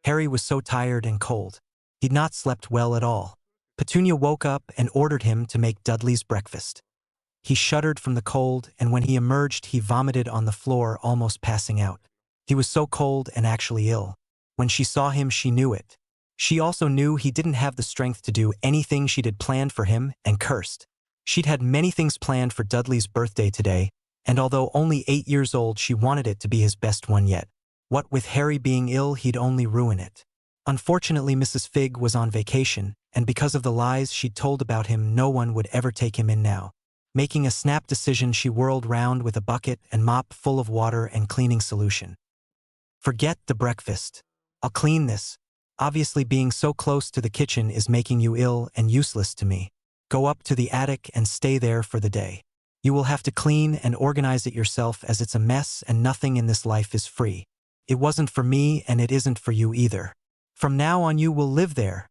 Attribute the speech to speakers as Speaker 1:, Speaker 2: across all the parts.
Speaker 1: Harry was so tired and cold. He'd not slept well at all. Petunia woke up and ordered him to make Dudley's breakfast. He shuddered from the cold, and when he emerged he vomited on the floor, almost passing out. He was so cold and actually ill. When she saw him she knew it. She also knew he didn't have the strength to do anything she'd had planned for him, and cursed. She'd had many things planned for Dudley's birthday today, and although only 8 years old she wanted it to be his best one yet. What with Harry being ill, he'd only ruin it. Unfortunately, Mrs. Figg was on vacation, and because of the lies she'd told about him, no one would ever take him in now. Making a snap decision, she whirled round with a bucket and mop full of water and cleaning solution. Forget the breakfast. I'll clean this. Obviously being so close to the kitchen is making you ill and useless to me. Go up to the attic and stay there for the day. You will have to clean and organize it yourself, as it's a mess and nothing in this life is free. It wasn't for me and it isn't for you either. From now on you will live there,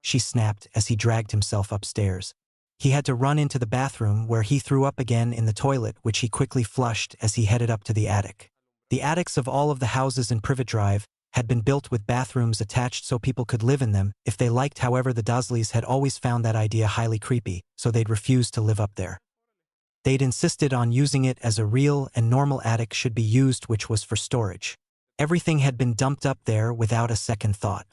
Speaker 1: she snapped as he dragged himself upstairs. He had to run into the bathroom, where he threw up again in the toilet, which he quickly flushed as he headed up to the attic. The attics of all of the houses in Privet Drive had been built with bathrooms attached so people could live in them if they liked. However, the Dursleys had always found that idea highly creepy, so they'd refused to live up there. They'd insisted on using it as a real and normal attic should be used, which was for storage. Everything had been dumped up there without a second thought.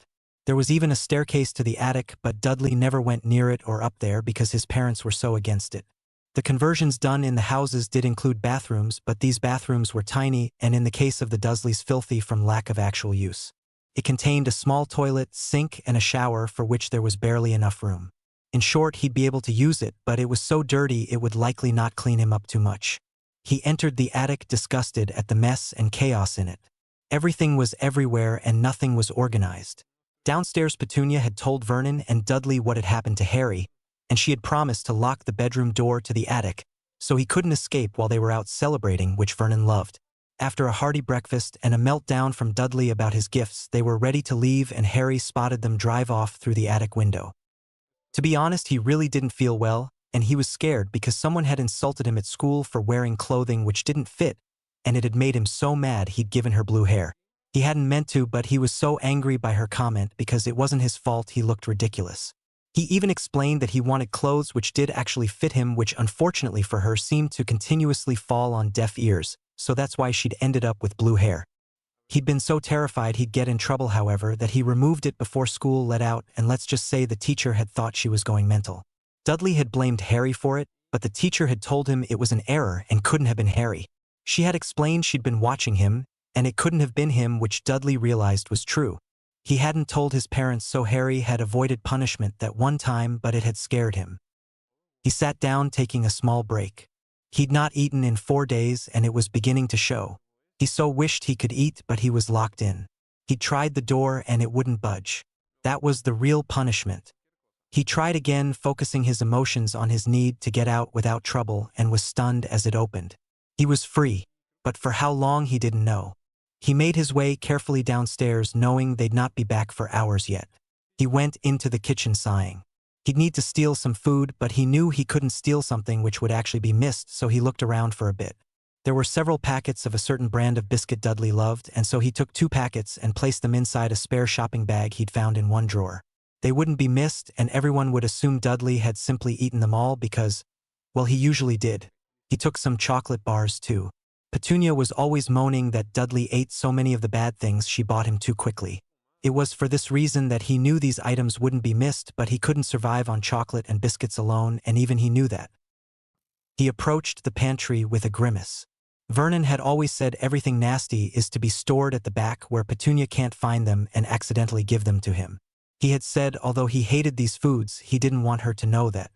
Speaker 1: There was even a staircase to the attic, but Dudley never went near it or up there because his parents were so against it. The conversions done in the houses did include bathrooms, but these bathrooms were tiny and, in the case of the Dursleys, filthy from lack of actual use. It contained a small toilet, sink, and a shower for which there was barely enough room. In short, he'd be able to use it, but it was so dirty it would likely not clean him up too much. He entered the attic disgusted at the mess and chaos in it. Everything was everywhere and nothing was organized. Downstairs, Petunia had told Vernon and Dudley what had happened to Harry, and she had promised to lock the bedroom door to the attic so he couldn't escape while they were out celebrating, which Vernon loved. After a hearty breakfast and a meltdown from Dudley about his gifts, they were ready to leave, and Harry spotted them drive off through the attic window. To be honest, he really didn't feel well, and he was scared because someone had insulted him at school for wearing clothing which didn't fit, and it had made him so mad he'd given her blue hair. He hadn't meant to, but he was so angry by her comment because it wasn't his fault he looked ridiculous. He even explained that he wanted clothes which did actually fit him, which unfortunately for her seemed to continuously fall on deaf ears, so that's why she'd ended up with blue hair. He'd been so terrified he'd get in trouble, however, that he removed it before school let out, and let's just say the teacher had thought she was going mental. Dudley had blamed Harry for it, but the teacher had told him it was an error and couldn't have been Harry. She had explained she'd been watching him, and it couldn't have been him, which Dudley realized was true. He hadn't told his parents, so Harry had avoided punishment that one time, but it had scared him. He sat down, taking a small break. He'd not eaten in 4 days, and it was beginning to show. He so wished he could eat, but he was locked in. He tried the door and it wouldn't budge. That was the real punishment. He tried again, focusing his emotions on his need to get out without trouble, and was stunned as it opened. He was free, but for how long he didn't know. He made his way carefully downstairs, knowing they'd not be back for hours yet. He went into the kitchen sighing. He'd need to steal some food, but he knew he couldn't steal something which would actually be missed, so he looked around for a bit. There were several packets of a certain brand of biscuit Dudley loved, and so he took 2 packets and placed them inside a spare shopping bag he'd found in one drawer. They wouldn't be missed, and everyone would assume Dudley had simply eaten them all because, well, he usually did. He took some chocolate bars too. Petunia was always moaning that Dudley ate so many of the bad things she bought him too quickly. It was for this reason that he knew these items wouldn't be missed, but he couldn't survive on chocolate and biscuits alone, and even he knew that. He approached the pantry with a grimace. Vernon had always said everything nasty is to be stored at the back where Petunia can't find them and accidentally give them to him. He had said although he hated these foods, he didn't want her to know that.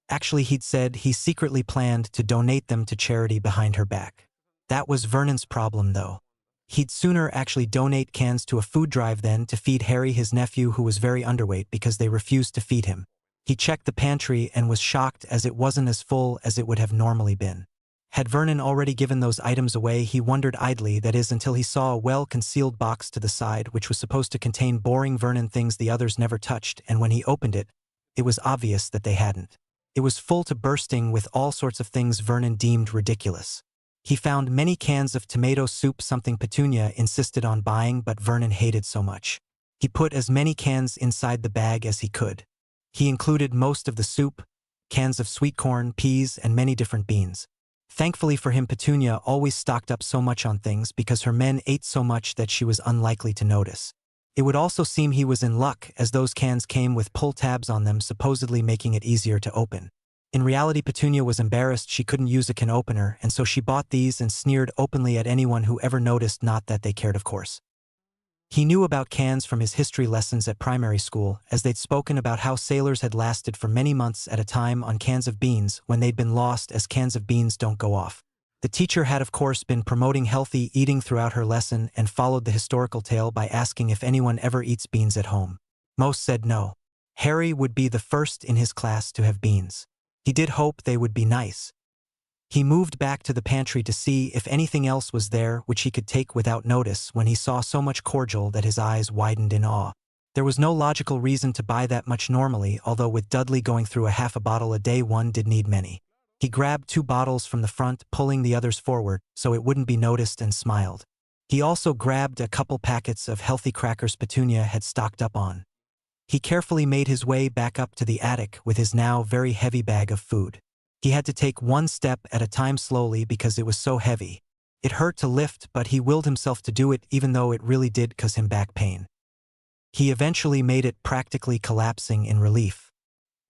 Speaker 1: Actually, he'd said he secretly planned to donate them to charity behind her back. That was Vernon's problem, though. He'd sooner actually donate cans to a food drive than to feed Harry, his nephew, who was very underweight, because they refused to feed him. He checked the pantry and was shocked as it wasn't as full as it would have normally been. Had Vernon already given those items away, he wondered idly, that is, until he saw a well-concealed box to the side which was supposed to contain boring Vernon things the others never touched, and when he opened it, it was obvious that they hadn't. It was full to bursting with all sorts of things Vernon deemed ridiculous. He found many cans of tomato soup, something Petunia insisted on buying but Vernon hated so much. He put as many cans inside the bag as he could. He included most of the soup, cans of sweet corn, peas, and many different beans. Thankfully for him, Petunia always stocked up so much on things because her men ate so much that she was unlikely to notice. It would also seem he was in luck, as those cans came with pull tabs on them, supposedly making it easier to open. In reality, Petunia was embarrassed she couldn't use a can opener, and so she bought these and sneered openly at anyone who ever noticed, not that they cared, of course. He knew about cans from his history lessons at primary school, as they'd spoken about how sailors had lasted for many months at a time on cans of beans when they'd been lost, as cans of beans don't go off. The teacher had of course been promoting healthy eating throughout her lesson and followed the historical tale by asking if anyone ever eats beans at home. Most said no. Harry would be the first in his class to have beans. He did hope they would be nice. He moved back to the pantry to see if anything else was there which he could take without notice when he saw so much cordial that his eyes widened in awe. There was no logical reason to buy that much normally, although with Dudley going through a half a bottle a day, one did need many. He grabbed 2 bottles from the front, pulling the others forward so it wouldn't be noticed, and smiled. He also grabbed a couple packets of healthy crackers Petunia had stocked up on. He carefully made his way back up to the attic with his now very heavy bag of food. He had to take one step at a time slowly because it was so heavy. It hurt to lift, but he willed himself to do it even though it really did cause him back pain. He eventually made it, practically collapsing in relief.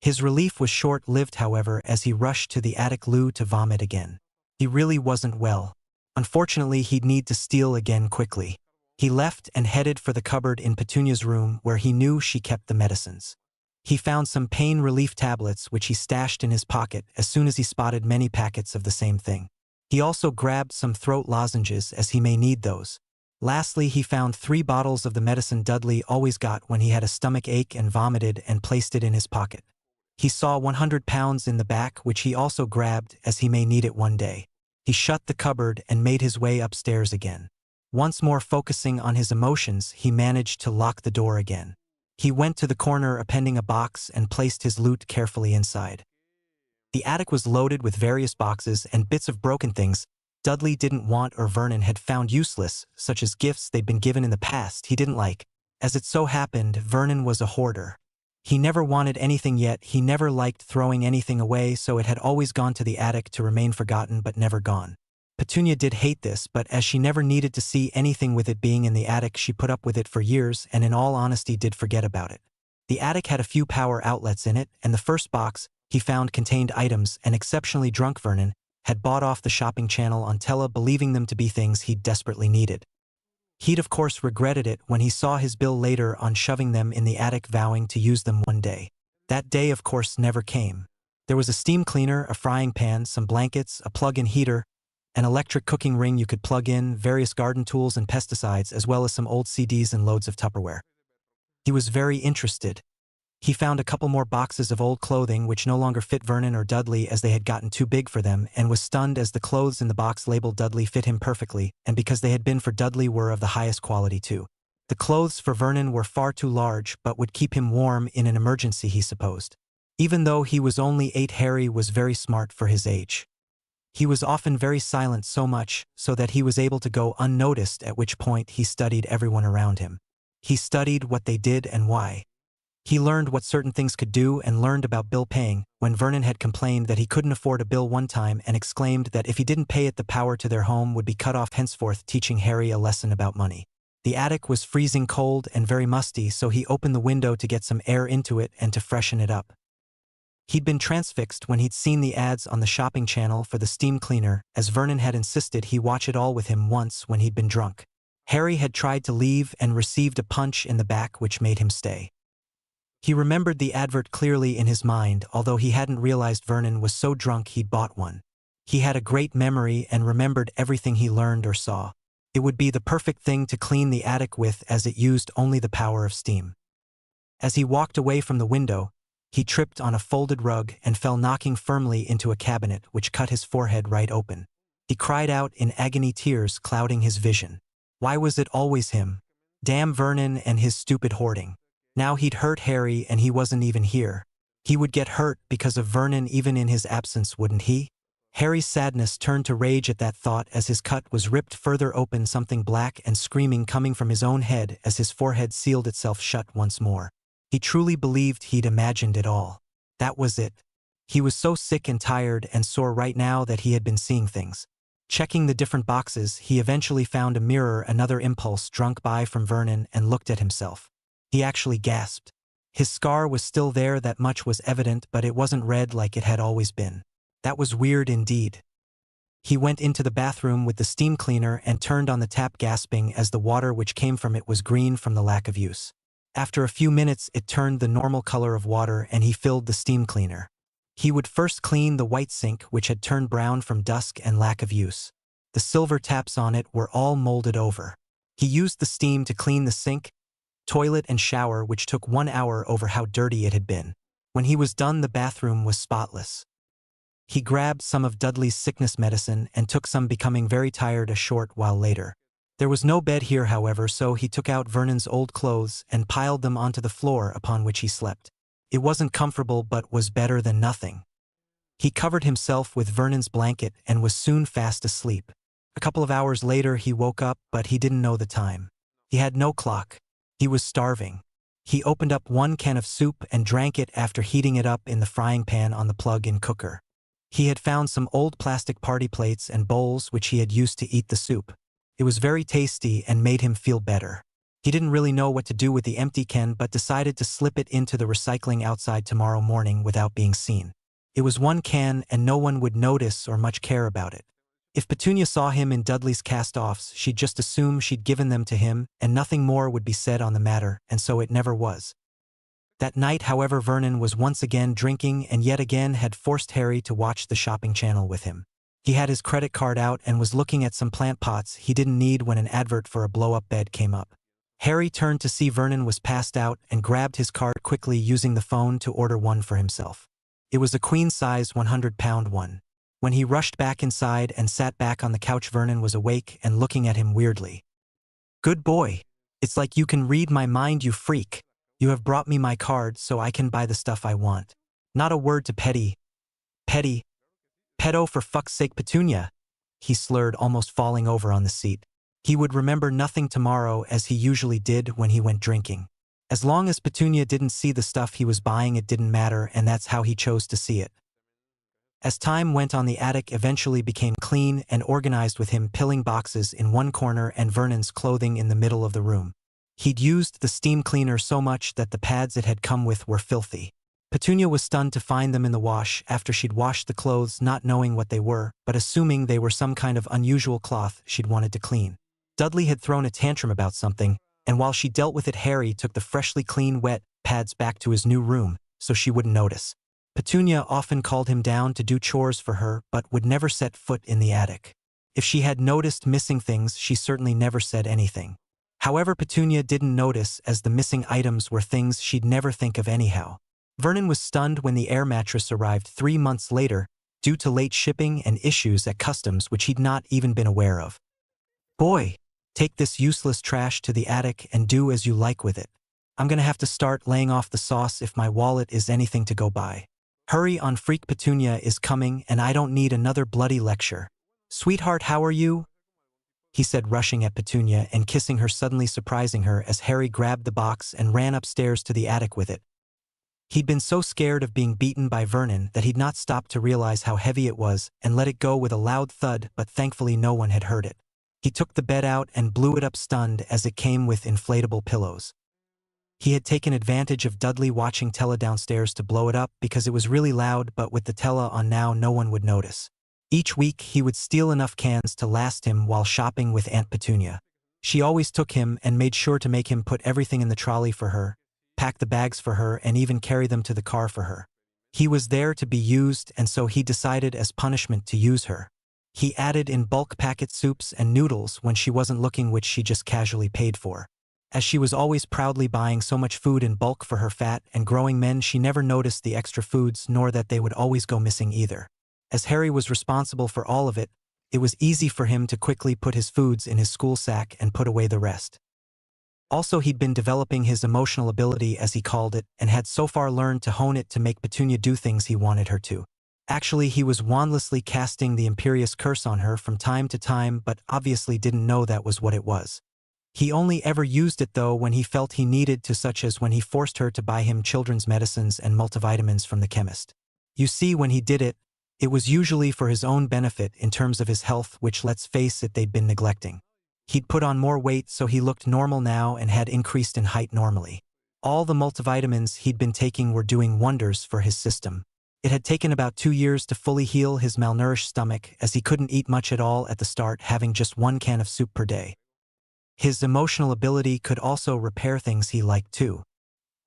Speaker 1: His relief was short-lived, however, as he rushed to the attic loo to vomit again. He really wasn't well. Unfortunately, he'd need to steal again quickly. He left and headed for the cupboard in Petunia's room where he knew she kept the medicines. He found some pain relief tablets which he stashed in his pocket as soon as he spotted many packets of the same thing. He also grabbed some throat lozenges, as he may need those. Lastly, he found 3 bottles of the medicine Dudley always got when he had a stomach ache and vomited, and placed it in his pocket. He saw £100 in the back, which he also grabbed, as he may need it one day. He shut the cupboard and made his way upstairs again. Once more focusing on his emotions, he managed to lock the door again. He went to the corner appending a box and placed his loot carefully inside. The attic was loaded with various boxes and bits of broken things Dudley didn't want or Vernon had found useless, such as gifts they'd been given in the past he didn't like. As it so happened, Vernon was a hoarder. He never wanted anything, yet he never liked throwing anything away, so it had always gone to the attic to remain forgotten but never gone. Petunia did hate this, but as she never needed to see anything with it being in the attic, she put up with it for years and in all honesty did forget about it. The attic had a few power outlets in it, and the first box he found contained items an exceptionally drunk Vernon had bought off the shopping channel on Tella, believing them to be things he'd desperately needed. He'd of course regretted it when he saw his bill later on shoving them in the attic, vowing to use them one day. That day of course never came. There was a steam cleaner, a frying pan, some blankets, a plug-in heater, an electric cooking ring you could plug in, various garden tools and pesticides, as well as some old CDs and loads of Tupperware. He was very interested. He found a couple more boxes of old clothing which no longer fit Vernon or Dudley, as they had gotten too big for them, and was stunned as the clothes in the box labeled Dudley fit him perfectly, and because they had been for Dudley were of the highest quality too. The clothes for Vernon were far too large, but would keep him warm in an emergency, he supposed. Even though he was only 8, Harry was very smart for his age. He was often very silent, so much so that he was able to go unnoticed, at which point he studied everyone around him. He studied what they did and why. He learned what certain things could do and learned about bill paying, when Vernon had complained that he couldn't afford a bill one time and exclaimed that if he didn't pay it the power to their home would be cut off, henceforth teaching Harry a lesson about money. The attic was freezing cold and very musty, so he opened the window to get some air into it and to freshen it up. He'd been transfixed when he'd seen the ads on the shopping channel for the steam cleaner, as Vernon had insisted he watch it all with him once when he'd been drunk. Harry had tried to leave and received a punch in the back which made him stay. He remembered the advert clearly in his mind, although he hadn't realized Vernon was so drunk he'd bought one. He had a great memory and remembered everything he learned or saw. It would be the perfect thing to clean the attic with, as it used only the power of steam. As he walked away from the window, he tripped on a folded rug and fell, knocking firmly into a cabinet which cut his forehead right open. He cried out in agony, tears clouding his vision. Why was it always him? Damn Vernon and his stupid hoarding. Now he'd hurt Harry and he wasn't even here. He would get hurt because of Vernon even in his absence, wouldn't he? Harry's sadness turned to rage at that thought as his cut was ripped further open, something black and screaming coming from his own head as his forehead sealed itself shut once more. He truly believed he'd imagined it all. That was it. He was so sick and tired and sore right now that he had been seeing things. Checking the different boxes, he eventually found a mirror, another impulse drunk by from Vernon, and looked at himself. He actually gasped. His scar was still there, that much was evident, but it wasn't red like it had always been. That was weird indeed. He went into the bathroom with the steam cleaner and turned on the tap, gasping as the water which came from it was green from the lack of use. After a few minutes it turned the normal color of water and he filled the steam cleaner. He would first clean the white sink, which had turned brown from dust and lack of use. The silver taps on it were all molded over. He used the steam to clean the sink, toilet and shower, which took 1 hour over how dirty it had been. When he was done, the bathroom was spotless. He grabbed some of Dudley's sickness medicine and took some, becoming very tired a short while later. There was no bed here, however, so he took out Vernon's old clothes and piled them onto the floor upon which he slept. It wasn't comfortable but was better than nothing. He covered himself with Vernon's blanket and was soon fast asleep. A couple of hours later he woke up, but he didn't know the time. He had no clock. He was starving. He opened up 1 can of soup and drank it after heating it up in the frying pan on the plug-in cooker. He had found some old plastic party plates and bowls which he had used to eat the soup. It was very tasty and made him feel better. He didn't really know what to do with the empty can but decided to slip it into the recycling outside tomorrow morning without being seen. It was 1 can and no one would notice or much care about it. If Petunia saw him in Dudley's cast-offs, she'd just assume she'd given them to him and nothing more would be said on the matter, and so it never was. That night, however, Vernon was once again drinking and yet again had forced Harry to watch the shopping channel with him. He had his credit card out and was looking at some plant pots he didn't need when an advert for a blow-up bed came up. Harry turned to see Vernon was passed out and grabbed his card quickly, using the phone to order one for himself. It was a queen-size 100-pound one. When he rushed back inside and sat back on the couch, Vernon was awake and looking at him weirdly. "Good boy. It's like you can read my mind, you freak. You have brought me my card so I can buy the stuff I want. Not a word to Petty. Pedo, for fuck's sake, Petunia," he slurred, almost falling over on the seat. He would remember nothing tomorrow, as he usually did when he went drinking. As long as Petunia didn't see the stuff he was buying, it didn't matter, and that's how he chose to see it. As time went on, the attic eventually became clean and organized, with him pilling boxes in one corner and Vernon's clothing in the middle of the room. He'd used the steam cleaner so much that the pads it had come with were filthy. Petunia was stunned to find them in the wash after she'd washed the clothes, not knowing what they were, but assuming they were some kind of unusual cloth she'd wanted to clean. Dudley had thrown a tantrum about something, and while she dealt with it, Harry took the freshly clean wet pads back to his new room so she wouldn't notice. Petunia often called him down to do chores for her but would never set foot in the attic. If she had noticed missing things, she certainly never said anything. However, Petunia didn't notice, as the missing items were things she'd never think of anyhow. Vernon was stunned when the air mattress arrived 3 months later due to late shipping and issues at customs which he'd not even been aware of. "Boy, take this useless trash to the attic and do as you like with it. I'm gonna have to start laying off the sauce if my wallet is anything to go by. Hurry on, freak, Petunia is coming and I don't need another bloody lecture. Sweetheart, how are you?" he said, rushing at Petunia and kissing her, suddenly surprising her as Harry grabbed the box and ran upstairs to the attic with it. He'd been so scared of being beaten by Vernon that he'd not stopped to realize how heavy it was and let it go with a loud thud, but thankfully no one had heard it. He took the bed out and blew it up, stunned, as it came with inflatable pillows. He had taken advantage of Dudley watching tele downstairs to blow it up because it was really loud, but with the tele on now no one would notice. Each week he would steal enough cans to last him while shopping with Aunt Petunia. She always took him and made sure to make him put everything in the trolley for her, pack the bags for her, and even carry them to the car for her. He was there to be used, and so he decided as punishment to use her. He added in bulk packet soups and noodles when she wasn't looking, which she just casually paid for. As she was always proudly buying so much food in bulk for her fat and growing men, she never noticed the extra foods, nor that they would always go missing either. As Harry was responsible for all of it, it was easy for him to quickly put his foods in his school sack and put away the rest. Also, he'd been developing his emotional ability, as he called it, and had so far learned to hone it to make Petunia do things he wanted her to. Actually, he was wandlessly casting the imperious curse on her from time to time, but obviously didn't know that was what it was. He only ever used it though when he felt he needed to, such as when he forced her to buy him children's medicines and multivitamins from the chemist. You see, when he did it, it was usually for his own benefit in terms of his health, which, let's face it, they'd been neglecting. He'd put on more weight so he looked normal now and had increased in height normally. All the multivitamins he'd been taking were doing wonders for his system. It had taken about 2 years to fully heal his malnourished stomach, as he couldn't eat much at all at the start, having just 1 can of soup per day. His emotional ability could also repair things he liked too.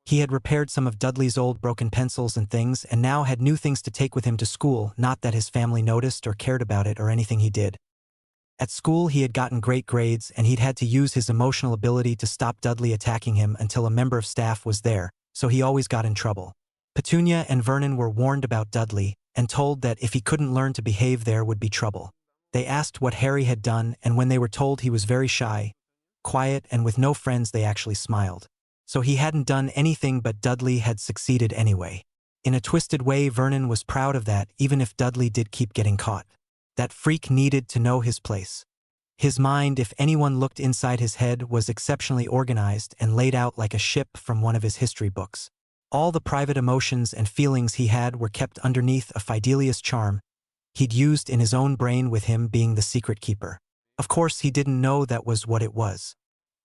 Speaker 1: He had repaired some of Dudley's old broken pencils and things, and now had new things to take with him to school, not that his family noticed or cared about it or anything he did. At school he had gotten great grades, and he'd had to use his emotional ability to stop Dudley attacking him until a member of staff was there, so he always got in trouble. Petunia and Vernon were warned about Dudley, and told that if he couldn't learn to behave there would be trouble. They asked what Harry had done, and when they were told he was very shy, quiet, and with no friends, they actually smiled. So he hadn't done anything, but Dudley had succeeded anyway. In a twisted way, Vernon was proud of that, even if Dudley did keep getting caught. That freak needed to know his place. His mind, if anyone looked inside his head, was exceptionally organized and laid out like a ship from one of his history books. All the private emotions and feelings he had were kept underneath a Fidelius charm he'd used in his own brain, with him being the secret keeper. Of course, he didn't know that was what it was.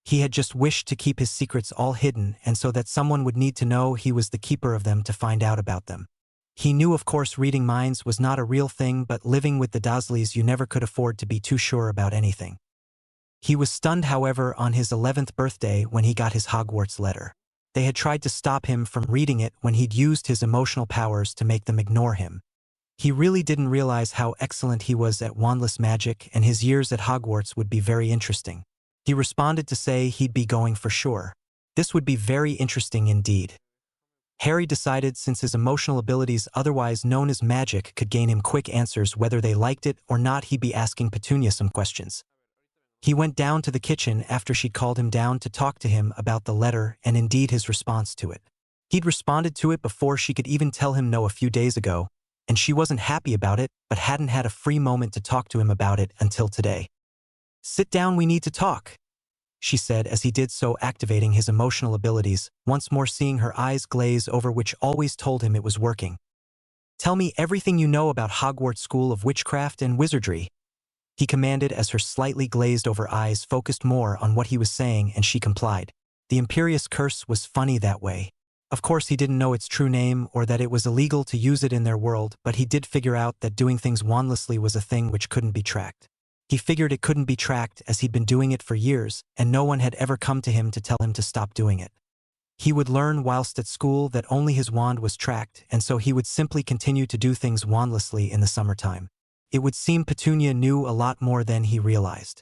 Speaker 1: He had just wished to keep his secrets all hidden, and so that someone would need to know he was the keeper of them to find out about them. He knew, of course, reading minds was not a real thing, but living with the Dursleys, you never could afford to be too sure about anything. He was stunned, however, on his 11th birthday when he got his Hogwarts letter. They had tried to stop him from reading it when he'd used his emotional powers to make them ignore him. He really didn't realize how excellent he was at wandless magic, and his years at Hogwarts would be very interesting. He responded to say he'd be going for sure. This would be very interesting indeed. Harry decided, since his emotional abilities, otherwise known as magic, could gain him quick answers whether they liked it or not, he'd be asking Petunia some questions. He went down to the kitchen after she'd called him down to talk to him about the letter and indeed his response to it. He'd responded to it before she could even tell him no a few days ago, and she wasn't happy about it, but hadn't had a free moment to talk to him about it until today. "Sit down, we need to talk," she said as he did so, activating his emotional abilities, once more seeing her eyes glaze over, which always told him it was working. "Tell me everything you know about Hogwarts School of Witchcraft and Wizardry," he commanded as her slightly glazed over eyes focused more on what he was saying, and she complied. The imperious curse was funny that way. Of course, he didn't know its true name or that it was illegal to use it in their world, but he did figure out that doing things wandlessly was a thing which couldn't be tracked. He figured it couldn't be tracked as he'd been doing it for years, and no one had ever come to him to tell him to stop doing it. He would learn whilst at school that only his wand was tracked, and so he would simply continue to do things wandlessly in the summertime. It would seem Petunia knew a lot more than he realized.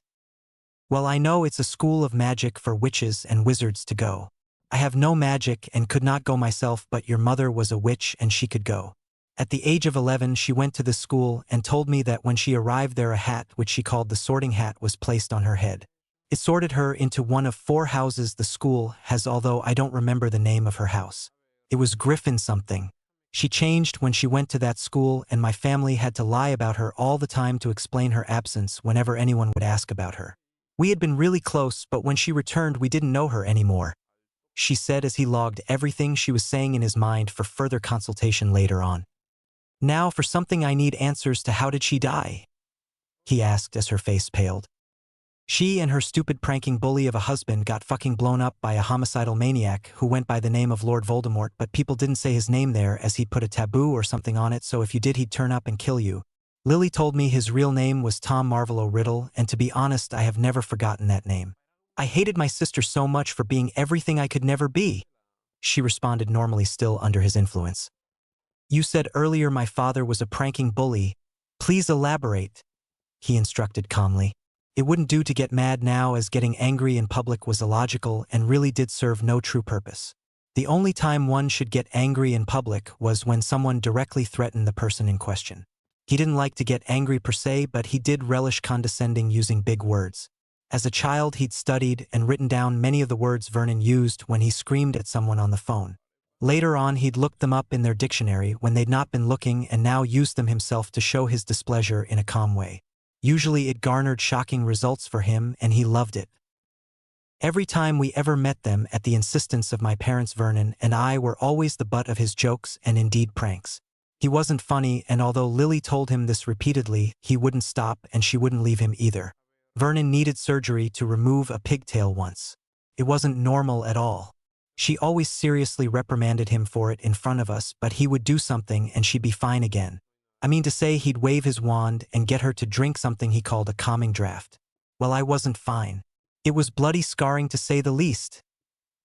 Speaker 1: "Well, I know it's a school of magic for witches and wizards to go. I have no magic and could not go myself, but your mother was a witch and she could go. At the age of 11, she went to this school and told me that when she arrived there, a hat, which she called the sorting hat, was placed on her head. It sorted her into one of 4 houses the school has, although I don't remember the name of her house. It was Griffin something. She changed when she went to that school, and my family had to lie about her all the time to explain her absence whenever anyone would ask about her. We had been really close, but when she returned we didn't know her anymore," she said as he logged everything she was saying in his mind for further consultation later on. "Now for something I need answers to. How did she die?" he asked as her face paled. "She and her stupid pranking bully of a husband got fucking blown up by a homicidal maniac who went by the name of Lord Voldemort, but people didn't say his name there as he'd put a taboo or something on it, so if you did he'd turn up and kill you. Lily told me his real name was Tom Marvolo Riddle, and to be honest, I have never forgotten that name. I hated my sister so much for being everything I could never be," she responded, normally still under his influence. "You said earlier my father was a pranking bully. Please elaborate," he instructed calmly. It wouldn't do to get mad now, as getting angry in public was illogical and really did serve no true purpose. The only time one should get angry in public was when someone directly threatened the person in question. He didn't like to get angry per se, but he did relish condescending using big words. As a child, he'd studied and written down many of the words Vernon used when he screamed at someone on the phone. Later on he'd looked them up in their dictionary when they'd not been looking and now used them himself to show his displeasure in a calm way. Usually it garnered shocking results for him and he loved it. Every time we ever met them at the insistence of my parents, Vernon and I were always the butt of his jokes and indeed pranks. He wasn't funny, and although Lily told him this repeatedly, he wouldn't stop and she wouldn't leave him either. Vernon needed surgery to remove a pigtail once. It wasn't normal at all. She always seriously reprimanded him for it in front of us, but he would do something and she'd be fine again. I mean to say, he'd wave his wand and get her to drink something he called a calming draught. Well, I wasn't fine. It was bloody scarring to say the least,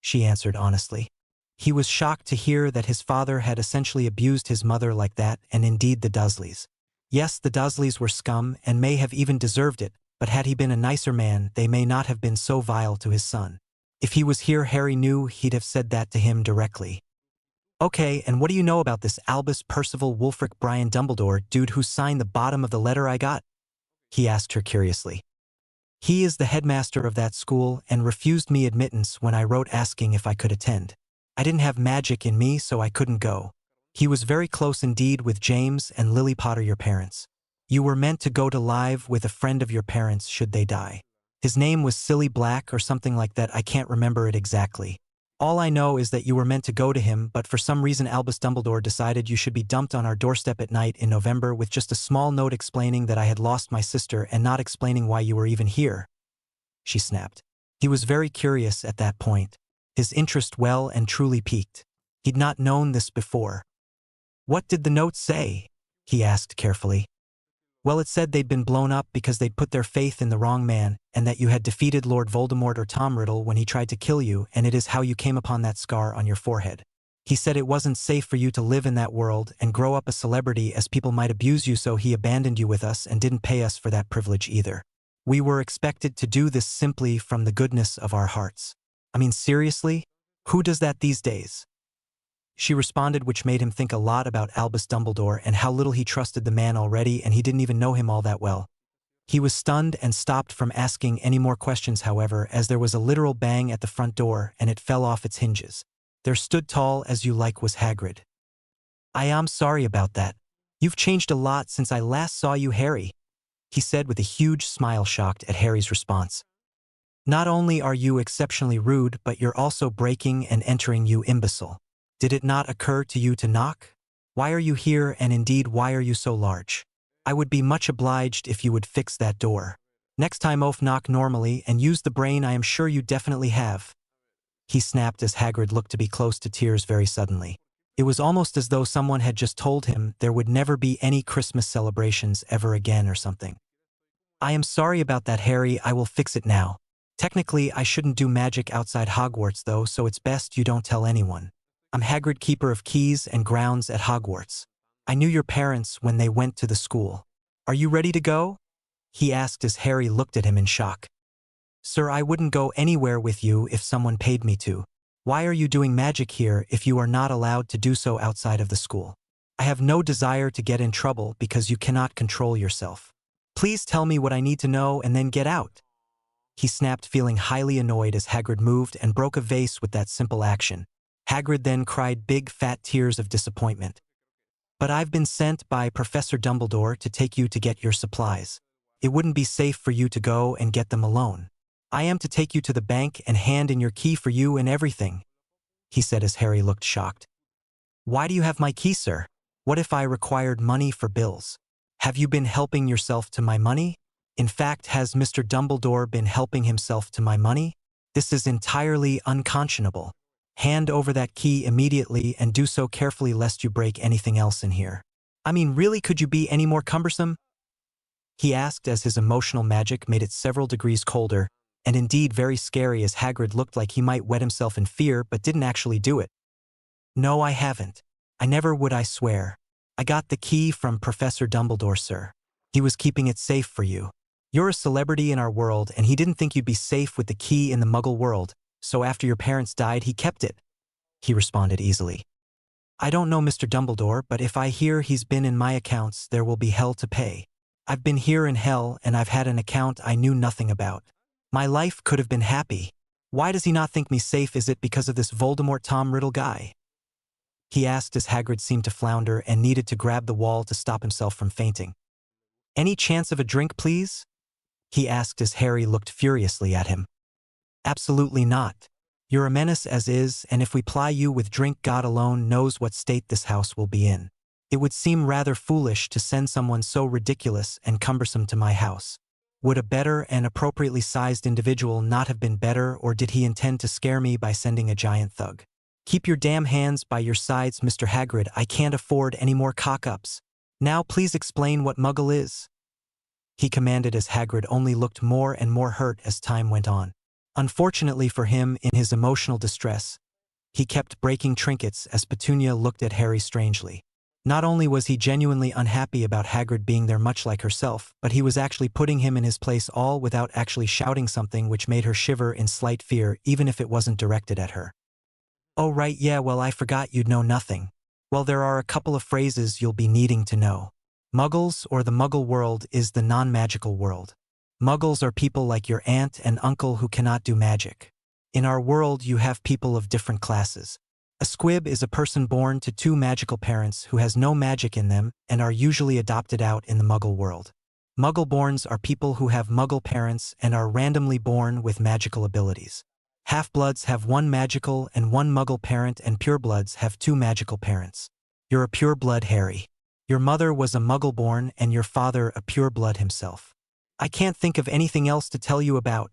Speaker 1: she answered honestly. He was shocked to hear that his father had essentially abused his mother like that, and indeed the Dursleys. Yes, the Dursleys were scum and may have even deserved it, but had he been a nicer man, they may not have been so vile to his son. If he was here, Harry knew he'd have said that to him directly. Okay, and what do you know about this Albus Percival Wulfric Brian Dumbledore dude who signed the bottom of the letter I got? He asked her curiously. He is the headmaster of that school and refused me admittance when I wrote asking if I could attend. I didn't have magic in me, so I couldn't go. He was very close indeed with James and Lily Potter, your parents. You were meant to go to live with a friend of your parents should they die. His name was Silly Black or something like that, I can't remember it exactly. All I know is that you were meant to go to him, but for some reason Albus Dumbledore decided you should be dumped on our doorstep at night in November with just a small note explaining that I had lost my sister and not explaining why you were even here. She snapped. He was very curious at that point. His interest well and truly piqued. He'd not known this before. What did the note say? He asked carefully. Well, it said they'd been blown up because they'd put their faith in the wrong man, and that you had defeated Lord Voldemort or Tom Riddle when he tried to kill you, and it is how you came upon that scar on your forehead. He said it wasn't safe for you to live in that world and grow up a celebrity, as people might abuse you, so he abandoned you with us and didn't pay us for that privilege either. We were expected to do this simply from the goodness of our hearts. I mean, seriously? Who does that these days? She responded, which made him think a lot about Albus Dumbledore and how little he trusted the man already, and he didn't even know him all that well. He was stunned and stopped from asking any more questions, however, as there was a literal bang at the front door and it fell off its hinges. There stood tall as you like was Hagrid. I am sorry about that. You've changed a lot since I last saw you, Harry, he said with a huge smile, shocked at Harry's response. Not only are you exceptionally rude, but you're also breaking and entering, you imbecile. Did it not occur to you to knock? Why are you here, and indeed why are you so large? I would be much obliged if you would fix that door. Next time knock normally and use the brain I am sure you definitely have. He snapped as Hagrid looked to be close to tears very suddenly. It was almost as though someone had just told him there would never be any Christmas celebrations ever again or something. I am sorry about that, Harry, I will fix it now. Technically, I shouldn't do magic outside Hogwarts though, so it's best you don't tell anyone. I'm Hagrid, keeper of keys and grounds at Hogwarts. I knew your parents when they went to the school. Are you ready to go? He asked as Harry looked at him in shock. Sir, I wouldn't go anywhere with you if someone paid me to. Why are you doing magic here if you are not allowed to do so outside of the school? I have no desire to get in trouble because you cannot control yourself. Please tell me what I need to know and then get out. He snapped, feeling highly annoyed as Hagrid moved and broke a vase with that simple action. Hagrid then cried big fat tears of disappointment. But I've been sent by Professor Dumbledore to take you to get your supplies. It wouldn't be safe for you to go and get them alone. I am to take you to the bank and hand in your key for you and everything, he said as Harry looked shocked. Why do you have my key, sir? What if I required money for bills? Have you been helping yourself to my money? In fact, has Mr. Dumbledore been helping himself to my money? This is entirely unconscionable. Hand over that key immediately and do so carefully lest you break anything else in here. I mean, really, could you be any more cumbersome? He asked as his emotional magic made it several degrees colder, and indeed very scary, as Hagrid looked like he might wet himself in fear but didn't actually do it. No, I haven't. I never would, I swear. I got the key from Professor Dumbledore, sir. He was keeping it safe for you. You're a celebrity in our world, and he didn't think you'd be safe with the key in the Muggle world. So after your parents died, he kept it, he responded easily. I don't know Mr. Dumbledore, but if I hear he's been in my accounts, there will be hell to pay. I've been here in hell, and I've had an account I knew nothing about. My life could have been happy. Why does he not think me safe? Is it because of this Voldemort Tom Riddle guy? he asked as Hagrid seemed to flounder and needed to grab the wall to stop himself from fainting. Any chance of a drink, please? He asked as Harry looked furiously at him. Absolutely not. You're a menace as is, and if we ply you with drink, God alone knows what state this house will be in. It would seem rather foolish to send someone so ridiculous and cumbersome to my house. Would a better and appropriately sized individual not have been better, or did he intend to scare me by sending a giant thug? Keep your damn hands by your sides, Mr. Hagrid. I can't afford any more cock-ups. Now please explain what Muggle is. He commanded as Hagrid only looked more and more hurt as time went on. Unfortunately for him, in his emotional distress, he kept breaking trinkets as Petunia looked at Harry strangely. Not only was he genuinely unhappy about Hagrid being there much like herself, but he was actually putting him in his place, all without actually shouting something which made her shiver in slight fear even if it wasn't directed at her. Oh right, yeah, well I forgot you'd know nothing. Well, there are a couple of phrases you'll be needing to know. Muggles, or the Muggle world, is the non-magical world. Muggles are people like your aunt and uncle who cannot do magic. In our world you have people of different classes. A squib is a person born to two magical parents who has no magic in them and are usually adopted out in the Muggle world. Muggle-borns are people who have Muggle parents and are randomly born with magical abilities. Half-bloods have one magical and one Muggle parent, and purebloods have two magical parents. You're a pureblood, Harry. Your mother was a Muggle-born and your father a pureblood himself. I can't think of anything else to tell you about,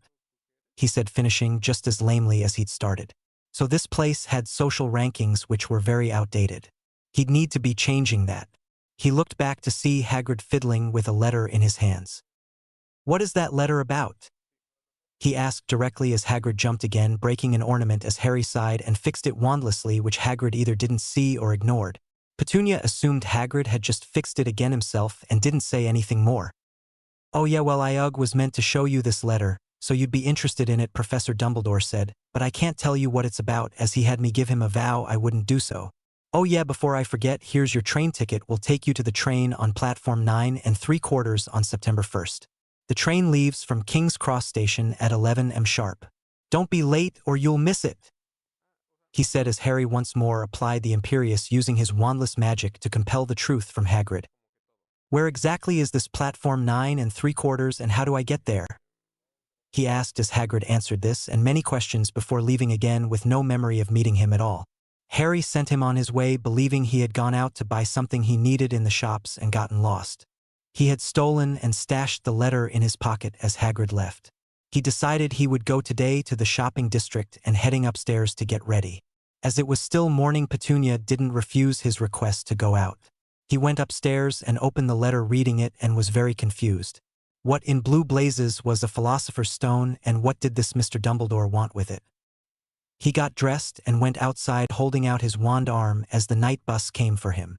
Speaker 1: he said, finishing just as lamely as he'd started. So this place had social rankings which were very outdated. He'd need to be changing that. He looked back to see Hagrid fiddling with a letter in his hands. What is that letter about? He asked directly as Hagrid jumped again, breaking an ornament as Harry sighed and fixed it wandlessly, which Hagrid either didn't see or ignored. Petunia assumed Hagrid had just fixed it again himself and didn't say anything more. Oh yeah, well I was meant to show you this letter, so you'd be interested in it, Professor Dumbledore said, but I can't tell you what it's about as he had me give him a vow I wouldn't do so. Oh yeah, before I forget, here's your train ticket. We'll take you to the train on platform 9 3/4 on September 1st. The train leaves from King's Cross Station at 11 am sharp. Don't be late or you'll miss it, he said as Harry once more applied the Imperious, using his wandless magic to compel the truth from Hagrid. Where exactly is this platform 9 3/4 and how do I get there? He asked as Hagrid answered this and many questions before leaving again with no memory of meeting him at all. Harry sent him on his way believing he had gone out to buy something he needed in the shops and gotten lost. He had stolen and stashed the letter in his pocket as Hagrid left. He decided he would go today to the shopping district and heading upstairs to get ready. As it was still morning, Petunia didn't refuse his request to go out. He went upstairs and opened the letter, reading it, and was very confused. What in blue blazes was a philosopher's stone, and what did this Mr. Dumbledore want with it? He got dressed and went outside holding out his wand arm as the night bus came for him.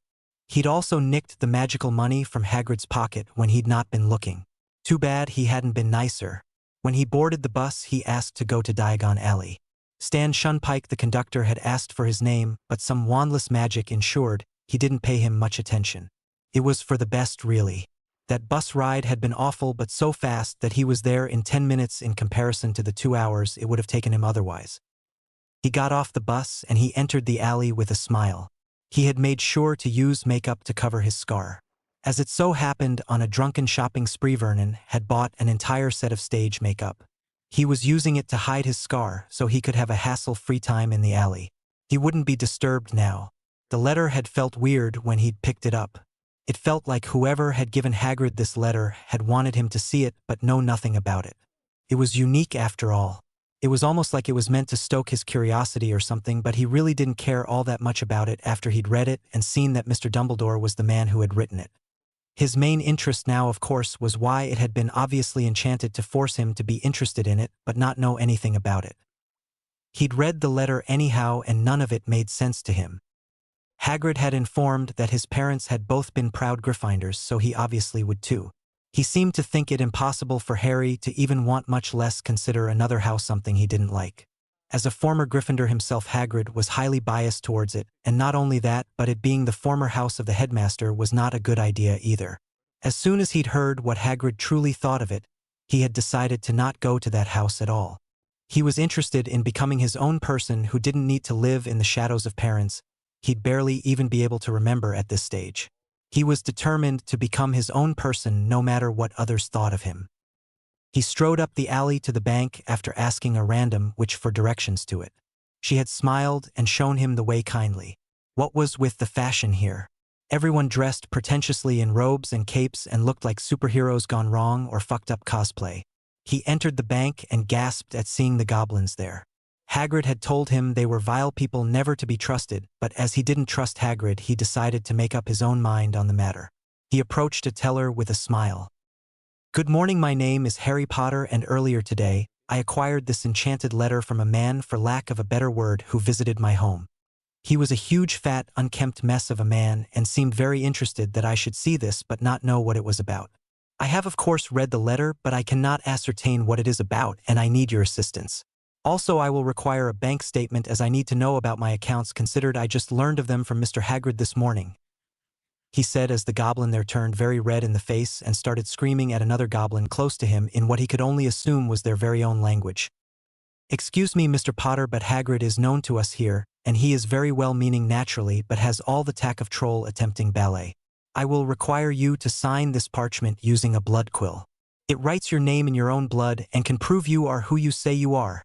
Speaker 1: He'd also nicked the magical money from Hagrid's pocket when he'd not been looking. Too bad he hadn't been nicer. When he boarded the bus, he asked to go to Diagon Alley. Stan Shunpike, the conductor, had asked for his name, but some wandless magic ensured he didn't pay him much attention. It was for the best, really. That bus ride had been awful, but so fast that he was there in 10 minutes in comparison to the 2 hours it would have taken him otherwise. He got off the bus and he entered the alley with a smile. He had made sure to use makeup to cover his scar. As it so happened, on a drunken shopping spree, Vernon had bought an entire set of stage makeup. He was using it to hide his scar so he could have a hassle-free time in the alley. He wouldn't be disturbed now. The letter had felt weird when he'd picked it up. It felt like whoever had given Hagrid this letter had wanted him to see it but know nothing about it. It was unique after all. It was almost like it was meant to stoke his curiosity or something, but he really didn't care all that much about it after he'd read it and seen that Mr. Dumbledore was the man who had written it. His main interest now, of course, was why it had been obviously enchanted to force him to be interested in it but not know anything about it. He'd read the letter anyhow and none of it made sense to him. Hagrid had informed that his parents had both been proud Gryffindors, so he obviously would too. He seemed to think it impossible for Harry to even want, much less consider another house something he didn't like. As a former Gryffindor himself, Hagrid was highly biased towards it, and not only that, but it being the former house of the headmaster was not a good idea either. As soon as he'd heard what Hagrid truly thought of it, he had decided to not go to that house at all. He was interested in becoming his own person who didn't need to live in the shadows of parents, he'd barely even be able to remember at this stage. He was determined to become his own person no matter what others thought of him. He strode up the alley to the bank after asking a random witch for directions to it. She had smiled and shown him the way kindly. What was with the fashion here? Everyone dressed pretentiously in robes and capes and looked like superheroes gone wrong or fucked up cosplay. He entered the bank and gasped at seeing the goblins there. Hagrid had told him they were vile people never to be trusted, but as he didn't trust Hagrid, he decided to make up his own mind on the matter. He approached a teller with a smile. "Good morning, my name is Harry Potter, and earlier today, I acquired this enchanted letter from a man, for lack of a better word, who visited my home. He was a huge, fat, unkempt mess of a man and seemed very interested that I should see this but not know what it was about. I have of course read the letter, but I cannot ascertain what it is about, and I need your assistance. Also, I will require a bank statement as I need to know about my accounts, considered I just learned of them from Mr. Hagrid this morning," he said as the goblin there turned very red in the face and started screaming at another goblin close to him in what he could only assume was their very own language. "Excuse me, Mr. Potter, but Hagrid is known to us here, and he is very well-meaning naturally but has all the tack of troll attempting ballet. I will require you to sign this parchment using a blood quill. It writes your name in your own blood and can prove you are who you say you are,"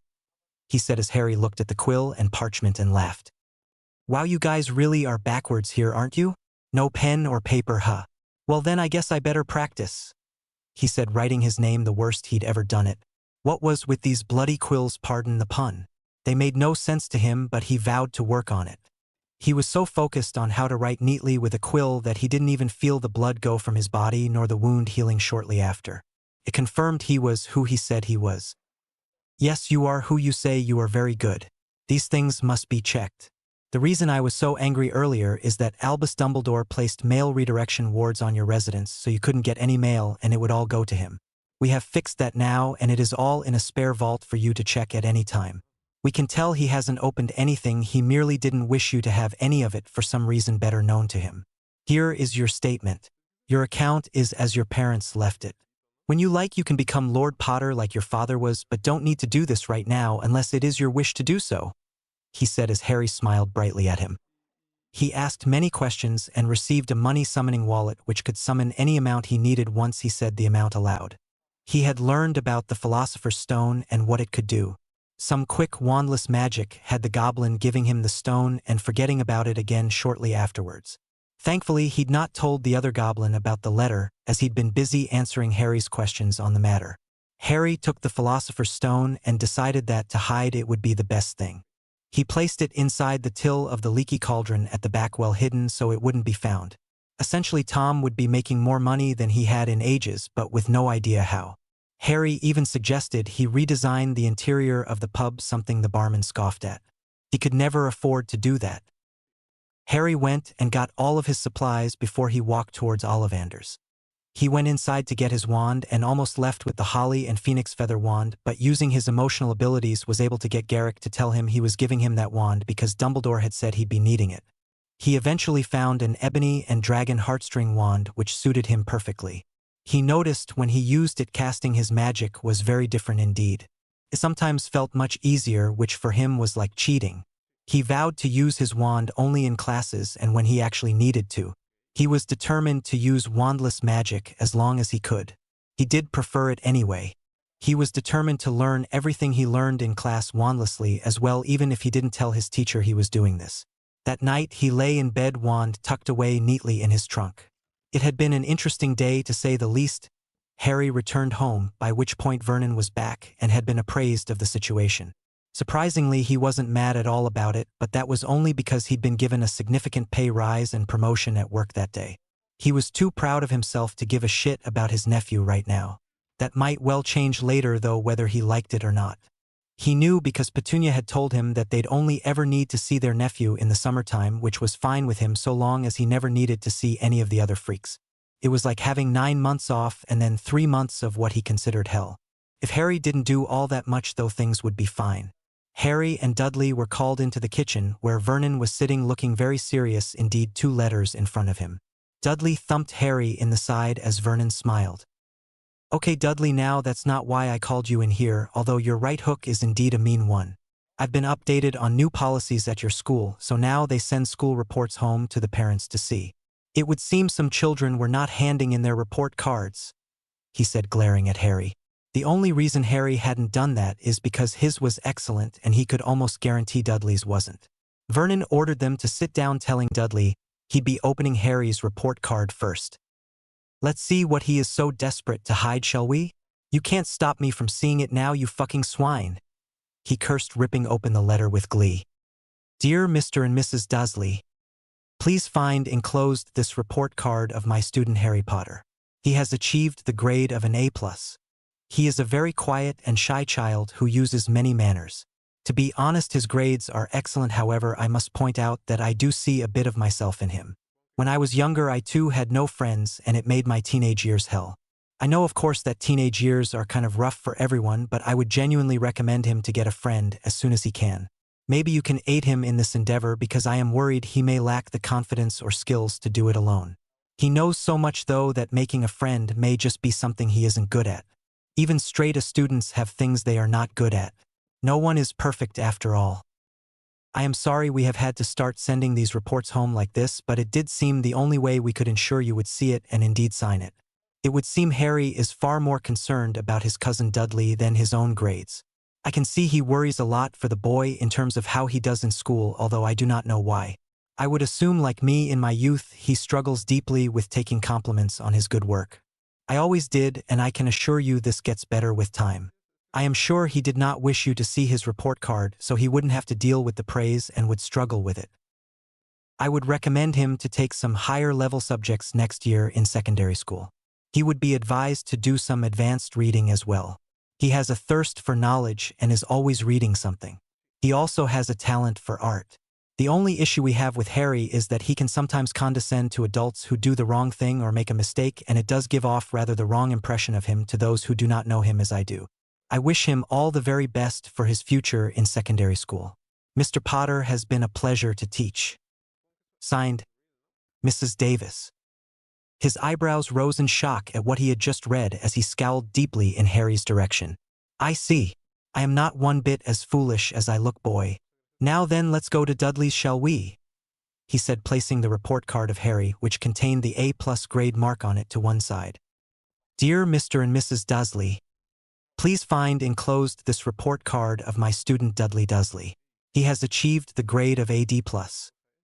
Speaker 1: he said as Harry looked at the quill and parchment and laughed. "Wow, you guys really are backwards here, aren't you? No pen or paper, huh? Well then I guess I better practice," he said, writing his name the worst he'd ever done it. What was with these bloody quills, pardon the pun? They made no sense to him, but he vowed to work on it. He was so focused on how to write neatly with a quill that he didn't even feel the blood go from his body nor the wound healing shortly after. It confirmed he was who he said he was. "Yes, you are who you say you are. Very good. These things must be checked. The reason I was so angry earlier is that Albus Dumbledore placed mail redirection wards on your residence so you couldn't get any mail and it would all go to him. We have fixed that now and it is all in a spare vault for you to check at any time. We can tell he hasn't opened anything, he merely didn't wish you to have any of it for some reason better known to him. Here is your statement. Your account is as your parents left it. When you like, you can become Lord Potter like your father was, but don't need to do this right now unless it is your wish to do so," he said as Harry smiled brightly at him. He asked many questions and received a money-summoning wallet which could summon any amount he needed once he said the amount aloud. He had learned about the Philosopher's Stone and what it could do. Some quick wandless magic had the goblin giving him the stone and forgetting about it again shortly afterwards. Thankfully, he'd not told the other goblin about the letter, as he'd been busy answering Harry's questions on the matter. Harry took the Philosopher's Stone and decided that to hide it would be the best thing. He placed it inside the till of the leaky cauldron at the back, well hidden so it wouldn't be found. Essentially, Tom would be making more money than he had in ages, but with no idea how. Harry even suggested he redesign the interior of the pub, something the barman scoffed at. He could never afford to do that. Harry went and got all of his supplies before he walked towards Ollivander's. He went inside to get his wand and almost left with the holly and phoenix feather wand, but using his emotional abilities was able to get Garrick to tell him he was giving him that wand because Dumbledore had said he'd be needing it. He eventually found an ebony and dragon heartstring wand which suited him perfectly. He noticed when he used it casting his magic was very different indeed. It sometimes felt much easier, which for him was like cheating. He vowed to use his wand only in classes and when he actually needed to. He was determined to use wandless magic as long as he could. He did prefer it anyway. He was determined to learn everything he learned in class wandlessly as well, even if he didn't tell his teacher he was doing this. That night he lay in bed, wand tucked away neatly in his trunk. It had been an interesting day to say the least. Harry returned home, by which point Vernon was back and had been appraised of the situation. Surprisingly, he wasn't mad at all about it, but that was only because he'd been given a significant pay rise and promotion at work that day. He was too proud of himself to give a shit about his nephew right now. That might well change later though, whether he liked it or not. He knew because Petunia had told him that they'd only ever need to see their nephew in the summertime, which was fine with him so long as he never needed to see any of the other freaks. It was like having 9 months off and then 3 months of what he considered hell. If Harry didn't do all that much though, things would be fine. Harry and Dudley were called into the kitchen, where Vernon was sitting looking very serious, indeed 2 letters in front of him. Dudley thumped Harry in the side as Vernon smiled. "Okay, Dudley, now that's not why I called you in here, although your right hook is indeed a mean one. I've been updated on new policies at your school, so now they send school reports home to the parents to see. It would seem some children were not handing in their report cards, he said, glaring at Harry. The only reason Harry hadn't done that is because his was excellent and he could almost guarantee Dudley's wasn't. Vernon ordered them to sit down, telling Dudley he'd be opening Harry's report card first. Let's see what he is so desperate to hide, shall we? You can't stop me from seeing it now, you fucking swine. He cursed, ripping open the letter with glee. Dear Mr. and Mrs. Dursley, please find enclosed this report card of my student Harry Potter. He has achieved the grade of an A+. He is a very quiet and shy child who uses many manners. To be honest, his grades are excellent. However, I must point out that I do see a bit of myself in him. When I was younger, I too had no friends, and it made my teenage years hell. I know, of course, that teenage years are kind of rough for everyone, but I would genuinely recommend him to get a friend as soon as he can. Maybe you can aid him in this endeavor, because I am worried he may lack the confidence or skills to do it alone. He knows so much, though, that making a friend may just be something he isn't good at. Even straight-A students have things they are not good at. No one is perfect after all. I am sorry we have had to start sending these reports home like this, but it did seem the only way we could ensure you would see it and indeed sign it. It would seem Harry is far more concerned about his cousin Dudley than his own grades. I can see he worries a lot for the boy in terms of how he does in school, although I do not know why. I would assume, like me in my youth, he struggles deeply with taking compliments on his good work. I always did, and I can assure you this gets better with time. I am sure he did not wish you to see his report card, so he wouldn't have to deal with the praise and would struggle with it. I would recommend him to take some higher-level subjects next year in secondary school. He would be advised to do some advanced reading as well. He has a thirst for knowledge and is always reading something. He also has a talent for art. The only issue we have with Harry is that he can sometimes condescend to adults who do the wrong thing or make a mistake, and it does give off rather the wrong impression of him to those who do not know him as I do. I wish him all the very best for his future in secondary school. Mr. Potter has been a pleasure to teach. Signed, Mrs. Davis. His eyebrows rose in shock at what he had just read as he scowled deeply in Harry's direction. I see. I am not one bit as foolish as I look, boy. Now then, let's go to Dudley's, shall we? He said, placing the report card of Harry, which contained the A+ grade mark on it, to one side. Dear Mr. and Mrs. Dursley, please find enclosed this report card of my student Dudley Dursley. He has achieved the grade of AD+.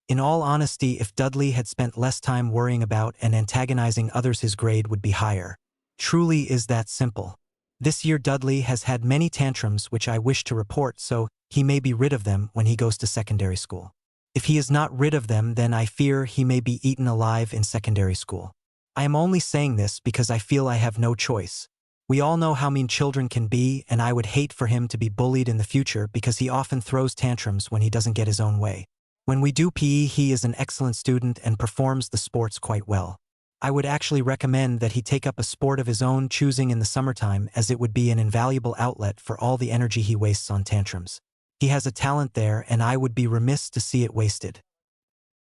Speaker 1: In all honesty, if Dudley had spent less time worrying about and antagonizing others, his grade would be higher. Truly is that simple. This year Dudley has had many tantrums which I wish to report, so he may be rid of them when he goes to secondary school. If he is not rid of them, then I fear he may be eaten alive in secondary school. I am only saying this because I feel I have no choice. We all know how mean children can be, and I would hate for him to be bullied in the future because he often throws tantrums when he doesn't get his own way. When we do PE, he is an excellent student and performs the sports quite well. I would actually recommend that he take up a sport of his own choosing in the summertime, as it would be an invaluable outlet for all the energy he wastes on tantrums. He has a talent there, and I would be remiss to see it wasted.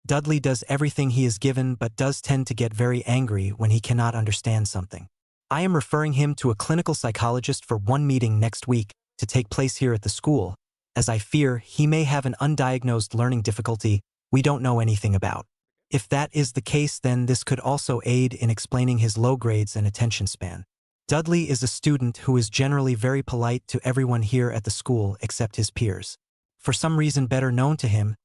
Speaker 1: Dudley does everything he is given, but does tend to get very angry when he cannot understand something. I am referring him to a clinical psychologist for one meeting next week to take place here at the school, as I fear he may have an undiagnosed learning difficulty we don't know anything about. If that is the case, then this could also aid in explaining his low grades and attention span. Dudley is a student who is generally very polite to everyone here at the school except his peers. For some reason better known to him,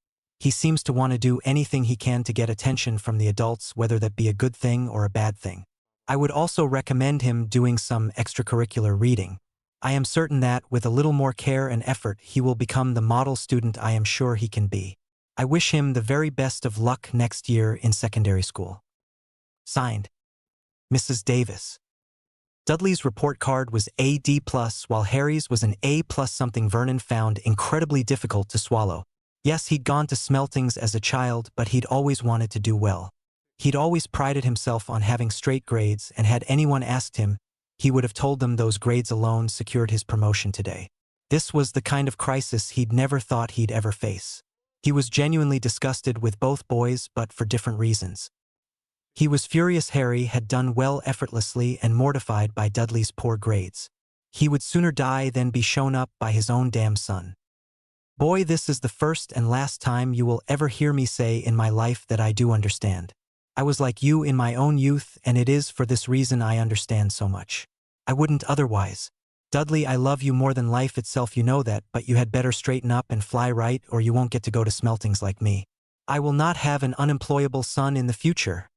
Speaker 1: he seems to want to do anything he can to get attention from the adults, whether that be a good thing or a bad thing. I would also recommend him doing some extracurricular reading. I am certain that, with a little more care and effort, he will become the model student I am sure he can be. I wish him the very best of luck next year in secondary school. Signed, Mrs. Davis. Dudley's report card was AD+, while Harry's was an A+, something Vernon found incredibly difficult to swallow. Yes, he'd gone to Smeltings as a child, but he'd always wanted to do well. He'd always prided himself on having straight grades, and had anyone asked him, he would have told them those grades alone secured his promotion today. This was the kind of crisis he'd never thought he'd ever face. He was genuinely disgusted with both boys, but for different reasons. He was furious Harry had done well effortlessly and mortified by Dudley's poor grades. He would sooner die than be shown up by his own damn son. Boy, this is the first and last time you will ever hear me say in my life that I do understand. I was like you in my own youth, and it is for this reason I understand so much. I wouldn't otherwise. Dudley, I love you more than life itself, you know that, but you had better straighten up and fly right, or you won't get to go to smeltings like me. I will not have an unemployable son in the future,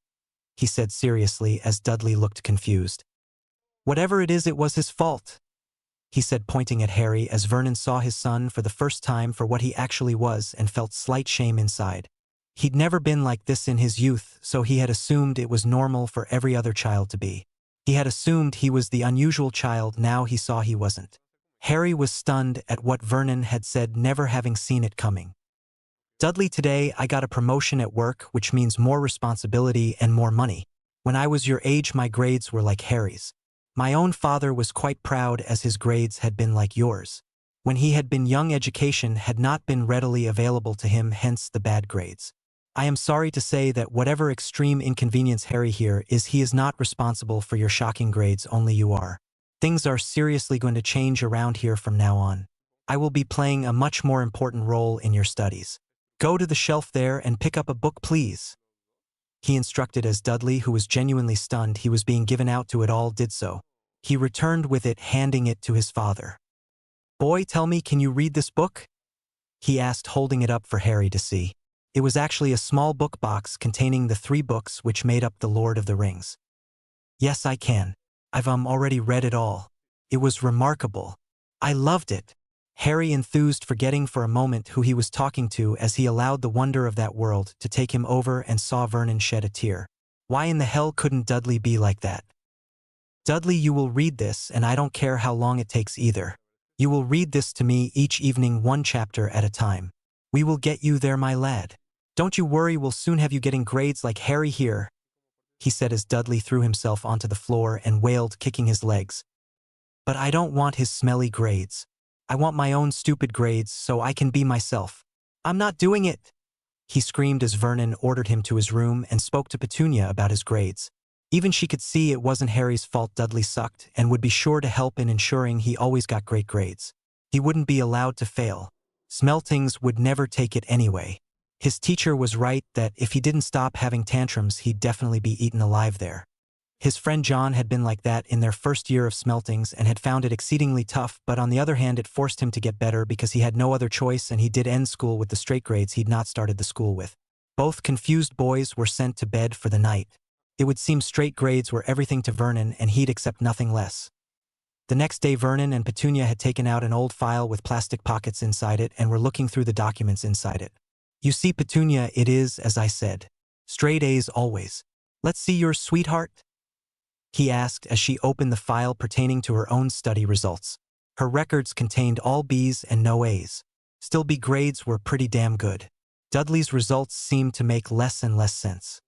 Speaker 1: he said seriously as Dudley looked confused. Whatever it is, it was his fault, he said, pointing at Harry as Vernon saw his son for the first time for what he actually was and felt slight shame inside. He'd never been like this in his youth, so he had assumed it was normal for every other child to be. He had assumed he was the unusual child, now he saw he wasn't. Harry was stunned at what Vernon had said, never having seen it coming. Dudley, today I got a promotion at work, which means more responsibility and more money. When I was your age, my grades were like Harry's. My own father was quite proud as his grades had been like yours. When he had been young, education had not been readily available to him, hence the bad grades. I am sorry to say that whatever extreme inconvenience Harry here is, he is not responsible for your shocking grades, only you are. Things are seriously going to change around here from now on. I will be playing a much more important role in your studies. Go to the shelf there and pick up a book, please, he instructed as Dudley, who was genuinely stunned he was being given out to it all, did so. He returned with it, handing it to his father. Boy, tell me, can you read this book? He asked, holding it up for Harry to see. It was actually a small book box containing the 3 books which made up The Lord of the Rings. Yes, I can. I've already read it all. It was remarkable. I loved it. Harry enthused, forgetting for a moment who he was talking to as he allowed the wonder of that world to take him over and saw Vernon shed a tear. Why in the hell couldn't Dudley be like that? Dudley, you will read this, and I don't care how long it takes either. You will read this to me each evening, 1 chapter at a time. We will get you there, my lad. Don't you worry, we'll soon have you getting grades like Harry here, he said as Dudley threw himself onto the floor and wailed, kicking his legs. But I don't want his smelly grades. I want my own stupid grades so I can be myself. I'm not doing it, he screamed as Vernon ordered him to his room and spoke to Petunia about his grades. Even she could see it wasn't Harry's fault Dudley sucked and would be sure to help in ensuring he always got great grades. He wouldn't be allowed to fail. Smeltings would never take it anyway. His teacher was right that if he didn't stop having tantrums, he'd definitely be eaten alive there. His friend John had been like that in their first year of smeltings and had found it exceedingly tough, but on the other hand it forced him to get better because he had no other choice, and he did end school with the straight grades he'd not started the school with. Both confused boys were sent to bed for the night. It would seem straight grades were everything to Vernon, and he'd accept nothing less. The next day Vernon and Petunia had taken out an old file with plastic pockets inside it and were looking through the documents inside it. You see, Petunia, it is, as I said. Straight A's always. Let's see yours, sweetheart, he asked as she opened the file pertaining to her own study results. Her records contained all B's and no A's. Still, B grades were pretty damn good. Dudley's results seemed to make less and less sense.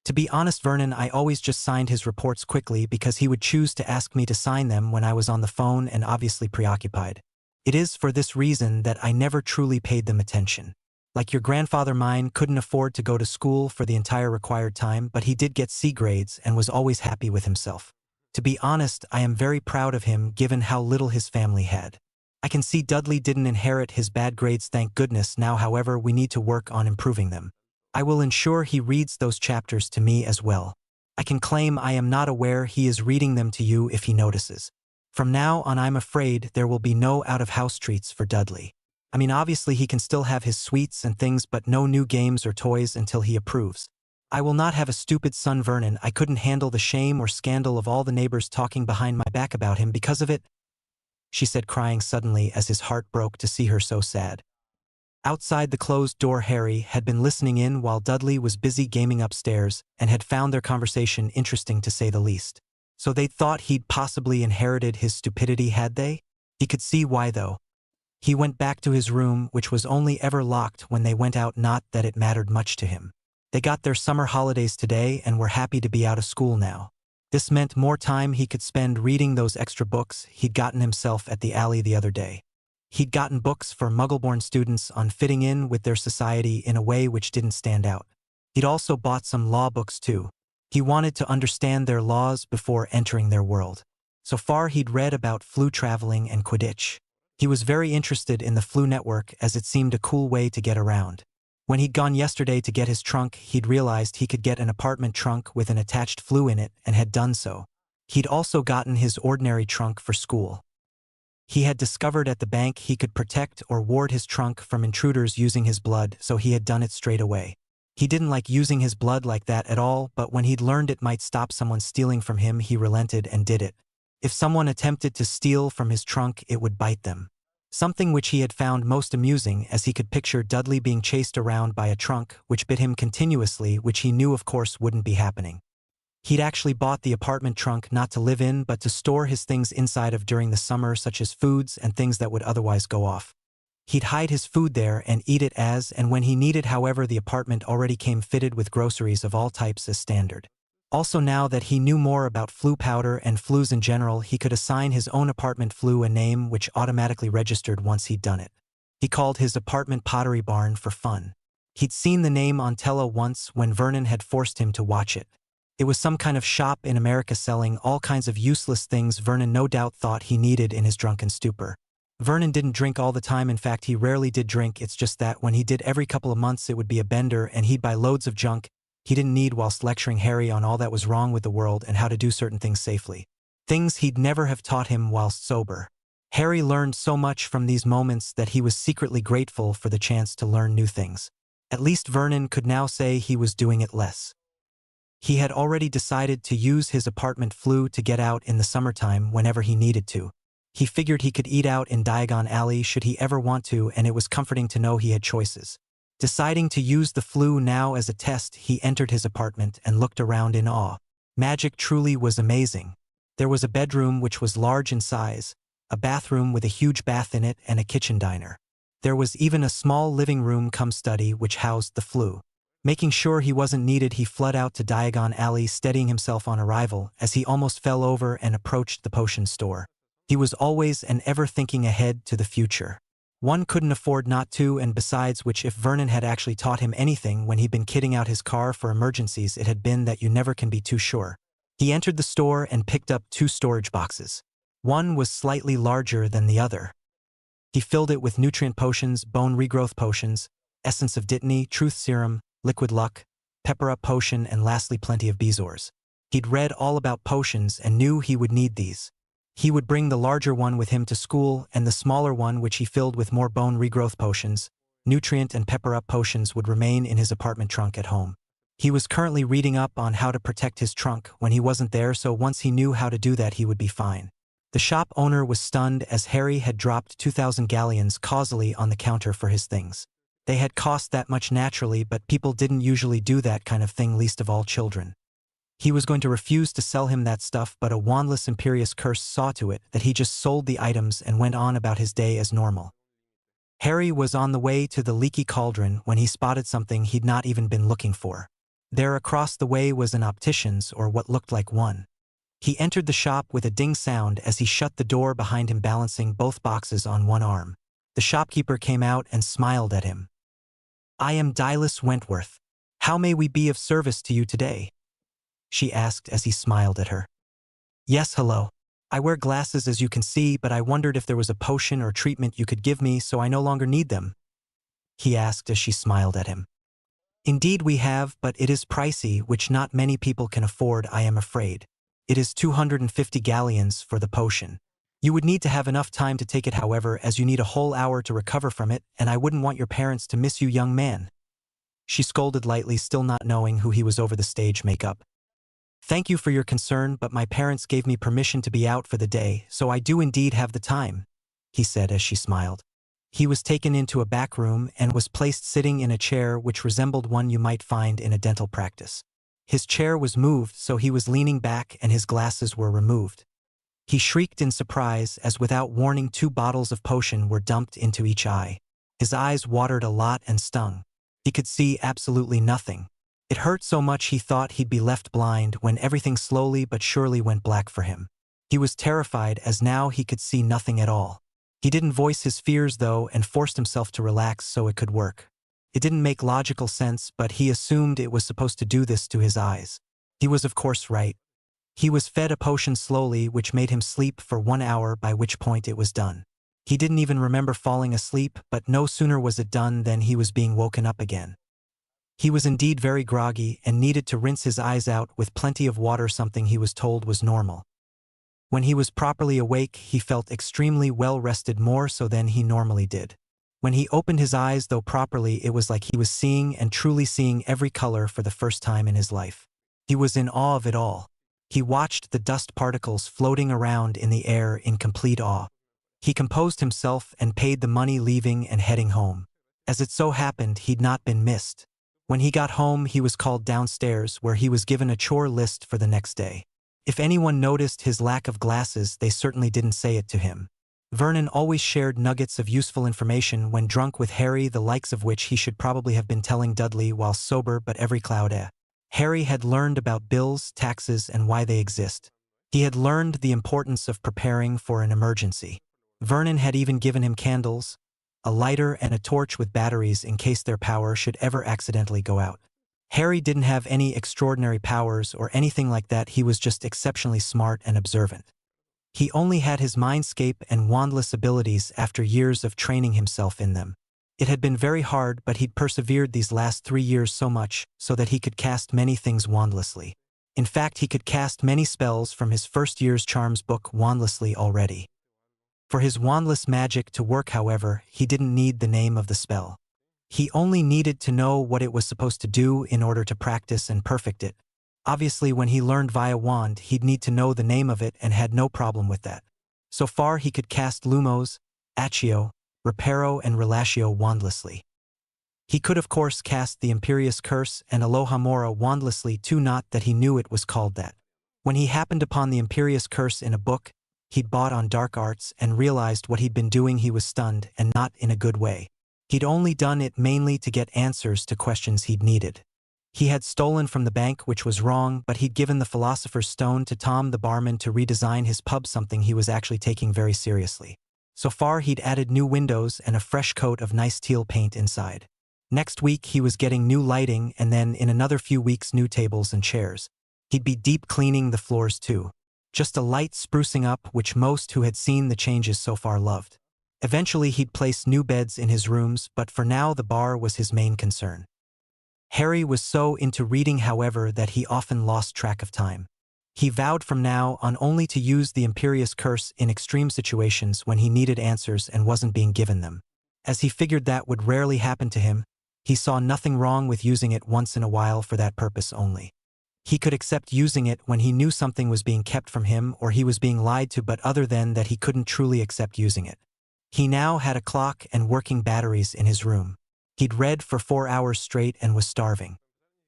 Speaker 1: To be honest, Vernon, I always just signed his reports quickly because he would choose to ask me to sign them when I was on the phone and obviously preoccupied. It is for this reason that I never truly paid them attention. Like your grandfather, mine couldn't afford to go to school for the entire required time, but he did get C grades and was always happy with himself. To be honest, I am very proud of him given how little his family had. I can see Dudley didn't inherit his bad grades, thank goodness. Now, however, we need to work on improving them. I will ensure he reads those chapters to me as well. I can claim I am not aware he is reading them to you if he notices. From now on, I'm afraid there will be no out-of-house treats for Dudley. I mean, obviously he can still have his sweets and things, but no new games or toys until he approves. I will not have a stupid son, Vernon. I couldn't handle the shame or scandal of all the neighbors talking behind my back about him because of it, she said, crying suddenly as his heart broke to see her so sad. Outside the closed door, Harry had been listening in while Dudley was busy gaming upstairs and had found their conversation interesting to say the least. So they'd thought he'd possibly inherited his stupidity, had they? He could see why, though. He went back to his room, which was only ever locked when they went out, not that it mattered much to him. They got their summer holidays today and were happy to be out of school now. This meant more time he could spend reading those extra books he'd gotten himself at the alley the other day. He'd gotten books for Muggle-born students on fitting in with their society in a way which didn't stand out. He'd also bought some law books too. He wanted to understand their laws before entering their world. So far he'd read about flu traveling and Quidditch. He was very interested in the flu network as it seemed a cool way to get around. When he'd gone yesterday to get his trunk, he'd realized he could get an apartment trunk with an attached flu in it and had done so. He'd also gotten his ordinary trunk for school. He had discovered at the bank he could protect or ward his trunk from intruders using his blood, so he had done it straight away. He didn't like using his blood like that at all, but when he'd learned it might stop someone stealing from him, he relented and did it. If someone attempted to steal from his trunk, it would bite them. Something which he had found most amusing, as he could picture Dudley being chased around by a trunk which bit him continuously, which he knew of course wouldn't be happening. He'd actually bought the apartment trunk not to live in but to store his things inside of during the summer, such as foods and things that would otherwise go off. He'd hide his food there and eat it as and when he needed. However, the apartment already came fitted with groceries of all types as standard. Also, now that he knew more about flu powder and flus in general, he could assign his own apartment flu a name which automatically registered once he'd done it. He called his apartment Pottery Barn for fun. He'd seen the name on Tello once when Vernon had forced him to watch it. It was some kind of shop in America selling all kinds of useless things Vernon no doubt thought he needed in his drunken stupor. Vernon didn't drink all the time. In fact, he rarely did drink. It's just that when he did, every couple of months it would be a bender and he'd buy loads of junk he didn't need whilst lecturing Harry on all that was wrong with the world and how to do certain things safely. Things he'd never have taught him whilst sober. Harry learned so much from these moments that he was secretly grateful for the chance to learn new things. At least Vernon could now say he was doing it less. He had already decided to use his apartment flu to get out in the summertime whenever he needed to. He figured he could eat out in Diagon Alley should he ever want to, and it was comforting to know he had choices. Deciding to use the flu now as a test, he entered his apartment and looked around in awe. Magic truly was amazing. There was a bedroom which was large in size, a bathroom with a huge bath in it, and a kitchen diner. There was even a small living room cum study which housed the flu. Making sure he wasn't needed, he fled out to Diagon Alley, steadying himself on arrival as he almost fell over and approached the potion store. He was always and ever thinking ahead to the future. One couldn't afford not to, and besides which, if Vernon had actually taught him anything when he'd been kitting out his car for emergencies, it had been that you never can be too sure. He entered the store and picked up 2 storage boxes. One was slightly larger than the other. He filled it with nutrient potions, bone regrowth potions, essence of Dittany, truth serum, liquid luck, pepper up potion, and lastly plenty of bezoars. He'd read all about potions and knew he would need these. He would bring the larger one with him to school, and the smaller one, which he filled with more bone regrowth potions, nutrient and pepper up potions, would remain in his apartment trunk at home. He was currently reading up on how to protect his trunk when he wasn't there, so once he knew how to do that, he would be fine. The shop owner was stunned as Harry had dropped 2,000 galleons causally on the counter for his things. They had cost that much naturally, but people didn't usually do that kind of thing, least of all children. He was going to refuse to sell him that stuff, but a wandless imperious curse saw to it that he just sold the items and went on about his day as normal. Harry was on the way to the leaky cauldron when he spotted something he'd not even been looking for. There across the way was an optician's, or what looked like one. He entered the shop with a ding sound as he shut the door behind him, balancing both boxes on one arm. The shopkeeper came out and smiled at him. "I am Dylas Wentworth. How may we be of service to you today?" she asked as he smiled at her. "Yes, hello. I wear glasses as you can see, but I wondered if there was a potion or treatment you could give me so I no longer need them," he asked as she smiled at him. "Indeed we have, but it is pricey, which not many people can afford, I am afraid. It is 250 galleons for the potion. You would need to have enough time to take it, however, as you need a whole hour to recover from it, and I wouldn't want your parents to miss you, young man," she scolded lightly, still not knowing who he was over the stage makeup. "Thank you for your concern, but my parents gave me permission to be out for the day, so I do indeed have the time," he said as she smiled. He was taken into a back room and was placed sitting in a chair which resembled one you might find in a dental practice. His chair was moved, so he was leaning back and his glasses were removed. He shrieked in surprise as without warning 2 bottles of potion were dumped into each eye. His eyes watered a lot and stung. He could see absolutely nothing. It hurt so much he thought he'd be left blind when everything slowly but surely went black for him. He was terrified as now he could see nothing at all. He didn't voice his fears though and forced himself to relax so it could work. It didn't make logical sense, but he assumed it was supposed to do this to his eyes. He was of course right. He was fed a potion slowly which made him sleep for 1 hour, by which point it was done. He didn't even remember falling asleep, but no sooner was it done than he was being woken up again. He was indeed very groggy and needed to rinse his eyes out with plenty of water, something he was told was normal. When he was properly awake, he felt extremely well rested, more so than he normally did. When he opened his eyes, though properly, it was like he was seeing and truly seeing every color for the first time in his life. He was in awe of it all. He watched the dust particles floating around in the air in complete awe. He composed himself and paid the money, leaving and heading home. As it so happened, he'd not been missed. When he got home, he was called downstairs, where he was given a chore list for the next day. If anyone noticed his lack of glasses, they certainly didn't say it to him. Vernon always shared nuggets of useful information when drunk with Harry, the likes of which he should probably have been telling Dudley while sober, but every cloud. Harry had learned about bills, taxes, and why they exist. He had learned the importance of preparing for an emergency. Vernon had even given him candles, a lighter and a torch with batteries in case their power should ever accidentally go out. Harry didn't have any extraordinary powers or anything like that. He was just exceptionally smart and observant. He only had his mindscape and wandless abilities after years of training himself in them. It had been very hard, but he'd persevered these last 3 years so much so that he could cast many things wandlessly. In fact, he could cast many spells from his first year's charms book wandlessly already. For his wandless magic to work, however, he didn't need the name of the spell. He only needed to know what it was supposed to do in order to practice and perfect it. Obviously, when he learned via wand, he'd need to know the name of it and had no problem with that. So far, he could cast Lumos, Accio, Reparo, and Relatio wandlessly. He could, of course, cast the Imperious Curse and Alohomora wandlessly too, not that he knew it was called that. When he happened upon the Imperious Curse in a book he'd bought on dark arts and realized what he'd been doing, he was stunned, and not in a good way. He'd only done it mainly to get answers to questions he'd needed. He had stolen from the bank, which was wrong, but he'd given the Philosopher's Stone to Tom the barman to redesign his pub, something he was actually taking very seriously. So far, he'd added new windows and a fresh coat of nice teal paint inside. Next week, he was getting new lighting, and then in another few weeks, new tables and chairs. He'd be deep cleaning the floors too. Just a light sprucing up, which most who had seen the changes so far loved. Eventually, he'd place new beds in his rooms, but for now the bar was his main concern. Harry was so into reading, however, that he often lost track of time. He vowed from now on only to use the Imperious Curse in extreme situations when he needed answers and wasn't being given them. As he figured that would rarely happen to him, he saw nothing wrong with using it once in a while for that purpose only. He could accept using it when he knew something was being kept from him or he was being lied to, but other than that he couldn't truly accept using it. He now had a clock and working batteries in his room. He'd read for 4 hours straight and was starving.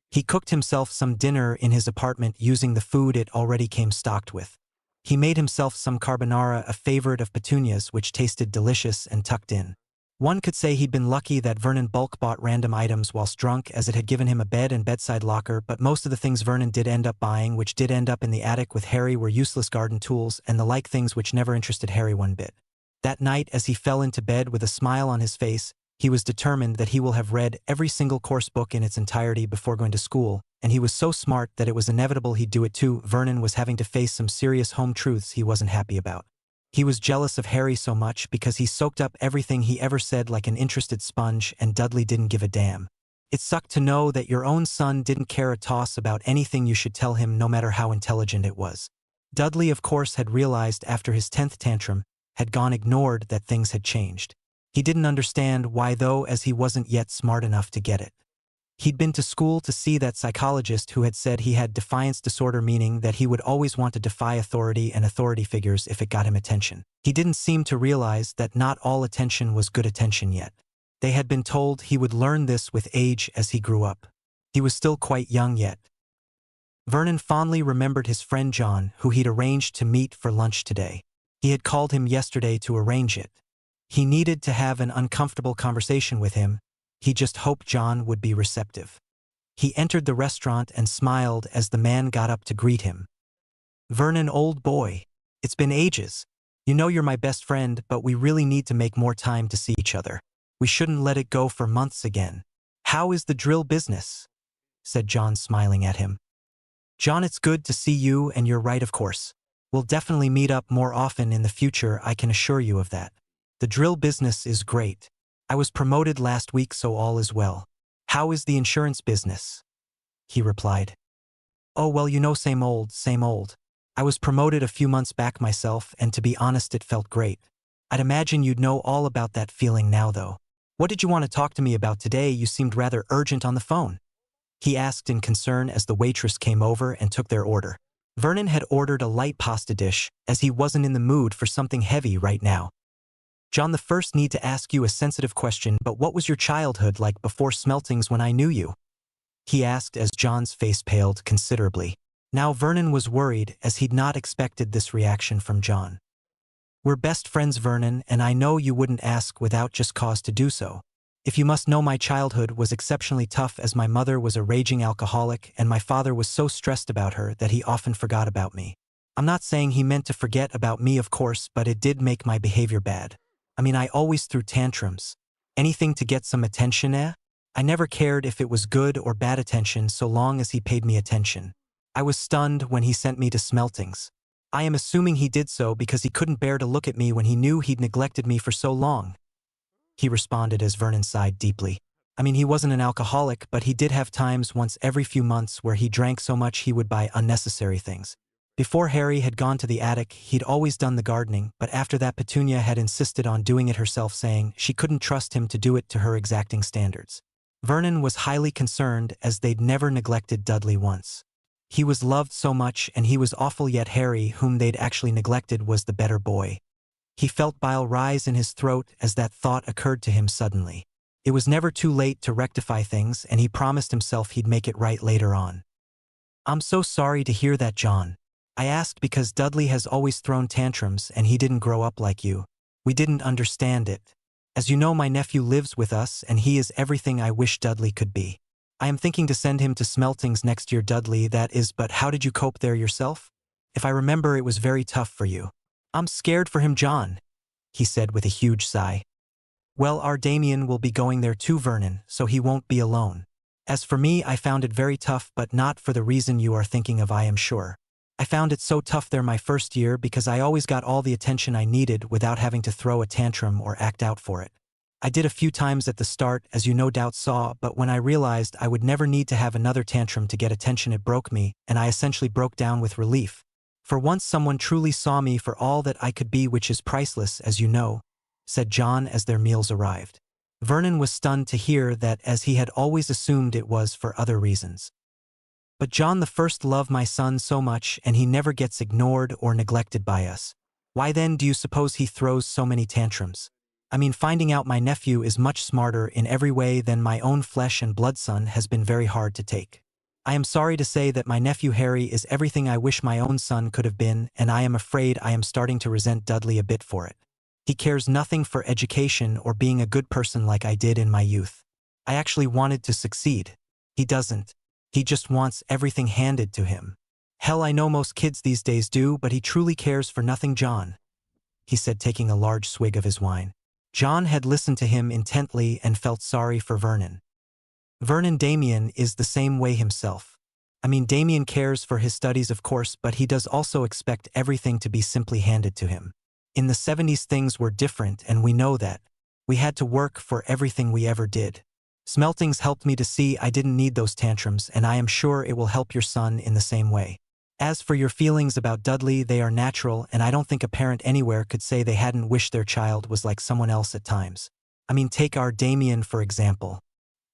Speaker 1: He cooked himself some dinner in his apartment using the food it already came stocked with. He made himself some carbonara, a favorite of Petunia's, which tasted delicious and tucked in. One could say he'd been lucky that Vernon bulk bought random items whilst drunk, as it had given him a bed and bedside locker, but most of the things Vernon did end up buying, which did end up in the attic with Harry, were useless garden tools and the like, things which never interested Harry one bit. That night, as he fell into bed with a smile on his face, he was determined that he will have read every single course book in its entirety before going to school, and he was so smart that it was inevitable he'd do it too. Vernon was having to face some serious home truths he wasn't happy about. He was jealous of Harry so much because he soaked up everything he ever said like an interested sponge, and Dudley didn't give a damn. It sucked to know that your own son didn't care a toss about anything you should tell him, no matter how intelligent it was. Dudley, of course, had realized after his 10th tantrum had gone ignored that things had changed. He didn't understand why though, as he wasn't yet smart enough to get it. He'd been to school to see that psychologist who had said he had defiance disorder, meaning that he would always want to defy authority and authority figures if it got him attention. He didn't seem to realize that not all attention was good attention yet. They had been told he would learn this with age as he grew up. He was still quite young yet. Vernon fondly remembered his friend John, who he'd arranged to meet for lunch today. He had called him yesterday to arrange it. He needed to have an uncomfortable conversation with him. He just hoped John would be receptive. He entered the restaurant and smiled as the man got up to greet him. "Vernon, old boy, it's been ages. You know you're my best friend, but we really need to make more time to see each other. We shouldn't let it go for months again. How is the drill business?" said John, smiling at him. "John, it's good to see you, and you're right, of course. We'll definitely meet up more often in the future, I can assure you of that. The drill business is great. I was promoted last week, so all is well. How is the insurance business? He replied. Oh well, you know, same old, same old. I was promoted a few months back myself, and to be honest, it felt great. I'd imagine you'd know all about that feeling now though. What did you want to talk to me about today? You seemed rather urgent on the phone. He asked in concern as the waitress came over and took their order. Vernon had ordered a light pasta dish, as he wasn't in the mood for something heavy right now. John, the first need to ask you a sensitive question, but what was your childhood like before Smeltings when I knew you? He asked as John's face paled considerably. Now Vernon was worried as he'd not expected this reaction from John. We're best friends, Vernon, and I know you wouldn't ask without just cause to do so. If you must know, my childhood was exceptionally tough as my mother was a raging alcoholic and my father was so stressed about her that he often forgot about me. I'm not saying he meant to forget about me, of course, but it did make my behavior bad. I mean, I always threw tantrums. Anything to get some attention, eh? I never cared if it was good or bad attention so long as he paid me attention. I was stunned when he sent me to Smeltings. I am assuming he did so because he couldn't bear to look at me when he knew he'd neglected me for so long. He responded as Vernon sighed deeply. I mean, he wasn't an alcoholic, but he did have times once every few months where he drank so much he would buy unnecessary things. Before Harry had gone to the attic, he'd always done the gardening, but after that Petunia had insisted on doing it herself, saying she couldn't trust him to do it to her exacting standards. Vernon was highly concerned as they'd never neglected Dudley once. He was loved so much and he was awful, yet Harry, whom they'd actually neglected, was the better boy. He felt bile rise in his throat as that thought occurred to him suddenly. It was never too late to rectify things, and he promised himself he'd make it right later on. I'm so sorry to hear that, John. I asked because Dudley has always thrown tantrums and he didn't grow up like you. We didn't understand it. As you know, my nephew lives with us and he is everything I wish Dudley could be. I am thinking to send him to Smeltings next year, Dudley, that is, but how did you cope there yourself? If I remember, it was very tough for you. I'm scared for him, John, he said with a huge sigh. Well, our Damien will be going there too, Vernon, so he won't be alone. As for me, I found it very tough, but not for the reason you are thinking of, I am sure. I found it so tough there my first year because I always got all the attention I needed without having to throw a tantrum or act out for it. I did a few times at the start, as you no doubt saw, but when I realized I would never need to have another tantrum to get attention, it broke me, and I essentially broke down with relief. For once someone truly saw me for all that I could be, which is priceless, as you know, said John as their meals arrived. Vernon was stunned to hear that, as he had always assumed it was for other reasons. But John the First loved my son so much, and he never gets ignored or neglected by us. Why then do you suppose he throws so many tantrums? I mean, finding out my nephew is much smarter in every way than my own flesh and blood son has been very hard to take. I am sorry to say that my nephew Harry is everything I wish my own son could have been, and I am afraid I am starting to resent Dudley a bit for it. He cares nothing for education or being a good person like I did in my youth. I actually wanted to succeed. He doesn't. He just wants everything handed to him. Hell, I know most kids these days do, but he truly cares for nothing, John, he said, taking a large swig of his wine. John had listened to him intently and felt sorry for Vernon. Vernon, Damien is the same way himself. I mean, Damien cares for his studies, of course, but he does also expect everything to be simply handed to him. In the 70s things were different, and we know that. We had to work for everything we ever did. Smeltings helped me to see I didn't need those tantrums, and I am sure it will help your son in the same way. As for your feelings about Dudley, they are natural, and I don't think a parent anywhere could say they hadn't wished their child was like someone else at times. I mean, take our Damien for example.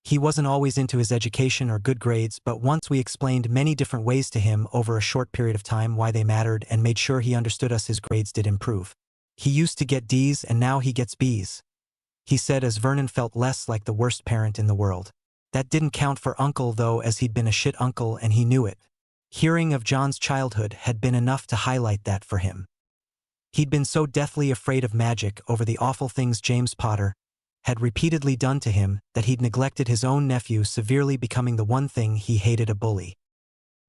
Speaker 1: He wasn't always into his education or good grades, but once we explained many different ways to him over a short period of time why they mattered and made sure he understood us, his grades did improve. He used to get D's and now he gets B's. He said as Vernon felt less like the worst parent in the world. That didn't count for Uncle though, as he'd been a shit uncle and he knew it. Hearing of John's childhood had been enough to highlight that for him. He'd been so deathly afraid of magic over the awful things James Potter had repeatedly done to him that he'd neglected his own nephew, severely becoming the one thing he hated, a bully.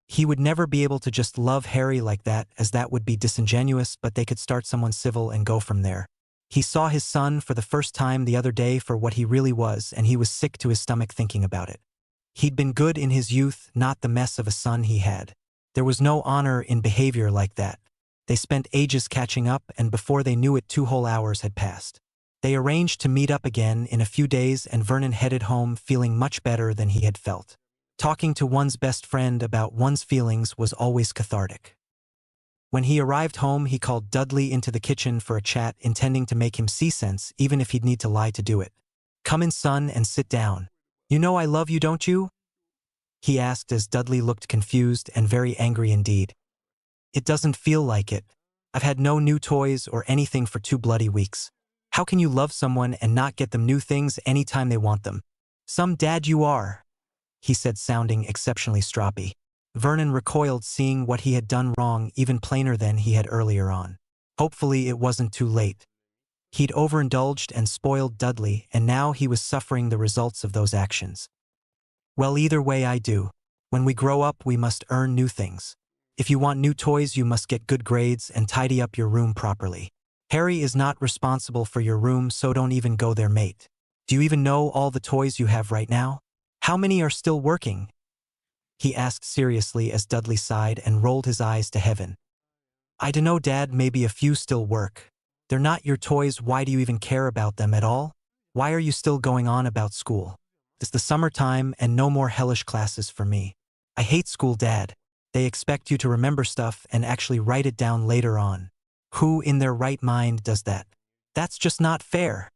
Speaker 1: He would never be able to just love Harry like that, as that would be disingenuous, but they could start someone civil and go from there. He saw his son for the first time the other day for what he really was, and he was sick to his stomach thinking about it. He'd been good in his youth, not the mess of a son he had. There was no honor in behavior like that. They spent ages catching up, and before they knew it 2 whole hours had passed. They arranged to meet up again in a few days, and Vernon headed home feeling much better than he had felt. Talking to one's best friend about one's feelings was always cathartic. When he arrived home, he called Dudley into the kitchen for a chat, intending to make him see sense even if he'd need to lie to do it. "Come in, son, and sit down. You know I love you, don't you?" he asked as Dudley looked confused and very angry indeed. "It doesn't feel like it. I've had no new toys or anything for 2 bloody weeks. How can you love someone and not get them new things anytime they want them? Some dad you are," he said, sounding exceptionally stroppy. Vernon recoiled, seeing what he had done wrong even plainer than he had earlier on. Hopefully it wasn't too late. He'd overindulged and spoiled Dudley, and now he was suffering the results of those actions. "Well, either way I do. When we grow up, we must earn new things. If you want new toys, you must get good grades and tidy up your room properly. Harry is not responsible for your room, so don't even go there, mate. Do you even know all the toys you have right now? How many are still working?" he asked seriously as Dudley sighed and rolled his eyes to heaven. "I dunno, Dad, maybe a few still work. They're not your toys. Why do you even care about them at all? Why are you still going on about school? It's the summertime and no more hellish classes for me. I hate school, Dad. They expect you to remember stuff and actually write it down later on. Who in their right mind does that? That's just not fair,"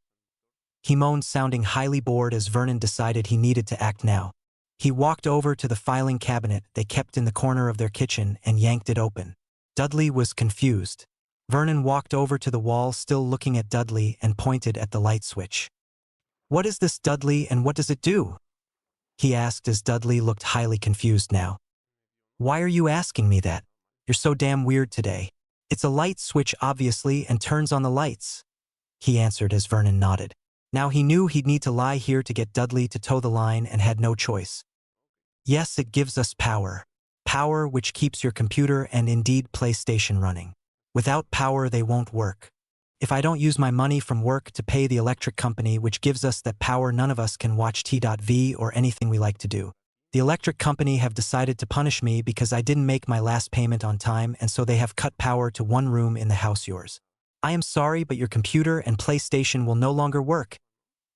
Speaker 1: he moaned, sounding highly bored as Vernon decided he needed to act now. He walked over to the filing cabinet they kept in the corner of their kitchen and yanked it open. Dudley was confused. Vernon walked over to the wall, still looking at Dudley, and pointed at the light switch. "What is this, Dudley, and what does it do?" he asked as Dudley looked highly confused now. "Why are you asking me that? You're so damn weird today. It's a light switch, obviously, and turns on the lights," he answered as Vernon nodded. Now he knew he'd need to lie here to get Dudley to toe the line and had no choice. "Yes, it gives us power. Power which keeps your computer and indeed PlayStation running. Without power, they won't work. If I don't use my money from work to pay the electric company which gives us that power, none of us can watch TV or anything we like to do. The electric company have decided to punish me because I didn't make my last payment on time, and so they have cut power to one room in the house, yours. I am sorry, but your computer and PlayStation will no longer work,"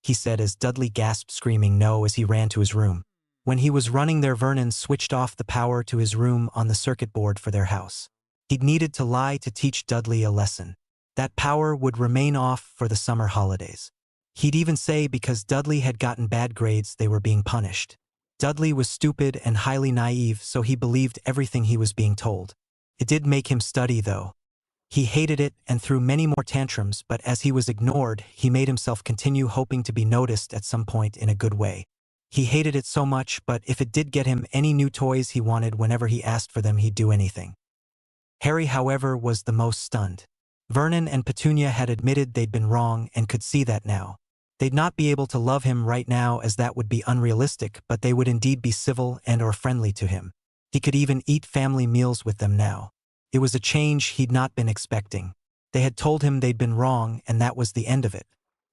Speaker 1: he said as Dudley gasped, screaming no as he ran to his room. When he was running there, Vernon switched off the power to his room on the circuit board for their house. He'd needed to lie to teach Dudley a lesson. That power would remain off for the summer holidays. He'd even say because Dudley had gotten bad grades, they were being punished. Dudley was stupid and highly naive, so he believed everything he was being told. It did make him study, though. He hated it and threw many more tantrums, but as he was ignored, he made himself continue, hoping to be noticed at some point in a good way. He hated it so much, but if it did get him any new toys he wanted whenever he asked for them, he'd do anything. Harry, however, was the most stunned. Vernon and Petunia had admitted they'd been wrong and could see that now. They'd not be able to love him right now, as that would be unrealistic, but they would indeed be civil and or friendly to him. He could even eat family meals with them now. It was a change he'd not been expecting. They had told him they'd been wrong, and that was the end of it.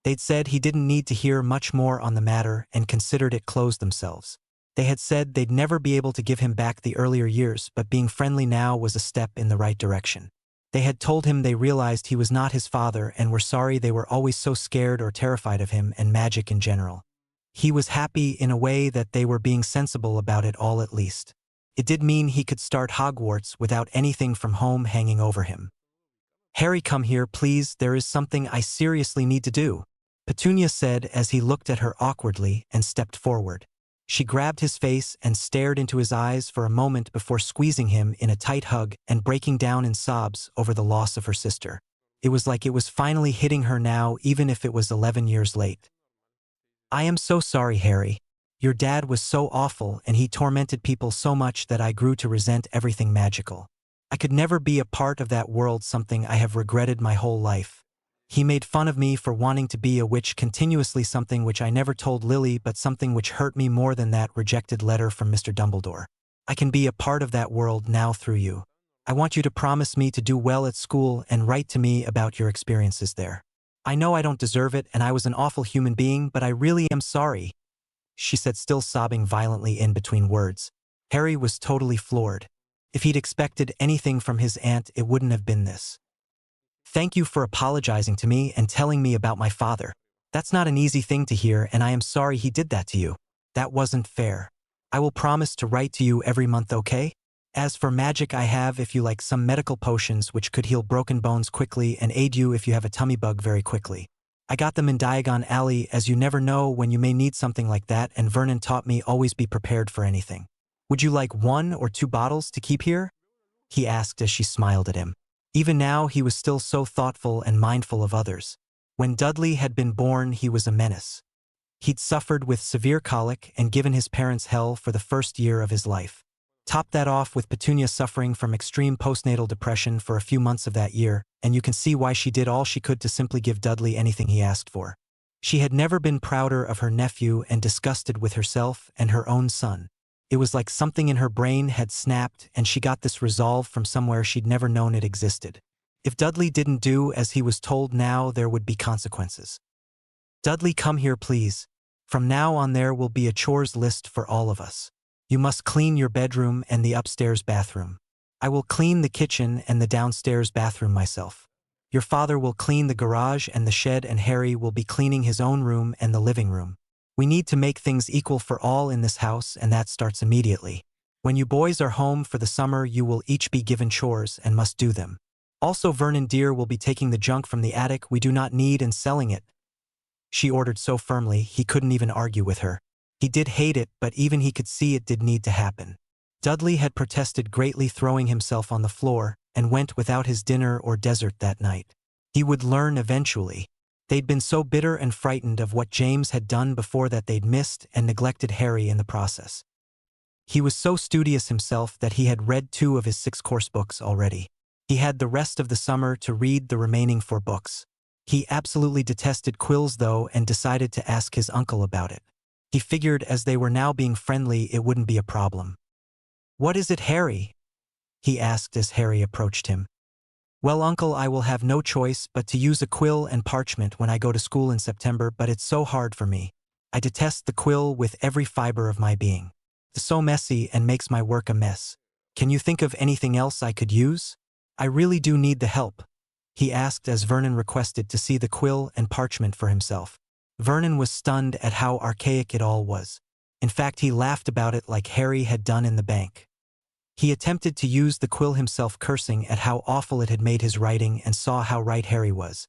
Speaker 1: They'd said he didn't need to hear much more on the matter and considered it closed themselves. They had said they'd never be able to give him back the earlier years, but being friendly now was a step in the right direction. They had told him they realized he was not his father and were sorry they were always so scared or terrified of him and magic in general. He was happy in a way that they were being sensible about it all, at least. It did mean he could start Hogwarts without anything from home hanging over him. "Harry, come here, please. There is something I seriously need to do," Petunia said as he looked at her awkwardly and stepped forward. She grabbed his face and stared into his eyes for a moment before squeezing him in a tight hug and breaking down in sobs over the loss of her sister. It was like it was finally hitting her now, even if it was 11 years late. "I am so sorry, Harry. Your dad was so awful, and he tormented people so much that I grew to resent everything magical. I could never be a part of that world, something I have regretted my whole life. He made fun of me for wanting to be a witch continuously, something which I never told Lily, but something which hurt me more than that rejected letter from Mr. Dumbledore. I can be a part of that world now through you. I want you to promise me to do well at school and write to me about your experiences there. I know I don't deserve it and I was an awful human being, but I really am sorry," she said, still sobbing violently in between words. Harry was totally floored. If he'd expected anything from his aunt, it wouldn't have been this. Thank you for apologizing to me and telling me about my father. That's not an easy thing to hear, and I am sorry he did that to you. That wasn't fair. I will promise to write to you every month, okay? As for magic, I have, if you like, some medical potions which could heal broken bones quickly and aid you if you have a tummy bug very quickly. I got them in Diagon Alley, as you never know when you may need something like that, and Vernon taught me always be prepared for anything. Would you like 1 or 2 bottles to keep here? He asked as she smiled at him. Even now he was still so thoughtful and mindful of others. When Dudley had been born, he was a menace. He'd suffered with severe colic and given his parents hell for the first year of his life. Top that off with Petunia suffering from extreme postnatal depression for a few months of that year, and you can see why she did all she could to simply give Dudley anything he asked for. She had never been prouder of her nephew and disgusted with herself and her own son. It was like something in her brain had snapped, and she got this resolve from somewhere she'd never known it existed. If Dudley didn't do as he was told now, there would be consequences. Dudley, come here, please. From now on there will be a chores list for all of us. You must clean your bedroom and the upstairs bathroom. I will clean the kitchen and the downstairs bathroom myself. Your father will clean the garage and the shed, and Harry will be cleaning his own room and the living room. We need to make things equal for all in this house, and that starts immediately. When you boys are home for the summer, you will each be given chores and must do them. Also, Vernon dear will be taking the junk from the attic we do not need and selling it. She ordered so firmly he couldn't even argue with her. He did hate it, but even he could see it did need to happen. Dudley had protested greatly, throwing himself on the floor, and went without his dinner or dessert that night. He would learn eventually. They'd been so bitter and frightened of what James had done before that they'd missed and neglected Harry in the process. He was so studious himself that he had read 2 of his 6 course books already. He had the rest of the summer to read the remaining 4 books. He absolutely detested quills though, and decided to ask his uncle about it. He figured as they were now being friendly, it wouldn't be a problem. What is it, Harry? He asked as Harry approached him. Well, uncle, I will have no choice but to use a quill and parchment when I go to school in September, but it's so hard for me. I detest the quill with every fiber of my being. It's so messy and makes my work a mess. Can you think of anything else I could use? I really do need the help, he asked as Vernon requested to see the quill and parchment for himself. Vernon was stunned at how archaic it all was. In fact, he laughed about it like Harry had done in the bank. He attempted to use the quill himself, cursing at how awful it had made his writing, and saw how right Harry was.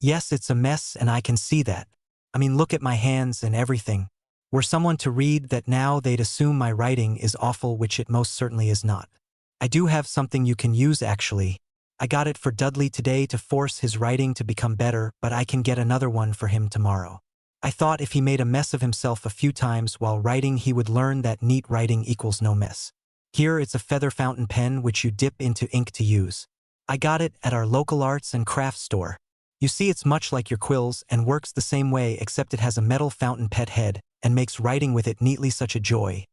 Speaker 1: Yes, it's a mess, and I can see that. I mean, look at my hands and everything. Were someone to read that now, they'd assume my writing is awful, which it most certainly is not. I do have something you can use, actually. I got it for Dudley today to force his writing to become better, but I can get another one for him tomorrow. I thought if he made a mess of himself a few times while writing, he would learn that neat writing equals no mess. Here, it's a feather fountain pen which you dip into ink to use. I got it at our local arts and crafts store. You see, it's much like your quills and works the same way, except it has a metal fountain pet head and makes writing with it neatly such a joy,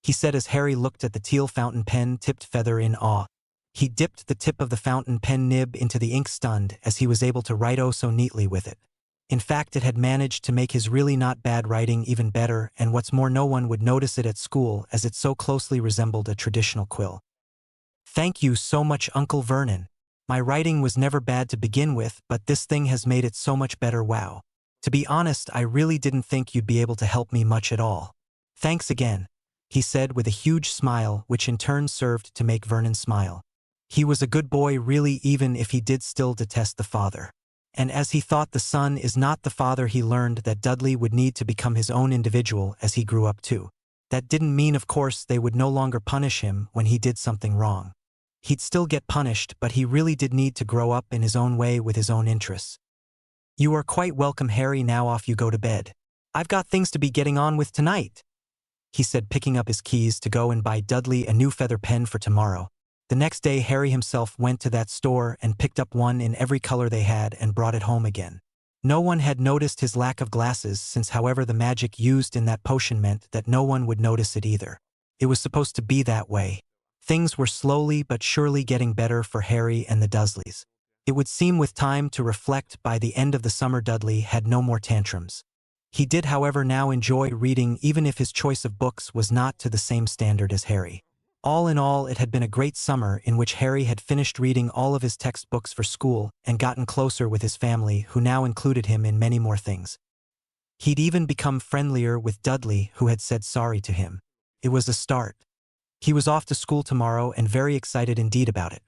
Speaker 1: he said as Harry looked at the teal fountain pen tipped feather in awe. He dipped the tip of the fountain pen nib into the ink, stunned as he was able to write oh so neatly with it. In fact, it had managed to make his really not bad writing even better, and what's more, no one would notice it at school as it so closely resembled a traditional quill. Thank you so much, Uncle Vernon. My writing was never bad to begin with, but this thing has made it so much better, wow. To be honest, I really didn't think you'd be able to help me much at all. Thanks again, he said with a huge smile, which in turn served to make Vernon smile. He was a good boy, really, even if he did still detest the father. And as he thought the son is not the father, he learned that Dudley would need to become his own individual as he grew up too. That didn't mean, of course, they would no longer punish him when he did something wrong. He'd still get punished, but he really did need to grow up in his own way with his own interests. You are quite welcome, Harry. Now off you go to bed. I've got things to be getting on with tonight, he said, picking up his keys to go and buy Dudley a new feather pen for tomorrow. The next day, Harry himself went to that store and picked up one in every color they had and brought it home again. No one had noticed his lack of glasses, since however the magic used in that potion meant that no one would notice it either. It was supposed to be that way. Things were slowly but surely getting better for Harry and the Dursleys. It would seem with time to reflect by the end of the summer Dudley had no more tantrums. He did, however, now enjoy reading, even if his choice of books was not to the same standard as Harry. All in all, it had been a great summer in which Harry had finished reading all of his textbooks for school and gotten closer with his family, who now included him in many more things. He'd even become friendlier with Dudley, who had said sorry to him. It was a start. He was off to school tomorrow and very excited indeed about it.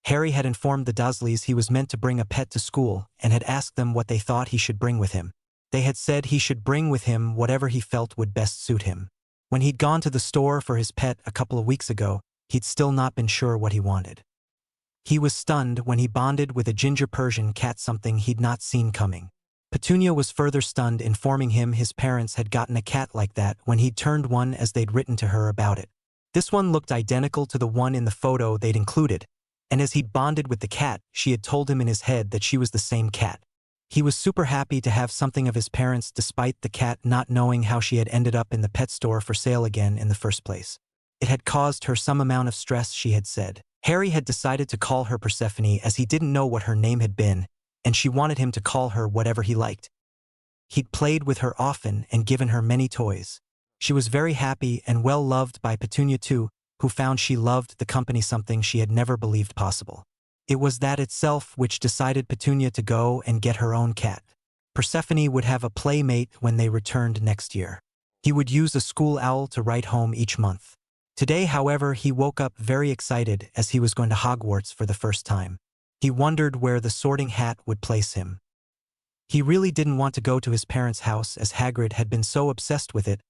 Speaker 1: Harry had informed the Dursleys he was meant to bring a pet to school and had asked them what they thought he should bring with him. They had said he should bring with him whatever he felt would best suit him. When he'd gone to the store for his pet a couple of weeks ago, he'd still not been sure what he wanted. He was stunned when he bonded with a ginger Persian cat, something he'd not seen coming. Petunia was further stunned, informing him his parents had gotten a cat like that when he'd turned one, as they'd written to her about it. This one looked identical to the one in the photo they'd included, and as he bonded with the cat, she had told him in his head that she was the same cat. He was super happy to have something of his parents, despite the cat not knowing how she had ended up in the pet store for sale again in the first place. It had caused her some amount of stress, she had said. Harry had decided to call her Persephone, as he didn't know what her name had been, and she wanted him to call her whatever he liked. He'd played with her often and given her many toys. She was very happy and well loved by Petunia too, who found she loved the company, something she had never believed possible. It was that itself which decided Petunia to go and get her own cat. Persephone would have a playmate when they returned next year. He would use a school owl to write home each month. Today, however, he woke up very excited, as he was going to Hogwarts for the first time. He wondered where the Sorting Hat would place him. He really didn't want to go to his parents' house, as Hagrid had been so obsessed with it.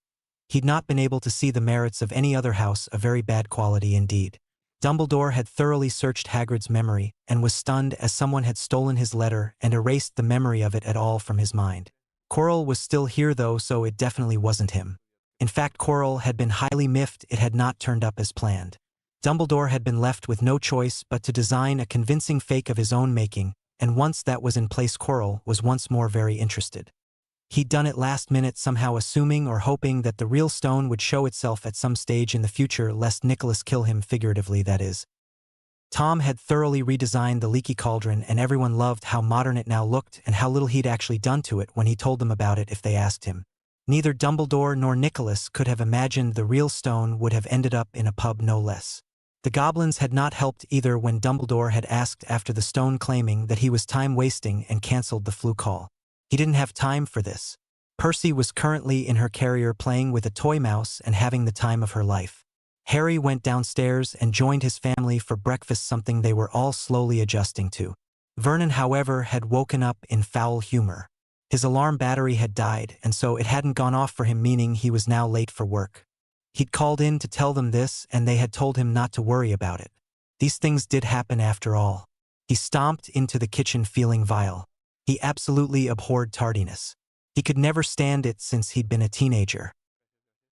Speaker 1: He'd not been able to see the merits of any other house, a very bad quality indeed. Dumbledore had thoroughly searched Hagrid's memory and was stunned, as someone had stolen his letter and erased the memory of it at all from his mind. Quirrell was still here though, so it definitely wasn't him. In fact, Quirrell had been highly miffed it had not turned up as planned. Dumbledore had been left with no choice but to design a convincing fake of his own making, and once that was in place, Quirrell was once more very interested. He'd done it last minute, somehow assuming or hoping that the real stone would show itself at some stage in the future, lest Nicholas kill him, figuratively that is. Tom had thoroughly redesigned the leaky cauldron, and everyone loved how modern it now looked and how little he'd actually done to it when he told them about it if they asked him. Neither Dumbledore nor Nicholas could have imagined the real stone would have ended up in a pub, no less. The goblins had not helped either when Dumbledore had asked after the stone, claiming that he was time-wasting and cancelled the flu call. He didn't have time for this. Percy was currently in her carrier playing with a toy mouse and having the time of her life. Harry went downstairs and joined his family for breakfast, something they were all slowly adjusting to. Vernon, however, had woken up in foul humor. His alarm battery had died, and so it hadn't gone off for him, meaning he was now late for work. He'd called in to tell them this, and they had told him not to worry about it. These things did happen after all. He stomped into the kitchen feeling vile. He absolutely abhorred tardiness. He could never stand it since he'd been a teenager.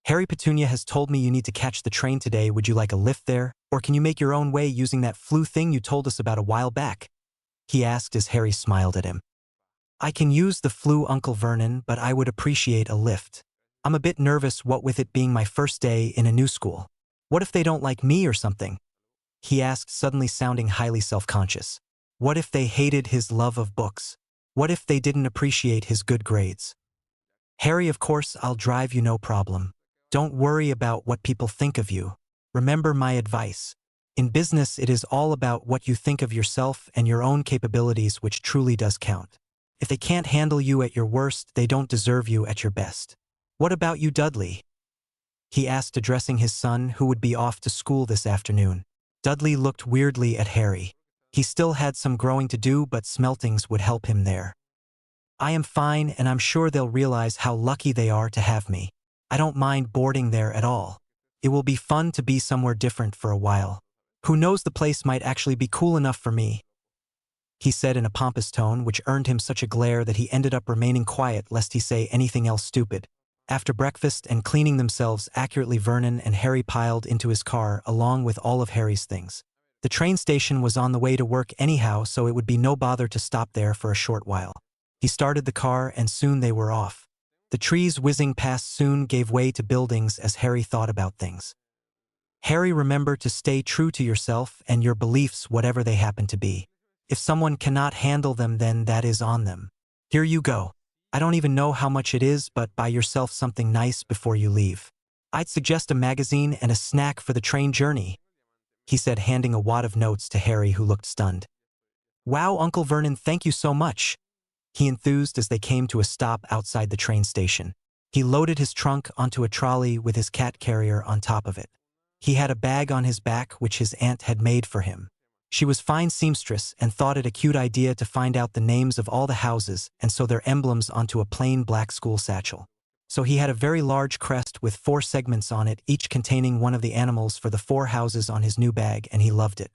Speaker 1: "Harry, Petunia has told me you need to catch the train today. Would you like a lift there? Or can you make your own way using that flu thing you told us about a while back?" he asked as Harry smiled at him. "I can use the flu, Uncle Vernon, but I would appreciate a lift. I'm a bit nervous, what with it being my first day in a new school. What if they don't like me or something?" he asked, suddenly sounding highly self-conscious. What if they hated his love of books? What if they didn't appreciate his good grades? "Harry, of course I'll drive you, no problem. Don't worry about what people think of you. Remember my advice. In business, it is all about what you think of yourself and your own capabilities, which truly does count. If they can't handle you at your worst, they don't deserve you at your best. What about you, Dudley?" he asked, addressing his son, who would be off to school this afternoon. Dudley looked weirdly at Harry. He still had some growing to do, but Smeltings would help him there. "I am fine, and I'm sure they'll realize how lucky they are to have me. I don't mind boarding there at all. It will be fun to be somewhere different for a while. Who knows, the place might actually be cool enough for me," he said in a pompous tone which earned him such a glare that he ended up remaining quiet lest he say anything else stupid. After breakfast and cleaning themselves accurately, Vernon and Harry piled into his car along with all of Harry's things. The train station was on the way to work anyhow, so it would be no bother to stop there for a short while. He started the car and soon they were off. The trees whizzing past soon gave way to buildings as Harry thought about things. "Harry, remember to stay true to yourself and your beliefs, whatever they happen to be. If someone cannot handle them, then that is on them. Here you go. I don't even know how much it is, but buy yourself something nice before you leave." I'd suggest a magazine and a snack for the train journey, he said, handing a wad of notes to Harry, who looked stunned. Wow, Uncle Vernon, thank you so much, he enthused as they came to a stop outside the train station. He loaded his trunk onto a trolley with his cat carrier on top of it. He had a bag on his back which his aunt had made for him. She was fine seamstress and thought it a cute idea to find out the names of all the houses and sew their emblems onto a plain black school satchel. So he had a very large crest with 4 segments on it, each containing one of the animals for the 4 houses on his new bag, and he loved it.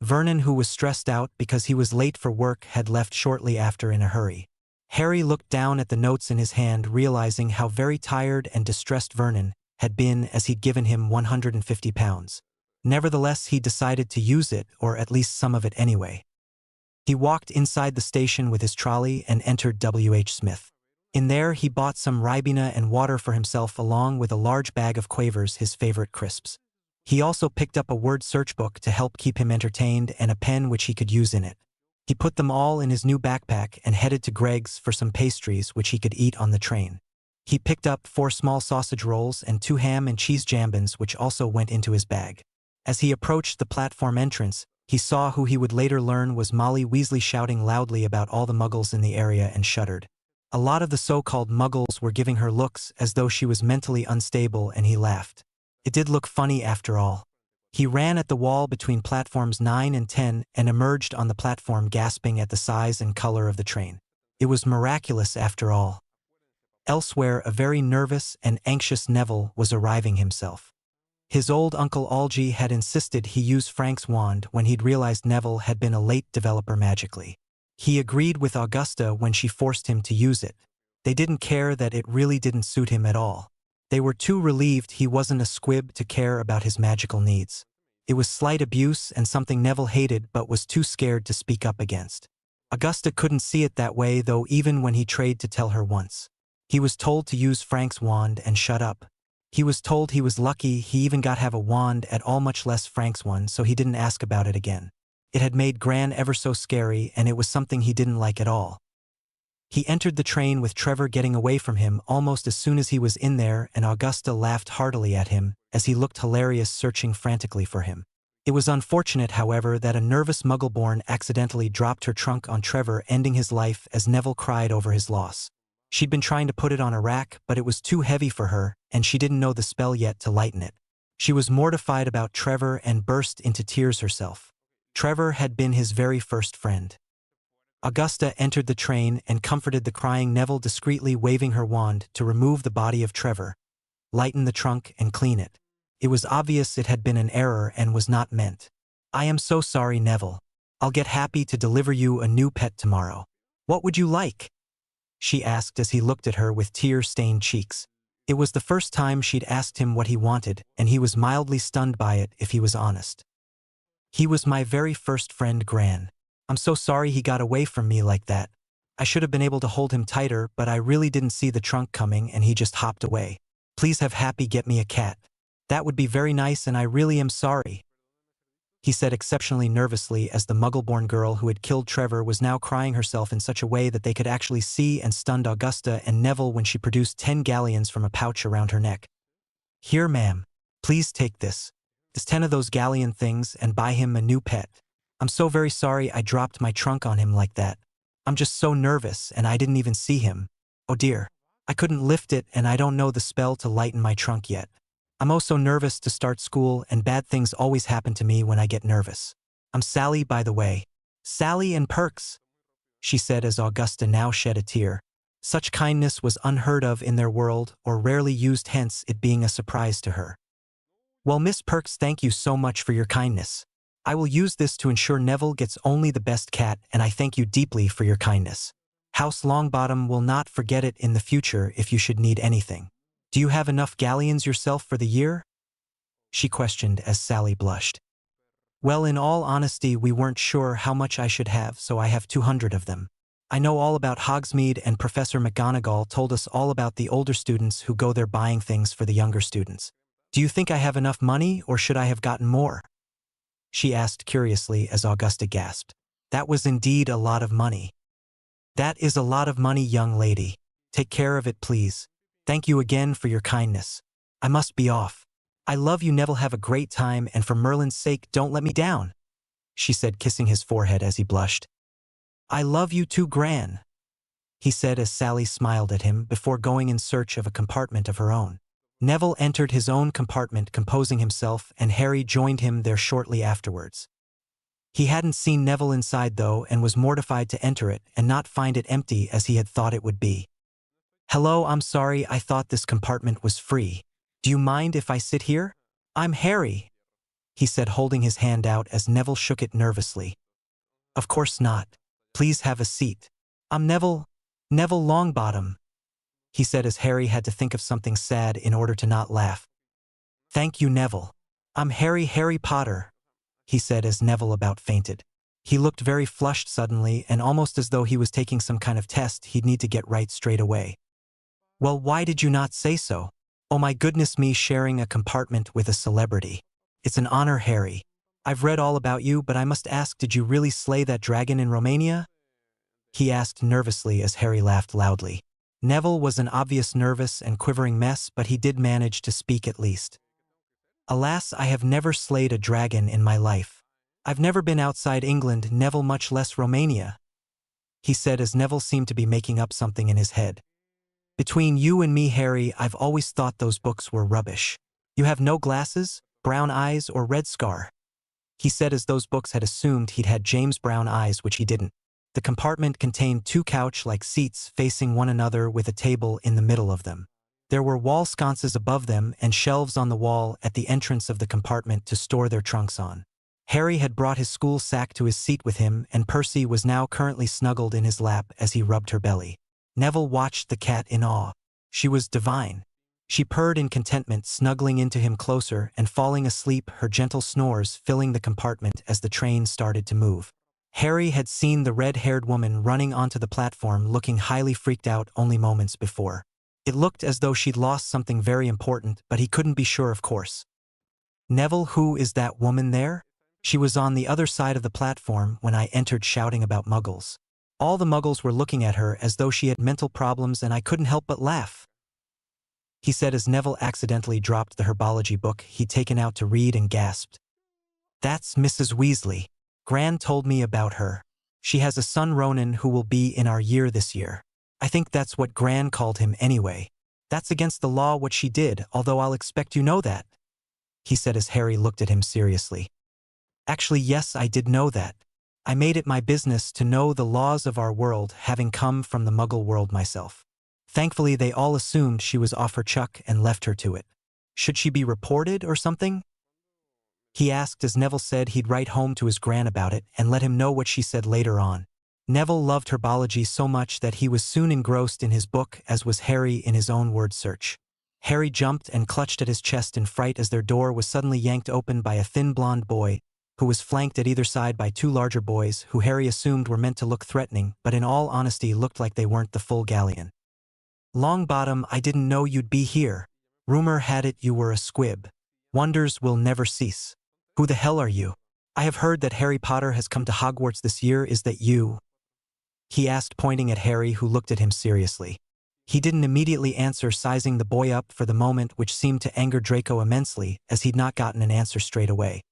Speaker 1: Vernon, who was stressed out because he was late for work, had left shortly after in a hurry. Harry looked down at the notes in his hand, realizing how very tired and distressed Vernon had been as he'd given him £150. Nevertheless, he decided to use it, or at least some of it anyway. He walked inside the station with his trolley and entered W.H. Smith. In there, he bought some Ribena and water for himself, along with a large bag of Quavers, his favorite crisps. He also picked up a word search book to help keep him entertained and a pen which he could use in it. He put them all in his new backpack and headed to Greg's for some pastries which he could eat on the train. He picked up 4 small sausage rolls and 2 ham and cheese jambons, which also went into his bag. As he approached the platform entrance, he saw who he would later learn was Molly Weasley shouting loudly about all the muggles in the area, and shuddered. A lot of the so-called muggles were giving her looks as though she was mentally unstable, and he laughed. It did look funny after all. He ran at the wall between platforms 9 and 10 and emerged on the platform, gasping at the size and color of the train. It was miraculous after all. Elsewhere, a very nervous and anxious Neville was arriving himself. His old Uncle Algy had insisted he use Frank's wand when he'd realized Neville had been a late developer magically. He agreed with Augusta when she forced him to use it. They didn't care that it really didn't suit him at all. They were too relieved he wasn't a squib to care about his magical needs. It was slight abuse and something Neville hated but was too scared to speak up against. Augusta couldn't see it that way, though, even when he tried to tell her once. He was told to use Frank's wand and shut up. He was told he was lucky he even got have a wand at all, much less Frank's one, so he didn't ask about it again. It had made Gran ever so scary, and it was something he didn't like at all. He entered the train with Trevor getting away from him almost as soon as he was in there, and Augusta laughed heartily at him as he looked hilarious, searching frantically for him. It was unfortunate, however, that a nervous Muggleborn accidentally dropped her trunk on Trevor, ending his life as Neville cried over his loss. She'd been trying to put it on a rack, but it was too heavy for her, and she didn't know the spell yet to lighten it. She was mortified about Trevor and burst into tears herself. Trevor had been his very first friend. Augusta entered the train and comforted the crying Neville, discreetly waving her wand to remove the body of Trevor, lighten the trunk, and clean it. It was obvious it had been an error and was not meant. I am so sorry, Neville. I'll get happy to deliver you a new pet tomorrow. What would you like? She asked as he looked at her with tear-stained cheeks. It was the first time she'd asked him what he wanted, and he was mildly stunned by it, if he was honest. He was my very first friend, Gran. I'm so sorry he got away from me like that. I should have been able to hold him tighter, but I really didn't see the trunk coming and he just hopped away. Please have Happy get me a cat. That would be very nice, and I really am sorry, he said exceptionally nervously, as the Muggleborn girl who had killed Trevor was now crying herself in such a way that they could actually see, and stunned Augusta and Neville when she produced 10 galleons from a pouch around her neck. Here, ma'am. Please take this. There's 10 of those galleon things, and buy him a new pet. I'm so very sorry I dropped my trunk on him like that. I'm just so nervous, and I didn't even see him. Oh dear. I couldn't lift it, and I don't know the spell to lighten my trunk yet. I'm oh so nervous to start school, and bad things always happen to me when I get nervous. I'm Sally, by the way. Sally and Perks, she said as Augusta now shed a tear. Such kindness was unheard of in their world, or rarely used, hence it being a surprise to her. Well, Miss Perks, thank you so much for your kindness. I will use this to ensure Neville gets only the best cat, and I thank you deeply for your kindness. House Longbottom will not forget it in the future if you should need anything. Do you have enough galleons yourself for the year? She questioned as Sally blushed. Well, in all honesty, we weren't sure how much I should have, so I have 200 of them. I know all about Hogsmeade, and Professor McGonagall told us all about the older students who go there buying things for the younger students. Do you think I have enough money, or should I have gotten more? She asked curiously as Augusta gasped. That was indeed a lot of money. That is a lot of money, young lady. Take care of it, please. Thank you again for your kindness. I must be off. I love you, Neville. Have a great time, and for Merlin's sake, don't let me down," she said, kissing his forehead as he blushed. "I love you too, Gran," he said as Sally smiled at him before going in search of a compartment of her own. Neville entered his own compartment, composing himself, and Harry joined him there shortly afterwards. He hadn't seen Neville inside, though, and was mortified to enter it and not find it empty as he had thought it would be. "Hello, I'm sorry, I thought this compartment was free. Do you mind if I sit here? I'm Harry," he said, holding his hand out as Neville shook it nervously. "Of course not. Please have a seat. I'm Neville Longbottom," he said as Harry had to think of something sad in order to not laugh. "Thank you, Neville. I'm Harry Potter," he said as Neville about fainted. He looked very flushed suddenly, and almost as though he was taking some kind of test he'd need to get right straight away. "Well, why did you not say so? Oh my goodness me, sharing a compartment with a celebrity. It's an honor, Harry. I've read all about you, but I must ask, did you really slay that dragon in Romania?" he asked nervously as Harry laughed loudly. Neville was an obvious nervous and quivering mess, but he did manage to speak at least. "Alas, I have never slayed a dragon in my life. I've never been outside England, Neville, much less Romania," he said as Neville seemed to be making up something in his head. "Between you and me, Harry, I've always thought those books were rubbish. You have no glasses, brown eyes, or red scar," he said as those books had assumed he'd had James Brown eyes, which he didn't. The compartment contained two couch-like seats facing one another with a table in the middle of them. There were wall sconces above them and shelves on the wall at the entrance of the compartment to store their trunks on. Harry had brought his school sack to his seat with him, and Percy was now currently snuggled in his lap as he rubbed her belly. Neville watched the cat in awe. She was divine. She purred in contentment, snuggling into him closer and falling asleep, her gentle snores filling the compartment as the train started to move. Harry had seen the red-haired woman running onto the platform looking highly freaked out only moments before. It looked as though she'd lost something very important, but he couldn't be sure, of course. "Neville, who is that woman there? She was on the other side of the platform when I entered, shouting about muggles. All the muggles were looking at her as though she had mental problems, and I couldn't help but laugh," he said as Neville accidentally dropped the herbology book he'd taken out to read and gasped. "That's Mrs. Weasley. Gran told me about her. She has a son, Ronan, who will be in our year this year. I think that's what Gran called him anyway. That's against the law what she did, although I'll expect you know that," he said as Harry looked at him seriously. "Actually, yes, I did know that. I made it my business to know the laws of our world, having come from the Muggle world myself. Thankfully, they all assumed she was off her chuck and left her to it. Should she be reported or something?" he asked as Neville said he'd write home to his Gran about it and let him know what she said later on. Neville loved herbology so much that he was soon engrossed in his book, as was Harry in his own word search. Harry jumped and clutched at his chest in fright as their door was suddenly yanked open by a thin blonde boy, who was flanked at either side by two larger boys who Harry assumed were meant to look threatening, but in all honesty looked like they weren't the full galleon. "Longbottom, I didn't know you'd be here. Rumor had it you were a squib. Wonders will never cease. Who the hell are you? I have heard that Harry Potter has come to Hogwarts this year. Is that you?" he asked, pointing at Harry, who looked at him seriously. He didn't immediately answer, sizing the boy up for the moment, which seemed to anger Draco immensely, as he'd not gotten an answer straight away.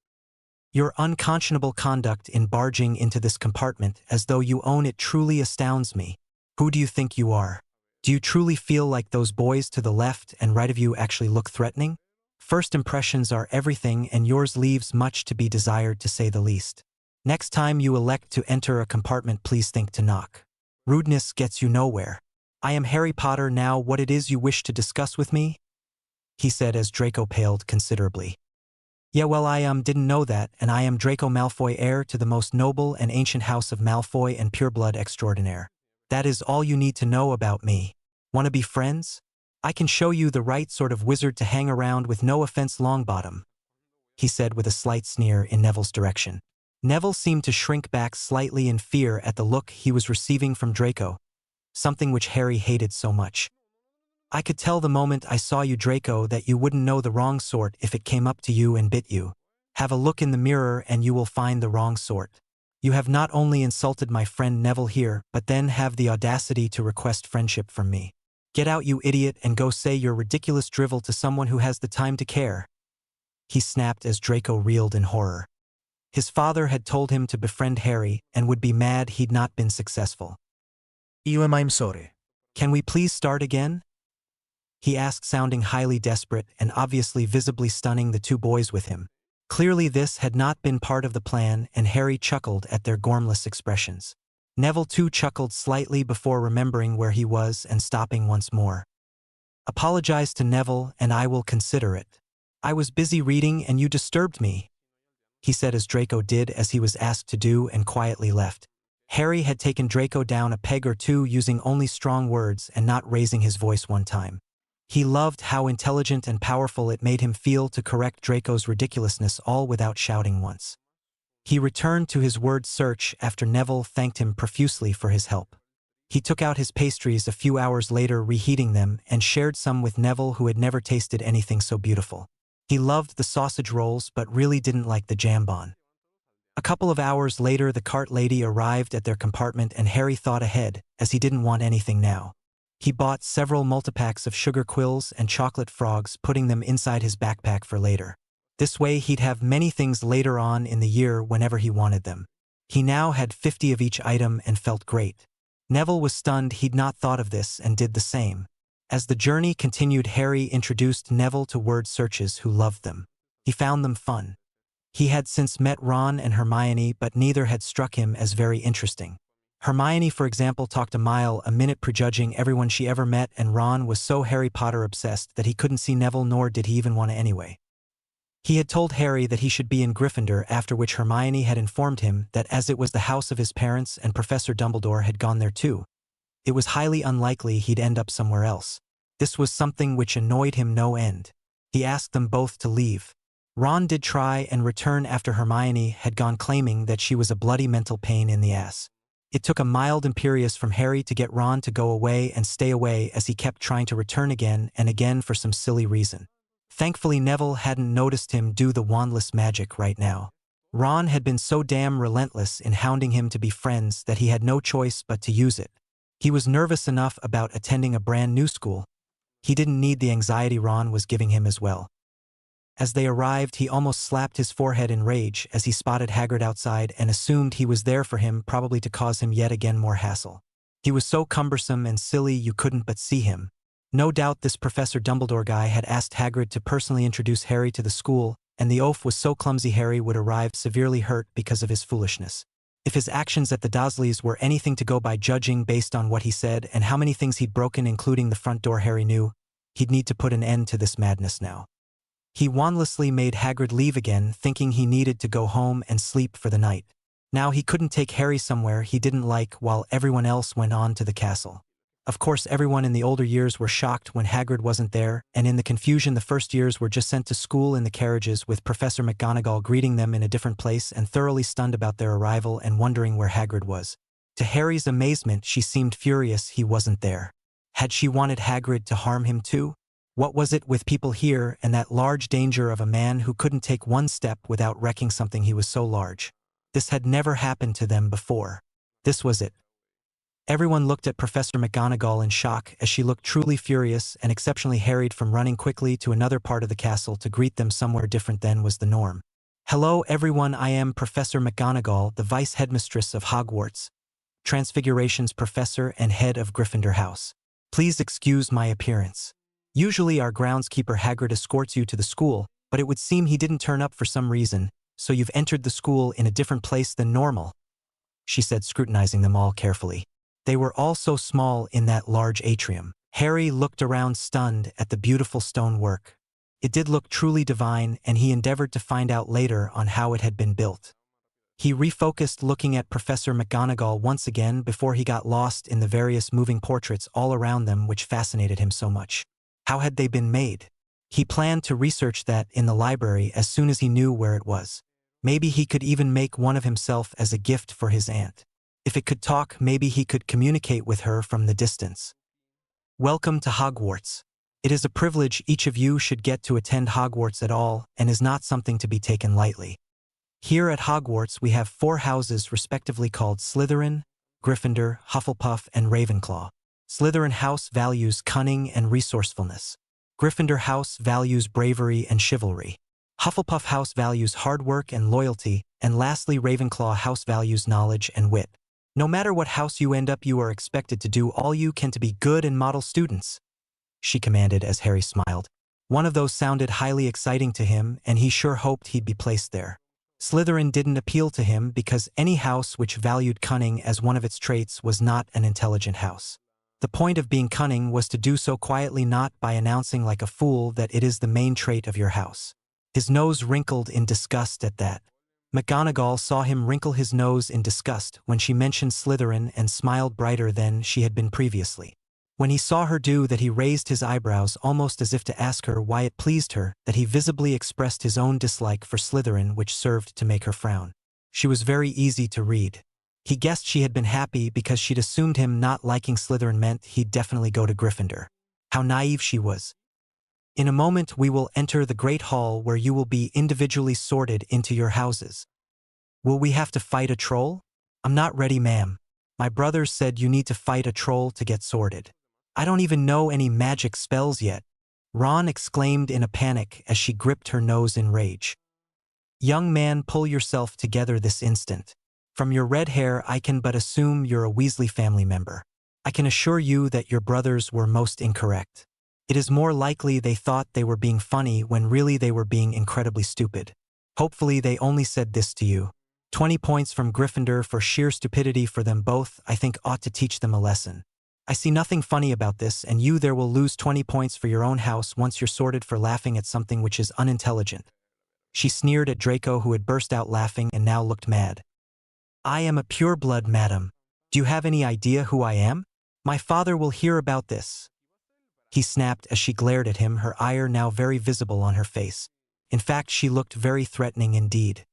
Speaker 1: "Your unconscionable conduct in barging into this compartment as though you own it truly astounds me. Who do you think you are? Do you truly feel like those boys to the left and right of you actually look threatening? First impressions are everything, and yours leaves much to be desired, to say the least. Next time you elect to enter a compartment, please think to knock. Rudeness gets you nowhere. I am Harry Potter. Now, what it is you wish to discuss with me?" he said as Draco paled considerably. "Yeah, well, I didn't know that, and I am Draco Malfoy, heir to the most noble and ancient house of Malfoy and pureblood extraordinaire. That is all you need to know about me. Want to be friends? I can show you the right sort of wizard to hang around with, no offense, Longbottom," he said with a slight sneer in Neville's direction. Neville seemed to shrink back slightly in fear at the look he was receiving from Draco, something which Harry hated so much. "I could tell the moment I saw you, Draco, that you wouldn't know the wrong sort if it came up to you and bit you. Have a look in the mirror and you will find the wrong sort. You have not only insulted my friend Neville here, but then have the audacity to request friendship from me. Get out, you idiot, and go say your ridiculous drivel to someone who has the time to care. He snapped as Draco reeled in horror. His father had told him to befriend Harry and would be mad he'd not been successful.
Speaker 2: I'm sorry.
Speaker 1: Can we please start again? He asked, sounding highly desperate and obviously visibly stunning the two boys with him. Clearly this had not been part of the plan, and Harry chuckled at their gormless expressions. Neville too chuckled slightly before remembering where he was and stopping once more. Apologize to Neville and I will consider it. I was busy reading and you disturbed me, he said as Draco did as he was asked to do and quietly left. Harry had taken Draco down a peg or two using only strong words and not raising his voice one time. He loved how intelligent and powerful it made him feel to correct Draco's ridiculousness all without shouting once. He returned to his word search after Neville thanked him profusely for his help. He took out his pastries a few hours later, reheating them, and shared some with Neville, who had never tasted anything so beautiful. He loved the sausage rolls but really didn't like the jambon. A couple of hours later the cart lady arrived at their compartment and Harry thought ahead, as he didn't want anything now. He bought several multipacks of sugar quills and chocolate frogs, putting them inside his backpack for later. This way he'd have many things later on in the year whenever he wanted them. He now had 50 of each item and felt great. Neville was stunned he'd not thought of this and did the same. As the journey continued, Harry introduced Neville to word searches who loved them. He found them fun. He had since met Ron and Hermione, but neither had struck him as very interesting. Hermione, for example, talked a mile a minute, prejudging everyone she ever met, and Ron was so Harry Potter obsessed that he couldn't see Neville, nor did he even want to anyway. He had told Harry that he should be in Gryffindor, after which Hermione had informed him that as it was the house of his parents and Professor Dumbledore had gone there too, it was highly unlikely he'd end up somewhere else. This was something which annoyed him no end. He asked them both to leave. Ron did try and return after Hermione had gone, claiming that she was a bloody mental pain in the ass. It took a mild imperious from Harry to get Ron to go away and stay away, as he kept trying to return again and again for some silly reason. Thankfully Neville hadn't noticed him do the wandless magic right now. Ron had been so damn relentless in hounding him to be friends that he had no choice but to use it. He was nervous enough about attending a brand new school. He didn't need the anxiety Ron was giving him as well. As they arrived, he almost slapped his forehead in rage as he spotted Hagrid outside and assumed he was there for him, probably to cause him yet again more hassle. He was so cumbersome and silly you couldn't but see him. No doubt this Professor Dumbledore guy had asked Hagrid to personally introduce Harry to the school, and the oaf was so clumsy Harry would arrive severely hurt because of his foolishness. If his actions at the Dursleys were anything to go by, judging based on what he said and how many things he'd broken, including the front door, Harry knew he'd need to put an end to this madness now. He wandlessly made Hagrid leave again, thinking he needed to go home and sleep for the night. Now he couldn't take Harry somewhere he didn't like while everyone else went on to the castle. Of course, everyone in the older years were shocked when Hagrid wasn't there, and in the confusion the first years were just sent to school in the carriages, with Professor McGonagall greeting them in a different place and thoroughly stunned about their arrival and wondering where Hagrid was. To Harry's amazement, she seemed furious he wasn't there. Had she wanted Hagrid to harm him too? What was it with people here and that large danger of a man who couldn't take one step without wrecking something he was so large? This had never happened to them before. This was it. Everyone looked at Professor McGonagall in shock as she looked truly furious and exceptionally harried from running quickly to another part of the castle to greet them somewhere different than was the norm. Hello everyone, I am Professor McGonagall, the Vice Headmistress of Hogwarts, Transfiguration's Professor and Head of Gryffindor House. Please excuse my appearance. Usually our groundskeeper Hagrid escorts you to the school, but it would seem he didn't turn up for some reason, so you've entered the school in a different place than normal, she said, scrutinizing them all carefully. They were all so small in that large atrium. Harry looked around stunned at the beautiful stonework. It did look truly divine, and he endeavored to find out later on how it had been built. He refocused, looking at Professor McGonagall once again before he got lost in the various moving portraits all around them which fascinated him so much. How had they been made? He planned to research that in the library as soon as he knew where it was. Maybe he could even make one of himself as a gift for his aunt. If it could talk, maybe he could communicate with her from the distance. Welcome to Hogwarts. It is a privilege each of you should get to attend Hogwarts at all, and is not something to be taken lightly. Here at Hogwarts we have 4 houses respectively called Slytherin, Gryffindor, Hufflepuff, and Ravenclaw. Slytherin house values cunning and resourcefulness. Gryffindor house values bravery and chivalry. Hufflepuff house values hard work and loyalty, and lastly Ravenclaw house values knowledge and wit. No matter what house you end up, you are expected to do all you can to be good and model students, she commanded as Harry smiled. One of those sounded highly exciting to him, and he sure hoped he'd be placed there. Slytherin didn't appeal to him because any house which valued cunning as one of its traits was not an intelligent house. The point of being cunning was to do so quietly, not by announcing like a fool that it is the main trait of your house. His nose wrinkled in disgust at that. McGonagall saw him wrinkle his nose in disgust when she mentioned Slytherin and smiled brighter than she had been previously. When he saw her do that, he raised his eyebrows almost as if to ask her why it pleased her that he visibly expressed his own dislike for Slytherin, which served to make her frown. She was very easy to read. He guessed she had been happy because she'd assumed him not liking Slytherin meant he'd definitely go to Gryffindor. How naive she was. In a moment we will enter the Great Hall where you will be individually sorted into your houses. Will we have to fight a troll? I'm not ready, ma'am. My brothers said you need to fight a troll to get sorted. I don't even know any magic spells yet, Ron exclaimed in a panic as she gripped her nose in rage. Young man, pull yourself together this instant. From your red hair I can but assume you're a Weasley family member. I can assure you that your brothers were most incorrect. It is more likely they thought they were being funny when really they were being incredibly stupid. Hopefully they only said this to you. 20 points from Gryffindor for sheer stupidity for them both, I think ought to teach them a lesson. I see nothing funny about this, and you there will lose 20 points for your own house once you're sorted for laughing at something which is unintelligent. She sneered at Draco, who had burst out laughing and now looked mad. I am a pureblood, madam. Do you have any idea who I am? My father will hear about this, he snapped as she glared at him, her ire now very visible on her face. In fact, she looked very threatening indeed.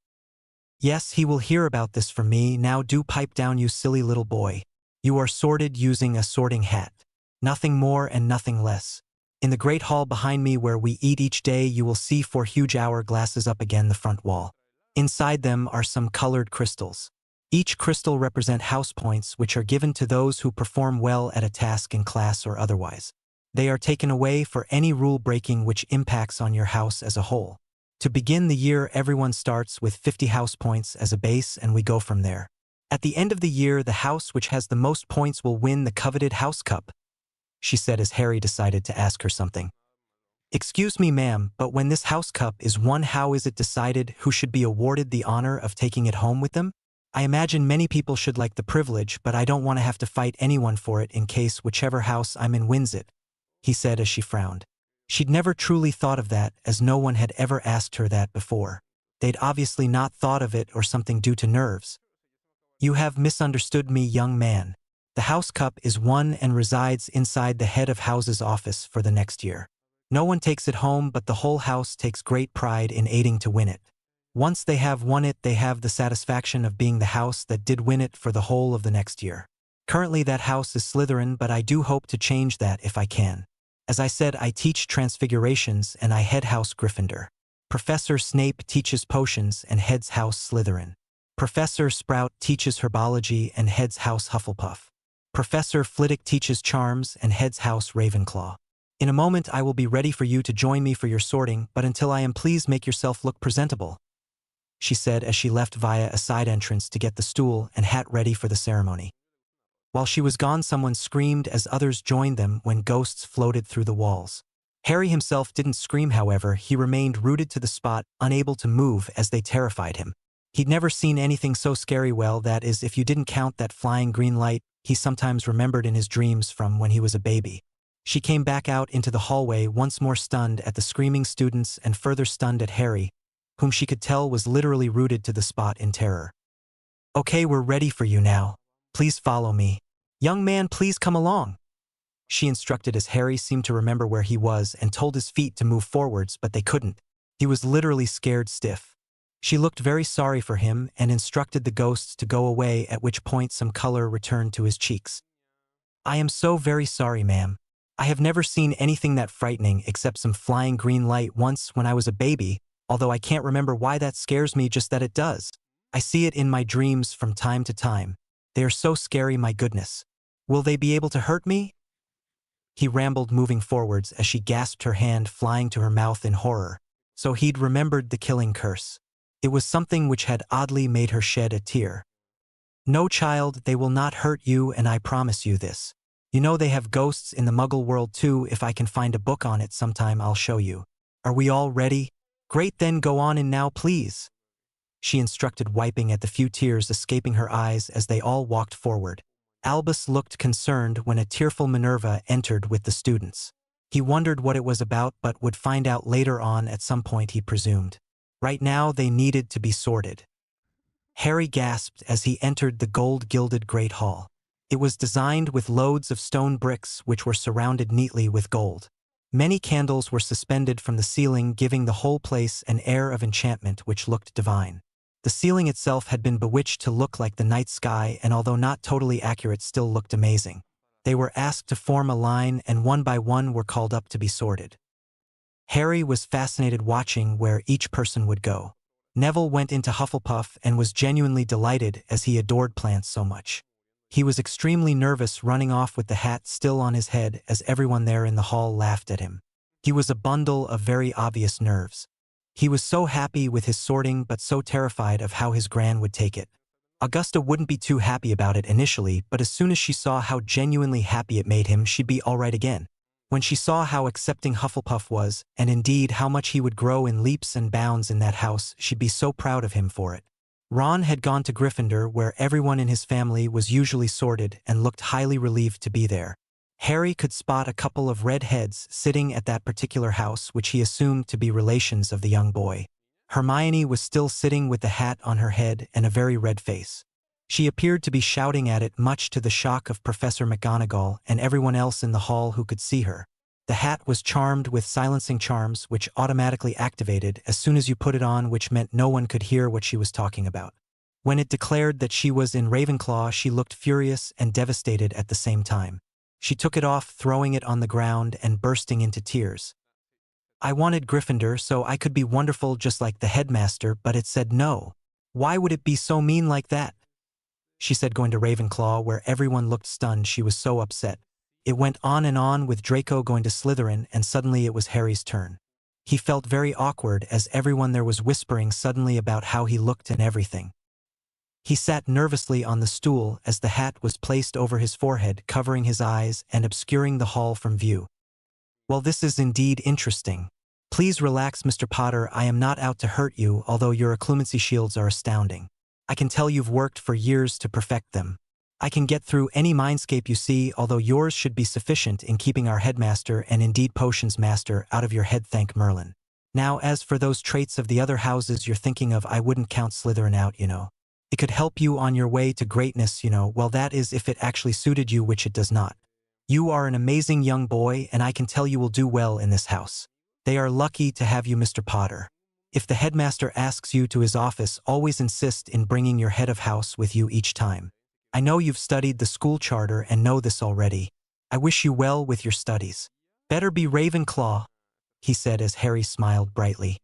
Speaker 1: Yes, he will hear about this from me. Now do pipe down, you silly little boy. You are sorted using a sorting hat. Nothing more and nothing less. In the great hall behind me where we eat each day, you will see 4 huge hourglasses up against the front wall. Inside them are some colored crystals. Each crystal represents house points which are given to those who perform well at a task in class or otherwise. They are taken away for any rule breaking which impacts on your house as a whole. To begin the year, everyone starts with 50 house points as a base, and we go from there. At the end of the year, the house which has the most points will win the coveted house cup, she said as Harry decided to ask her something. Excuse me, ma'am, but when this house cup is won, how is it decided who should be awarded the honor of taking it home with them? I imagine many people should like the privilege, but I don't want to have to fight anyone for it in case whichever house I'm in wins it, he said as she frowned. She'd never truly thought of that, as no one had ever asked her that before. They'd obviously not thought of it, or something due to nerves. You have misunderstood me, young man. The house cup is won and resides inside the head of house's office for the next year. No one takes it home, but the whole house takes great pride in aiding to win it. Once they have won it, they have the satisfaction of being the house that did win it for the whole of the next year. Currently that house is Slytherin, but I do hope to change that if I can. As I said, I teach transfigurations and I head house Gryffindor. Professor Snape teaches potions and heads house Slytherin. Professor Sprout teaches herbology and heads house Hufflepuff. Professor Flitwick teaches charms and heads house Ravenclaw. In a moment I will be ready for you to join me for your sorting, but until I am, please make yourself look presentable, she said as she left via a side entrance to get the stool and hat ready for the ceremony. While she was gone, someone screamed as others joined them when ghosts floated through the walls. Harry himself didn't scream, however. He remained rooted to the spot, unable to move as they terrified him. He'd never seen anything so scary, well, that is, if you didn't count that flying green light he sometimes remembered in his dreams from when he was a baby. She came back out into the hallway, once more stunned at the screaming students and further stunned at Harry, whom she could tell was literally rooted to the spot in terror. Okay, we're ready for you now. Please follow me. Young man, please come along, she instructed as Harry seemed to remember where he was and told his feet to move forwards, but they couldn't. He was literally scared stiff. She looked very sorry for him and instructed the ghosts to go away, at which point some color returned to his cheeks. I am so very sorry, ma'am. I have never seen anything that frightening except some flying green light once when I was a baby, although I can't remember why that scares me, just that it does. I see it in my dreams from time to time. They are so scary, my goodness. Will they be able to hurt me? he rambled, moving forwards as she gasped, her hand flying to her mouth in horror. So he'd remembered the killing curse. It was something which had oddly made her shed a tear. No, child, they will not hurt you, and I promise you this. You know they have ghosts in the Muggle world too. If I can find a book on it sometime, I'll show you. Are we all ready? Great, then go on in now, please, she instructed, wiping at the few tears escaping her eyes as they all walked forward. Albus looked concerned when a tearful Minerva entered with the students. He wondered what it was about, but would find out later on at some point, he presumed. Right now they needed to be sorted. Harry gasped as he entered the gold-gilded Great Hall. It was designed with loads of stone bricks which were surrounded neatly with gold. Many candles were suspended from the ceiling, giving the whole place an air of enchantment which looked divine. The ceiling itself had been bewitched to look like the night sky, and although not totally accurate, still looked amazing. They were asked to form a line, and one by one were called up to be sorted. Harry was fascinated watching where each person would go. Neville went into Hufflepuff and was genuinely delighted as he adored plants so much. He was extremely nervous, running off with the hat still on his head as everyone there in the hall laughed at him. He was a bundle of very obvious nerves. He was so happy with his sorting, but so terrified of how his gran would take it. Augusta wouldn't be too happy about it initially, but as soon as she saw how genuinely happy it made him, she'd be all right again. When she saw how accepting Hufflepuff was, and indeed how much he would grow in leaps and bounds in that house, she'd be so proud of him for it. Ron had gone to Gryffindor, where everyone in his family was usually sorted, and looked highly relieved to be there. Harry could spot a couple of red heads sitting at that particular house, which he assumed to be relations of the young boy. Hermione was still sitting with the hat on her head and a very red face. She appeared to be shouting at it, much to the shock of Professor McGonagall and everyone else in the hall who could see her. The hat was charmed with silencing charms which automatically activated as soon as you put it on, which meant no one could hear what she was talking about. When it declared that she was in Ravenclaw, she looked furious and devastated at the same time. She took it off, throwing it on the ground and bursting into tears. I wanted Gryffindor so I could be wonderful just like the headmaster, but it said no. Why would it be so mean like that? She said, going to Ravenclaw, where everyone looked stunned. She was so upset. It went on with Draco going to Slytherin, and suddenly it was Harry's turn. He felt very awkward as everyone there was whispering suddenly about how he looked and everything. He sat nervously on the stool as the hat was placed over his forehead, covering his eyes and obscuring the hall from view. Well, this is indeed interesting. Please relax, Mr. Potter. I am not out to hurt you, although your occlumency shields are astounding. I can tell you've worked for years to perfect them. I can get through any mindscape you see, although yours should be sufficient in keeping our headmaster and indeed potions master out of your head, thank Merlin. Now, as for those traits of the other houses you're thinking of, I wouldn't count Slytherin out, you know. It could help you on your way to greatness, you know. Well, that is if it actually suited you, which it does not. You are an amazing young boy, and I can tell you will do well in this house. They are lucky to have you, Mr. Potter. If the headmaster asks you to his office, always insist in bringing your head of house with you each time. I know you've studied the school charter and know this already. I wish you well with your studies. Better be Ravenclaw, he said as Harry smiled brightly.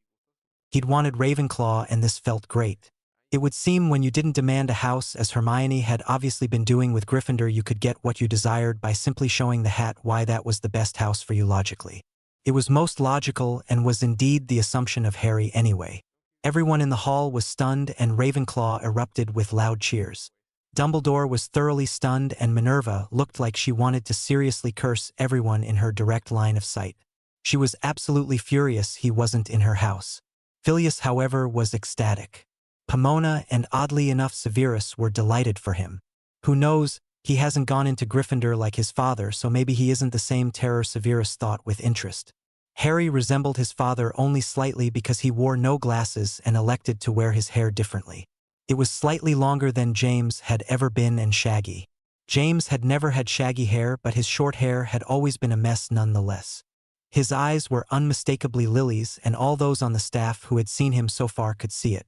Speaker 1: He'd wanted Ravenclaw, and this felt great. It would seem when you didn't demand a house, as Hermione had obviously been doing with Gryffindor, you could get what you desired by simply showing the hat why that was the best house for you logically. It was most logical and was indeed the assumption of Harry anyway. Everyone in the hall was stunned, and Ravenclaw erupted with loud cheers. Dumbledore was thoroughly stunned, and Minerva looked like she wanted to seriously curse everyone in her direct line of sight. She was absolutely furious he wasn't in her house. Phileas, however, was ecstatic. Pomona and, oddly enough, Severus were delighted for him. Who knows, he hasn't gone into Gryffindor like his father, so maybe he isn't the same terror, Severus thought with interest. Harry resembled his father only slightly because he wore no glasses and elected to wear his hair differently. It was slightly longer than James had ever been and shaggy. James had never had shaggy hair, but his short hair had always been a mess nonetheless. His eyes were unmistakably lilies, and all those on the staff who had seen him so far could see it.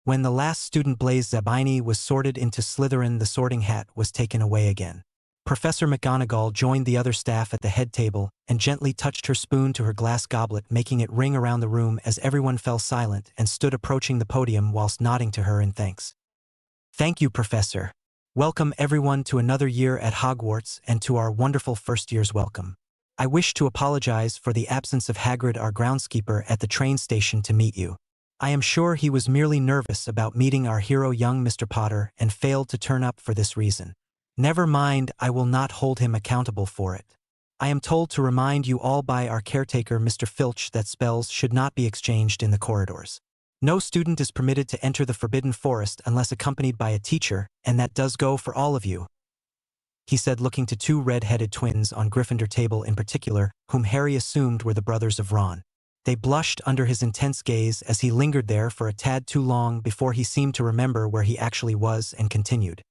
Speaker 1: When the last student, Blaise Zabini, was sorted into Slytherin, the sorting hat was taken away again. Professor McGonagall joined the other staff at the head table and gently touched her spoon to her glass goblet, making it ring around the room as everyone fell silent and stood approaching the podium whilst nodding to her in thanks. "Thank you, Professor. Welcome everyone to another year at Hogwarts and to our wonderful first year's welcome. I wish to apologize for the absence of Hagrid, our groundskeeper, at the train station to meet you. I am sure he was merely nervous about meeting our hero young Mr. Potter and failed to turn up for this reason. Never mind, I will not hold him accountable for it. I am told to remind you all by our caretaker Mr. Filch that spells should not be exchanged in the corridors. No student is permitted to enter the Forbidden Forest unless accompanied by a teacher, and that does go for all of you, he said, looking to two red-headed twins on Gryffindor table in particular, whom Harry assumed were the brothers of Ron. They blushed under his intense gaze as he lingered there for a tad too long before he seemed to remember where he actually was and continued.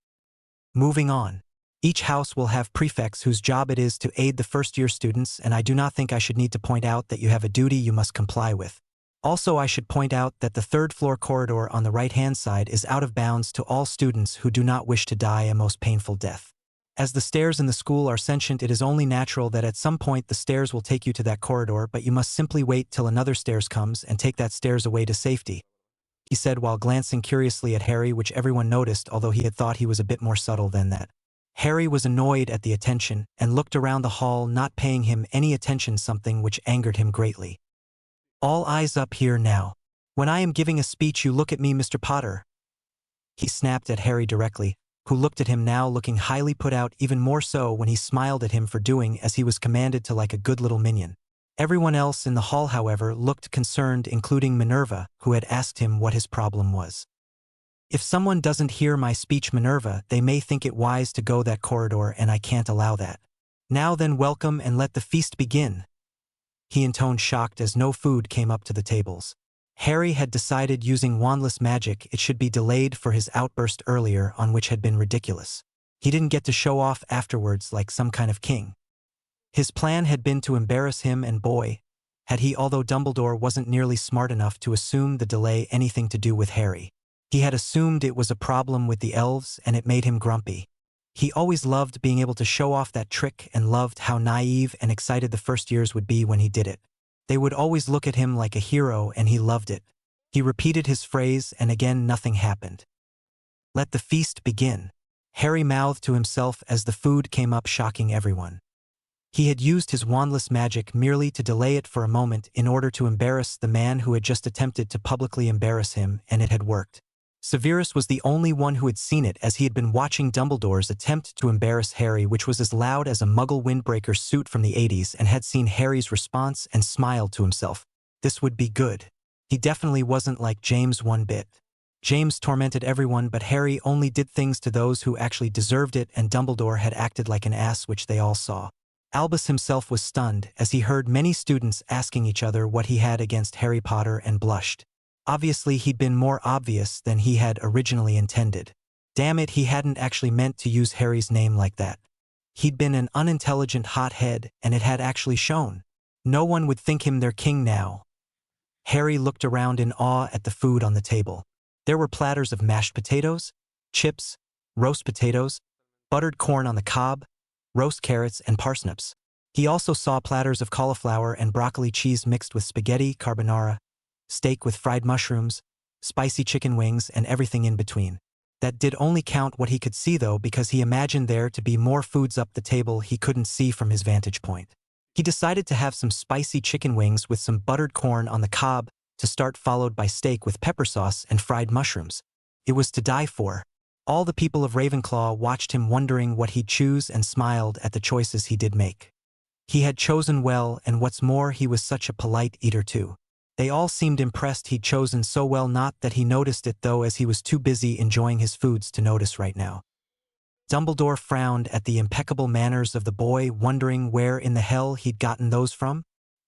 Speaker 1: Moving on. Each house will have prefects whose job it is to aid the first-year students, and I do not think I should need to point out that you have a duty you must comply with. Also, I should point out that the third-floor corridor on the right-hand side is out of bounds to all students who do not wish to die a most painful death. As the stairs in the school are sentient, it is only natural that at some point the stairs will take you to that corridor, but you must simply wait till another stairs comes and take that stairs away to safety, he said while glancing curiously at Harry, which everyone noticed, although he had thought he was a bit more subtle than that. Harry was annoyed at the attention and looked around the hall, not paying him any attention, something which angered him greatly. All eyes up here now. When I am giving a speech, you look at me, Mr. Potter, he snapped at Harry directly, who looked at him now, looking highly put out, even more so when he smiled at him for doing as he was commanded to, like a good little minion. Everyone else in the hall, however, looked concerned, including Minerva, who had asked him what his problem was. If someone doesn't hear my speech, Minerva, they may think it wise to go that corridor, and I can't allow that. Now then, welcome and let the feast begin, he intoned, shocked as no food came up to the tables. Harry had decided using wandless magic it should be delayed for his outburst earlier on, which had been ridiculous. He didn't get to show off afterwards like some kind of king. His plan had been to embarrass him, and boy, had he, although Dumbledore wasn't nearly smart enough to assume the delay anything to do with Harry. He had assumed it was a problem with the elves, and it made him grumpy. He always loved being able to show off that trick and loved how naive and excited the first years would be when he did it. They would always look at him like a hero, and he loved it. He repeated his phrase, and again nothing happened. Let the feast begin, Harry mouthed to himself as the food came up, shocking everyone. He had used his wandless magic merely to delay it for a moment in order to embarrass the man who had just attempted to publicly embarrass him, and it had worked. Severus was the only one who had seen it, as he had been watching Dumbledore's attempt to embarrass Harry, which was as loud as a Muggle windbreaker suit from the 80s, and had seen Harry's response and smiled to himself. This would be good. He definitely wasn't like James one bit. James tormented everyone, but Harry only did things to those who actually deserved it, and Dumbledore had acted like an ass, which they all saw. Albus himself was stunned as he heard many students asking each other what he had against Harry Potter, and blushed. Obviously, he'd been more obvious than he had originally intended. Damn it, he hadn't actually meant to use Harry's name like that. He'd been an unintelligent hothead, and it had actually shown. No one would think him their king now. Harry looked around in awe at the food on the table. There were platters of mashed potatoes, chips, roast potatoes, buttered corn on the cob, roast carrots, and parsnips. He also saw platters of cauliflower and broccoli cheese mixed with spaghetti carbonara, steak with fried mushrooms, spicy chicken wings, and everything in between. That did only count what he could see, though, because he imagined there to be more foods up the table he couldn't see from his vantage point. He decided to have some spicy chicken wings with some buttered corn on the cob to start, followed by steak with pepper sauce and fried mushrooms. It was to die for. All the people of Ravenclaw watched him, wondering what he'd choose, and smiled at the choices he did make. He had chosen well, and what's more, he was such a polite eater too. They all seemed impressed he'd chosen so well, not that he noticed it though, as he was too busy enjoying his foods to notice right now. Dumbledore frowned at the impeccable manners of the boy, wondering where in the hell he'd gotten those from.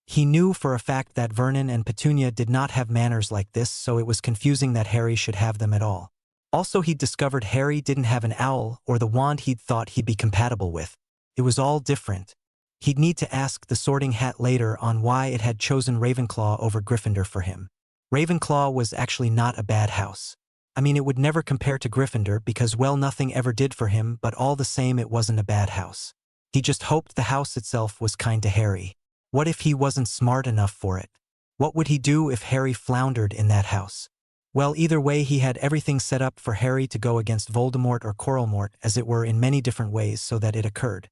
Speaker 1: He knew for a fact that Vernon and Petunia did not have manners like this, so it was confusing that Harry should have them at all. Also, he'd discovered Harry didn't have an owl or the wand he'd thought he'd be compatible with. It was all different. He'd need to ask the Sorting Hat later on why it had chosen Ravenclaw over Gryffindor for him. Ravenclaw was actually not a bad house. I mean, it would never compare to Gryffindor because, well, nothing ever did for him, but all the same it wasn't a bad house. He just hoped the house itself was kind to Harry. What if he wasn't smart enough for it? What would he do if Harry floundered in that house? Well, either way, he had everything set up for Harry to go against Voldemort or Coralmort, as it were, in many different ways so that it occurred.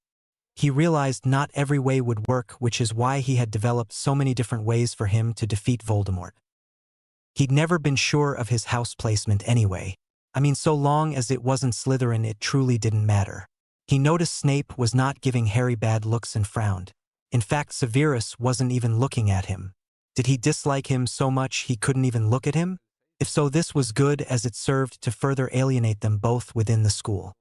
Speaker 1: He realized not every way would work, which is why he had developed so many different ways for him to defeat Voldemort. He'd never been sure of his house placement anyway. I mean, so long as it wasn't Slytherin, it truly didn't matter. He noticed Snape was not giving Harry bad looks and frowned. In fact, Severus wasn't even looking at him. Did he dislike him so much he couldn't even look at him? If so, this was good, as it served to further alienate them both within the school.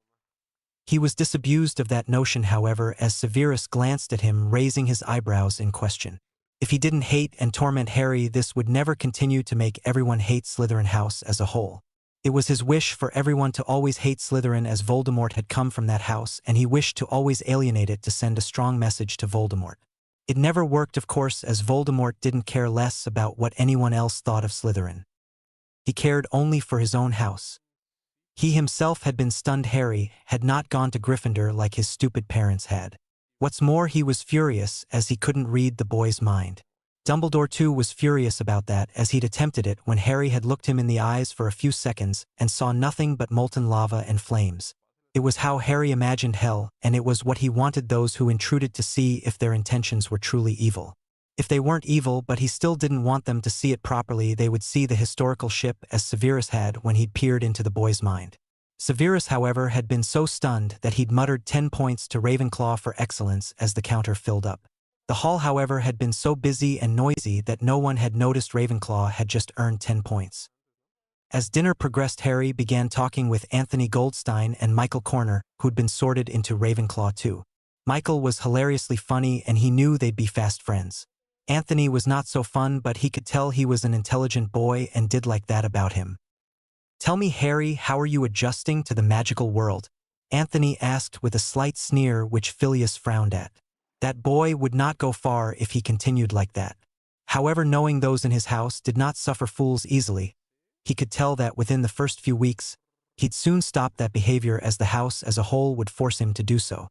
Speaker 1: He was disabused of that notion, however, as Severus glanced at him, raising his eyebrows in question. If he didn't hate and torment Harry, this would never continue to make everyone hate Slytherin house as a whole. It was his wish for everyone to always hate Slytherin, as Voldemort had come from that house, and he wished to always alienate it to send a strong message to Voldemort. It never worked, of course, as Voldemort didn't care less about what anyone else thought of Slytherin. He cared only for his own house. He himself had been stunned Harry had not gone to Gryffindor like his stupid parents had. What's more, he was furious as he couldn't read the boy's mind. Dumbledore too was furious about that, as he'd attempted it when Harry had looked him in the eyes for a few seconds and saw nothing but molten lava and flames. It was how Harry imagined hell, and it was what he wanted those who intruded to see if their intentions were truly evil. If they weren't evil, but he still didn't want them to see it properly, they would see the historical ship as Severus had when he'd peered into the boy's mind. Severus, however, had been so stunned that he'd muttered 10 points to Ravenclaw for excellence as the counter filled up. The hall, however, had been so busy and noisy that no one had noticed Ravenclaw had just earned 10 points. As dinner progressed, Harry began talking with Anthony Goldstein and Michael Corner, who'd been sorted into Ravenclaw too. Michael was hilariously funny, and he knew they'd be fast friends. Anthony was not so fun, but he could tell he was an intelligent boy and did like that about him. "Tell me, Harry, how are you adjusting to the magical world?" Anthony asked with a slight sneer, which Phileas frowned at. That boy would not go far if he continued like that. However, knowing those in his house did not suffer fools easily, he could tell that within the first few weeks, he'd soon stop that behavior, as the house as a whole would force him to do so.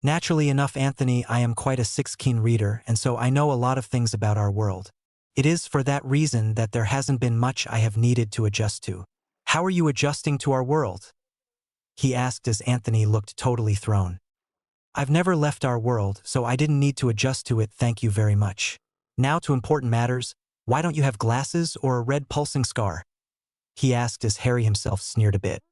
Speaker 1: "Naturally enough, Anthony, I am quite a keen reader, and so I know a lot of things about our world. It is for that reason that there hasn't been much I have needed to adjust to." "How are you adjusting to our world?" he asked as Anthony looked totally thrown. "I've never left our world, so I didn't need to adjust to it, thank you very much. Now to important matters. Why don't you have glasses or a red pulsing scar?" he asked as Harry himself sneered a bit.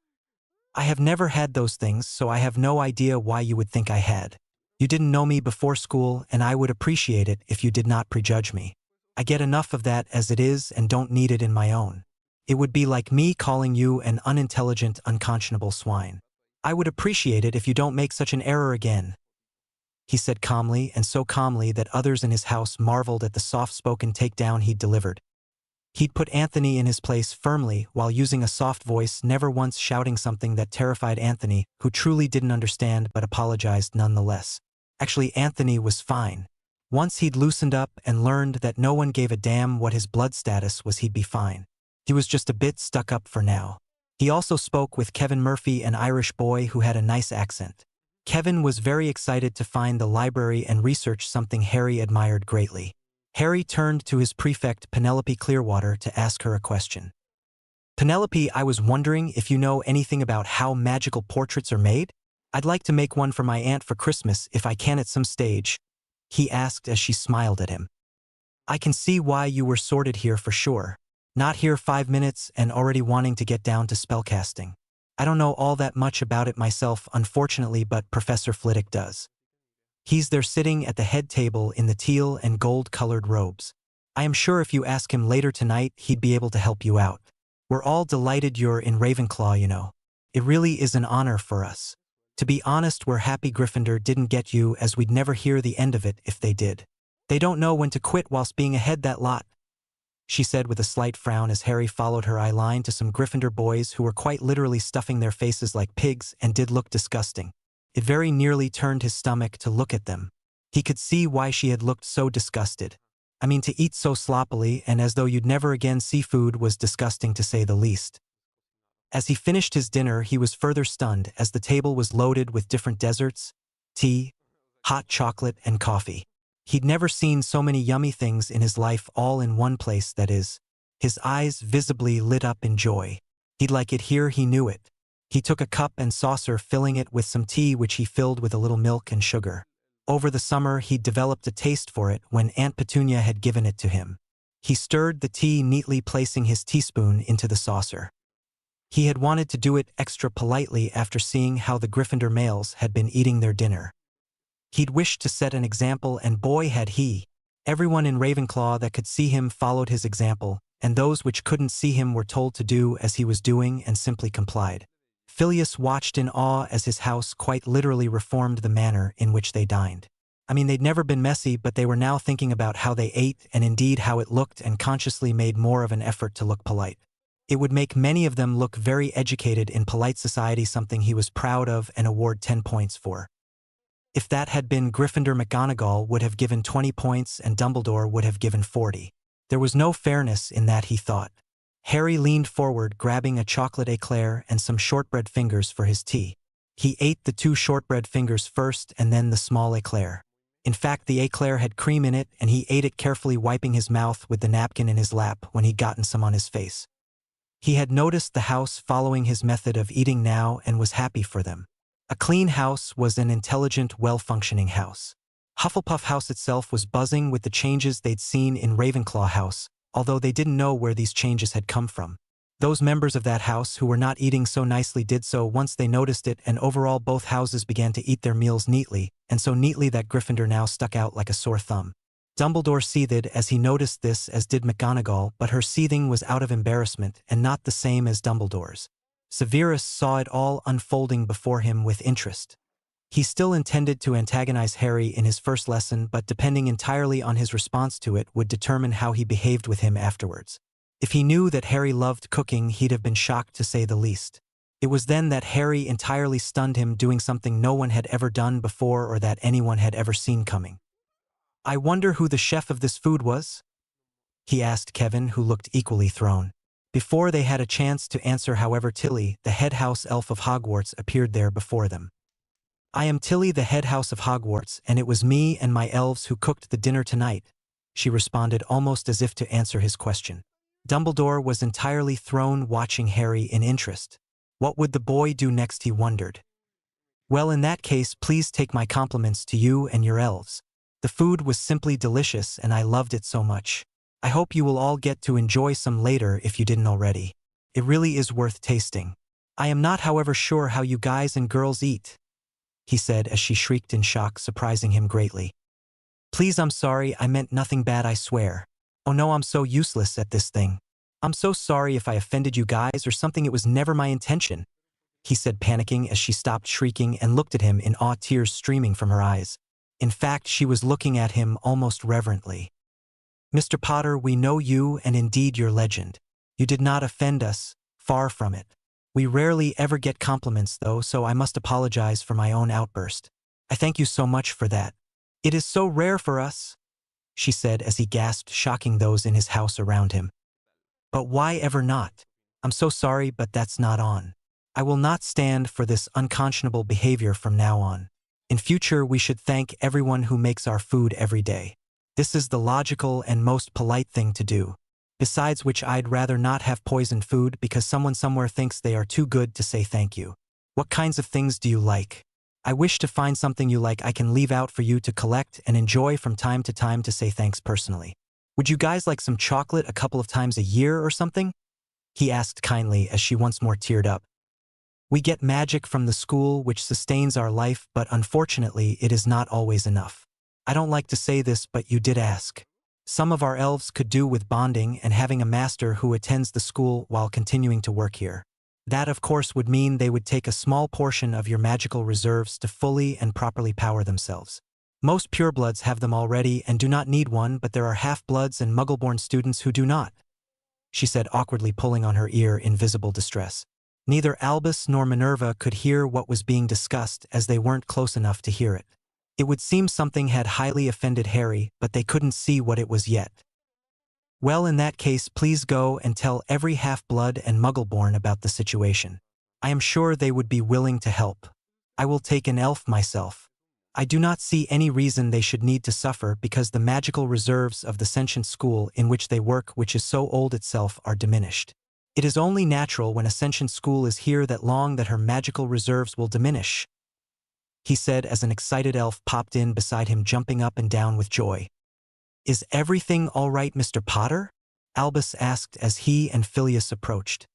Speaker 1: "I have never had those things, so I have no idea why you would think I had. You didn't know me before school, and I would appreciate it if you did not prejudge me. I get enough of that as it is and don't need it in my own. It would be like me calling you an unintelligent, unconscionable swine. I would appreciate it if you don't make such an error again," he said calmly, and so calmly that others in his house marveled at the soft-spoken takedown he'd delivered. He'd put Anthony in his place firmly while using a soft voice, never once shouting something that terrified Anthony, who truly didn't understand but apologized nonetheless. Actually, Anthony was fine. Once he'd loosened up and learned that no one gave a damn what his blood status was, he'd be fine. He was just a bit stuck up for now. He also spoke with Kevin Murphy, an Irish boy who had a nice accent. Kevin was very excited to find the library and research something Harry admired greatly. Harry turned to his prefect, Penelope Clearwater, to ask her a question. "Penelope, I was wondering if you know anything about how magical portraits are made? I'd like to make one for my aunt for Christmas if I can at some stage," he asked as she smiled at him. "I can see why you were sorted here for sure. Not here 5 minutes and already wanting to get down to spellcasting. I don't know all that much about it myself, unfortunately, but Professor Flitwick does. He's there sitting at the head table in the teal and gold-colored robes. I am sure if you ask him later tonight, he'd be able to help you out. We're all delighted you're in Ravenclaw, you know. It really is an honor for us. To be honest, we're happy Gryffindor didn't get you, as we'd never hear the end of it if they did. They don't know when to quit whilst being ahead, that lot," she said with a slight frown as Harry followed her eye line to some Gryffindor boys who were quite literally stuffing their faces like pigs and did look disgusting. It very nearly turned his stomach to look at them. He could see why she had looked so disgusted. I mean, to eat so sloppily and as though you'd never again see food was disgusting, to say the least. As he finished his dinner, he was further stunned as the table was loaded with different desserts, tea, hot chocolate, and coffee. He'd never seen so many yummy things in his life all in one place, that is. His eyes visibly lit up in joy. He'd like it here, he knew it. He took a cup and saucer, filling it with some tea which he filled with a little milk and sugar. Over the summer he'd developed a taste for it when Aunt Petunia had given it to him. He stirred the tea neatly, placing his teaspoon into the saucer. He had wanted to do it extra politely after seeing how the Gryffindor males had been eating their dinner. He'd wished to set an example, and boy had he. Everyone in Ravenclaw that could see him followed his example, and those which couldn't see him were told to do as he was doing and simply complied. Phileas watched in awe as his house quite literally reformed the manner in which they dined. I mean, they'd never been messy, but they were now thinking about how they ate and indeed how it looked, and consciously made more of an effort to look polite. It would make many of them look very educated in polite society, something he was proud of and award 10 points for. If that had been Gryffindor, McGonagall would have given 20 points and Dumbledore would have given 40. There was no fairness in that, he thought. Harry leaned forward, grabbing a chocolate eclair and some shortbread fingers for his tea. He ate the 2 shortbread fingers first and then the small eclair. In fact, the eclair had cream in it, and he ate it carefully, wiping his mouth with the napkin in his lap when he'd gotten some on his face. He had noticed the house following his method of eating now and was happy for them. A clean house was an intelligent, well-functioning house. Hufflepuff House itself was buzzing with the changes they'd seen in Ravenclaw House, although they didn't know where these changes had come from. Those members of that house who were not eating so nicely did so once they noticed it, and overall both houses began to eat their meals neatly, and so neatly that Gryffindor now stuck out like a sore thumb. Dumbledore seethed as he noticed this, as did McGonagall, but her seething was out of embarrassment and not the same as Dumbledore's. Severus saw it all unfolding before him with interest. He still intended to antagonize Harry in his first lesson, but depending entirely on his response to it would determine how he behaved with him afterwards. If he knew that Harry loved cooking, he'd have been shocked, to say the least. It was then that Harry entirely stunned him, doing something no one had ever done before or that anyone had ever seen coming. "I wonder who the chef of this food was?" he asked Kevin, who looked equally thrown. Before they had a chance to answer, however, Tilly, the head house elf of Hogwarts, appeared there before them. "I am Tilly, the head house of Hogwarts, and it was me and my elves who cooked the dinner tonight," she responded, almost as if to answer his question. Dumbledore was entirely thrown, watching Harry in interest. What would the boy do next, he wondered. "Well, in that case, please take my compliments to you and your elves. The food was simply delicious and I loved it so much. I hope you will all get to enjoy some later if you didn't already. It really is worth tasting. I am not, however, sure how you guys and girls eat," he said as she shrieked in shock, surprising him greatly. "Please, I'm sorry, I meant nothing bad, I swear. Oh no, I'm so useless at this thing. I'm so sorry if I offended you guys or something, it was never my intention," he said, panicking as she stopped shrieking and looked at him in awe, tears streaming from her eyes. In fact, she was looking at him almost reverently. "Mr. Potter, we know you and indeed your legend. You did not offend us, far from it. We rarely ever get compliments though, so I must apologize for my own outburst. I thank you so much for that. It is so rare for us," she said as he gasped, shocking those in his house around him. "But why ever not? I'm so sorry, but that's not on. I will not stand for this unconscionable behavior from now on. In future, we should thank everyone who makes our food every day. This is the logical and most polite thing to do. Besides which, I'd rather not have poisoned food because someone somewhere thinks they are too good to say thank you. What kinds of things do you like? I wish to find something you like I can leave out for you to collect and enjoy from time to time to say thanks personally. Would you guys like some chocolate a couple of times a year or something?" he asked kindly as she once more teared up. "We get magic from the school which sustains our life, but unfortunately it is not always enough. I don't like to say this, but you did ask. Some of our elves could do with bonding and having a master who attends the school while continuing to work here. That, of course, would mean they would take a small portion of your magical reserves to fully and properly power themselves. Most purebloods have them already and do not need one, but there are half-bloods and muggle-born students who do not," she said, awkwardly pulling on her ear in visible distress. Neither Albus nor Minerva could hear what was being discussed as they weren't close enough to hear it. It would seem something had highly offended Harry, but they couldn't see what it was yet. "Well, in that case, please go and tell every half-blood and muggle-born about the situation. I am sure they would be willing to help. I will take an elf myself. I do not see any reason they should need to suffer because the magical reserves of the sentient school in which they work, which is so old itself, are diminished. It is only natural when a sentient school is here that long that her magical reserves will diminish, he said as an excited elf popped in beside him, jumping up and down with joy. Is everything all right, Mr. Potter? Albus asked as he and Phileas approached.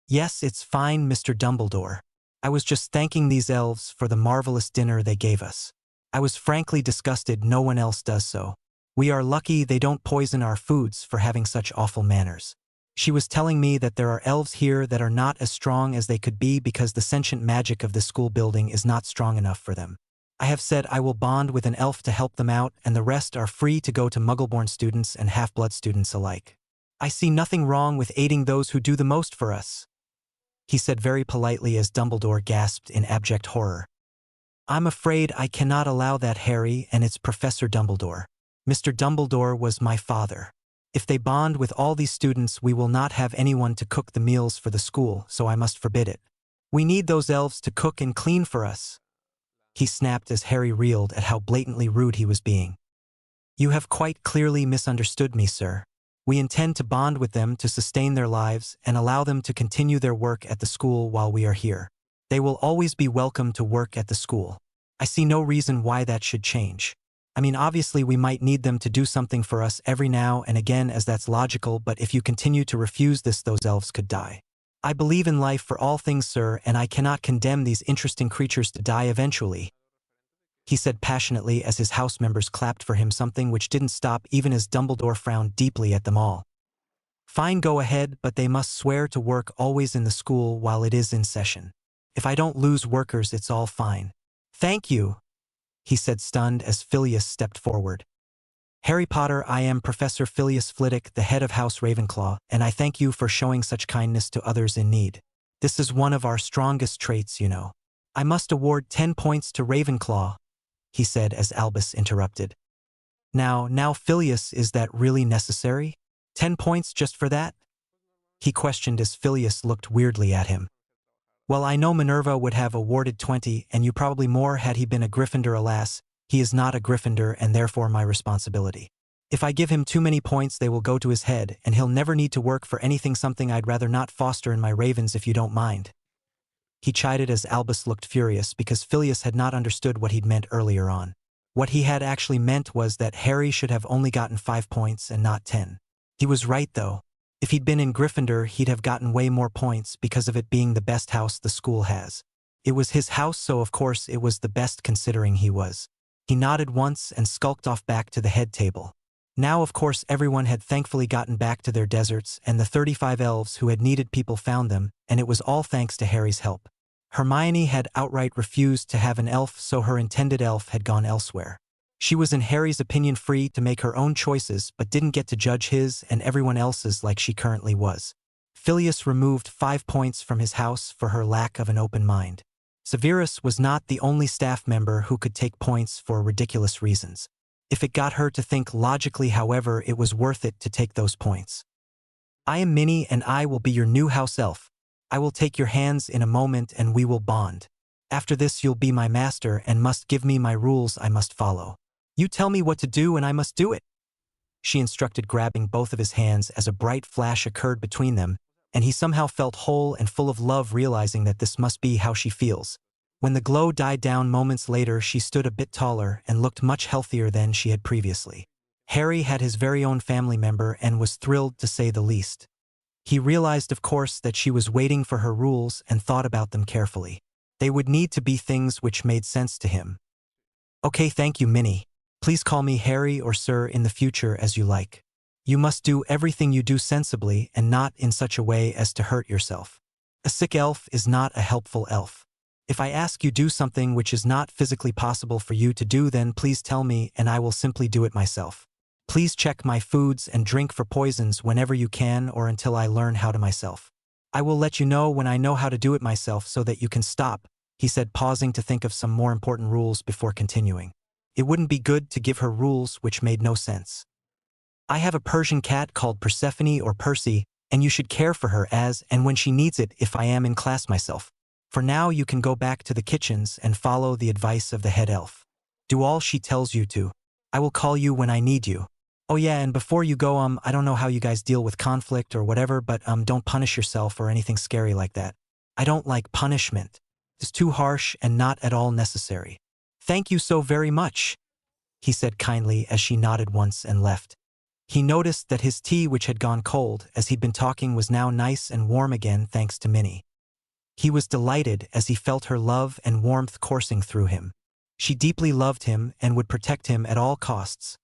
Speaker 1: Yes, it's fine, Mr. Dumbledore. I was just thanking these elves for the marvelous dinner they gave us. I was frankly disgusted no one else does so. We are lucky they don't poison our foods for having such awful manners. She was telling me that there are elves here that are not as strong as they could be because the sentient magic of the school building is not strong enough for them. I have said I will bond with an elf to help them out, and the rest are free to go to Muggle-born students and half-blood students alike. I see nothing wrong with aiding those who do the most for us, he said very politely as Dumbledore gasped in abject horror. I'm afraid I cannot allow that, Harry, and it's Professor Dumbledore. Mr. Dumbledore was my father. If they bond with all these students, we will not have anyone to cook the meals for the school, so I must forbid it. We need those elves to cook and clean for us, he snapped as Harry reeled at how blatantly rude he was being. You have quite clearly misunderstood me, sir. We intend to bond with them to sustain their lives and allow them to continue their work at the school while we are here. They will always be welcome to work at the school. I see no reason why that should change. I mean, obviously we might need them to do something for us every now and again, as that's logical, but if you continue to refuse this, those elves could die. I believe in life for all things, sir, and I cannot condemn these interesting creatures to die eventually, he said passionately as his house members clapped for him, something which didn't stop even as Dumbledore frowned deeply at them all. Fine, go ahead, but they must swear to work always in the school while it is in session. If I don't lose workers, it's all fine. Thank you, he said, stunned as Phileas stepped forward. Harry Potter, I am Professor Phileas Flitwick, the head of House Ravenclaw, and I thank you for showing such kindness to others in need. This is one of our strongest traits, you know. I must award 10 points to Ravenclaw, he said as Albus interrupted. Now, Phileas, is that really necessary? 10 points just for that? He questioned as Phileas looked weirdly at him. Well, I know Minerva would have awarded 20, and you probably more had he been a Gryffindor. Alas, he is not a Gryffindor, and therefore my responsibility. If I give him too many points, they will go to his head, and he'll never need to work for anything, something I'd rather not foster in my ravens, if you don't mind. He chided as Albus looked furious because Phileas had not understood what he'd meant earlier on. What he had actually meant was that Harry should have only gotten 5 points and not 10. He was right, though. If he'd been in Gryffindor, he'd have gotten way more points because of it being the best house the school has. It was his house, so of course it was the best, considering he was. He nodded once and skulked off back to the head table. Now, of course, everyone had thankfully gotten back to their deserts, and the 35 elves who had needed people found them, and it was all thanks to Harry's help. Hermione had outright refused to have an elf, so her intended elf had gone elsewhere. She was, in Harry's opinion, free to make her own choices, but didn't get to judge his and everyone else's like she currently was. Phileas removed 5 points from his house for her lack of an open mind. Severus was not the only staff member who could take points for ridiculous reasons. If it got her to think logically, however, it was worth it to take those points. I am Minnie, and I will be your new house elf. I will take your hands in a moment and we will bond. After this, you'll be my master and must give me my rules I must follow. You tell me what to do and I must do it, she instructed, grabbing both of his hands as a bright flash occurred between them, and he somehow felt whole and full of love, realizing that this must be how she feels. When the glow died down moments later, she stood a bit taller and looked much healthier than she had previously. Harry had his very own family member and was thrilled, to say the least. He realized, of course, that she was waiting for her rules and thought about them carefully. They would need to be things which made sense to him. Okay, thank you, Minnie. Please call me Harry or Sir in the future as you like. You must do everything you do sensibly and not in such a way as to hurt yourself. A sick elf is not a helpful elf. If I ask you do something which is not physically possible for you to do, then please tell me and I will simply do it myself. Please check my foods and drink for poisons whenever you can or until I learn how to myself. I will let you know when I know how to do it myself so that you can stop, he said, pausing to think of some more important rules before continuing. It wouldn't be good to give her rules which made no sense. I have a Persian cat called Persephone or Percy, and you should care for her as and when she needs it if I am in class myself. For now, you can go back to the kitchens and follow the advice of the head elf. Do all she tells you to. I will call you when I need you. Oh yeah, and before you go, I don't know how you guys deal with conflict or whatever, but don't punish yourself or anything scary like that. I don't like punishment. It's too harsh and not at all necessary. Thank you so very much, he said kindly as she nodded once and left. He noticed that his tea, which had gone cold as he'd been talking, was now nice and warm again thanks to Minnie. He was delighted as he felt her love and warmth coursing through him. She deeply loved him and would protect him at all costs.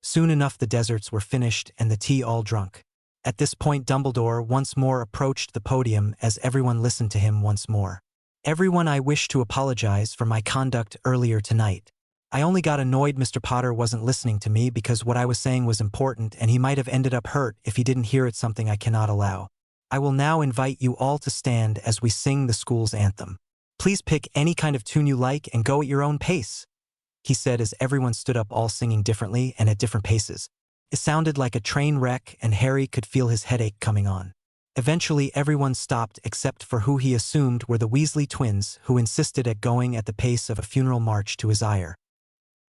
Speaker 1: Soon enough the desserts were finished and the tea all drunk. At this point Dumbledore once more approached the podium as everyone listened to him once more. Everyone, I wish to apologize for my conduct earlier tonight. I only got annoyed Mr. Potter wasn't listening to me because what I was saying was important and he might have ended up hurt if he didn't hear it, something I cannot allow. I will now invite you all to stand as we sing the school's anthem. Please pick any kind of tune you like and go at your own pace, he said as everyone stood up, all singing differently and at different paces. It sounded like a train wreck and Harry could feel his headache coming on. Eventually everyone stopped except for who he assumed were the Weasley twins, who insisted at going at the pace of a funeral march to his ire.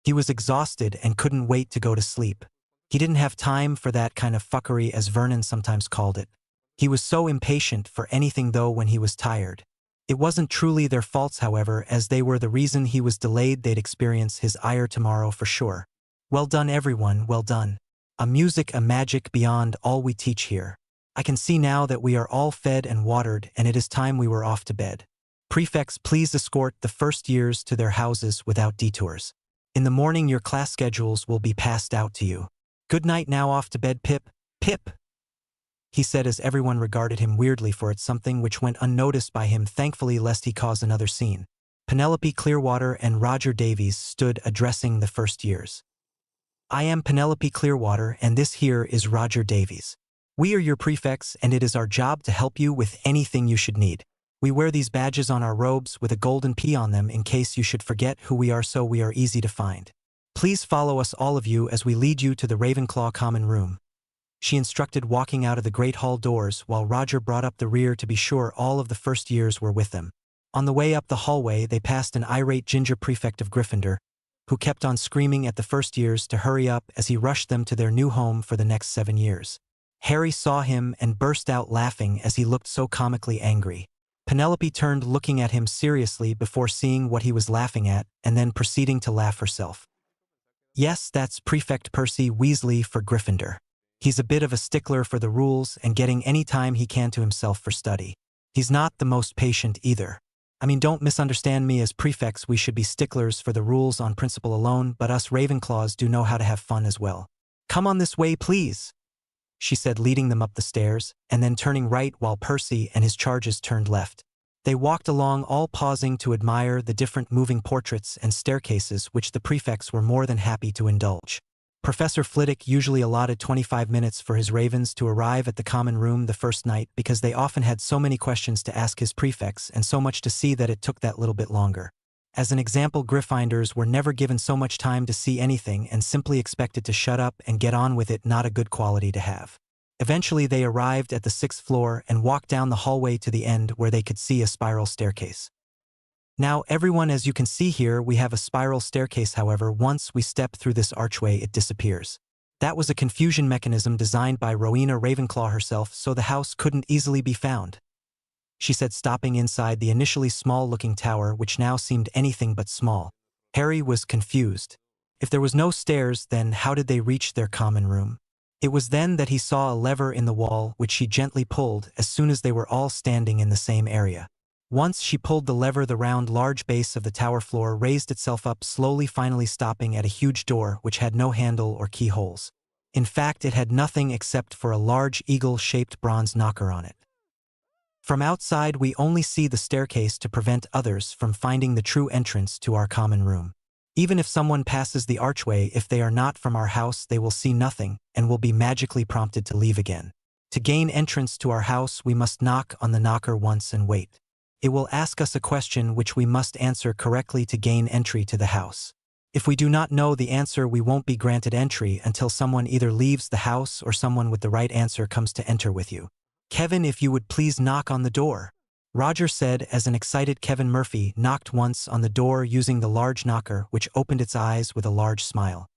Speaker 1: He was exhausted and couldn't wait to go to sleep. He didn't have time for that kind of fuckery, as Vernon sometimes called it. He was so impatient for anything though when he was tired. It wasn't truly their faults, however, as they were the reason he was delayed. They'd experience his ire tomorrow for sure. Well done everyone, well done. A music, a magic beyond all we teach here. I can see now that we are all fed and watered and it is time we were off to bed. Prefects, please escort the first years to their houses without detours. In the morning your class schedules will be passed out to you. Good night now, off to bed, Pip. Pip, he said as everyone regarded him weirdly for it, something which went unnoticed by him, thankfully, lest he cause another scene. Penelope Clearwater and Roger Davies stood addressing the first years. I am Penelope Clearwater and this here is Roger Davies. We are your prefects and it is our job to help you with anything you should need. We wear these badges on our robes with a golden P on them in case you should forget who we are, so we are easy to find. Please follow us, all of you, as we lead you to the Ravenclaw common room, she instructed, walking out of the great hall doors while Roger brought up the rear to be sure all of the first years were with them. On the way up the hallway they passed an irate ginger prefect of Gryffindor, who kept on screaming at the first years to hurry up as he rushed them to their new home for the next 7 years. Harry saw him and burst out laughing as he looked so comically angry. Penelope turned, looking at him seriously before seeing what he was laughing at, and then proceeding to laugh herself. Yes, that's Prefect Percy Weasley for Gryffindor. He's a bit of a stickler for the rules and getting any time he can to himself for study. He's not the most patient either. I mean, don't misunderstand me, as prefects we should be sticklers for the rules on principle alone, but us Ravenclaws do know how to have fun as well. Come on this way, please, she said, leading them up the stairs, and then turning right while Percy and his charges turned left. They walked along, all pausing to admire the different moving portraits and staircases which the prefects were more than happy to indulge. Professor Flitwick usually allotted 25 minutes for his ravens to arrive at the common room the first night because they often had so many questions to ask his prefects and so much to see that it took that little bit longer. As an example, Gryffindors were never given so much time to see anything and simply expected to shut up and get on with it, not a good quality to have. Eventually they arrived at the 6th floor and walked down the hallway to the end where they could see a spiral staircase. Now everyone, as you can see here, we have a spiral staircase. However, once we step through this archway it disappears. That was a confusion mechanism designed by Rowena Ravenclaw herself so the house couldn't easily be found, she said, stopping inside the initially small-looking tower which now seemed anything but small. Harry was confused. If there was no stairs, then how did they reach their common room? It was then that he saw a lever in the wall which she gently pulled as soon as they were all standing in the same area. Once she pulled the lever, the round, large base of the tower floor raised itself up slowly, finally stopping at a huge door which had no handle or keyholes. In fact, it had nothing except for a large eagle-shaped bronze knocker on it. From outside we only see the staircase to prevent others from finding the true entrance to our common room. Even if someone passes the archway, if they are not from our house, they will see nothing and will be magically prompted to leave again. To gain entrance to our house, we must knock on the knocker once and wait. It will ask us a question which we must answer correctly to gain entry to the house. If we do not know the answer, we won't be granted entry until someone either leaves the house or someone with the right answer comes to enter with you. Kevin, if you would please knock on the door. Roger said as an excited Kevin Murphy knocked once on the door using the large knocker which opened its eyes with a large smile.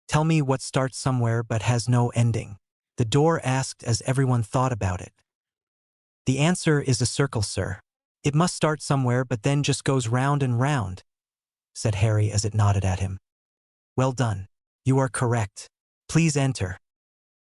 Speaker 1: Tell me what starts somewhere but has no ending. The door asked as everyone thought about it. The answer is a circle, sir. It must start somewhere but then just goes round and round, said Harry as it nodded at him. Well done. You are correct. Please enter.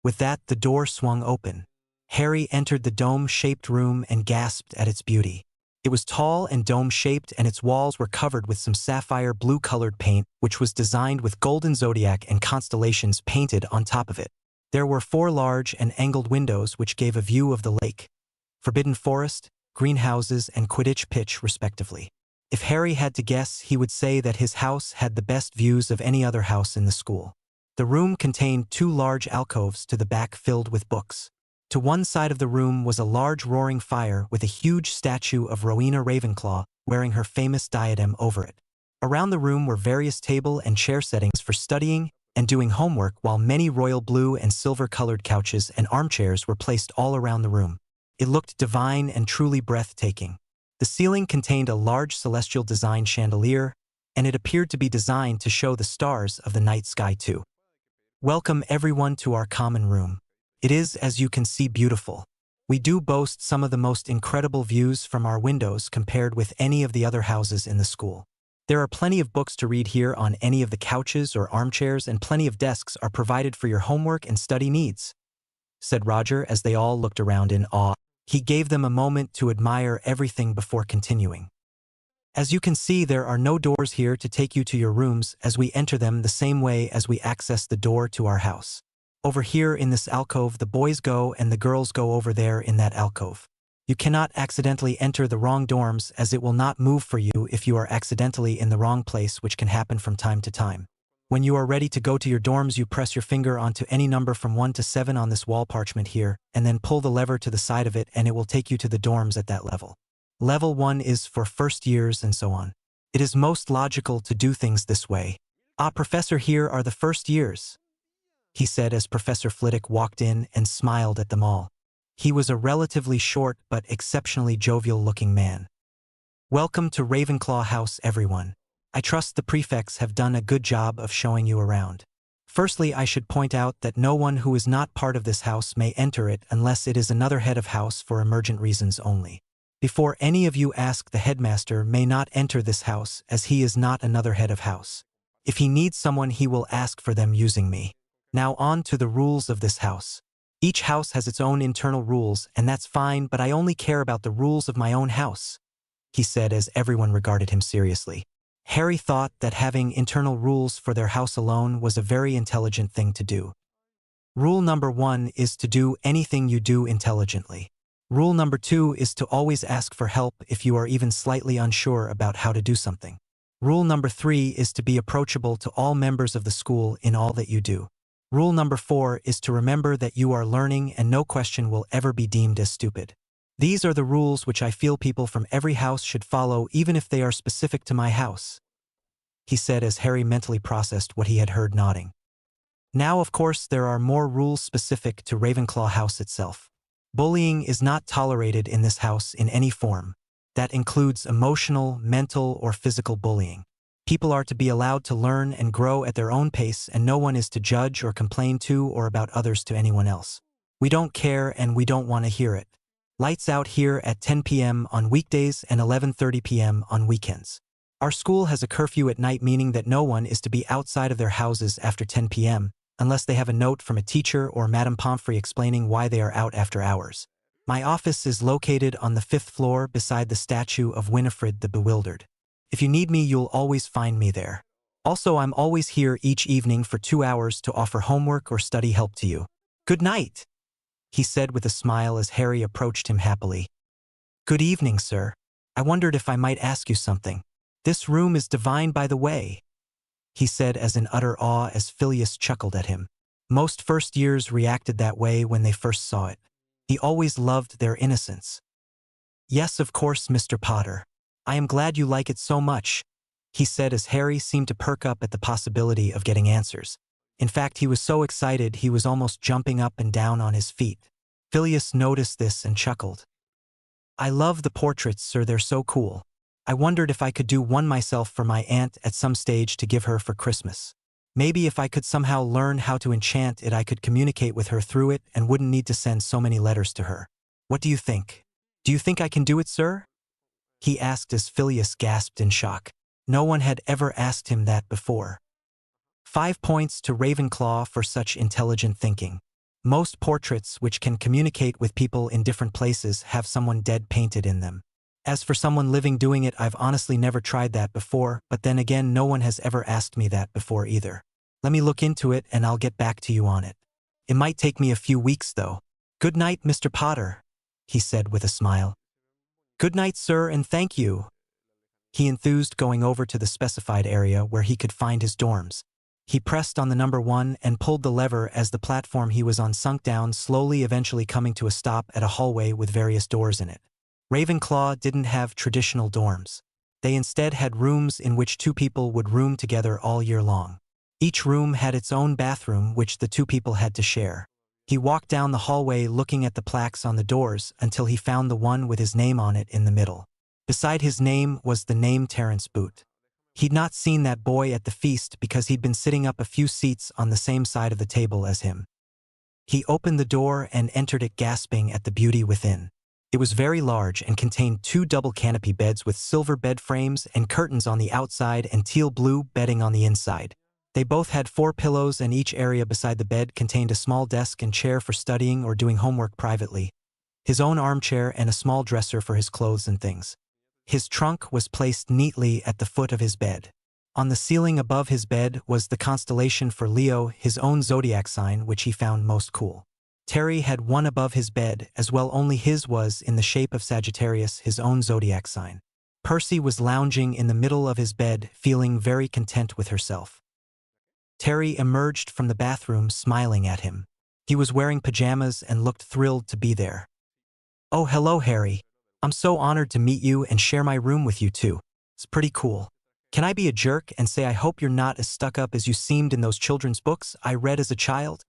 Speaker 1: With that, the door swung open. Harry entered the dome-shaped room and gasped at its beauty. It was tall and dome-shaped, and its walls were covered with some sapphire blue-colored paint, which was designed with golden zodiac and constellations painted on top of it. There were 4 large and angled windows which gave a view of the lake, forbidden forest, greenhouses, and Quidditch pitch, respectively. If Harry had to guess, he would say that his house had the best views of any other house in the school. The room contained 2 large alcoves to the back filled with books. To one side of the room was a large roaring fire with a huge statue of Rowena Ravenclaw wearing her famous diadem over it. Around the room were various table and chair settings for studying and doing homework, while many royal blue and silver-colored couches and armchairs were placed all around the room. It looked divine and truly breathtaking. The ceiling contained a large celestial design chandelier, and it appeared to be designed to show the stars of the night sky too. Welcome everyone to our common room. It is, as you can see, beautiful. We do boast some of the most incredible views from our windows compared with any of the other houses in the school. There are plenty of books to read here on any of the couches or armchairs, and plenty of desks are provided for your homework and study needs, said Roger as they all looked around in awe. He gave them a moment to admire everything before continuing. As you can see, there are no doors here to take you to your rooms, as we enter them the same way as we access the door to our house. Over here in this alcove, the boys go and the girls go over there in that alcove. You cannot accidentally enter the wrong dorms, as it will not move for you if you are accidentally in the wrong place, which can happen from time to time. When you are ready to go to your dorms, you press your finger onto any number from 1 to 7 on this wall parchment here, and then pull the lever to the side of it, and it will take you to the dorms at that level. Level 1 is for first years and so on. It is most logical to do things this way. Ah, Professor, here are the first years, he said as Professor Flitwick walked in and smiled at them all. He was a relatively short but exceptionally jovial-looking man. Welcome to Ravenclaw House, everyone. I trust the prefects have done a good job of showing you around. Firstly, I should point out that no one who is not part of this house may enter it unless it is another head of house for emergent reasons only. Before any of you ask, the headmaster may not enter this house, as he is not another head of house. If he needs someone, he will ask for them using me. Now on to the rules of this house. Each house has its own internal rules, and that's fine, but I only care about the rules of my own house, he said as everyone regarded him seriously. Harry thought that having internal rules for their house alone was a very intelligent thing to do. Rule number 1 is to do anything you do intelligently. Rule number 2 is to always ask for help if you are even slightly unsure about how to do something. Rule number 3 is to be approachable to all members of the school in all that you do. Rule number 4 is to remember that you are learning and no question will ever be deemed as stupid. These are the rules which I feel people from every house should follow, even if they are specific to my house, he said as Harry mentally processed what he had heard, nodding. Now, of course, there are more rules specific to Ravenclaw House itself. Bullying is not tolerated in this house in any form. That includes emotional, mental, or physical bullying. People are to be allowed to learn and grow at their own pace, and no one is to judge or complain to or about others to anyone else. We don't care and we don't want to hear it. Lights out here at 10 p.m. on weekdays and 11:30 p.m. on weekends. Our school has a curfew at night, meaning that no one is to be outside of their houses after 10 p.m. unless they have a note from a teacher or Madame Pomfrey explaining why they are out after hours. My office is located on the 5th floor beside the statue of Winifred the Bewildered. If you need me, you'll always find me there. Also, I'm always here each evening for 2 hours to offer homework or study help to you. Good night, he said with a smile as Harry approached him happily. Good evening, sir. I wondered if I might ask you something. This room is divine, by the way, he said as in utter awe as Phileas chuckled at him. Most first years reacted that way when they first saw it. He always loved their innocence. Yes, of course, Mr. Potter. I am glad you like it so much, he said as Harry seemed to perk up at the possibility of getting answers. In fact, he was so excited he was almost jumping up and down on his feet. Phileas noticed this and chuckled. I love the portraits, sir, they're so cool. I wondered if I could do one myself for my aunt at some stage to give her for Christmas. Maybe if I could somehow learn how to enchant it, I could communicate with her through it and wouldn't need to send so many letters to her. What do you think? Do you think I can do it, sir? He asked as Phileas gasped in shock. No one had ever asked him that before. 5 points to Ravenclaw for such intelligent thinking. Most portraits which can communicate with people in different places have someone dead painted in them. As for someone living doing it, I've honestly never tried that before, but then again no one has ever asked me that before either. Let me look into it and I'll get back to you on it. It might take me a few weeks though. Good night, Mr. Potter, he said with a smile. Good night, sir, and thank you. He enthused, going over to the specified area where he could find his dorms. He pressed on the number 1 and pulled the lever as the platform he was on sunk down slowly, eventually coming to a stop at a hallway with various doors in it. Ravenclaw didn't have traditional dorms. They instead had rooms in which 2 people would room together all year long. Each room had its own bathroom which the 2 people had to share. He walked down the hallway looking at the plaques on the doors until he found the one with his name on it in the middle. Beside his name was the name Terence Boot. He'd not seen that boy at the feast because he'd been sitting up a few seats on the same side of the table as him. He opened the door and entered it, gasping at the beauty within. It was very large and contained 2 double canopy beds with silver bed frames and curtains on the outside and teal blue bedding on the inside. They both had 4 pillows, and each area beside the bed contained a small desk and chair for studying or doing homework privately, his own armchair, and a small dresser for his clothes and things. His trunk was placed neatly at the foot of his bed. On the ceiling above his bed was the constellation for Leo, his own zodiac sign, which he found most cool. Terry had one above his bed as well, only his was in the shape of Sagittarius, his own zodiac sign. Percy was lounging in the middle of his bed, feeling very content with herself. Terry emerged from the bathroom smiling at him. He was wearing pajamas and looked thrilled to be there. Oh, hello, Harry. I'm so honored to meet you and share my room with you too. It's pretty cool. Can I be a jerk and say I hope you're not as stuck up as you seemed in those children's books I read as a child?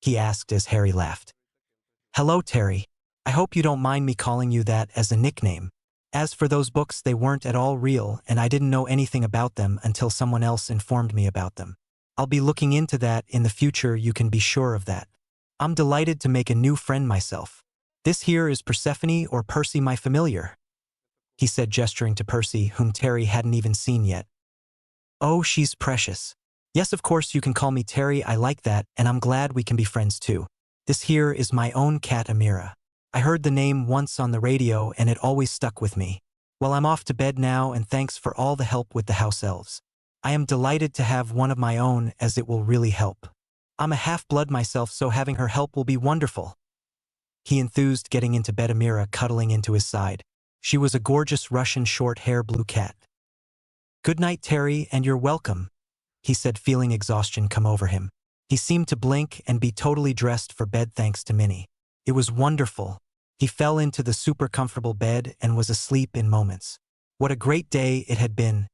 Speaker 1: He asked as Harry laughed. Hello, Terry. I hope you don't mind me calling you that as a nickname. As for those books, they weren't at all real and I didn't know anything about them until someone else informed me about them. I'll be looking into that in the future, you can be sure of that. I'm delighted to make a new friend myself. This here is Persephone, or Percy, my familiar, he said, gesturing to Percy, whom Terry hadn't even seen yet. Oh, she's precious. Yes, of course you can call me Terry, I like that, and I'm glad we can be friends too. This here is my own cat Amira. I heard the name once on the radio and it always stuck with me. Well, I'm off to bed now, and thanks for all the help with the house elves. I am delighted to have one of my own, as it will really help. I'm a half-blood myself, so having her help will be wonderful. He enthused, getting into bed, Amira cuddling into his side. She was a gorgeous Russian short-hair blue cat. Good night, Terry, and you're welcome, he said, feeling exhaustion come over him. He seemed to blink and be totally dressed for bed thanks to Minnie. It was wonderful. He fell into the super comfortable bed and was asleep in moments. What a great day it had been.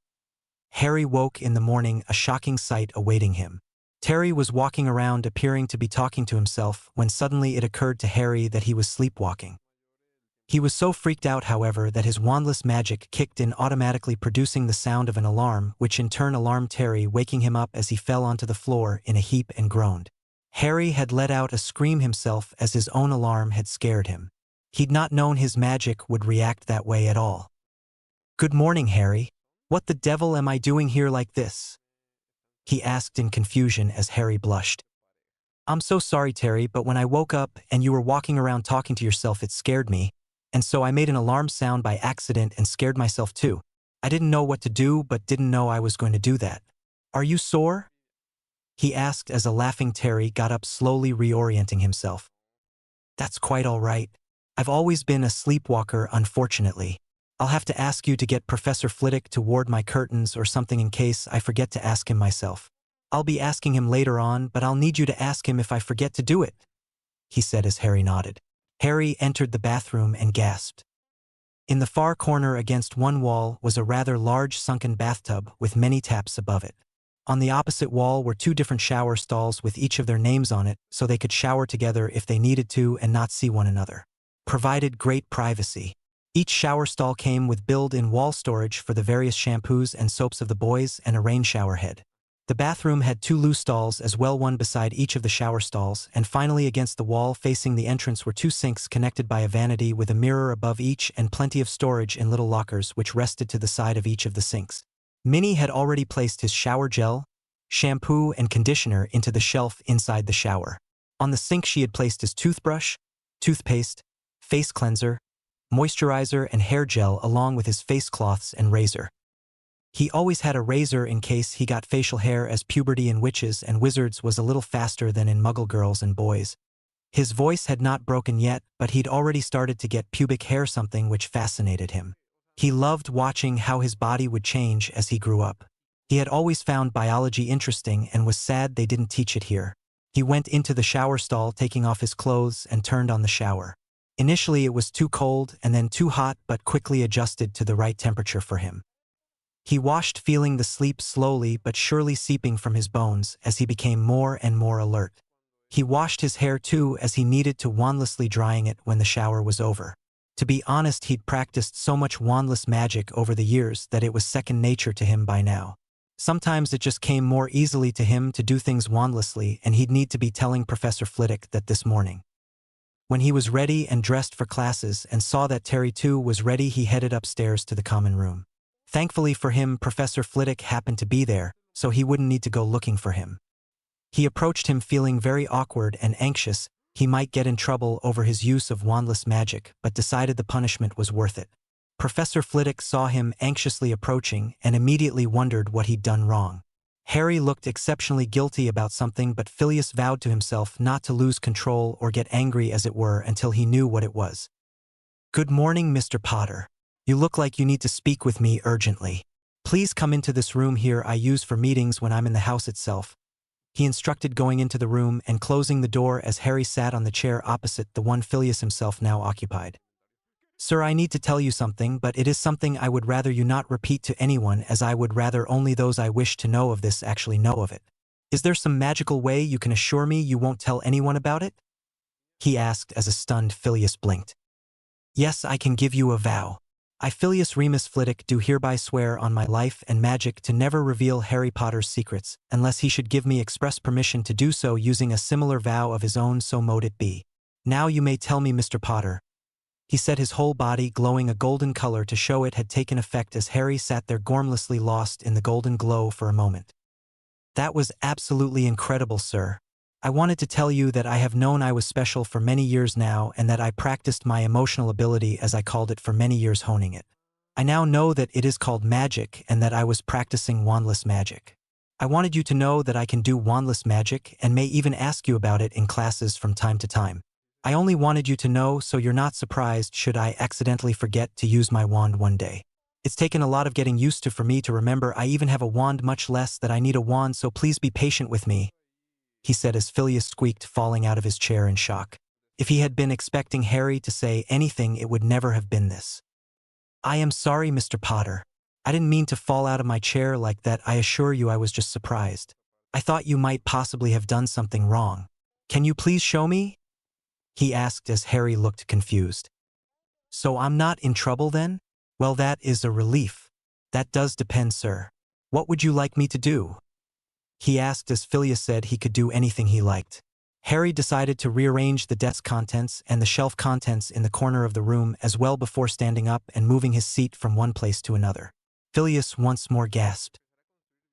Speaker 1: Harry woke in the morning, a shocking sight awaiting him. Terry was walking around appearing to be talking to himself when suddenly it occurred to Harry that he was sleepwalking. He was so freaked out, however, that his wandless magic kicked in, automatically producing the sound of an alarm, which in turn alarmed Terry, waking him up as he fell onto the floor in a heap and groaned. Harry had let out a scream himself as his own alarm had scared him. He'd not known his magic would react that way at all. Good morning, Harry. What the devil am I doing here like this? He asked in confusion as Harry blushed. I'm so sorry, Terry, but when I woke up and you were walking around talking to yourself, it scared me, and so I made an alarm sound by accident and scared myself too. I didn't know what to do, but didn't know I was going to do that. Are you sore? He asked as a laughing Terry got up, slowly reorienting himself. That's quite all right. I've always been a sleepwalker, unfortunately. I'll have to ask you to get Professor Flitwick to ward my curtains or something in case I forget to ask him myself. I'll be asking him later on, but I'll need you to ask him if I forget to do it, he said as Harry nodded. Harry entered the bathroom and gasped. In the far corner against one wall was a rather large sunken bathtub with many taps above it. On the opposite wall were 2 different shower stalls with each of their names on it, so they could shower together if they needed to and not see one another. Provided great privacy. Each shower stall came with built-in wall storage for the various shampoos and soaps of the boys and a rain shower head. The bathroom had 2 loose stalls as well, one beside each of the shower stalls, and finally against the wall facing the entrance were 2 sinks connected by a vanity with a mirror above each and plenty of storage in little lockers which rested to the side of each of the sinks. Minnie had already placed his shower gel, shampoo, and conditioner into the shelf inside the shower. On the sink she had placed his toothbrush, toothpaste, face cleanser, moisturizer, and hair gel along with his face cloths and razor. He always had a razor in case he got facial hair, as puberty in witches and wizards was a little faster than in muggle girls and boys. His voice had not broken yet, but he'd already started to get pubic hair, something which fascinated him. He loved watching how his body would change as he grew up. He had always found biology interesting and was sad they didn't teach it here. He went into the shower stall, taking off his clothes, and turned on the shower. Initially it was too cold and then too hot, but quickly adjusted to the right temperature for him. He washed, feeling the sleep slowly but surely seeping from his bones as he became more and more alert. He washed his hair too, as he needed to, wandlessly drying it when the shower was over. To be honest, he'd practiced so much wandless magic over the years that it was second nature to him by now. Sometimes it just came more easily to him to do things wandlessly, and he'd need to be telling Professor Flitwick that this morning. When he was ready and dressed for classes and saw that Terry too was ready, he headed upstairs to the common room. Thankfully for him, Professor Flitwick happened to be there, so he wouldn't need to go looking for him. He approached him feeling very awkward and anxious. He might get in trouble over his use of wandless magic, but decided the punishment was worth it. Professor Flitwick saw him anxiously approaching and immediately wondered what he'd done wrong. Harry looked exceptionally guilty about something, but Phileas vowed to himself not to lose control or get angry, as it were, until he knew what it was. "Good morning, Mr. Potter. You look like you need to speak with me urgently. Please come into this room here I use for meetings when I'm in the house itself," he instructed, going into the room and closing the door as Harry sat on the chair opposite the one Phileas himself now occupied. "Sir, I need to tell you something, but it is something I would rather you not repeat to anyone, as I would rather only those I wish to know of this actually know of it. Is there some magical way you can assure me you won't tell anyone about it?" he asked as a stunned Phileas blinked. "Yes, I can give you a vow. I, Phileas Remus Flitwick, do hereby swear on my life and magic to never reveal Harry Potter's secrets, unless he should give me express permission to do so using a similar vow of his own, so mote it be. Now you may tell me, Mr. Potter." He set his whole body glowing a golden color to show it had taken effect as Harry sat there gormlessly lost in the golden glow for a moment. "That was absolutely incredible, sir. I wanted to tell you that I have known I was special for many years now, and that I practiced my emotional ability, as I called it, for many years, honing it. I now know that it is called magic and that I was practicing wandless magic. I wanted you to know that I can do wandless magic and may even ask you about it in classes from time to time. I only wanted you to know so you're not surprised should I accidentally forget to use my wand one day. It's taken a lot of getting used to for me to remember I even have a wand, much less that I need a wand, so please be patient with me," he said as Phileas squeaked, falling out of his chair in shock. If he had been expecting Harry to say anything, it would never have been this. "I am sorry, Mr. Potter. I didn't mean to fall out of my chair like that. I assure you I was just surprised. I thought you might possibly have done something wrong. Can you please show me?" he asked as Harry looked confused. "So I'm not in trouble then? Well, that is a relief. That does depend, sir. What would you like me to do?" he asked as Phileas said he could do anything he liked. Harry decided to rearrange the desk contents and the shelf contents in the corner of the room as well before standing up and moving his seat from one place to another. Phileas once more gasped.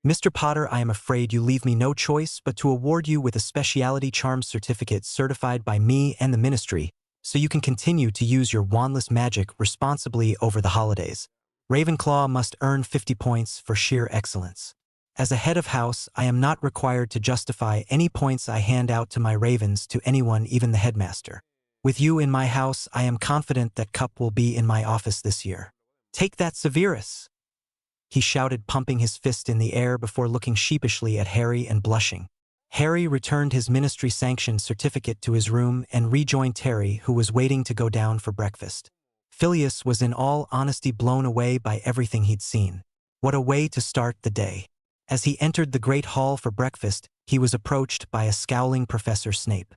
Speaker 1: "Mr. Potter, I am afraid you leave me no choice but to award you with a speciality charm certificate certified by me and the Ministry, so you can continue to use your wandless magic responsibly over the holidays. Ravenclaw must earn 50 points for sheer excellence. As a head of house, I am not required to justify any points I hand out to my ravens to anyone, even the headmaster. With you in my house, I am confident that Cup will be in my office this year. Take that, Severus!" he shouted, pumping his fist in the air before looking sheepishly at Harry and blushing. Harry returned his ministry-sanctioned certificate to his room and rejoined Terry, who was waiting to go down for breakfast. Phileas was in all honesty blown away by everything he'd seen. What a way to start the day. As he entered the great hall for breakfast, he was approached by a scowling Professor Snape.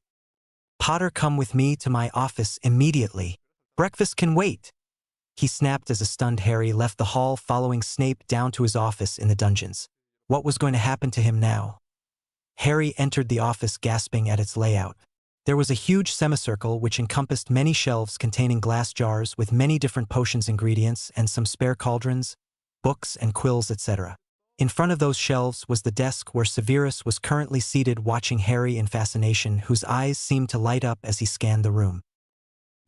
Speaker 1: "Potter, come with me to my office immediately. Breakfast can wait," he snapped as a stunned Harry left the hall following Snape down to his office in the dungeons. What was going to happen to him now? Harry entered the office gasping at its layout. There was a huge semicircle which encompassed many shelves containing glass jars with many different potions ingredients and some spare cauldrons, books and quills, etc. In front of those shelves was the desk where Severus was currently seated watching Harry in fascination, whose eyes seemed to light up as he scanned the room.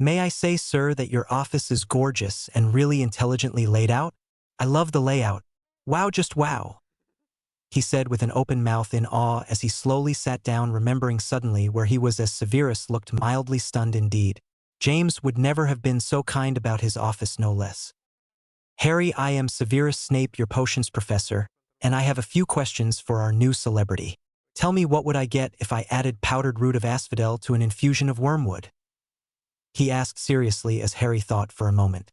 Speaker 1: "May I say, sir, that your office is gorgeous and really intelligently laid out? I love the layout. Wow, just wow," he said with an open mouth in awe as he slowly sat down, remembering suddenly where he was as Severus looked mildly stunned indeed. James would never have been so kind about his office, no less. "Harry, I am Severus Snape, your potions professor, and I have a few questions for our new celebrity. Tell me, what would I get if I added powdered root of asphodel to an infusion of wormwood?" he asked seriously as Harry thought for a moment.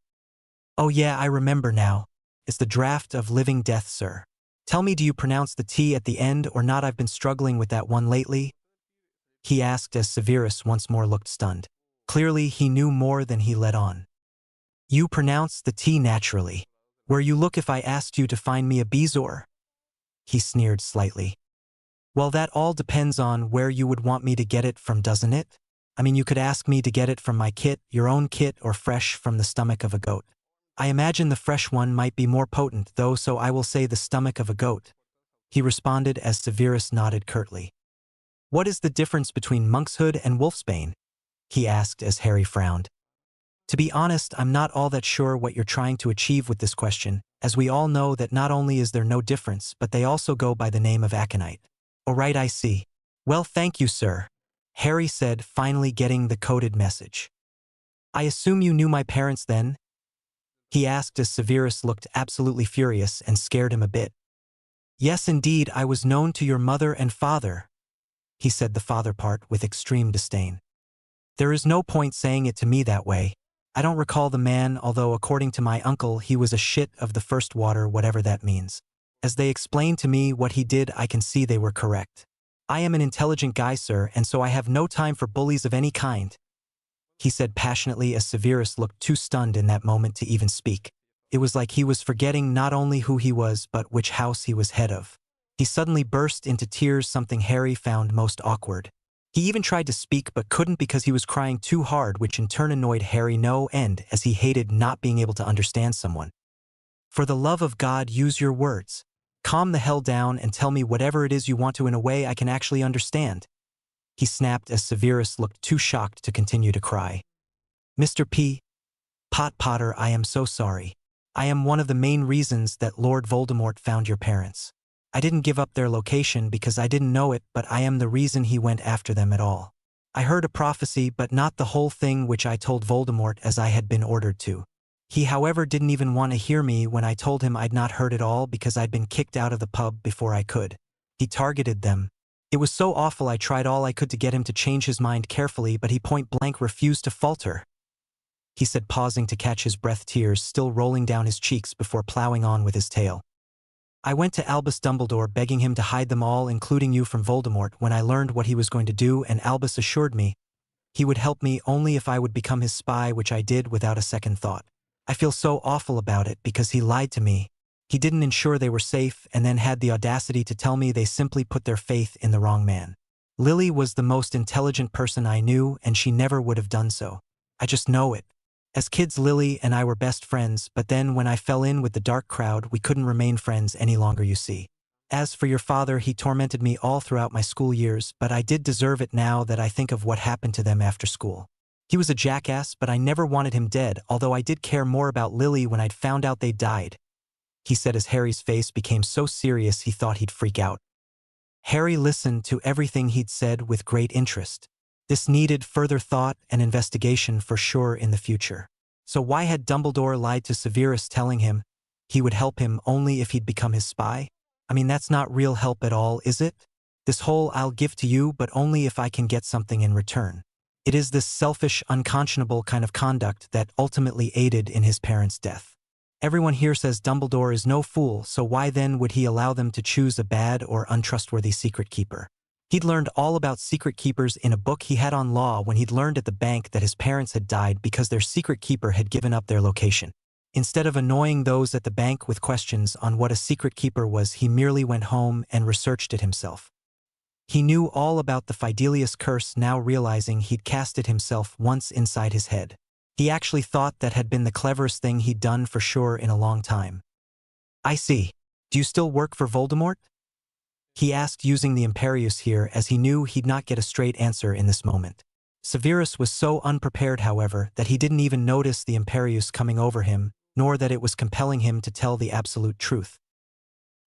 Speaker 1: "Oh yeah, I remember now. It's the draught of living death, sir. Tell me, do you pronounce the T at the end or not? I've been struggling with that one lately," he asked as Severus once more looked stunned. Clearly, he knew more than he let on. "You pronounce the T naturally. Where you look if I asked you to find me a bezoar?" he sneered slightly. "Well, that all depends on where you would want me to get it from, doesn't it? I mean, you could ask me to get it from my kit, your own kit, or fresh from the stomach of a goat. I imagine the fresh one might be more potent, though, so I will say the stomach of a goat," he responded as Severus nodded curtly. "What is the difference between monkshood and wolfsbane?" he asked as Harry frowned. "To be honest, I'm not all that sure what you're trying to achieve with this question, as we all know that not only is there no difference, but they also go by the name of aconite." "Oh right, I see. Well, thank you, sir," Harry said, finally getting the coded message. "I assume you knew my parents then?" he asked as Severus looked absolutely furious and scared him a bit. "Yes, indeed, I was known to your mother and father," he said the father part with extreme disdain. "There is no point saying it to me that way. I don't recall the man, although according to my uncle he was a shit of the first water, whatever that means. As they explained to me what he did, I can see they were correct. I am an intelligent guy, sir, and so I have no time for bullies of any kind," he said passionately as Severus looked too stunned in that moment to even speak. It was like he was forgetting not only who he was but which house he was head of. He suddenly burst into tears, something Harry found most awkward. He even tried to speak but couldn't because he was crying too hard, which in turn annoyed Harry no end as he hated not being able to understand someone. "For the love of God, use your words. Calm the hell down and tell me whatever it is you want to in a way I can actually understand," he snapped as Severus looked too shocked to continue to cry. "Mr. Potter, I am so sorry. I am one of the main reasons that Lord Voldemort found your parents. I didn't give up their location because I didn't know it, but I am the reason he went after them at all. I heard a prophecy, but not the whole thing, which I told Voldemort as I had been ordered to. He, however, didn't even want to hear me when I told him I'd not heard it all because I'd been kicked out of the pub before I could. He targeted them. It was so awful. I tried all I could to get him to change his mind carefully, but he point-blank refused to falter," he said, pausing to catch his breath, tears still rolling down his cheeks before plowing on with his tale. "I went to Albus Dumbledore begging him to hide them all, including you, from Voldemort when I learned what he was going to do, and Albus assured me he would help me only if I would become his spy, which I did without a second thought. I feel so awful about it because he lied to me. He didn't ensure they were safe and then had the audacity to tell me they simply put their faith in the wrong man. Lily was the most intelligent person I knew, and she never would have done so. I just know it. As kids, Lily and I were best friends, but then when I fell in with the dark crowd, we couldn't remain friends any longer, you see. As for your father, he tormented me all throughout my school years, but I did deserve it now that I think of what happened to them after school. He was a jackass, but I never wanted him dead, although I did care more about Lily when I'd found out they died," he said as Harry's face became so serious he thought he'd freak out. Harry listened to everything he'd said with great interest. This needed further thought and investigation for sure in the future. So why had Dumbledore lied to Severus, telling him he would help him only if he'd become his spy? I mean, that's not real help at all, is it? This whole "I'll give to you, but only if I can get something in return." It is this selfish, unconscionable kind of conduct that ultimately aided in his parents' death. Everyone here says Dumbledore is no fool, so why then would he allow them to choose a bad or untrustworthy secret keeper? He'd learned all about secret keepers in a book he had on law when he'd learned at the bank that his parents had died because their secret keeper had given up their location. Instead of annoying those at the bank with questions on what a secret keeper was, he merely went home and researched it himself. He knew all about the Fidelius curse, now realizing he'd cast it himself once inside his head. He actually thought that had been the cleverest thing he'd done for sure in a long time. I see. Do you still work for Voldemort? He asked, using the Imperius here, as he knew he'd not get a straight answer in this moment. Severus was so unprepared, however, that he didn't even notice the Imperius coming over him, nor that it was compelling him to tell the absolute truth.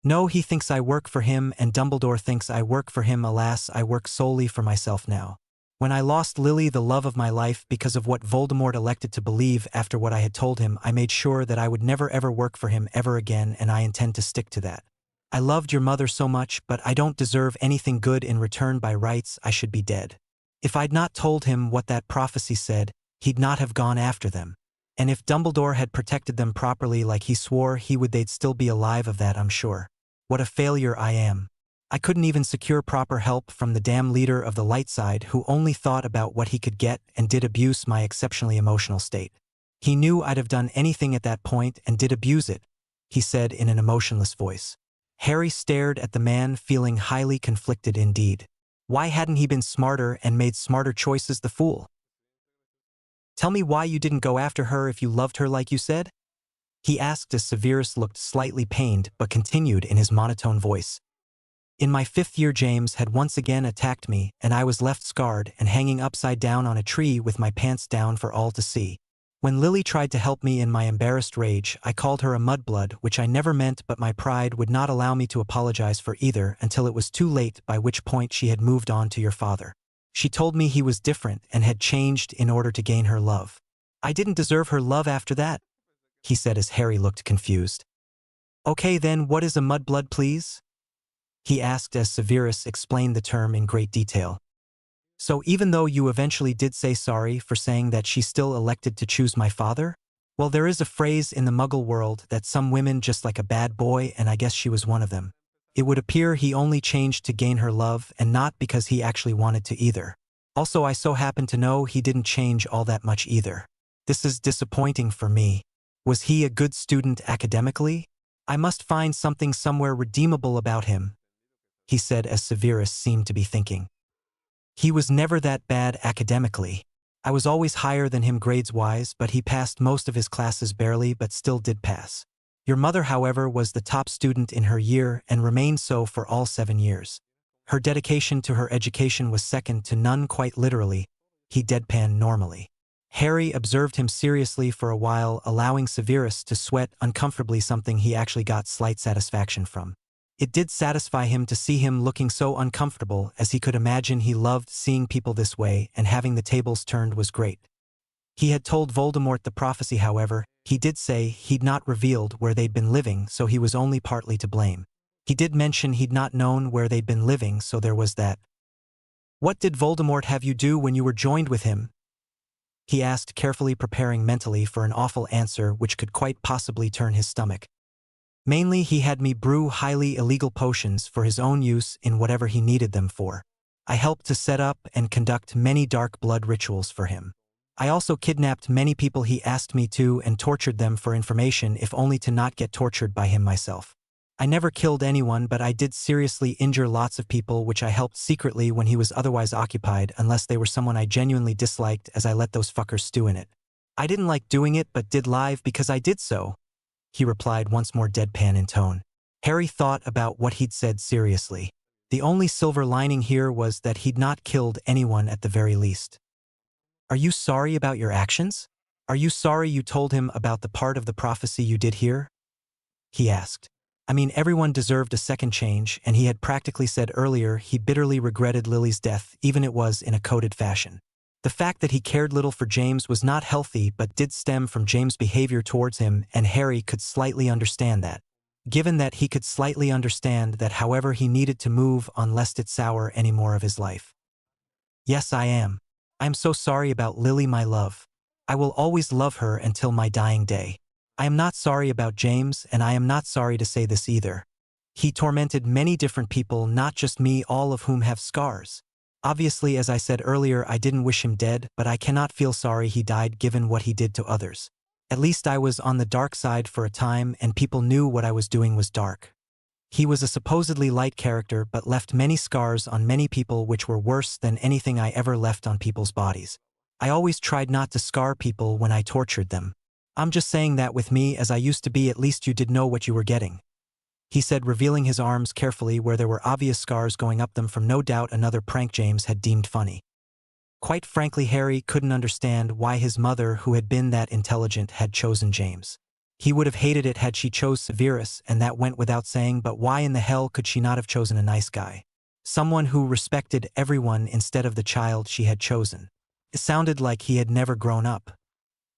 Speaker 1: No, he thinks I work for him, and Dumbledore thinks I work for him. Alas, I work solely for myself now. When I lost Lily, the love of my life, because of what Voldemort elected to believe after what I had told him, I made sure that I would never ever work for him ever again, and I intend to stick to that. I loved your mother so much, but I don't deserve anything good in return. By rights, I should be dead. If I'd not told him what that prophecy said, he'd not have gone after them. And if Dumbledore had protected them properly like he swore he would, they'd still be alive, of that I'm sure. What a failure I am. I couldn't even secure proper help from the damn leader of the light side, who only thought about what he could get and did abuse my exceptionally emotional state. He knew I'd have done anything at that point and did abuse it, he said in an emotionless voice. Harry stared at the man, feeling highly conflicted indeed. Why hadn't he been smarter and made smarter choices, the fool? Tell me why you didn't go after her if you loved her like you said? He asked as Severus looked slightly pained but continued in his monotone voice. In my 5th year, James had once again attacked me, and I was left scarred and hanging upside down on a tree with my pants down for all to see. When Lily tried to help me in my embarrassed rage, I called her a mudblood, which I never meant, but my pride would not allow me to apologize for either until it was too late, by which point she had moved on to your father. She told me he was different and had changed in order to gain her love. I didn't deserve her love after that, he said as Harry looked confused. Okay then, what is a mudblood, please? He asked as Severus explained the term in great detail. So even though you eventually did say sorry for saying that, she still elected to choose my father? Well, there is a phrase in the Muggle world that some women just like a bad boy, and I guess she was one of them. It would appear he only changed to gain her love and not because he actually wanted to either. Also, I so happen to know he didn't change all that much either. This is disappointing for me. Was he a good student academically? I must find something somewhere redeemable about him, he said as Severus seemed to be thinking. He was never that bad academically. I was always higher than him grades-wise, but he passed most of his classes barely, but still did pass. Your mother, however, was the top student in her year and remained so for all 7 years. Her dedication to her education was second to none, quite literally, he deadpanned normally. Harry observed him seriously for a while, allowing Severus to sweat uncomfortably, something he actually got slight satisfaction from. It did satisfy him to see him looking so uncomfortable, as he could imagine he loved seeing people this way, and having the tables turned was great. He had told Voldemort the prophecy, however. He did say he'd not revealed where they'd been living, so he was only partly to blame. He did mention he'd not known where they'd been living, so there was that. What did Voldemort have you do when you were joined with him? He asked, carefully preparing mentally for an awful answer which could quite possibly turn his stomach. Mainly, he had me brew highly illegal potions for his own use in whatever he needed them for. I helped to set up and conduct many dark blood rituals for him. I also kidnapped many people he asked me to and tortured them for information, if only to not get tortured by him myself. I never killed anyone, but I did seriously injure lots of people, which I helped secretly when he was otherwise occupied, unless they were someone I genuinely disliked, as I let those fuckers stew in it. I didn't like doing it, but did live because I did so, he replied, once more deadpan in tone. Harry thought about what he'd said seriously. The only silver lining here was that he'd not killed anyone at the very least. Are you sorry about your actions? Are you sorry you told him about the part of the prophecy you did hear? He asked. I mean, everyone deserved a second change, and he had practically said earlier he bitterly regretted Lily's death, even it was in a coded fashion. The fact that he cared little for James was not healthy, but did stem from James' behavior towards him, and Harry could slightly understand that. Given that he could slightly understand that, however, he needed to move on lest it sour any more of his life. Yes, I am. I am so sorry about Lily, my love. I will always love her until my dying day. I am not sorry about James, and I am not sorry to say this either. He tormented many different people, not just me, all of whom have scars. Obviously, as I said earlier, I didn't wish him dead, but I cannot feel sorry he died given what he did to others. At least I was on the dark side for a time and people knew what I was doing was dark. He was a supposedly light character but left many scars on many people which were worse than anything I ever left on people's bodies. I always tried not to scar people when I tortured them. I'm just saying that with me as I used to be, at least you did know what you were getting," he said, revealing his arms carefully where there were obvious scars going up them from no doubt another prank James had deemed funny. Quite frankly, Harry couldn't understand why his mother, who had been that intelligent, had chosen James. He would have hated it had she chose Severus, and that went without saying, but why in the hell could she not have chosen a nice guy? Someone who respected everyone instead of the child she had chosen. It sounded like he had never grown up.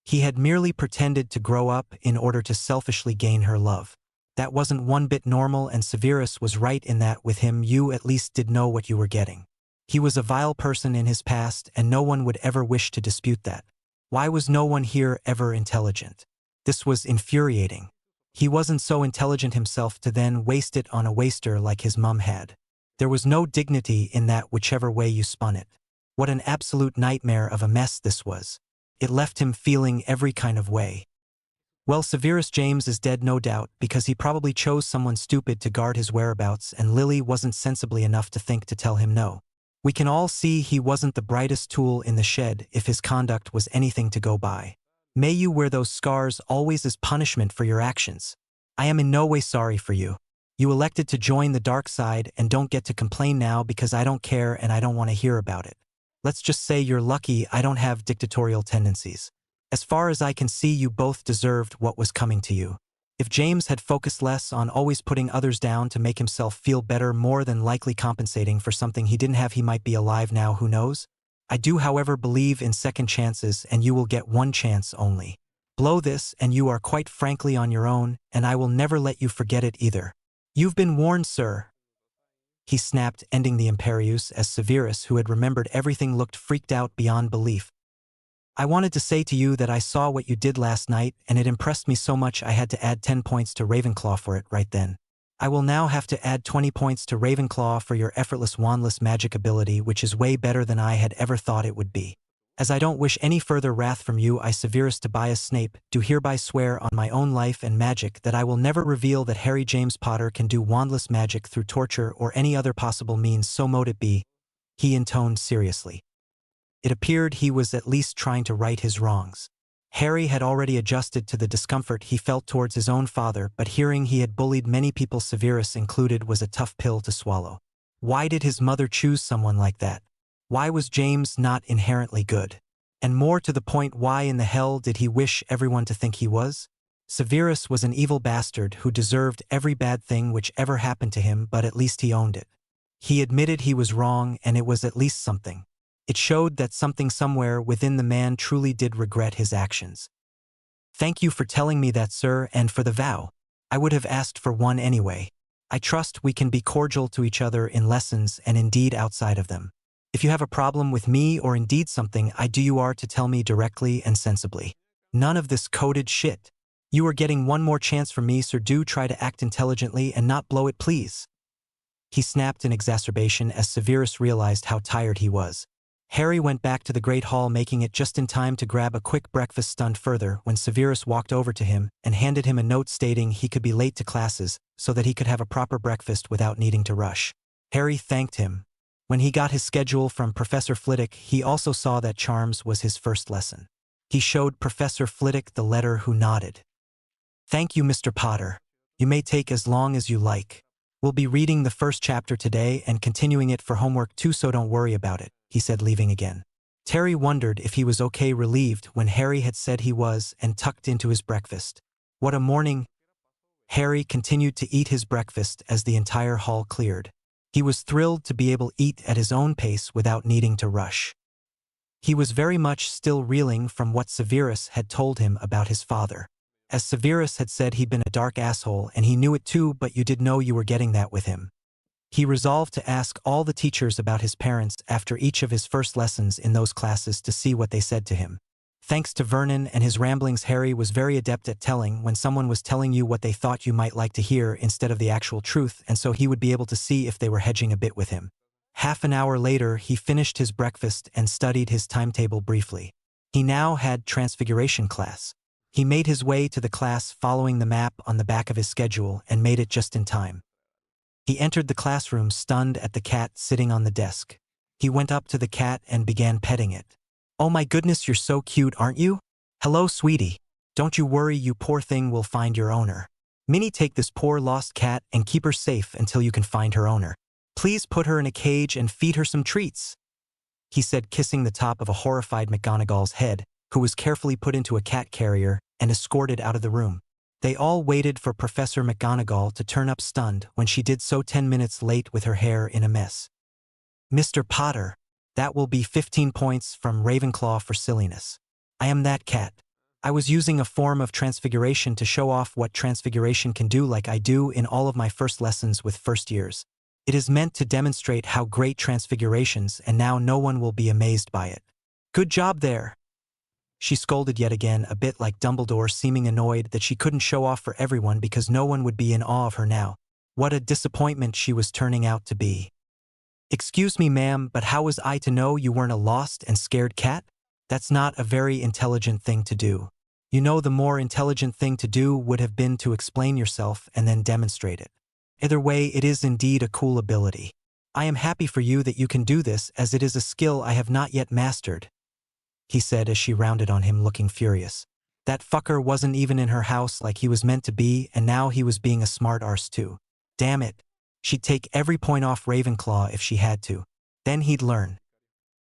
Speaker 1: He had merely pretended to grow up in order to selfishly gain her love. That wasn't one bit normal, and Severus was right in that with him you at least did know what you were getting. He was a vile person in his past, and no one would ever wish to dispute that. Why was no one here ever intelligent? This was infuriating. He wasn't so intelligent himself to then waste it on a waster like his mum had. There was no dignity in that whichever way you spun it. What an absolute nightmare of a mess this was. It left him feeling every kind of way. Well, Severus James is dead no doubt, because he probably chose someone stupid to guard his whereabouts, and Lily wasn't sensibly enough to think to tell him no. We can all see he wasn't the brightest tool in the shed if his conduct was anything to go by. May you wear those scars always as punishment for your actions. I am in no way sorry for you. You elected to join the dark side and don't get to complain now because I don't care and I don't want to hear about it. Let's just say you're lucky I don't have dictatorial tendencies. As far as I can see, you both deserved what was coming to you. If James had focused less on always putting others down to make himself feel better, more than likely compensating for something he didn't have, he might be alive now, who knows? I do, however, believe in second chances, and you will get one chance only. Blow this and you are quite frankly on your own, and I will never let you forget it either. You've been warned, sir, he snapped, ending the imperius as Severus, who had remembered everything, looked freaked out beyond belief. I wanted to say to you that I saw what you did last night, and it impressed me so much I had to add 10 points to Ravenclaw for it right then. I will now have to add 20 points to Ravenclaw for your effortless wandless magic ability, which is way better than I had ever thought it would be. As I don't wish any further wrath from you, I, Severus Tobias Snape, do hereby swear on my own life and magic that I will never reveal that Harry James Potter can do wandless magic through torture or any other possible means, so mote it be, he intoned seriously. It appeared he was at least trying to right his wrongs. Harry had already adjusted to the discomfort he felt towards his own father, but hearing he had bullied many people, Severus included, was a tough pill to swallow. Why did his mother choose someone like that? Why was James not inherently good? And more to the point, why in the hell did he wish everyone to think he was? Severus was an evil bastard who deserved every bad thing which ever happened to him, but at least he owned it. He admitted he was wrong, and it was at least something. It showed that something somewhere within the man truly did regret his actions. Thank you for telling me that, sir, and for the vow. I would have asked for one anyway. I trust we can be cordial to each other in lessons and indeed outside of them. If you have a problem with me or indeed something I do, you are to tell me directly and sensibly. None of this coded shit. You are getting one more chance from me, sir. Do try to act intelligently and not blow it, please. He snapped in exacerbation as Severus realized how tired he was. Harry went back to the Great Hall, making it just in time to grab a quick breakfast, stunned further when Severus walked over to him and handed him a note stating he could be late to classes so that he could have a proper breakfast without needing to rush. Harry thanked him. When he got his schedule from Professor Flitwick, he also saw that charms was his first lesson. He showed Professor Flitwick the letter, who nodded. Thank you, Mr. Potter. You may take as long as you like. We'll be reading the first chapter today and continuing it for homework too, so don't worry about it, he said, leaving again. Terry wondered if he was okay, relieved when Harry had said he was, and tucked into his breakfast. What a morning! Harry continued to eat his breakfast as the entire hall cleared. He was thrilled to be able to eat at his own pace without needing to rush. He was very much still reeling from what Severus had told him about his father. As Severus had said, he'd been a dark asshole, and he knew it too, but you did know you were getting that with him. He resolved to ask all the teachers about his parents after each of his first lessons in those classes to see what they said to him. Thanks to Vernon and his ramblings, Harry was very adept at telling when someone was telling you what they thought you might like to hear instead of the actual truth, and so he would be able to see if they were hedging a bit with him. Half an hour later, he finished his breakfast and studied his timetable briefly. He now had Transfiguration class. He made his way to the class following the map on the back of his schedule and made it just in time. He entered the classroom stunned at the cat sitting on the desk. He went up to the cat and began petting it. "Oh my goodness, you're so cute, aren't you? Hello, sweetie. Don't you worry, you poor thing will find your owner. Minnie, take this poor lost cat and keep her safe until you can find her owner. Please put her in a cage and feed her some treats," he said, kissing the top of a horrified McGonagall's head, who was carefully put into a cat carrier and escorted out of the room. They all waited for Professor McGonagall to turn up stunned when she did so 10 minutes late with her hair in a mess. "Mr. Potter, that will be 15 points from Ravenclaw for silliness. I am that cat. I was using a form of transfiguration to show off what transfiguration can do, like I do in all of my first lessons with first years. It is meant to demonstrate how great transfigurations, and now no one will be amazed by it. Good job there," she scolded yet again, a bit like Dumbledore, seeming annoyed that she couldn't show off for everyone because no one would be in awe of her now. What a disappointment she was turning out to be. "Excuse me, ma'am, but how was I to know you weren't a lost and scared cat? That's not a very intelligent thing to do. You know, the more intelligent thing to do would have been to explain yourself and then demonstrate it. Either way, it is indeed a cool ability. I am happy for you that you can do this, as it is a skill I have not yet mastered," he said as she rounded on him, looking furious. That fucker wasn't even in her house like he was meant to be, and now he was being a smart arse too. Damn it. She'd take every point off Ravenclaw if she had to. Then he'd learn.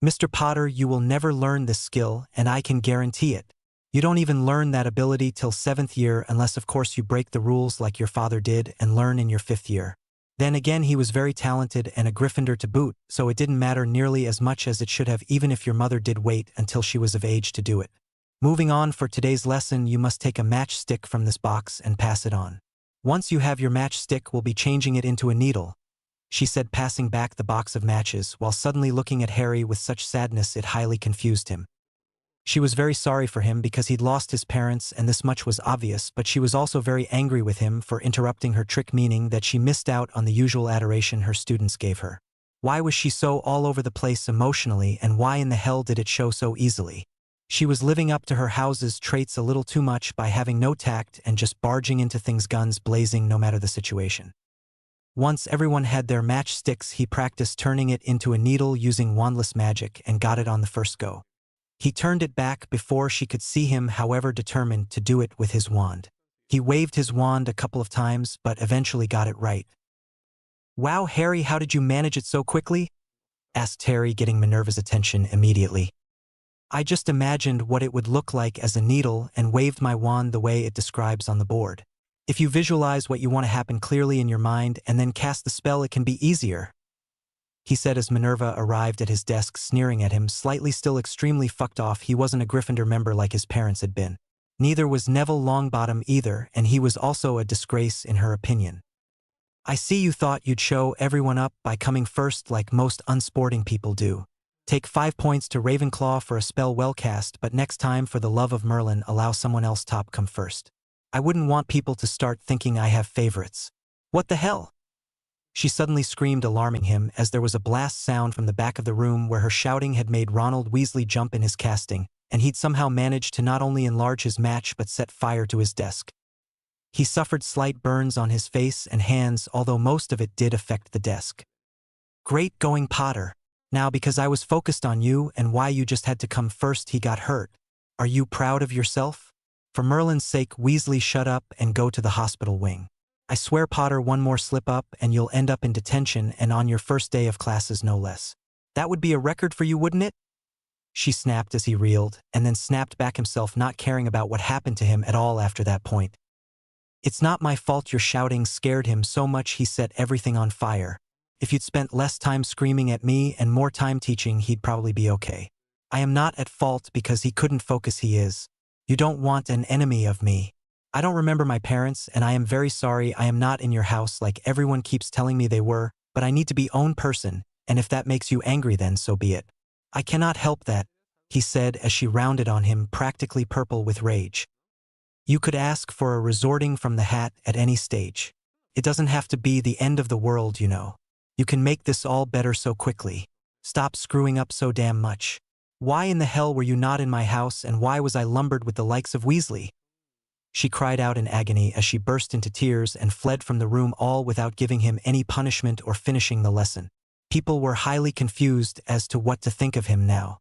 Speaker 1: "Mr. Potter, you will never learn this skill, and I can guarantee it. You don't even learn that ability till 7th year, unless of course you break the rules like your father did and learn in your 5th year. Then again, he was very talented and a Gryffindor to boot, so it didn't matter nearly as much as it should have, even if your mother did wait until she was of age to do it. Moving on, for today's lesson, you must take a matchstick from this box and pass it on. Once you have your matchstick, we'll be changing it into a needle," she said, passing back the box of matches while suddenly looking at Harry with such sadness it highly confused him. She was very sorry for him because he'd lost his parents, and this much was obvious, but she was also very angry with him for interrupting her trick, meaning that she missed out on the usual adoration her students gave her. Why was she so all over the place emotionally, and why in the hell did it show so easily? She was living up to her house's traits a little too much by having no tact and just barging into things guns blazing no matter the situation. Once everyone had their matchsticks, he practiced turning it into a needle using wandless magic and got it on the first go. He turned it back before she could see him, however, determined to do it with his wand. He waved his wand a couple of times, but eventually got it right. "Wow, Harry, how did you manage it so quickly?" asked Harry, getting Minerva's attention immediately. "I just imagined what it would look like as a needle and waved my wand the way it describes on the board. If you visualize what you want to happen clearly in your mind and then cast the spell, it can be easier," he said as Minerva arrived at his desk, sneering at him, slightly still extremely fucked off. He wasn't a Gryffindor member like his parents had been. Neither was Neville Longbottom either, and he was also a disgrace in her opinion. "I see you thought you'd show everyone up by coming first like most unsporting people do. Take 5 points to Ravenclaw for a spell well cast, but next time, for the love of Merlin, allow someone else top come first. I wouldn't want people to start thinking I have favorites." "What the hell?" she suddenly screamed, alarming him, as there was a blast sound from the back of the room where her shouting had made Ronald Weasley jump in his casting, and he'd somehow managed to not only enlarge his match but set fire to his desk. He suffered slight burns on his face and hands, although most of it did affect the desk. "Great going, Potter. Now, because I was focused on you and why you just had to come first, he got hurt. Are you proud of yourself? For Merlin's sake, Weasley, shut up and go to the hospital wing. I swear, Potter, one more slip up and you'll end up in detention, and on your first day of classes no less. That would be a record for you, wouldn't it?" she snapped as he reeled, and then snapped back himself, not caring about what happened to him at all after that point. "It's not my fault your shouting scared him so much he set everything on fire. If you'd spent less time screaming at me and more time teaching, he'd probably be okay. I am not at fault because he couldn't focus, he is. You don't want an enemy of me. I don't remember my parents, and I am very sorry I am not in your house like everyone keeps telling me they were, but I need to be own person, and if that makes you angry, then so be it. I cannot help that," he said as she rounded on him, practically purple with rage. "You could ask for a resorting from the hat at any stage. It doesn't have to be the end of the world, you know. You can make this all better so quickly. Stop screwing up so damn much. Why in the hell were you not in my house, and why was I lumbered with the likes of Weasley? she cried out in agony as she burst into tears and fled from the room, all without giving him any punishment or finishing the lesson. People were highly confused as to what to think of him now.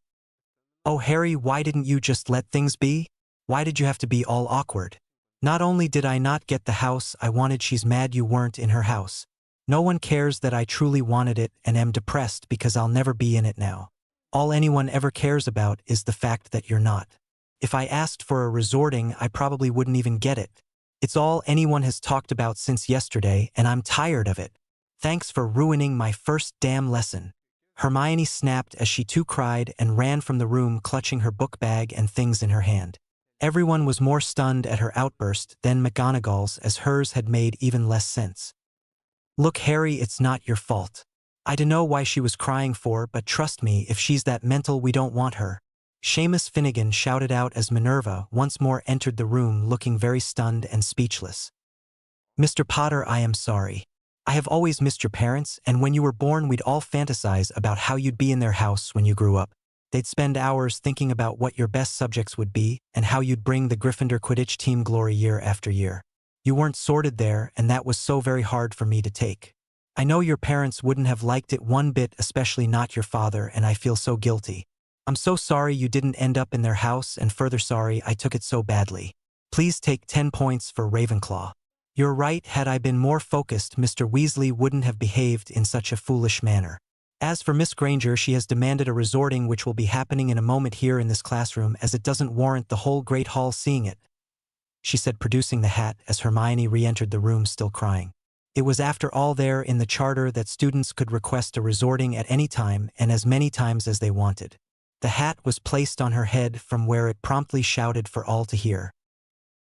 Speaker 1: "Oh, Harry, why didn't you just let things be? Why did you have to be all awkward? Not only did I not get the house I wanted, she's mad you weren't in her house. No one cares that I truly wanted it and am depressed because I'll never be in it now. All anyone ever cares about is the fact that you're not. If I asked for a resorting, I probably wouldn't even get it. It's all anyone has talked about since yesterday, and I'm tired of it. Thanks for ruining my first damn lesson." Hermione snapped as she too cried and ran from the room, clutching her book bag and things in her hand. Everyone was more stunned at her outburst than McGonagall's, as hers had made even less sense. "Look, Harry, it's not your fault. I dunno why she was crying for, but trust me, if she's that mental, we don't want her." Seamus Finnegan shouted out as Minerva once more entered the room, looking very stunned and speechless. "Mr. Potter, I am sorry. I have always missed your parents, and when you were born we'd all fantasize about how you'd be in their house when you grew up. They'd spend hours thinking about what your best subjects would be and how you'd bring the Gryffindor Quidditch team glory year after year. You weren't sorted there, and that was so very hard for me to take. I know your parents wouldn't have liked it one bit, especially not your father, and I feel so guilty. I'm so sorry you didn't end up in their house, and further sorry I took it so badly. Please take 10 points for Ravenclaw. You're right, had I been more focused, Mr. Weasley wouldn't have behaved in such a foolish manner. As for Miss Granger, she has demanded a resorting which will be happening in a moment here in this classroom, as it doesn't warrant the whole Great Hall seeing it," she said, producing the hat as Hermione re-entered the room still crying. It was after all there in the charter that students could request a resorting at any time and as many times as they wanted. The hat was placed on her head, from where it promptly shouted for all to hear.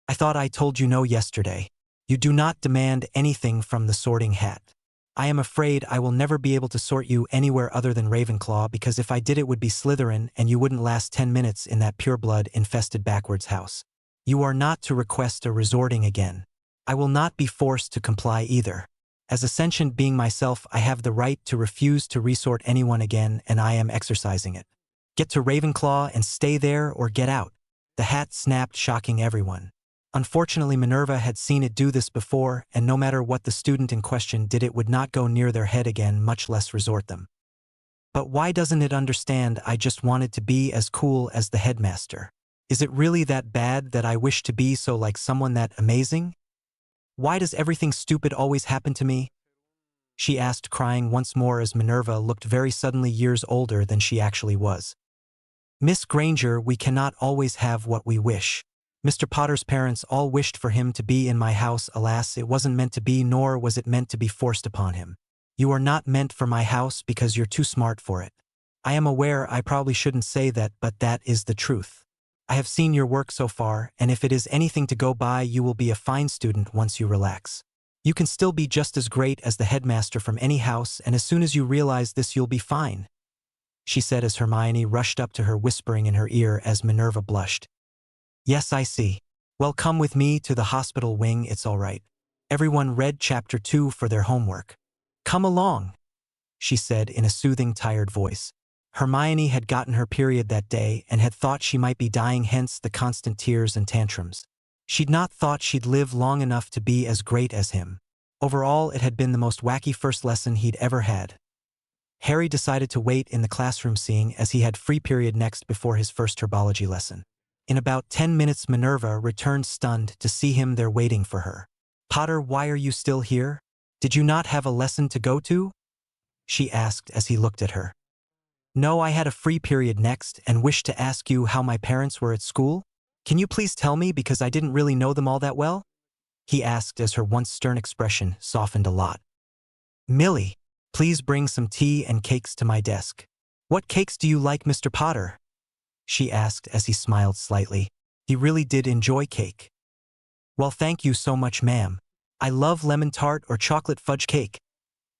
Speaker 1: "I thought I told you no yesterday. You do not demand anything from the sorting hat. I am afraid I will never be able to sort you anywhere other than Ravenclaw, because if I did it would be Slytherin, and you wouldn't last 10 minutes in that pureblood-infested backwards house. You are not to request a resorting again. I will not be forced to comply either. As a sentient being myself, I have the right to refuse to resort anyone again, and I am exercising it. Get to Ravenclaw and stay there, or get out." The hat snapped, shocking everyone. Unfortunately, Minerva had seen it do this before, and no matter what the student in question did, it would not go near their head again, much less resort them. "But why doesn't it understand I just wanted to be as cool as the headmaster? Is it really that bad that I wish to be so like someone that amazing? Why does everything stupid always happen to me?" she asked, crying once more as Minerva looked very suddenly years older than she actually was. "Miss Granger, we cannot always have what we wish. Mr. Potter's parents all wished for him to be in my house. Alas, it wasn't meant to be, nor was it meant to be forced upon him. You are not meant for my house because you're too smart for it. I am aware I probably shouldn't say that, but that is the truth. I have seen your work so far, and if it is anything to go by, you will be a fine student once you relax. You can still be just as great as the headmaster from any house, and as soon as you realize this, you'll be fine," she said as Hermione rushed up to her, whispering in her ear as Minerva blushed. "Yes, I see. Well, come with me to the hospital wing, it's all right. Everyone read chapter 2 for their homework. Come along," she said in a soothing, tired voice. Hermione had gotten her period that day and had thought she might be dying, hence the constant tears and tantrums. She'd not thought she'd live long enough to be as great as him. Overall, it had been the most wacky first lesson he'd ever had. Harry decided to wait in the classroom, seeing as he had free period next before his first herbology lesson. In about 10 minutes, Minerva returned, stunned to see him there waiting for her. "Potter, why are you still here? Did you not have a lesson to go to?" she asked as he looked at her. "No, I had a free period next and wished to ask you how my parents were at school. Can you please tell me, because I didn't really know them all that well?" he asked as her once stern expression softened a lot. "Millie, please bring some tea and cakes to my desk." "What cakes do you like, Mr. Potter?" she asked as he smiled slightly. He really did enjoy cake. "Well, thank you so much, ma'am. I love lemon tart or chocolate fudge cake,"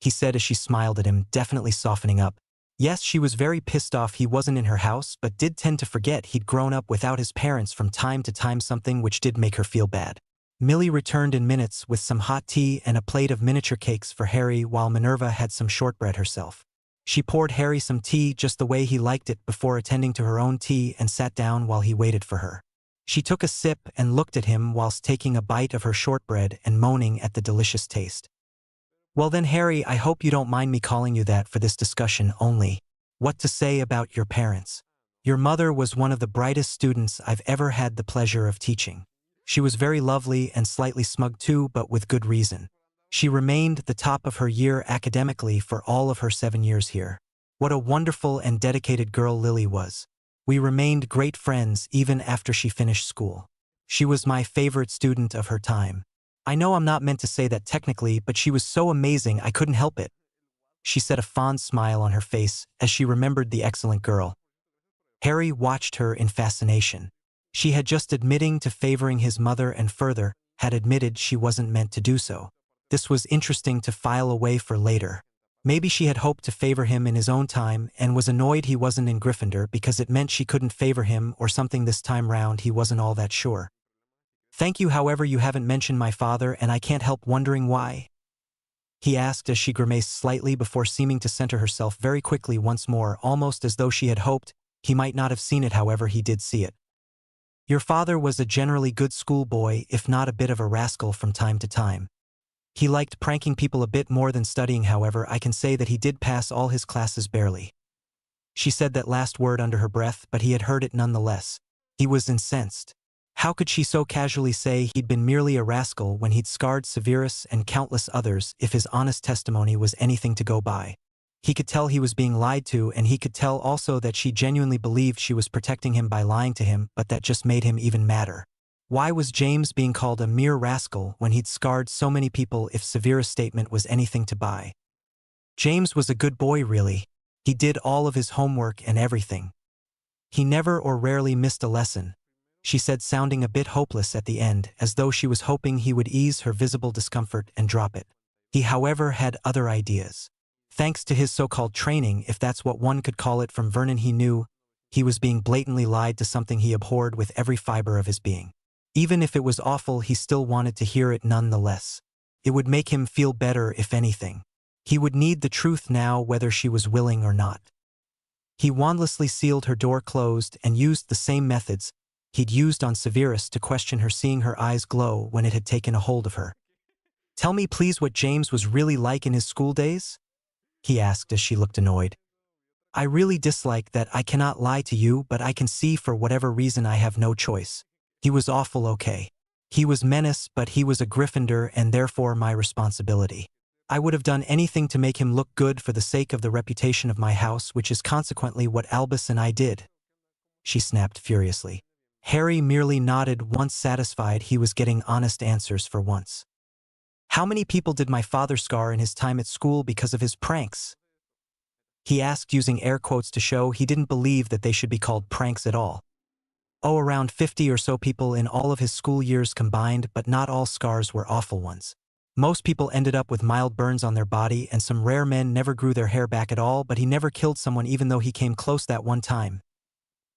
Speaker 1: he said as she smiled at him, definitely softening up. Yes, she was very pissed off he wasn't in her house, but did tend to forget he'd grown up without his parents from time to time, something which did make her feel bad. Millie returned in minutes with some hot tea and a plate of miniature cakes for Harry, while Minerva had some shortbread herself. She poured Harry some tea just the way he liked it before attending to her own tea and sat down while he waited for her. She took a sip and looked at him whilst taking a bite of her shortbread and moaning at the delicious taste. Well then, Harry, I hope you don't mind me calling you that for this discussion only. What to say about your parents? Your mother was one of the brightest students I've ever had the pleasure of teaching. She was very lovely and slightly smug too, but with good reason. She remained the top of her year academically for all of her 7 years here. What a wonderful and dedicated girl Lily was. We remained great friends even after she finished school. She was my favorite student of her time. I know I'm not meant to say that technically, but she was so amazing I couldn't help it. She set a fond smile on her face as she remembered the excellent girl. Harry watched her in fascination. She had just admitting to favoring his mother and further, had admitted she wasn't meant to do so. This was interesting to file away for later. Maybe she had hoped to favor him in his own time and was annoyed he wasn't in Gryffindor because it meant she couldn't favor him or something this time round. He wasn't all that sure. Thank you, however, you haven't mentioned my father and I can't help wondering why. He asked as she grimaced slightly before seeming to center herself very quickly once more, almost as though she had hoped he might not have seen it. However, he did see it. Your father was a generally good schoolboy, if not a bit of a rascal from time to time. He liked pranking people a bit more than studying. However, I can say that he did pass all his classes barely. She said that last word under her breath, but he had heard it nonetheless. He was incensed. How could she so casually say he'd been merely a rascal when he'd scarred Severus and countless others if his honest testimony was anything to go by? He could tell he was being lied to, and he could tell also that she genuinely believed she was protecting him by lying to him, but that just made him even madder. Why was James being called a mere rascal when he'd scarred so many people if Severus' statement was anything to buy? James was a good boy, really. He did all of his homework and everything. He never or rarely missed a lesson, she said, sounding a bit hopeless at the end, as though she was hoping he would ease her visible discomfort and drop it. He, however, had other ideas. Thanks to his so-called training, if that's what one could call it, from Vernon, he knew he was being blatantly lied to, something he abhorred with every fiber of his being. Even if it was awful, he still wanted to hear it nonetheless. It would make him feel better, if anything. He would need the truth now, whether she was willing or not. He wandlessly sealed her door closed and used the same methods he'd used on Severus to question her, seeing her eyes glow when it had taken a hold of her. Tell me please what James was really like in his school days? He asked as she looked annoyed. I really dislike that. I cannot lie to you, but I can see for whatever reason I have no choice. He was awful, okay. He was menace, but he was a Gryffindor and therefore my responsibility. I would have done anything to make him look good for the sake of the reputation of my house, which is consequently what Albus and I did. She snapped furiously. Harry merely nodded, once satisfied he was getting honest answers for once. How many people did my father scar in his time at school because of his pranks? He asked, using air quotes to show he didn't believe that they should be called pranks at all. Oh, around 50 or so people in all of his school years combined, but not all scars were awful ones. Most people ended up with mild burns on their body, and some rare men never grew their hair back at all, but he never killed someone even though he came close that one time.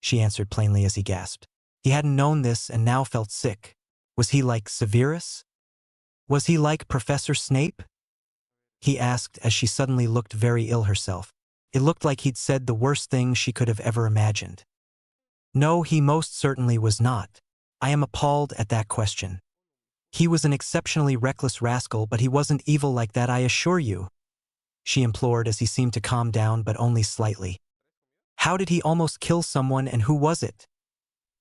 Speaker 1: She answered plainly as he gasped. He hadn't known this and now felt sick. Was he like Severus? Was he like Professor Snape? He asked as she suddenly looked very ill herself. It looked like he'd said the worst thing she could have ever imagined. No, he most certainly was not. I am appalled at that question. He was an exceptionally reckless rascal, but he wasn't evil like that, I assure you, she implored as he seemed to calm down, but only slightly. How did he almost kill someone, and who was it?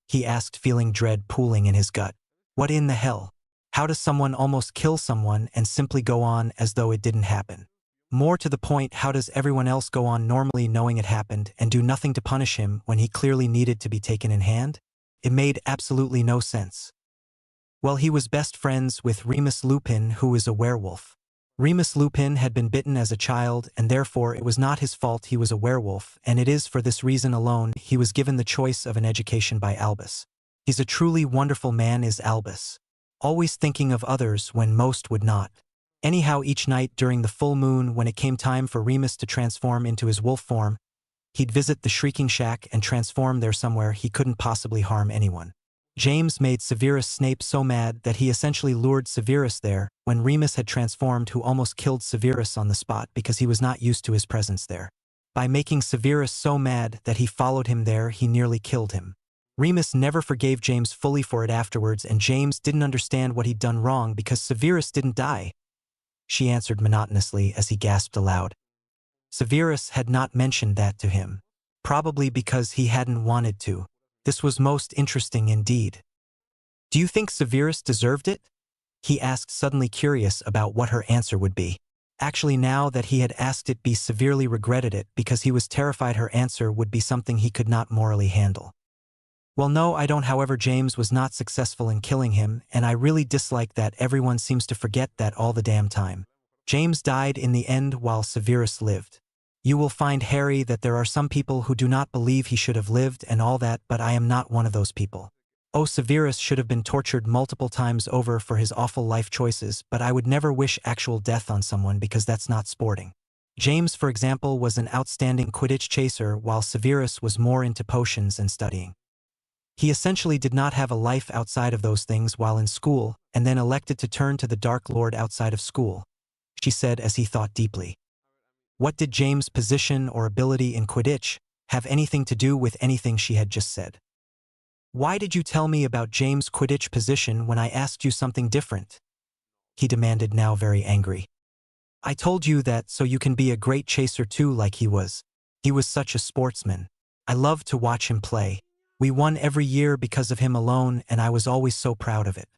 Speaker 1: He asked, feeling dread pooling in his gut. What in the hell? How does someone almost kill someone and simply go on as though it didn't happen? More to the point, how does everyone else go on normally knowing it happened and do nothing to punish him when he clearly needed to be taken in hand? It made absolutely no sense. Well, he was best friends with Remus Lupin, who is a werewolf. Remus Lupin had been bitten as a child, and therefore it was not his fault he was a werewolf, and it is for this reason alone he was given the choice of an education by Albus. He's a truly wonderful man, is Albus. Always thinking of others when most would not. Anyhow, each night during the full moon, when it came time for Remus to transform into his wolf form, he'd visit the Shrieking Shack and transform there somewhere he couldn't possibly harm anyone. James made Severus Snape so mad that he essentially lured Severus there when Remus had transformed, who almost killed Severus on the spot because he was not used to his presence there. By making Severus so mad that he followed him there, he nearly killed him. Remus never forgave James fully for it afterwards, and James didn't understand what he'd done wrong because Severus didn't die, she answered monotonously as he gasped aloud. Severus had not mentioned that to him, probably because he hadn't wanted to. This was most interesting indeed. Do you think Severus deserved it? He asked, suddenly curious about what her answer would be. Actually, now that he had asked it, he severely regretted it because he was terrified her answer would be something he could not morally handle. Well, no, I don't. However, James was not successful in killing him, and I really dislike that everyone seems to forget that all the damn time. James died in the end while Severus lived. You will find, Harry, that there are some people who do not believe he should have lived and all that, but I am not one of those people. Oh, Severus should have been tortured multiple times over for his awful life choices, but I would never wish actual death on someone because that's not sporting. James, for example, was an outstanding Quidditch chaser while Severus was more into potions and studying. He essentially did not have a life outside of those things while in school, and then elected to turn to the Dark Lord outside of school, she said as he thought deeply. What did James' position or ability in Quidditch have anything to do with anything she had just said? Why did you tell me about James' Quidditch position when I asked you something different? He demanded, now very angry. I told you that so you can be a great chaser too, like he was. He was such a sportsman. I loved to watch him play. We won every year because of him alone, and I was always so proud of it.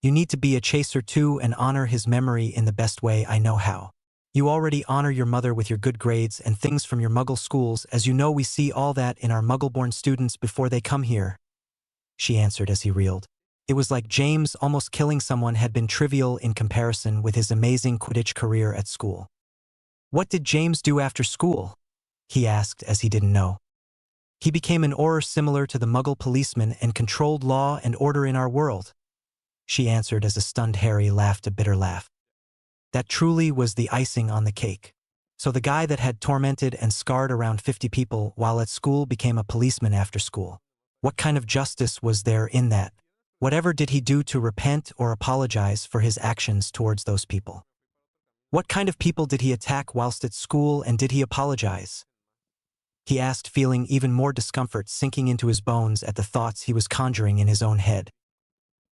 Speaker 1: You need to be a chaser too and honor his memory in the best way I know how. You already honor your mother with your good grades and things from your Muggle schools, as you know we see all that in our Muggle-born students before they come here, she answered as he reeled. It was like James almost killing someone had been trivial in comparison with his amazing Quidditch career at school. What did James do after school? He asked as he didn't know. He became an Auror similar to the Muggle policeman and controlled law and order in our world, she answered as a stunned Harry laughed a bitter laugh. That truly was the icing on the cake. So the guy that had tormented and scarred around 50 people while at school became a policeman after school. What kind of justice was there in that? Whatever did he do to repent or apologize for his actions towards those people? What kind of people did he attack whilst at school, and did he apologize? He asked, feeling even more discomfort sinking into his bones at the thoughts he was conjuring in his own head.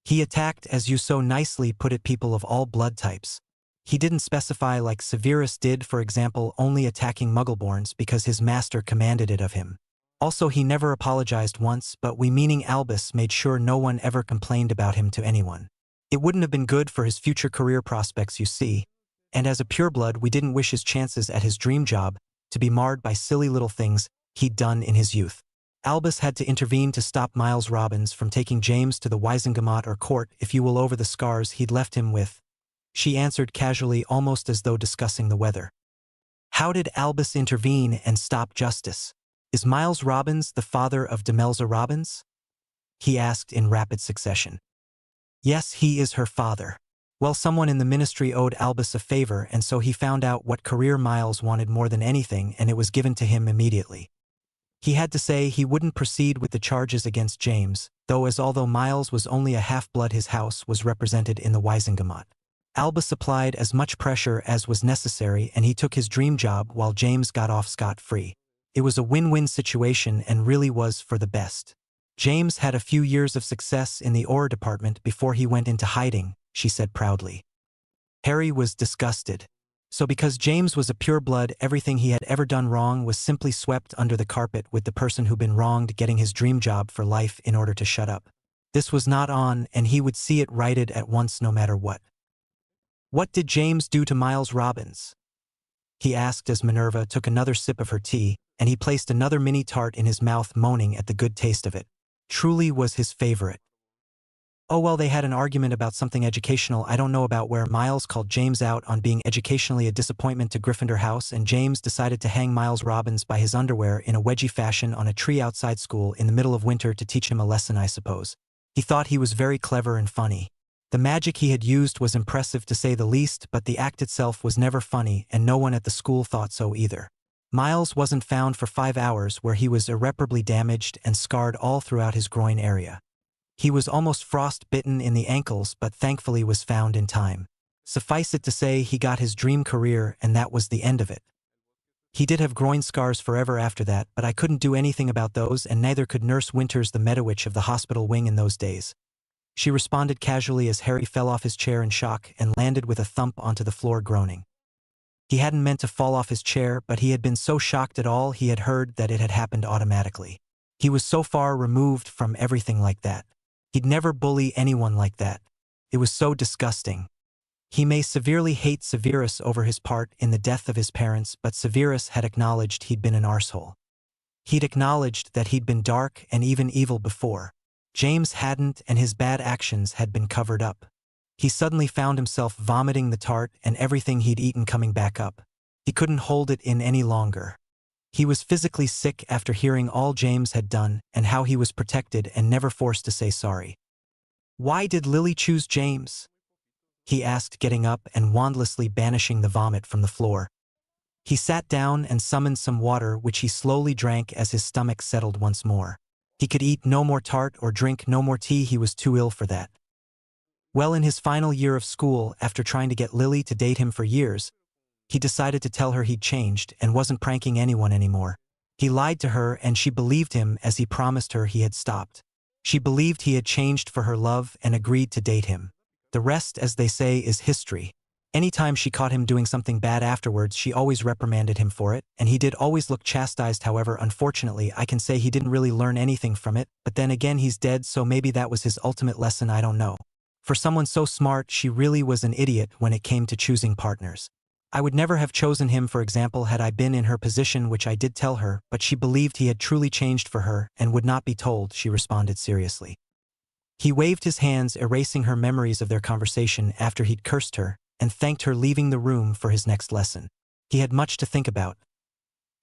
Speaker 1: He attacked, as you so nicely put it, people of all blood types. He didn't specify like Severus did, for example, only attacking Muggleborns because his master commanded it of him. Also, he never apologized once, but we, meaning Albus, made sure no one ever complained about him to anyone. It wouldn't have been good for his future career prospects, you see, and as a pureblood we didn't wish his chances at his dream job to be marred by silly little things he'd done in his youth. Albus had to intervene to stop Miles Robbins from taking James to the Wisengamot or court, if you will, over the scars he'd left him with, she answered casually, almost as though discussing the weather. How did Albus intervene and stop justice? Is Miles Robbins the father of Demelza Robbins? He asked in rapid succession. Yes, he is her father. Well, someone in the ministry owed Albus a favor, and so he found out what career Miles wanted more than anything, and it was given to him immediately. He had to say he wouldn't proceed with the charges against James, although Miles was only a half-blood, his house was represented in the Wisengamot. Albus applied as much pressure as was necessary, and he took his dream job while James got off scot-free. It was a win-win situation and really was for the best. James had a few years of success in the Auror department before he went into hiding, she said proudly. Harry was disgusted. So because James was a pureblood, everything he had ever done wrong was simply swept under the carpet, with the person who'd been wronged getting his dream job for life in order to shut up. This was not on, and he would see it righted at once no matter what. What did James do to Miles Robbins? He asked as Minerva took another sip of her tea, and he placed another mini tart in his mouth, moaning at the good taste of it. Truly was his favorite. Oh well, they had an argument about something educational I don't know about, where Miles called James out on being educationally a disappointment to Gryffindor House, and James decided to hang Miles Robbins by his underwear in a wedgie fashion on a tree outside school in the middle of winter to teach him a lesson, I suppose. He thought he was very clever and funny. The magic he had used was impressive to say the least, but the act itself was never funny, and no one at the school thought so either. Miles wasn't found for 5 hours, where he was irreparably damaged and scarred all throughout his groin area. He was almost frostbitten in the ankles, but thankfully was found in time. Suffice it to say, he got his dream career, and that was the end of it. He did have groin scars forever after that, but I couldn't do anything about those, and neither could Nurse Winters, the Medowitch of the hospital wing in those days. She responded casually as Harry fell off his chair in shock and landed with a thump onto the floor, groaning. He hadn't meant to fall off his chair, but he had been so shocked at all he had heard that it had happened automatically. He was so far removed from everything like that. He'd never bully anyone like that. It was so disgusting. He may severely hate Severus over his part in the death of his parents, but Severus had acknowledged he'd been an arsehole. He'd acknowledged that he'd been dark and even evil before. James hadn't, and his bad actions had been covered up. He suddenly found himself vomiting the tart and everything he'd eaten coming back up. He couldn't hold it in any longer. He was physically sick after hearing all James had done and how he was protected and never forced to say sorry. "Why did Lily choose James?" he asked, getting up and wandlessly banishing the vomit from the floor. He sat down and summoned some water, which he slowly drank as his stomach settled once more. He could eat no more tart or drink no more tea. He was too ill for that. Well, in his final year of school, after trying to get Lily to date him for years, he decided to tell her he'd changed and wasn't pranking anyone anymore. He lied to her and she believed him as he promised her he had stopped. She believed he had changed for her love and agreed to date him. The rest, as they say, is history. Anytime she caught him doing something bad afterwards, she always reprimanded him for it, and he did always look chastised. However, unfortunately, I can say he didn't really learn anything from it, but then again, he's dead, so maybe that was his ultimate lesson, I don't know. For someone so smart, she really was an idiot when it came to choosing partners. I would never have chosen him, for example, had I been in her position, which I did tell her, but she believed he had truly changed for her and would not be told, she responded seriously. He waved his hands, erasing her memories of their conversation after he'd cursed her, and thanked her, leaving the room for his next lesson. He had much to think about.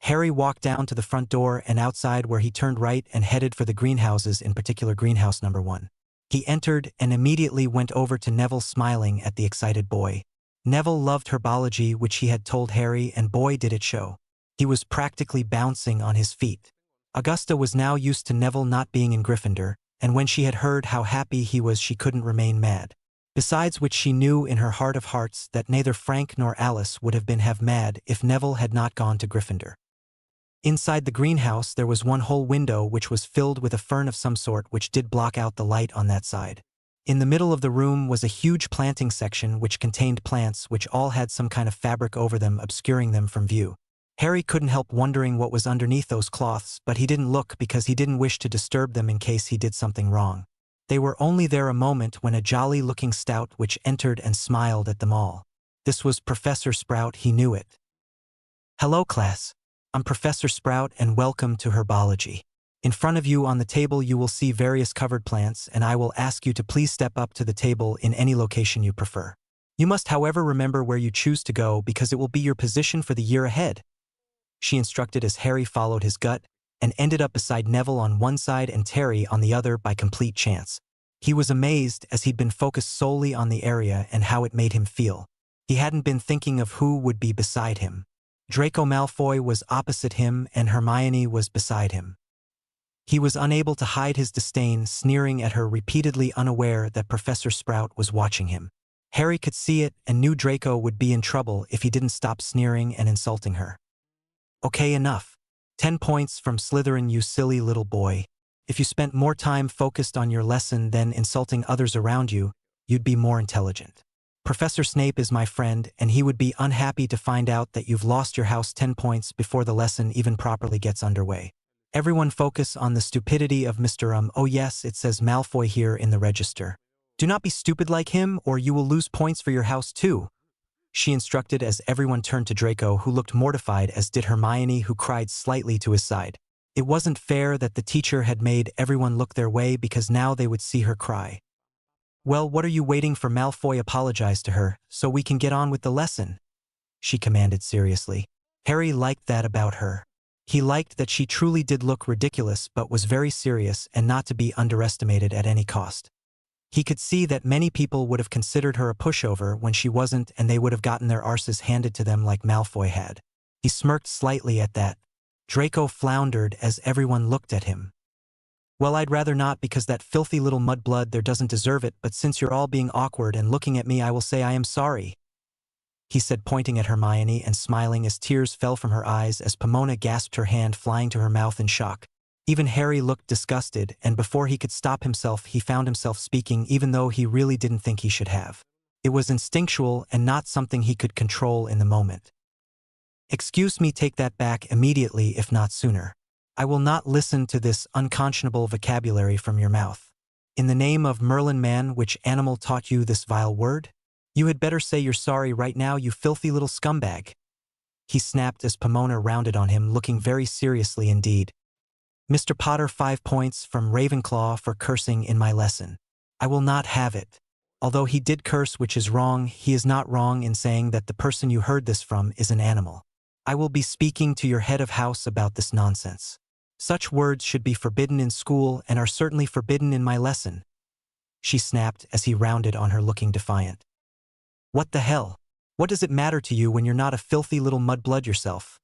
Speaker 1: Harry walked down to the front door and outside, where he turned right and headed for the greenhouses, in particular greenhouse number 1. He entered and immediately went over to Neville, smiling at the excited boy. Neville loved herbology, which he had told Harry, and boy did it show. He was practically bouncing on his feet. Augusta was now used to Neville not being in Gryffindor, and when she had heard how happy he was, she couldn't remain mad. Besides which, she knew in her heart of hearts that neither Frank nor Alice would have been mad if Neville had not gone to Gryffindor. Inside the greenhouse there was one whole window which was filled with a fern of some sort, which did block out the light on that side. In the middle of the room was a huge planting section which contained plants which all had some kind of fabric over them, obscuring them from view. Harry couldn't help wondering what was underneath those cloths, but he didn't look because he didn't wish to disturb them in case he did something wrong. They were only there a moment when a jolly-looking Stout which entered and smiled at them all. This was Professor Sprout, he knew it. "Hello, class. I'm Professor Sprout and welcome to herbology. In front of you on the table you will see various covered plants, and I will ask you to please step up to the table in any location you prefer. You must, however, remember where you choose to go because it will be your position for the year ahead," she instructed as Harry followed his gut and ended up beside Neville on one side and Terry on the other by complete chance. He was amazed, as he'd been focused solely on the area and how it made him feel. He hadn't been thinking of who would be beside him. Draco Malfoy was opposite him and Hermione was beside him. He was unable to hide his disdain, sneering at her repeatedly, unaware that Professor Sprout was watching him. Harry could see it and knew Draco would be in trouble if he didn't stop sneering and insulting her. "Okay, enough. 10 points from Slytherin, you silly little boy. If you spent more time focused on your lesson than insulting others around you, you'd be more intelligent. Professor Snape is my friend, and he would be unhappy to find out that you've lost your house 10 points before the lesson even properly gets underway. Everyone focus on the stupidity of Mr. Oh yes, it says Malfoy here in the register. Do not be stupid like him, or you will lose points for your house too," she instructed as everyone turned to Draco, who looked mortified, as did Hermione, who cried slightly to his side. It wasn't fair that the teacher had made everyone look their way because now they would see her cry. "Well, what are you waiting for?" Malfoy apologized to her, "so we can get on with the lesson," she commanded seriously. Harry liked that about her. He liked that she truly did look ridiculous but was very serious and not to be underestimated at any cost. He could see that many people would have considered her a pushover when she wasn't, and they would have gotten their arses handed to them like Malfoy had. He smirked slightly at that. Draco floundered as everyone looked at him. "Well, I'd rather not, because that filthy little mudblood there doesn't deserve it, but since you're all being awkward and looking at me, I will say I am sorry." he said, pointing at Hermione and smiling as tears fell from her eyes as Pomona gasped, her hand flying to her mouth in shock. Even Harry looked disgusted, and before he could stop himself he found himself speaking even though he really didn't think he should have. It was instinctual and not something he could control in the moment. "Excuse me, take that back immediately if not sooner. I will not listen to this unconscionable vocabulary from your mouth. In the name of Merlin man, which animal taught you this vile word? You had better say you're sorry right now, you filthy little scumbag," he snapped as Pomona rounded on him, looking very seriously indeed. "Mr. Potter, 5 points from Ravenclaw for cursing in my lesson. I will not have it. Although he did curse, which is wrong, he is not wrong in saying that the person you heard this from is an animal. I will be speaking to your head of house about this nonsense. Such words should be forbidden in school and are certainly forbidden in my lesson," she snapped as he rounded on her, looking defiant. "What the hell? What does it matter to you when you're not a filthy little mudblood yourself?"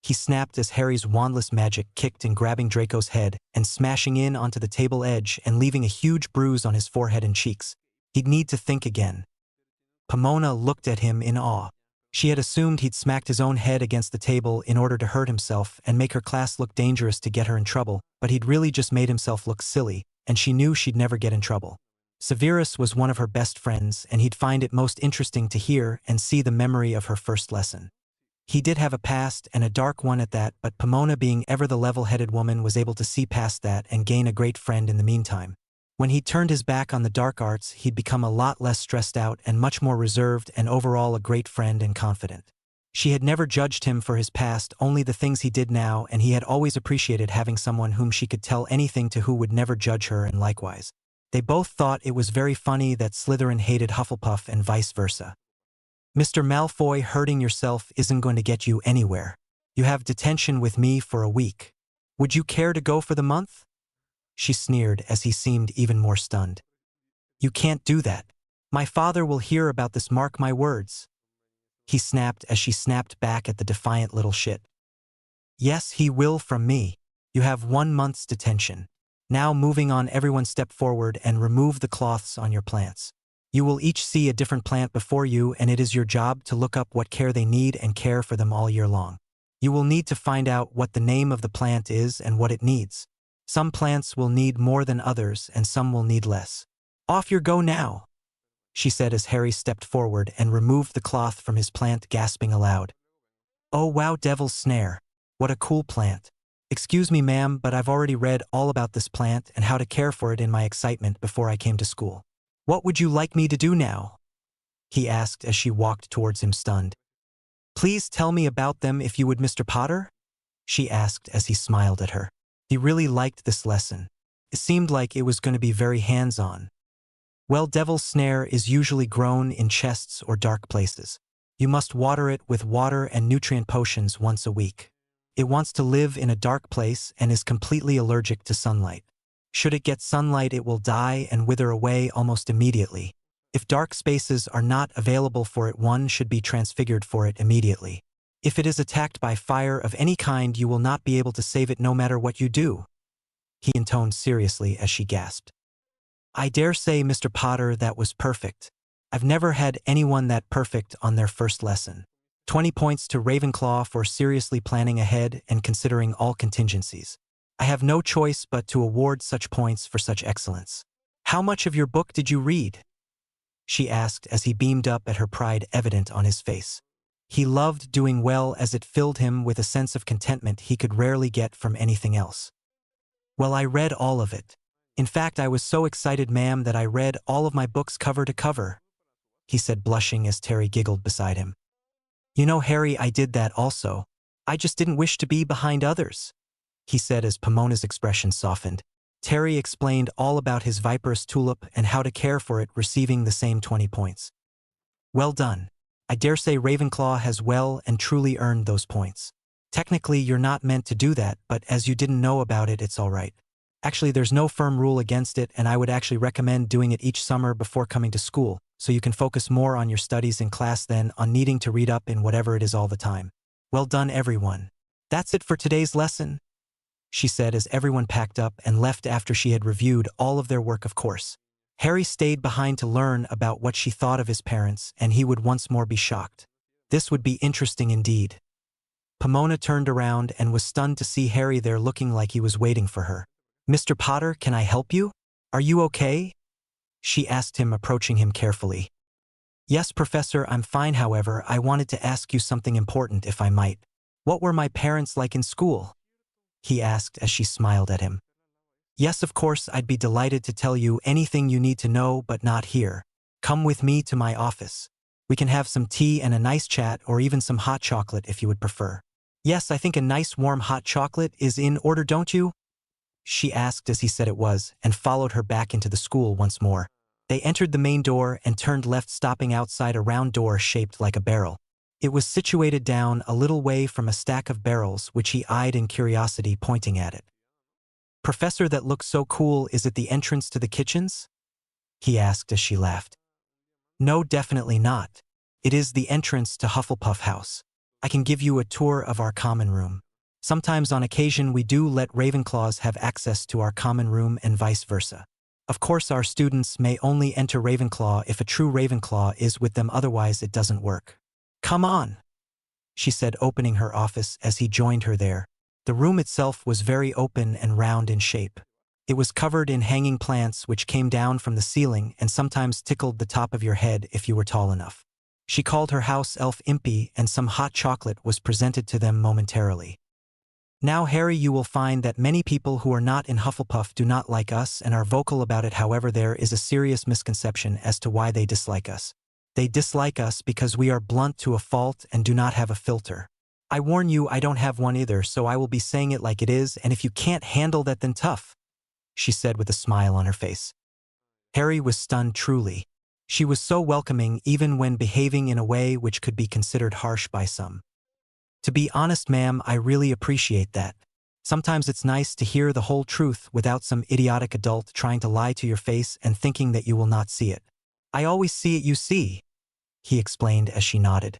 Speaker 1: he snapped as Harry's wandless magic kicked in, grabbing Draco's head and smashing in onto the table edge and leaving a huge bruise on his forehead and cheeks. He'd need to think again. Pomona looked at him in awe. She had assumed he'd smacked his own head against the table in order to hurt himself and make her class look dangerous to get her in trouble, but he'd really just made himself look silly, and she knew she'd never get in trouble. Severus was one of her best friends, and he'd find it most interesting to hear and see the memory of her first lesson. He did have a past, and a dark one at that, but Pomona, being ever the level-headed woman, was able to see past that and gain a great friend in the meantime. When he'd turned his back on the dark arts, he'd become a lot less stressed out and much more reserved, and overall a great friend and confident. She had never judged him for his past, only the things he did now, and he had always appreciated having someone whom she could tell anything to who would never judge her, and likewise. They both thought it was very funny that Slytherin hated Hufflepuff and vice versa. "Mr. Malfoy, hurting yourself isn't going to get you anywhere. You have detention with me for a week. Would you care to go for the month?" she sneered as he seemed even more stunned. "You can't do that. My father will hear about this, mark my words," he snapped as she snapped back at the defiant little shit. "Yes, he will, from me. You have 1 month's detention. Now, moving on, everyone step forward and remove the cloths on your plants. You will each see a different plant before you, and it is your job to look up what care they need and care for them all year long. You will need to find out what the name of the plant is and what it needs. Some plants will need more than others, and some will need less. Off you go now," she said as Harry stepped forward and removed the cloth from his plant, gasping aloud. "Oh wow, Devil's Snare. What a cool plant. Excuse me, ma'am, but I've already read all about this plant and how to care for it in my excitement before I came to school. What would you like me to do now?" he asked as she walked towards him, stunned. "Please tell me about them if you would, Mr. Potter," she asked as he smiled at her. He really liked this lesson. It seemed like it was going to be very hands-on. "Well, Devil's Snare is usually grown in chests or dark places. You must water it with water and nutrient potions once a week. It wants to live in a dark place and is completely allergic to sunlight. Should it get sunlight, it will die and wither away almost immediately. If dark spaces are not available for it, one should be transfigured for it immediately. If it is attacked by fire of any kind, you will not be able to save it no matter what you do," he intoned seriously as she gasped. "I dare say, Mr. Potter, that was perfect. I've never had anyone that perfect on their first lesson. 20 points to Ravenclaw for seriously planning ahead and considering all contingencies. I have no choice but to award such points for such excellence. How much of your book did you read?" she asked as he beamed up at her, pride evident on his face. He loved doing well as it filled him with a sense of contentment he could rarely get from anything else. "Well, I read all of it. In fact, I was so excited, ma'am, that I read all of my books cover to cover," he said, blushing as Terry giggled beside him. "You know, Harry, I did that also. I just didn't wish to be behind others," he said as Pomona's expression softened. Terry explained all about his viperous tulip and how to care for it, receiving the same 20 points. "Well done. I dare say Ravenclaw has well and truly earned those points. Technically, you're not meant to do that, but as you didn't know about it, it's all right. Actually, there's no firm rule against it, and I would actually recommend doing it each summer before coming to school, so you can focus more on your studies in class than on needing to read up in whatever it is all the time. Well done, everyone. That's it for today's lesson," she said as everyone packed up and left after she had reviewed all of their work, of course. Harry stayed behind to learn about what she thought of his parents, and he would once more be shocked. This would be interesting indeed. Pomona turned around and was stunned to see Harry there looking like he was waiting for her. "Mr. Potter, can I help you? Are you okay?" she asked him, approaching him carefully. "Yes, Professor, I'm fine. However, I wanted to ask you something important, if I might. What were my parents like in school?" he asked as she smiled at him. "Yes, of course, I'd be delighted to tell you anything you need to know, but not here. Come with me to my office. We can have some tea and a nice chat, or even some hot chocolate if you would prefer." "Yes, I think a nice warm hot chocolate is in order, don't you?" she asked as he said it was, and followed her back into the school once more. They entered the main door and turned left, stopping outside a round door shaped like a barrel. It was situated down a little way from a stack of barrels, which he eyed in curiosity, pointing at it. "Professor, that looks so cool. Is it the entrance to the kitchens?" he asked as she laughed. "No, definitely not. It is the entrance to Hufflepuff House. I can give you a tour of our common room. Sometimes on occasion we do let Ravenclaws have access to our common room and vice versa. Of course our students may only enter Ravenclaw if a true Ravenclaw is with them, otherwise it doesn't work. Come on," she said, opening her office as he joined her there. The room itself was very open and round in shape. It was covered in hanging plants which came down from the ceiling and sometimes tickled the top of your head if you were tall enough. She called her house elf Impy, and some hot chocolate was presented to them momentarily. "Now, Harry, you will find that many people who are not in Hufflepuff do not like us and are vocal about it. However, there is a serious misconception as to why they dislike us. They dislike us because we are blunt to a fault and do not have a filter. I warn you, I don't have one either, so I will be saying it like it is, and if you can't handle that, then tough," she said with a smile on her face. Harry was stunned truly. She was so welcoming, even when behaving in a way which could be considered harsh by some. "To be honest, ma'am, I really appreciate that. Sometimes it's nice to hear the whole truth without some idiotic adult trying to lie to your face and thinking that you will not see it. I always see it, you see," he explained as she nodded.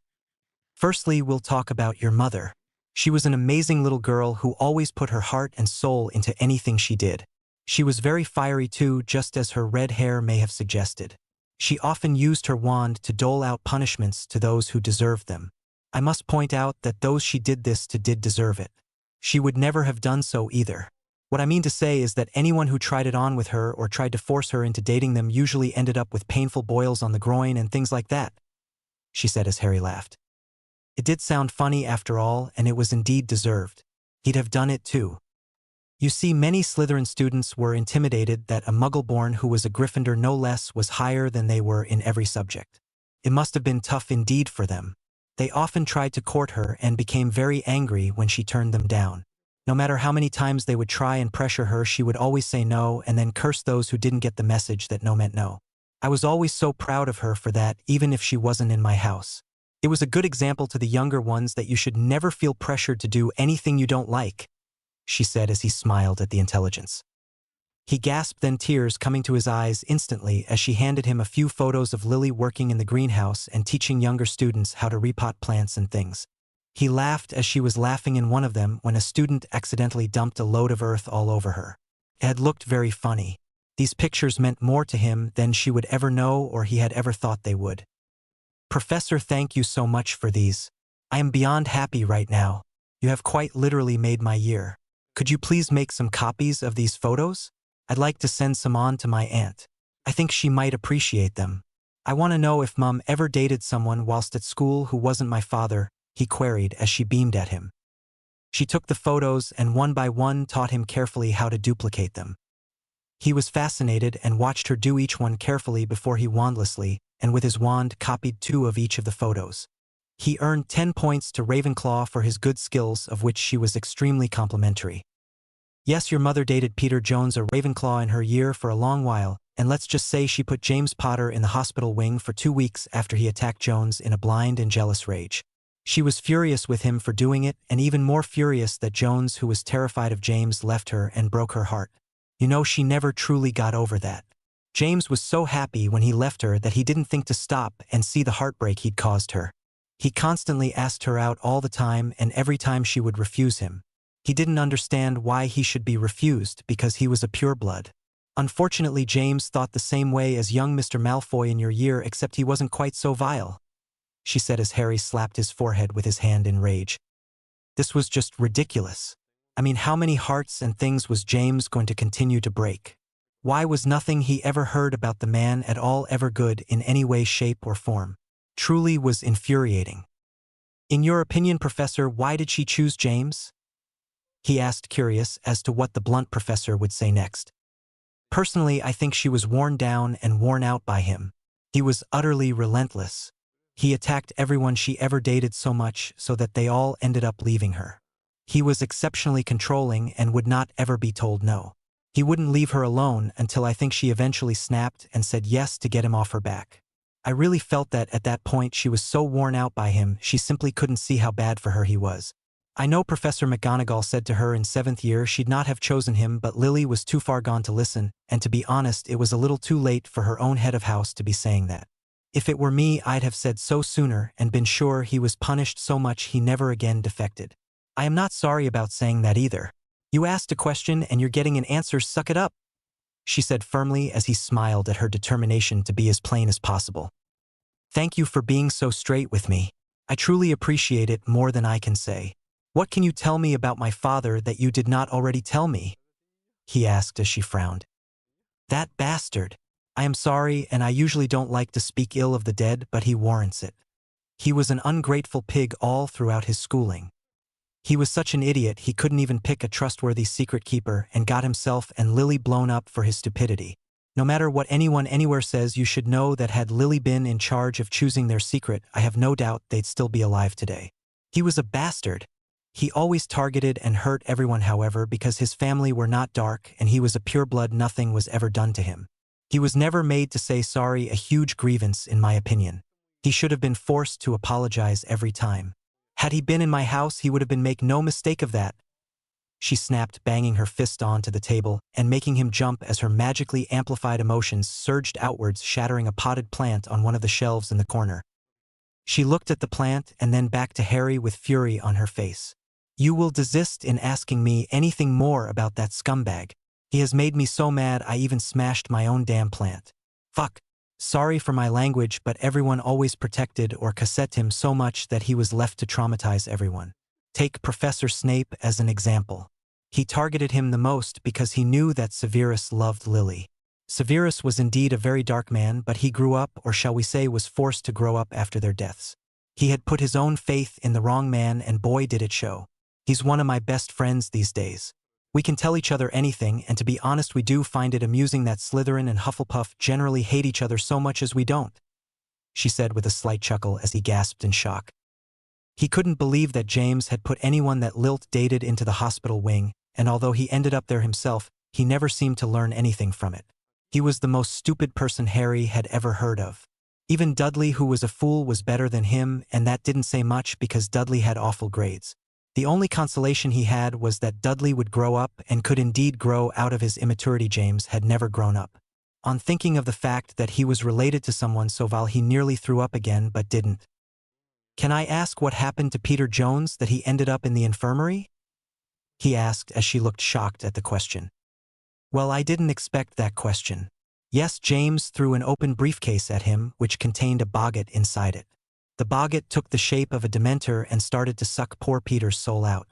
Speaker 1: "Firstly, we'll talk about your mother. She was an amazing little girl who always put her heart and soul into anything she did. She was very fiery too, just as her red hair may have suggested. She often used her wand to dole out punishments to those who deserved them. I must point out that those she did this to did deserve it. She would never have done so either. What I mean to say is that anyone who tried it on with her or tried to force her into dating them usually ended up with painful boils on the groin and things like that," she said as Harry laughed. It did sound funny after all, and it was indeed deserved. He'd have done it too. You see, many Slytherin students were intimidated that a Muggle-born who was a Gryffindor no less was higher than they were in every subject. It must have been tough indeed for them. They often tried to court her and became very angry when she turned them down. No matter how many times they would try and pressure her, she would always say no and then curse those who didn't get the message that no meant no. I was always so proud of her for that, even if she wasn't in my house. It was a good example to the younger ones that you should never feel pressured to do anything you don't like," she said as he smiled at the intelligence. He gasped, then tears coming to his eyes instantly as she handed him a few photos of Lily working in the greenhouse and teaching younger students how to repot plants and things. He laughed as she was laughing in one of them when a student accidentally dumped a load of earth all over her. It had looked very funny. These pictures meant more to him than she would ever know or he had ever thought they would. "Professor, thank you so much for these. I am beyond happy right now. You have quite literally made my year. Could you please make some copies of these photos? I'd like to send some on to my aunt. I think she might appreciate them. I want to know if Mum ever dated someone whilst at school who wasn't my father," he queried as she beamed at him. She took the photos and one by one taught him carefully how to duplicate them. He was fascinated and watched her do each one carefully before he wandlessly, and with his wand, copied 2 of each of the photos. He earned 10 points to Ravenclaw for his good skills, of which she was extremely complimentary. "Yes, your mother dated Peter Jones, a Ravenclaw, in her year for a long while, and let's just say she put James Potter in the hospital wing for 2 weeks after he attacked Jones in a blind and jealous rage. She was furious with him for doing it, and even more furious that Jones, who was terrified of James, left her and broke her heart. You know, she never truly got over that. James was so happy when he left her that he didn't think to stop and see the heartbreak he'd caused her. He constantly asked her out all the time, and every time she would refuse him. He didn't understand why he should be refused because he was a pureblood. Unfortunately, James thought the same way as young Mr. Malfoy in your year, except he wasn't quite so vile," she said as Harry slapped his forehead with his hand in rage. This was just ridiculous. I mean, how many hearts and things was James going to continue to break? Why was nothing he ever heard about the man at all ever good in any way, shape, or form? Truly was infuriating. "In your opinion, Professor, why did she choose James?" he asked, curious as to what the blunt professor would say next. "Personally, I think she was worn down and worn out by him. He was utterly relentless. He attacked everyone she ever dated so much so that they all ended up leaving her. He was exceptionally controlling and would not ever be told no. He wouldn't leave her alone until I think she eventually snapped and said yes to get him off her back. I really felt that at that point she was so worn out by him she simply couldn't see how bad for her he was. I know Professor McGonagall said to her in 7th year she'd not have chosen him, but Lily was too far gone to listen, and to be honest, it was a little too late for her own head of house to be saying that. If it were me, I'd have said so sooner and been sure he was punished so much he never again defected. I am not sorry about saying that either. You asked a question and you're getting an answer, suck it up," she said firmly as he smiled at her determination to be as plain as possible. "Thank you for being so straight with me. I truly appreciate it more than I can say. What can you tell me about my father that you did not already tell me?" he asked as she frowned. "That bastard. I am sorry, and I usually don't like to speak ill of the dead, but he warrants it. He was an ungrateful pig all throughout his schooling. He was such an idiot he couldn't even pick a trustworthy secret keeper and got himself and Lily blown up for his stupidity. No matter what anyone anywhere says, you should know that had Lily been in charge of choosing their secret, I have no doubt they'd still be alive today. He was a bastard. He always targeted and hurt everyone, however, because his family were not dark and he was a pureblood, nothing was ever done to him. He was never made to say sorry, a huge grievance in my opinion. He should have been forced to apologize every time. Had he been in my house, he would have been, make no mistake of that," she snapped, banging her fist onto the table and making him jump as her magically amplified emotions surged outwards, shattering a potted plant on one of the shelves in the corner. She looked at the plant and then back to Harry with fury on her face. "You will desist in asking me anything more about that scumbag. He has made me so mad I even smashed my own damn plant. Fuck. Sorry for my language, but everyone always protected or cassetted him so much that he was left to traumatize everyone. Take Professor Snape as an example. He targeted him the most because he knew that Severus loved Lily. Severus was indeed a very dark man, but he grew up, or shall we say was forced to grow up after their deaths. He had put his own faith in the wrong man, and boy did it show. He's one of my best friends these days. We can tell each other anything, and to be honest, we do find it amusing that Slytherin and Hufflepuff generally hate each other so much as we don't," she said with a slight chuckle as he gasped in shock. He couldn't believe that James had put anyone that Lilt dated into the hospital wing, and although he ended up there himself, he never seemed to learn anything from it. He was the most stupid person Harry had ever heard of. Even Dudley, who was a fool, was better than him, and that didn't say much because Dudley had awful grades. The only consolation he had was that Dudley would grow up and could indeed grow out of his immaturity. James had never grown up. On thinking of the fact that he was related to someone so vile, he nearly threw up again but didn't. "Can I ask what happened to Peter Jones that he ended up in the infirmary?" he asked as she looked shocked at the question. "Well, I didn't expect that question. Yes," James threw an open briefcase at him which contained a boggart inside it. The boggart took the shape of a Dementor and started to suck poor Peter's soul out.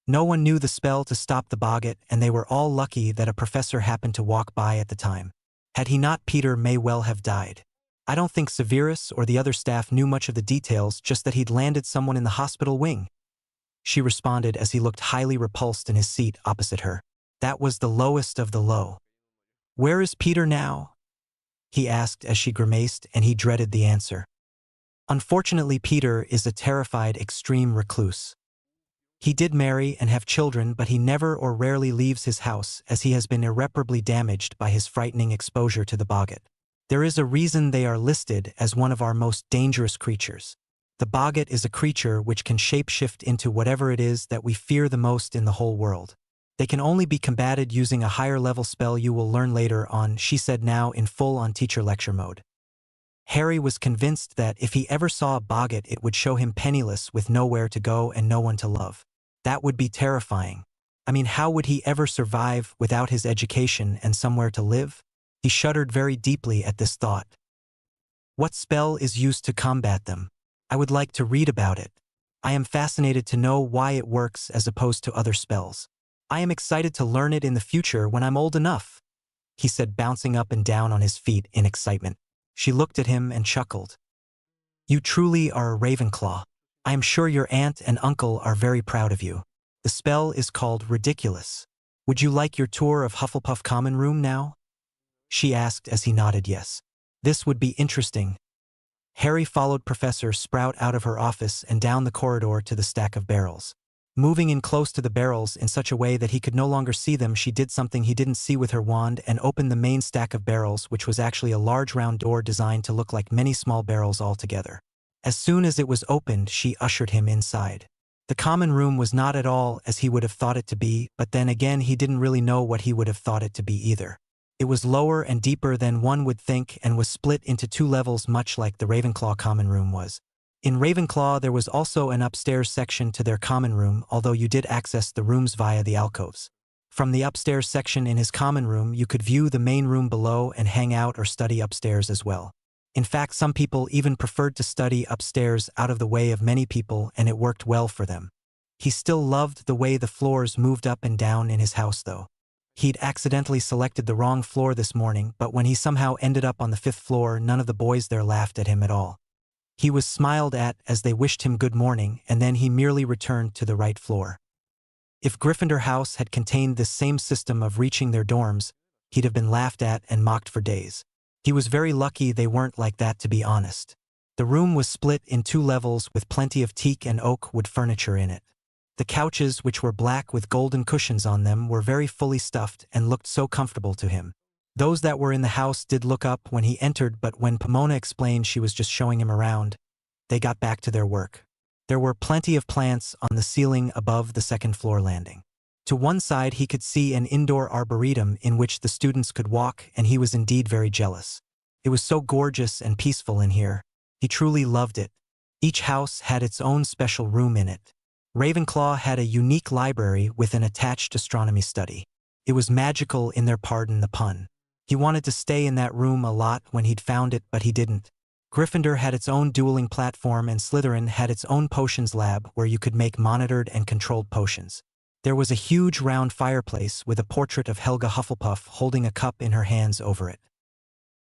Speaker 1: No one knew the spell to stop the boggart, and they were all lucky that a professor happened to walk by at the time. Had he not, Peter may well have died. I don't think Severus or the other staff knew much of the details, just that he'd landed someone in the hospital wing," she responded as he looked highly repulsed in his seat opposite her. "That was the lowest of the low." "Where is Peter now?" he asked as she grimaced, and he dreaded the answer. Unfortunately, Peter is a terrified, extreme recluse. He did marry and have children, but he never or rarely leaves his house as he has been irreparably damaged by his frightening exposure to the boggart. There is a reason they are listed as one of our most dangerous creatures. The boggart is a creature which can shapeshift into whatever it is that we fear the most in the whole world. They can only be combated using a higher level spell you will learn later on, she said, now in full-on teacher lecture mode. Harry was convinced that if he ever saw a boggart, it would show him penniless with nowhere to go and no one to love. That would be terrifying. I mean, how would he ever survive without his education and somewhere to live? He shuddered very deeply at this thought. What spell is used to combat them? I would like to read about it. I am fascinated to know why it works as opposed to other spells. I am excited to learn it in the future when I'm old enough, he said, bouncing up and down on his feet in excitement. She looked at him and chuckled. You truly are a Ravenclaw. I am sure your aunt and uncle are very proud of you. The spell is called Ridiculous. Would you like your tour of Hufflepuff Common Room now? She asked as he nodded yes. This would be interesting. Harry followed Professor Sprout out of her office and down the corridor to the stack of barrels. Moving in close to the barrels in such a way that he could no longer see them, she did something he didn't see with her wand and opened the main stack of barrels, which was actually a large round door designed to look like many small barrels all together. As soon as it was opened, she ushered him inside. The common room was not at all as he would have thought it to be, but then again he didn't really know what he would have thought it to be either. It was lower and deeper than one would think and was split into 2 levels, much like the Ravenclaw common room was. In Ravenclaw there was also an upstairs section to their common room, although you did access the rooms via the alcoves. From the upstairs section in his common room you could view the main room below and hang out or study upstairs as well. In fact, some people even preferred to study upstairs out of the way of many people, and it worked well for them. He still loved the way the floors moved up and down in his house though. He'd accidentally selected the wrong floor this morning, but when he somehow ended up on the 5th floor, none of the boys there laughed at him at all. He was smiled at as they wished him good morning, and then he merely returned to the right floor. If Gryffindor House had contained this same system of reaching their dorms, he'd have been laughed at and mocked for days. He was very lucky they weren't like that, to be honest. The room was split in 2 levels with plenty of teak and oak wood furniture in it. The couches, which were black with golden cushions on them, were very fully stuffed and looked so comfortable to him. Those that were in the house did look up when he entered, but when Pomona explained she was just showing him around, they got back to their work. There were plenty of plants on the ceiling above the 2nd floor landing. To one side he could see an indoor arboretum in which the students could walk, and he was indeed very jealous. It was so gorgeous and peaceful in here. He truly loved it. Each house had its own special room in it. Ravenclaw had a unique library with an attached astronomy study. It was magical in their, pardon the pun. He wanted to stay in that room a lot when he'd found it, but he didn't. Gryffindor had its own dueling platform, and Slytherin had its own potions lab where you could make monitored and controlled potions. There was a huge round fireplace with a portrait of Helga Hufflepuff holding a cup in her hands over it.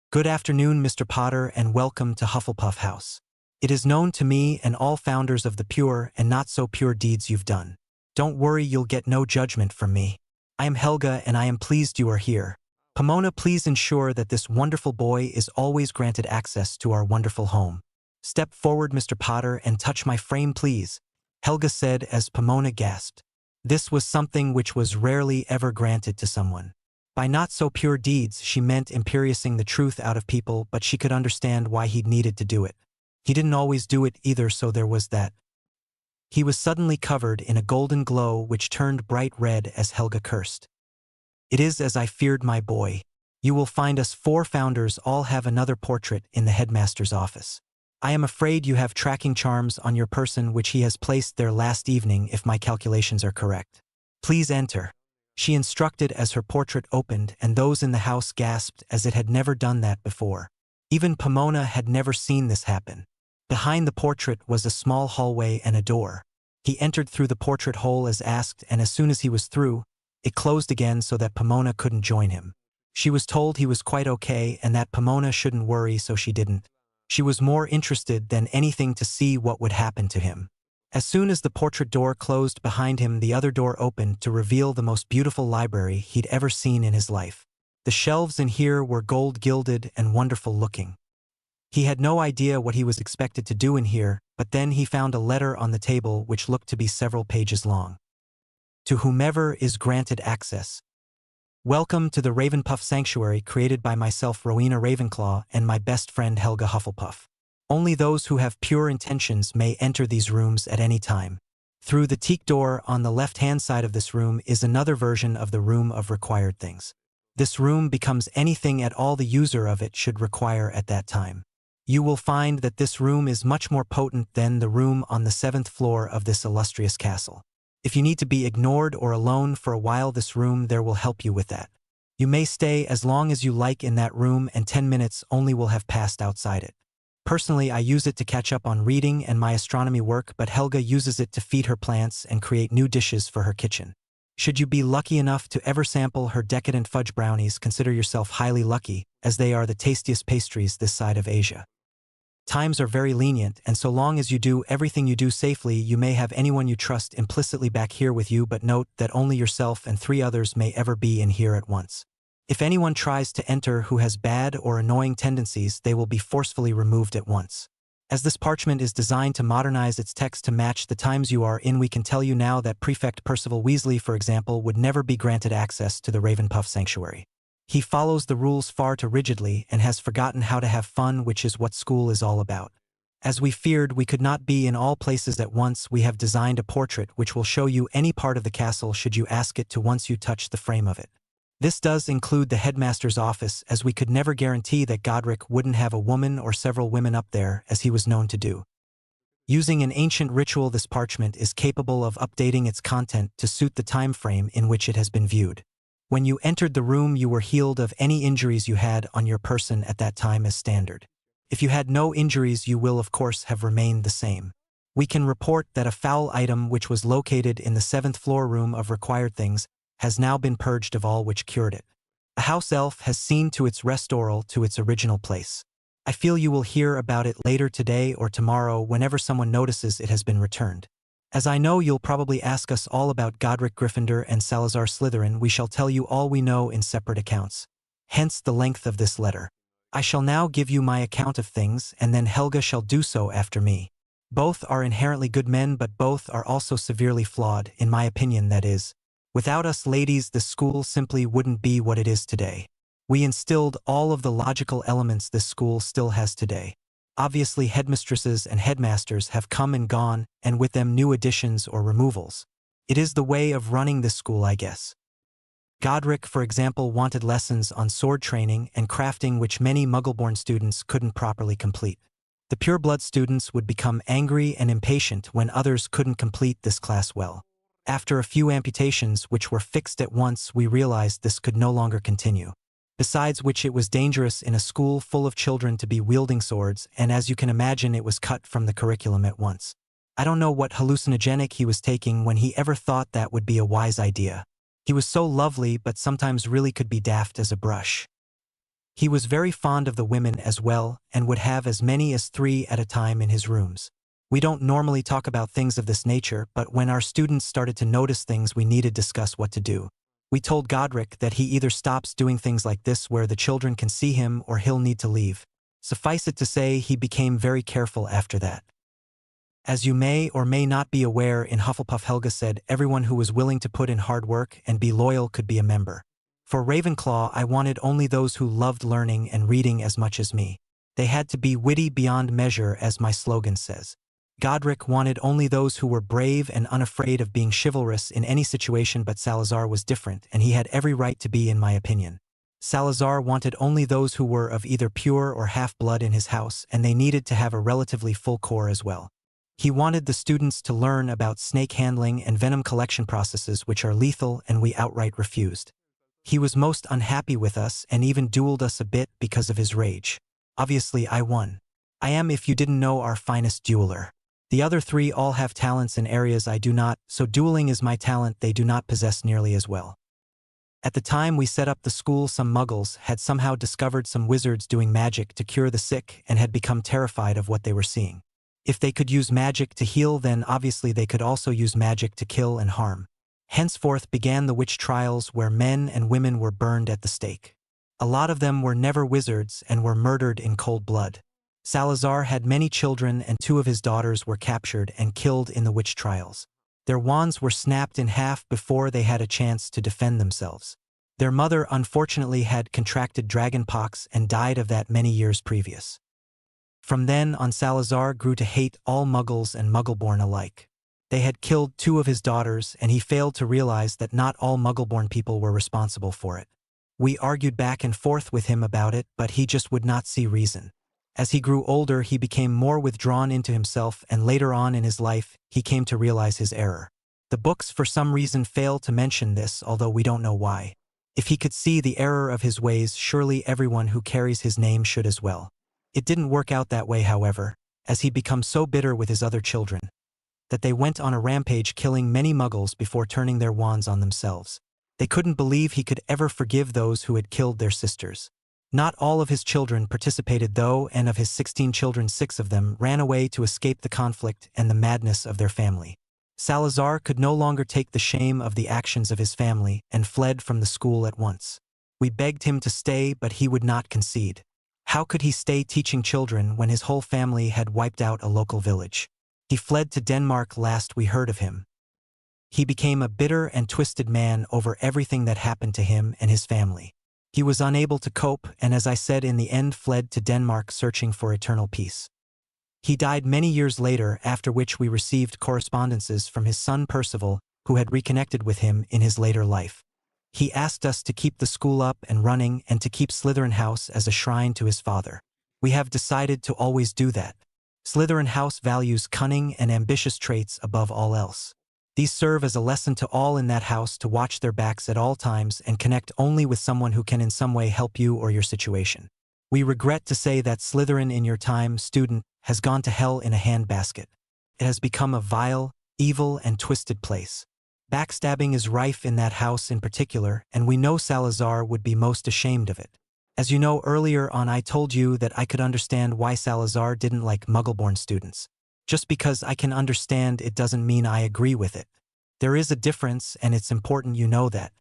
Speaker 1: Good afternoon, Mr. Potter, and welcome to Hufflepuff House. It is known to me and all founders of the pure and not so pure deeds you've done. Don't worry, you'll get no judgment from me. I am Helga, and I am pleased you are here. Pomona, please ensure that this wonderful boy is always granted access to our wonderful home. Step forward, Mr. Potter, and touch my frame, please, Helga said as Pomona gasped. This was something which was rarely ever granted to someone. By not so pure deeds, she meant imperiousing the truth out of people, but she could understand why he'd needed to do it. He didn't always do it either, so there was that. He was suddenly covered in a golden glow which turned bright red as Helga cursed. It is as I feared, my boy. You will find us 4 founders all have another portrait in the headmaster's office. I am afraid you have tracking charms on your person which he has placed there last evening, if my calculations are correct. Please enter. She instructed as her portrait opened, and those in the house gasped as it had never done that before. Even Pomona had never seen this happen. Behind the portrait was a small hallway and a door. He entered through the portrait hole as asked, and as soon as he was through, it closed again so that Pomona couldn't join him. She was told he was quite okay and that Pomona shouldn't worry, so she didn't. She was more interested than anything to see what would happen to him. As soon as the portrait door closed behind him, the other door opened to reveal the most beautiful library he'd ever seen in his life. The shelves in here were gold-gilded and wonderful looking. He had no idea what he was expected to do in here, but then he found a letter on the table which looked to be several pages long. To whomever is granted access. Welcome to the Ravenpuff Sanctuary, created by myself, Rowena Ravenclaw, and my best friend Helga Hufflepuff. Only those who have pure intentions may enter these rooms at any time. Through the teak door on the left-hand side of this room is another version of the Room of Required Things. This room becomes anything at all the user of it should require at that time. You will find that this room is much more potent than the room on the 7th floor of this illustrious castle. If you need to be ignored or alone for a while, this room there will help you with that. You may stay as long as you like in that room, and 10 minutes only will have passed outside it. Personally, I use it to catch up on reading and my astronomy work, but Helga uses it to feed her plants and create new dishes for her kitchen. Should you be lucky enough to ever sample her decadent fudge brownies, consider yourself highly lucky, as they are the tastiest pastries this side of Asia. Times are very lenient, and so long as you do everything you do safely, you may have anyone you trust implicitly back here with you, but note that only yourself and 3 others may ever be in here at once. If anyone tries to enter who has bad or annoying tendencies, they will be forcefully removed at once. As this parchment is designed to modernize its text to match the times you are in, we can tell you now that Prefect Percival Weasley, for example, would never be granted access to the Ravenpuff Sanctuary. He follows the rules far too rigidly and has forgotten how to have fun, which is what school is all about. As we feared we could not be in all places at once, we have designed a portrait which will show you any part of the castle should you ask it to once you touch the frame of it. This does include the headmaster's office, as we could never guarantee that Godric wouldn't have a woman or several women up there, as he was known to do. Using an ancient ritual, this parchment is capable of updating its content to suit the time frame in which it has been viewed. When you entered the room, you were healed of any injuries you had on your person at that time as standard. If you had no injuries, you will of course have remained the same. We can report that a foul item which was located in the 7th floor room of required things has now been purged of all which cured it. A house elf has seen to its restoral to its original place. I feel you will hear about it later today or tomorrow whenever someone notices it has been returned. As I know you'll probably ask us all about Godric Gryffindor and Salazar Slytherin, we shall tell you all we know in separate accounts. Hence the length of this letter. I shall now give you my account of things, and then Helga shall do so after me. Both are inherently good men, but both are also severely flawed, in my opinion, that is. Without us ladies, the school simply wouldn't be what it is today. We instilled all of the logical elements this school still has today. Obviously, headmistresses and headmasters have come and gone, and with them new additions or removals. It is the way of running this school, I guess. Godric, for example, wanted lessons on sword training and crafting which many Muggle-born students couldn't properly complete. The pureblood students would become angry and impatient when others couldn't complete this class well. After a few amputations which were fixed at once, we realized this could no longer continue. Besides which, it was dangerous in a school full of children to be wielding swords, and as you can imagine, it was cut from the curriculum at once. I don't know what hallucinogenic he was taking when he ever thought that would be a wise idea. He was so lovely, but sometimes really could be daft as a brush. He was very fond of the women as well, and would have as many as 3 at a time in his rooms. We don't normally talk about things of this nature, but when our students started to notice things, we needed to discuss what to do. We told Godric that he either stops doing things like this where the children can see him, or he'll need to leave. Suffice it to say, he became very careful after that. As you may or may not be aware, in Hufflepuff, Helga said everyone who was willing to put in hard work and be loyal could be a member. For Ravenclaw, I wanted only those who loved learning and reading as much as me. They had to be witty beyond measure, as my slogan says. Godric wanted only those who were brave and unafraid of being chivalrous in any situation, but Salazar was different, and he had every right to be, in my opinion. Salazar wanted only those who were of either pure or half-blood in his house, and they needed to have a relatively full core as well. He wanted the students to learn about snake handling and venom collection processes which are lethal, and we outright refused. He was most unhappy with us and even dueled us a bit because of his rage. Obviously, I won. I am, if you didn't know, our finest dueler. The other 3 all have talents in areas I do not, so dueling is my talent they do not possess nearly as well. At the time we set up the school, some Muggles had somehow discovered some wizards doing magic to cure the sick and had become terrified of what they were seeing. If they could use magic to heal, then obviously they could also use magic to kill and harm. Henceforth began the witch trials, where men and women were burned at the stake. A lot of them were never wizards and were murdered in cold blood. Salazar had many children, and 2 of his daughters were captured and killed in the witch trials. Their wands were snapped in half before they had a chance to defend themselves. Their mother unfortunately had contracted dragonpox and died of that many years previous. From then on, Salazar grew to hate all Muggles and Muggle-born alike. They had killed 2 of his daughters, and he failed to realize that not all Muggle-born people were responsible for it. We argued back and forth with him about it, but he just would not see reason. As he grew older, he became more withdrawn into himself, and later on in his life, he came to realize his error. The books for some reason fail to mention this, although we don't know why. If he could see the error of his ways, surely everyone who carries his name should as well. It didn't work out that way, however, as he became so bitter with his other children that they went on a rampage, killing many muggles before turning their wands on themselves. They couldn't believe he could ever forgive those who had killed their sisters. Not all of his children participated though, and of his 16 children, 6 of them ran away to escape the conflict and the madness of their family. Salazar could no longer take the shame of the actions of his family and fled from the school at once. We begged him to stay, but he would not concede. How could he stay teaching children when his whole family had wiped out a local village? He fled to Denmark last we heard of him. He became a bitter and twisted man over everything that happened to him and his family. He was unable to cope and, as I said, in the end fled to Denmark searching for eternal peace. He died many years later, after which we received correspondences from his son Percival, who had reconnected with him in his later life. He asked us to keep the school up and running and to keep Slytherin House as a shrine to his father. We have decided to always do that. Slytherin House values cunning and ambitious traits above all else. These serve as a lesson to all in that house to watch their backs at all times and connect only with someone who can in some way help you or your situation. We regret to say that Slytherin in your time, student, has gone to hell in a handbasket. It has become a vile, evil, and twisted place. Backstabbing is rife in that house in particular, and we know Salazar would be most ashamed of it. As you know, earlier on I told you that I could understand why Salazar didn't like Muggle-born students. Just because I can understand it doesn't mean I agree with it. There is a difference, and it's important you know that.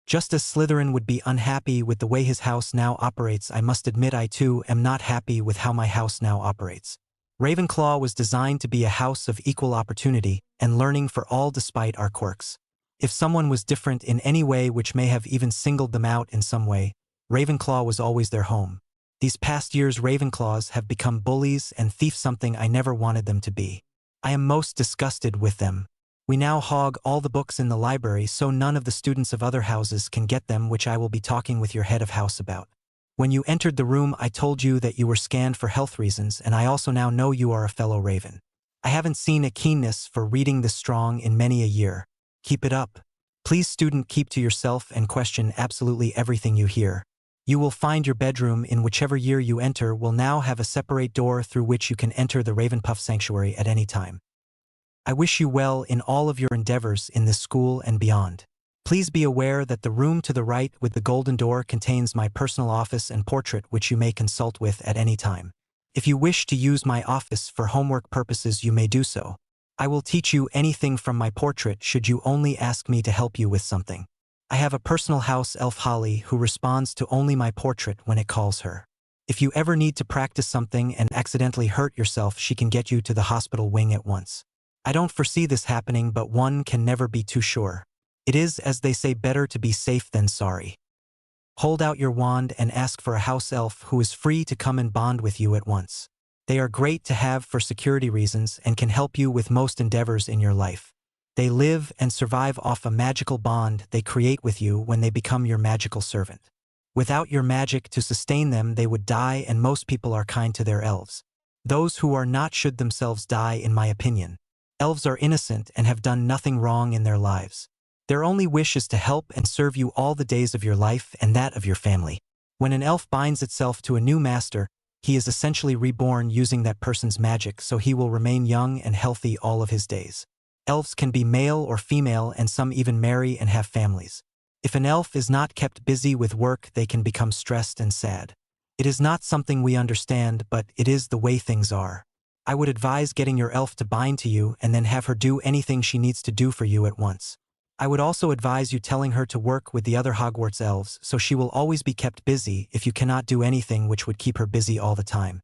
Speaker 1: Just as Slytherin would be unhappy with the way his house now operates, I must admit I too am not happy with how my house now operates. Ravenclaw was designed to be a house of equal opportunity and learning for all despite our quirks. If someone was different in any way, which may have even singled them out in some way, Ravenclaw was always their home. These past years Ravenclaws have become bullies and thieves, something I never wanted them to be. I am most disgusted with them. We now hog all the books in the library so none of the students of other houses can get them, which I will be talking with your head of house about. When you entered the room I told you that you were scanned for health reasons, and I also now know you are a fellow Raven. I haven't seen a keenness for reading this strong in many a year. Keep it up. Please, student, keep to yourself and question absolutely everything you hear. You will find your bedroom in whichever year you enter will now have a separate door through which you can enter the Ravenpuff Sanctuary at any time. I wish you well in all of your endeavors in this school and beyond. Please be aware that the room to the right with the golden door contains my personal office and portrait, which you may consult with at any time. If you wish to use my office for homework purposes, you may do so. I will teach you anything from my portrait should you only ask me to help you with something. I have a personal house elf, Holly, who responds to only my portrait when it calls her. If you ever need to practice something and accidentally hurt yourself, she can get you to the hospital wing at once. I don't foresee this happening, but one can never be too sure. It is, as they say, better to be safe than sorry. Hold out your wand and ask for a house elf who is free to come and bond with you at once. They are great to have for security reasons and can help you with most endeavors in your life. They live and survive off a magical bond they create with you when they become your magical servant. Without your magic to sustain them, they would die, and most people are kind to their elves. Those who are not should themselves die, in my opinion. Elves are innocent and have done nothing wrong in their lives. Their only wish is to help and serve you all the days of your life and that of your family. When an elf binds itself to a new master, he is essentially reborn using that person's magic, so he will remain young and healthy all of his days. Elves can be male or female, and some even marry and have families. If an elf is not kept busy with work, they can become stressed and sad. It is not something we understand, but it is the way things are. I would advise getting your elf to bind to you and then have her do anything she needs to do for you at once. I would also advise you telling her to work with the other Hogwarts elves, so she will always be kept busy if you cannot do anything which would keep her busy all the time.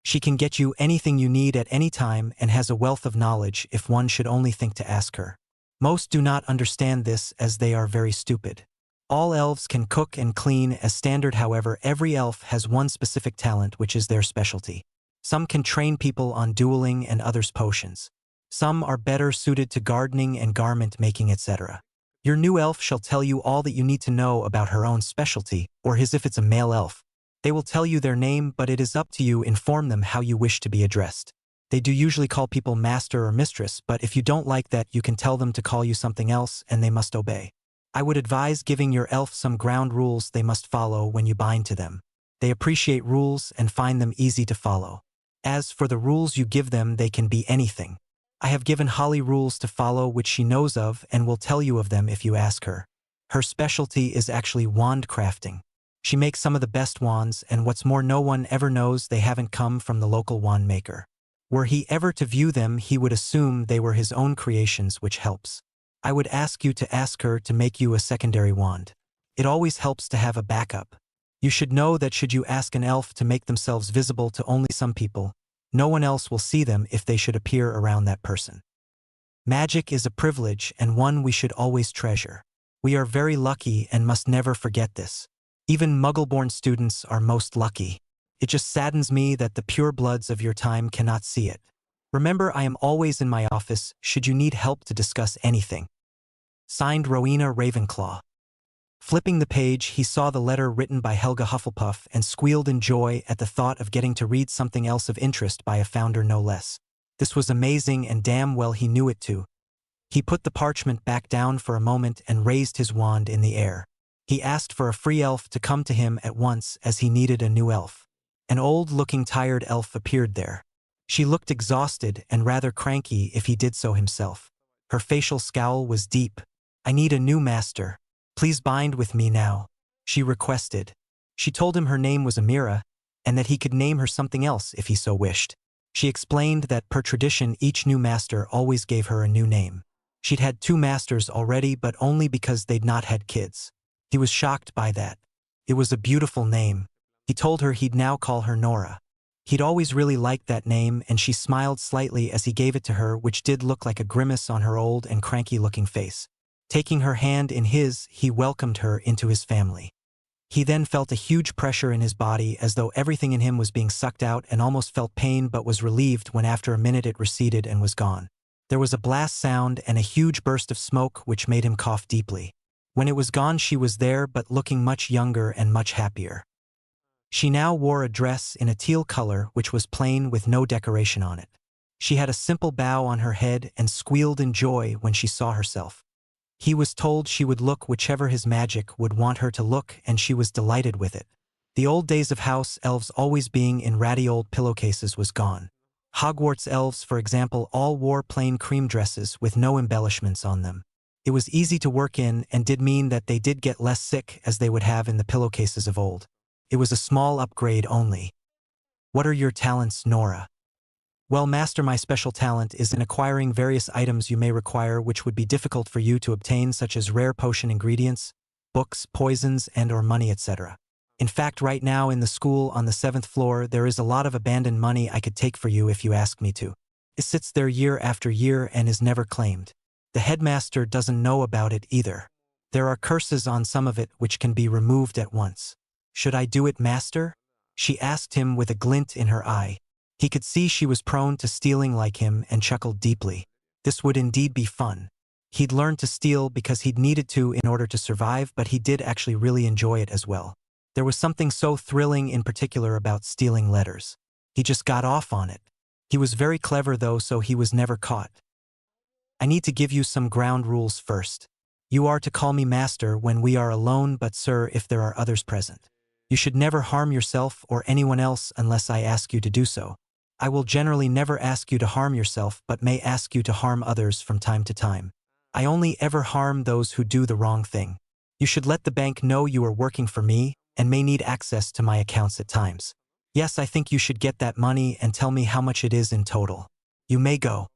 Speaker 1: She can get you anything you need at any time and has a wealth of knowledge if one should only think to ask her. Most do not understand this, as they are very stupid. All elves can cook and clean as standard, however, every elf has one specific talent which is their specialty. Some can train people on dueling and others potions. Some are better suited to gardening and garment making, etc. Your new elf shall tell you all that you need to know about her own specialty, or his if it's a male elf. They will tell you their name, but it is up to you. Inform them how you wish to be addressed. They do usually call people master or mistress, but if you don't like that, you can tell them to call you something else and they must obey. I would advise giving your elf some ground rules they must follow when you bind to them. They appreciate rules and find them easy to follow. As for the rules you give them, they can be anything. I have given Holly rules to follow which she knows of and will tell you of them if you ask her. Her specialty is actually wand crafting. She makes some of the best wands, and what's more, no one ever knows they haven't come from the local wand maker. Were he ever to view them, he would assume they were his own creations, which helps. I would ask you to ask her to make you a secondary wand. It always helps to have a backup. You should know that should you ask an elf to make themselves visible to only some people, no one else will see them if they should appear around that person. Magic is a privilege and one we should always treasure. We are very lucky and must never forget this. Even Muggle-born students are most lucky. It just saddens me that the purebloods of your time cannot see it. Remember, I am always in my office should you need help to discuss anything. Signed, Rowena Ravenclaw. Flipping the page, he saw the letter written by Helga Hufflepuff and squealed in joy at the thought of getting to read something else of interest by a founder no less. This was amazing, and damn well he knew it too. He put the parchment back down for a moment and raised his wand in the air. He asked for a free elf to come to him at once as he needed a new elf. An old-looking tired elf appeared there. She looked exhausted and rather cranky if he did so himself. Her facial scowl was deep. "I need a new master. Please bind with me now," she requested. She told him her name was Amira, and that he could name her something else if he so wished. She explained that per tradition each new master always gave her a new name. She'd had 2 masters already, but only because they'd not had kids. He was shocked by that. It was a beautiful name. He told her he'd now call her Nora. He'd always really liked that name, and she smiled slightly as he gave it to her, which did look like a grimace on her old and cranky-looking face. Taking her hand in his, he welcomed her into his family. He then felt a huge pressure in his body as though everything in him was being sucked out, and almost felt pain but was relieved when after a minute it receded and was gone. There was a blast sound and a huge burst of smoke which made him cough deeply. When it was gone, she was there but looking much younger and much happier. She now wore a dress in a teal color which was plain with no decoration on it. She had a simple bow on her head and squealed in joy when she saw herself. He was told she would look whichever his magic would want her to look, and she was delighted with it. The old days of house elves always being in ratty old pillowcases was gone. Hogwarts elves, for example, all wore plain cream dresses with no embellishments on them. It was easy to work in and did mean that they did get less sick as they would have in the pillowcases of old. It was a small upgrade only. "What are your talents, Nora?" "Well, master, my special talent is in acquiring various items you may require which would be difficult for you to obtain, such as rare potion ingredients, books, poisons, and/or money, etc. In fact, right now in the school on the 7th floor, there is a lot of abandoned money I could take for you if you ask me to. It sits there year after year and is never claimed. The headmaster doesn't know about it either. There are curses on some of it which can be removed at once. Should I do it, master?" she asked him with a glint in her eye. He could see she was prone to stealing like him and chuckled deeply. This would indeed be fun. He'd learned to steal because he'd needed to in order to survive, but he did actually really enjoy it as well. There was something so thrilling in particular about stealing letters. He just got off on it. He was very clever though, so he was never caught. "I need to give you some ground rules first. You are to call me master when we are alone, but sir if there are others present. You should never harm yourself or anyone else unless I ask you to do so. I will generally never ask you to harm yourself, but may ask you to harm others from time to time. I only ever harm those who do the wrong thing. You should let the bank know you are working for me and may need access to my accounts at times. Yes, I think you should get that money and tell me how much it is in total. You may go."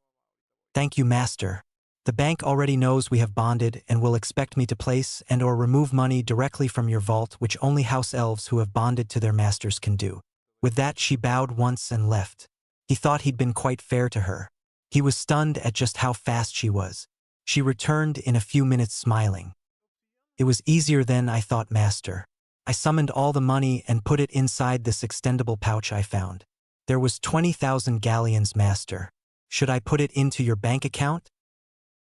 Speaker 1: "Thank you, master. The bank already knows we have bonded and will expect me to place and/or remove money directly from your vault, which only house elves who have bonded to their masters can do." With that, she bowed once and left. He thought he'd been quite fair to her. He was stunned at just how fast she was. She returned in a few minutes smiling. "It was easier than I thought, master. I summoned all the money and put it inside this extendable pouch I found. There was 20,000 galleons, master. Should I put it into your bank account?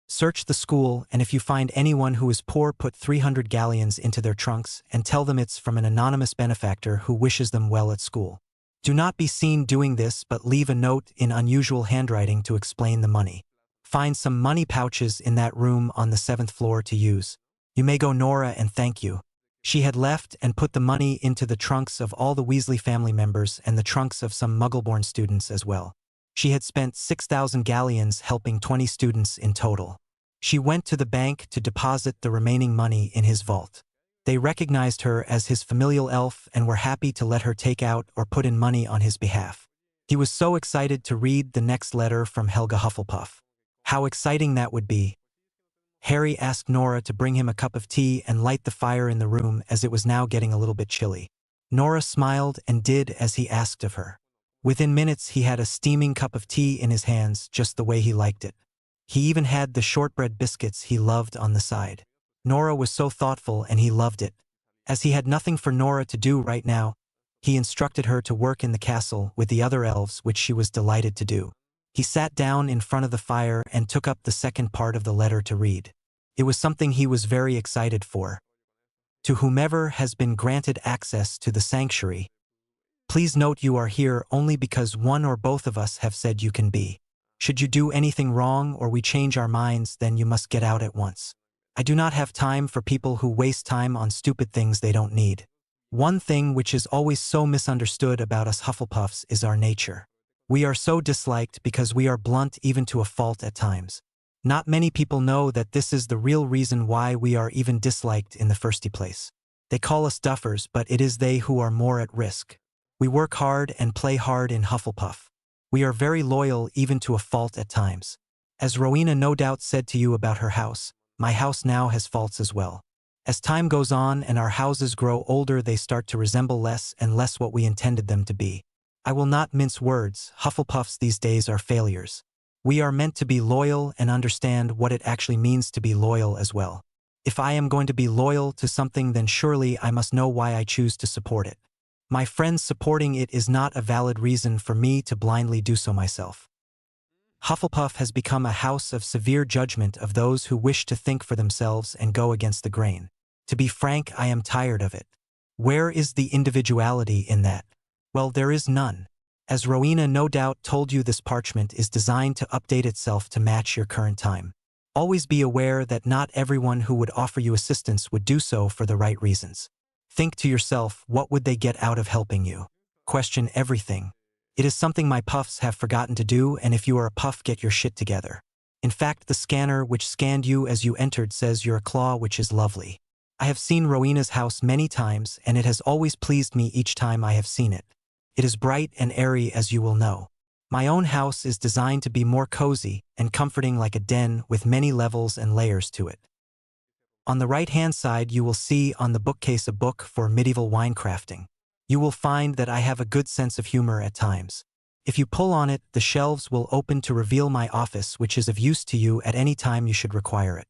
Speaker 1: Search the school, and if you find anyone who is poor, put 300 galleons into their trunks and tell them it's from an anonymous benefactor who wishes them well at school. Do not be seen doing this, but leave a note in unusual handwriting to explain the money. Find some money pouches in that room on the 7th floor to use. You may go, Nora, and thank you. She had left and put the money into the trunks of all the Weasley family members and the trunks of some Muggle-born students as well. She had spent 6,000 galleons helping 20 students in total. She went to the bank to deposit the remaining money in his vault. They recognized her as his familial elf and were happy to let her take out or put in money on his behalf. He was so excited to read the next letter from Helga Hufflepuff. How exciting that would be! Harry asked Nora to bring him a cup of tea and light the fire in the room as it was now getting a little bit chilly. Nora smiled and did as he asked of her. Within minutes he had a steaming cup of tea in his hands just the way he liked it. He even had the shortbread biscuits he loved on the side. Nora was so thoughtful and he loved it. As he had nothing for Nora to do right now, he instructed her to work in the castle with the other elves, which she was delighted to do. He sat down in front of the fire and took up the second part of the letter to read. It was something he was very excited for. To whomever has been granted access to the sanctuary, please note you are here only because one or both of us have said you can be. Should you do anything wrong or we change our minds, then you must get out at once. I do not have time for people who waste time on stupid things they don't need. One thing which is always so misunderstood about us Hufflepuffs is our nature. We are so disliked because we are blunt even to a fault at times. Not many people know that this is the real reason why we are even disliked in the first place. They call us duffers, but it is they who are more at risk. We work hard and play hard in Hufflepuff. We are very loyal even to a fault at times. As Rowena no doubt said to you about her house, my house now has faults as well. As time goes on and our houses grow older, they start to resemble less and less what we intended them to be. I will not mince words, Hufflepuffs these days are failures. We are meant to be loyal and understand what it actually means to be loyal as well. If I am going to be loyal to something, then surely I must know why I choose to support it. My friends supporting it is not a valid reason for me to blindly do so myself. Hufflepuff has become a house of severe judgment of those who wish to think for themselves and go against the grain. To be frank, I am tired of it. Where is the individuality in that? Well, there is none. As Rowena no doubt told you, this parchment is designed to update itself to match your current time. Always be aware that not everyone who would offer you assistance would do so for the right reasons. Think to yourself, what would they get out of helping you? Question everything. It is something my puffs have forgotten to do, and if you are a puff, get your shit together. In fact, the scanner which scanned you as you entered says you're a claw, which is lovely. I have seen Rowena's house many times, and it has always pleased me each time I have seen it. It is bright and airy, as you will know. My own house is designed to be more cozy and comforting, like a den with many levels and layers to it. On the right-hand side, you will see on the bookcase a book for medieval wine crafting. You will find that I have a good sense of humor at times. If you pull on it, the shelves will open to reveal my office, which is of use to you at any time you should require it.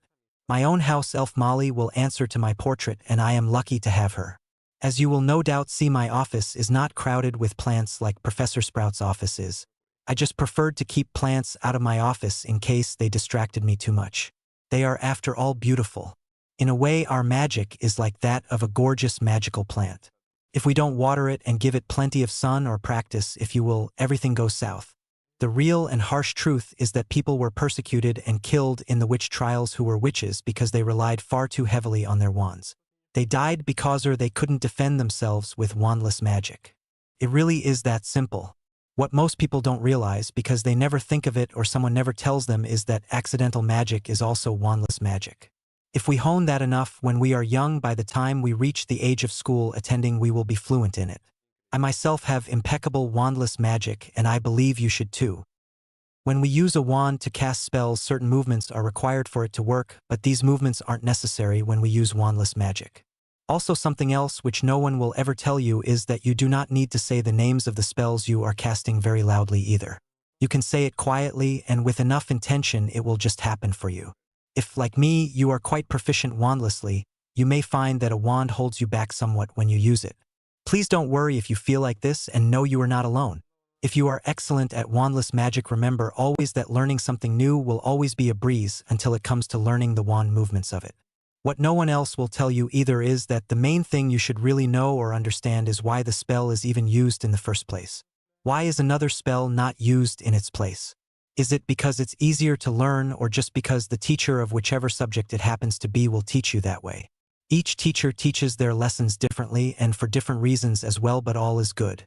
Speaker 1: My own house elf Molly will answer to my portrait, and I am lucky to have her. As you will no doubt see, my office is not crowded with plants like Professor Sprout's office is. I just preferred to keep plants out of my office in case they distracted me too much. They are, after all, beautiful. In a way, our magic is like that of a gorgeous magical plant. If we don't water it and give it plenty of sun or practice, if you will, everything goes south. The real and harsh truth is that people were persecuted and killed in the witch trials who were witches because they relied far too heavily on their wands. They died because they couldn't defend themselves with wandless magic. It really is that simple. What most people don't realize, because they never think of it or someone never tells them, is that accidental magic is also wandless magic. If we hone that enough when we are young, by the time we reach the age of school attending, we will be fluent in it. I myself have impeccable wandless magic, and I believe you should too. When we use a wand to cast spells, certain movements are required for it to work, but these movements aren't necessary when we use wandless magic. Also, something else which no one will ever tell you is that you do not need to say the names of the spells you are casting very loudly either. You can say it quietly, and with enough intention it will just happen for you. If, like me, you are quite proficient wandlessly, you may find that a wand holds you back somewhat when you use it. Please don't worry if you feel like this, and know you are not alone. If you are excellent at wandless magic, remember always that learning something new will always be a breeze until it comes to learning the wand movements of it. What no one else will tell you either is that the main thing you should really know or understand is why the spell is even used in the first place. Why is another spell not used in its place? Is it because it's easier to learn, or just because the teacher of whichever subject it happens to be will teach you that way? Each teacher teaches their lessons differently and for different reasons as well, but all is good.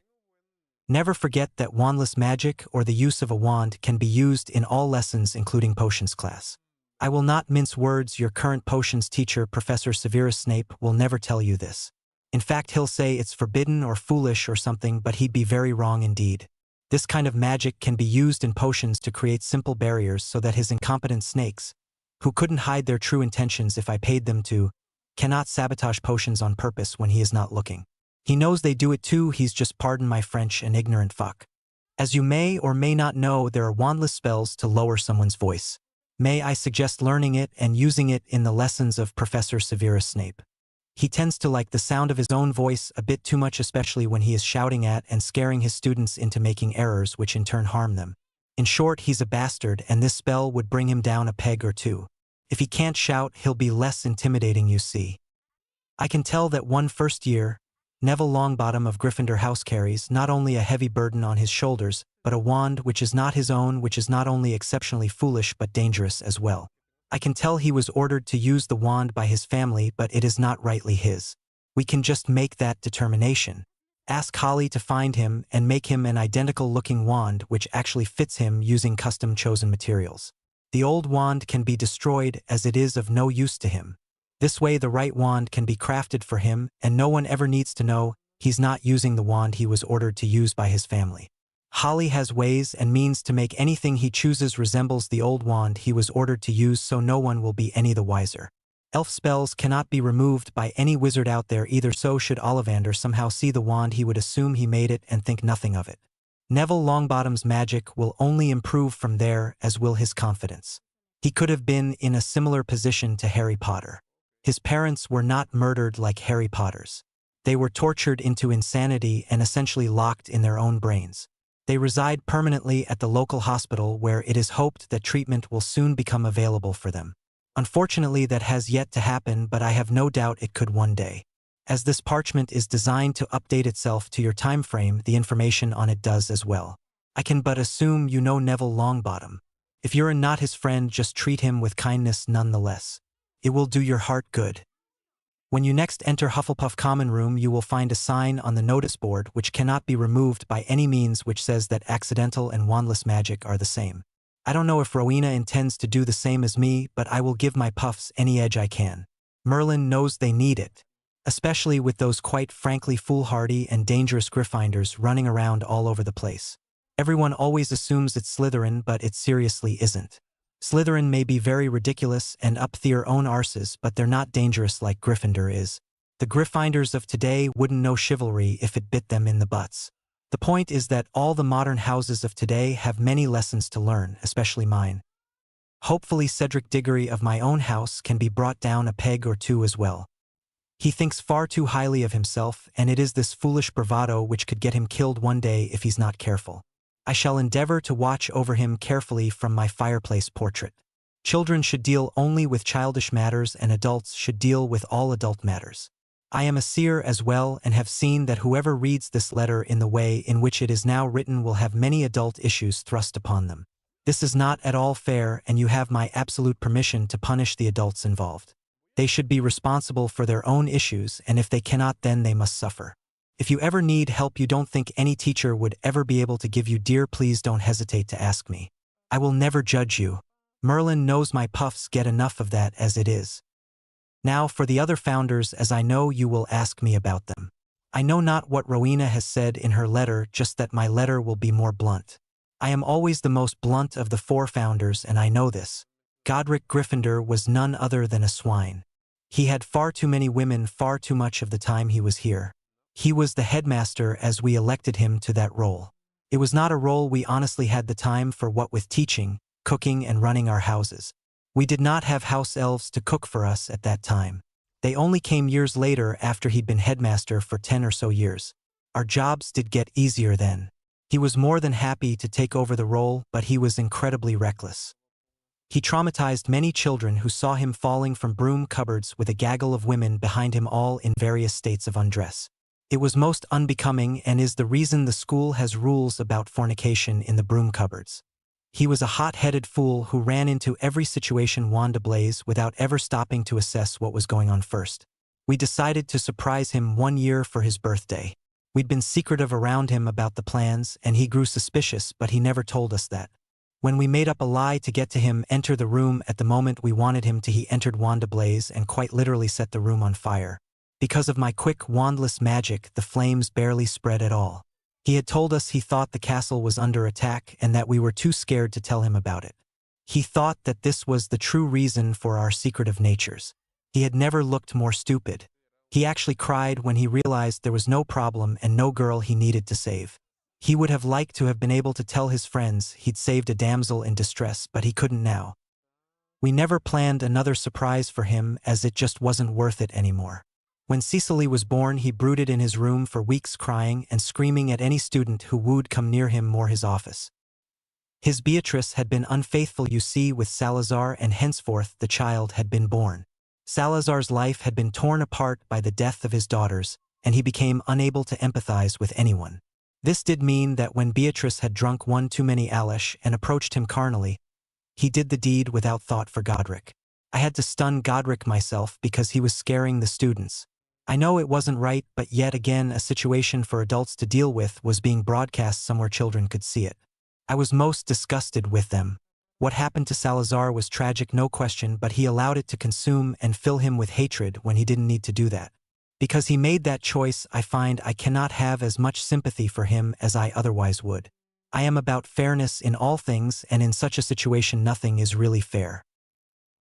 Speaker 1: Never forget that wandless magic or the use of a wand can be used in all lessons, including potions class. I will not mince words. Your current potions teacher, Professor Severus Snape, will never tell you this. In fact, he'll say it's forbidden or foolish or something, but he'd be very wrong indeed. This kind of magic can be used in potions to create simple barriers so that his incompetent snakes, who couldn't hide their true intentions if I paid them to, cannot sabotage potions on purpose when he is not looking. He knows they do it too. He's just, pardon my French, an ignorant fuck. As you may or may not know, there are wandless spells to lower someone's voice. May I suggest learning it and using it in the lessons of Professor Severus Snape. He tends to like the sound of his own voice a bit too much, especially when he is shouting at and scaring his students into making errors which in turn harm them. In short, he's a bastard, and this spell would bring him down a peg or two. If he can't shout, he'll be less intimidating, you see. I can tell that one first year, Neville Longbottom of Gryffindor House carries not only a heavy burden on his shoulders, but a wand which is not his own, which is not only exceptionally foolish but dangerous as well. I can tell he was ordered to use the wand by his family, but it is not rightly his. We can just make that determination. Ask Holly to find him and make him an identical-looking wand which actually fits him using custom-chosen materials. The old wand can be destroyed as it is of no use to him. This way the right wand can be crafted for him, and no one ever needs to know he's not using the wand he was ordered to use by his family. Holly has ways and means to make anything he chooses resembles the old wand he was ordered to use, so no one will be any the wiser. Elf spells cannot be removed by any wizard out there either, so should Ollivander somehow see the wand he would assume he made it and think nothing of it. Neville Longbottom's magic will only improve from there, as will his confidence. He could have been in a similar position to Harry Potter. His parents were not murdered like Harry Potter's. They were tortured into insanity and essentially locked in their own brains. They reside permanently at the local hospital, where it is hoped that treatment will soon become available for them. Unfortunately, that has yet to happen, but I have no doubt it could one day. As this parchment is designed to update itself to your time frame, the information on it does as well. I can but assume you know Neville Longbottom. If you're not his friend, just treat him with kindness nonetheless. It will do your heart good. When you next enter Hufflepuff Common Room, you will find a sign on the notice board which cannot be removed by any means, which says that accidental and wandless magic are the same. I don't know if Rowena intends to do the same as me, but I will give my puffs any edge I can. Merlin knows they need it, especially with those quite frankly foolhardy and dangerous Gryffindors running around all over the place. Everyone always assumes it's Slytherin, but it seriously isn't. Slytherin may be very ridiculous and up their own arses, but they're not dangerous like Gryffindor is. The Gryffindors of today wouldn't know chivalry if it bit them in the butts. The point is that all the modern houses of today have many lessons to learn, especially mine. Hopefully Cedric Diggory of my own house can be brought down a peg or two as well. He thinks far too highly of himself, and it is this foolish bravado which could get him killed one day if he's not careful. I shall endeavor to watch over him carefully from my fireplace portrait. Children should deal only with childish matters, and adults should deal with all adult matters. I am a seer as well, and have seen that whoever reads this letter in the way in which it is now written will have many adult issues thrust upon them. This is not at all fair, and you have my absolute permission to punish the adults involved. They should be responsible for their own issues, and if they cannot, then they must suffer. If you ever need help you don't think any teacher would ever be able to give you, dear, please don't hesitate to ask me. I will never judge you. Merlin knows my puffs get enough of that as it is. Now for the other founders, as I know you will ask me about them. I know not what Rowena has said in her letter, just that my letter will be more blunt. I am always the most blunt of the four founders, and I know this. Godric Gryffindor was none other than a swine. He had far too many women far too much of the time he was here. He was the headmaster as we elected him to that role. It was not a role we honestly had the time for, what with teaching, cooking, and running our houses. We did not have house elves to cook for us at that time. They only came years later after he'd been headmaster for 10 or so years. Our jobs did get easier then. He was more than happy to take over the role, but he was incredibly reckless. He traumatized many children who saw him falling from broom cupboards with a gaggle of women behind him, all in various states of undress. It was most unbecoming and is the reason the school has rules about fornication in the broom cupboards. He was a hot-headed fool who ran into every situation wand ablaze without ever stopping to assess what was going on first. We decided to surprise him one year for his birthday. We'd been secretive around him about the plans, and he grew suspicious, but he never told us that. When we made up a lie to get to him, enter the room at the moment we wanted him to, he entered wand ablaze and quite literally set the room on fire. Because of my quick wandless magic, the flames barely spread at all. He had told us he thought the castle was under attack and that we were too scared to tell him about it. He thought that this was the true reason for our secretive natures. He had never looked more stupid. He actually cried when he realized there was no problem and no girl he needed to save. He would have liked to have been able to tell his friends he'd saved a damsel in distress, but he couldn't now. We never planned another surprise for him, as it just wasn't worth it anymore. When Cecily was born, he brooded in his room for weeks, crying and screaming at any student who would come near him or his office. His Beatrice had been unfaithful, you see, with Salazar, and henceforth the child had been born. Salazar's life had been torn apart by the death of his daughters, and he became unable to empathize with anyone. This did mean that when Beatrice had drunk one too many Alish and approached him carnally, he did the deed without thought for Godric. I had to stun Godric myself because he was scaring the students. I know it wasn't right, but yet again a situation for adults to deal with was being broadcast somewhere children could see it. I was most disgusted with them. What happened to Salazar was tragic, no question, but he allowed it to consume and fill him with hatred when he didn't need to do that. Because he made that choice, I find I cannot have as much sympathy for him as I otherwise would. I am about fairness in all things, and in such a situation nothing is really fair.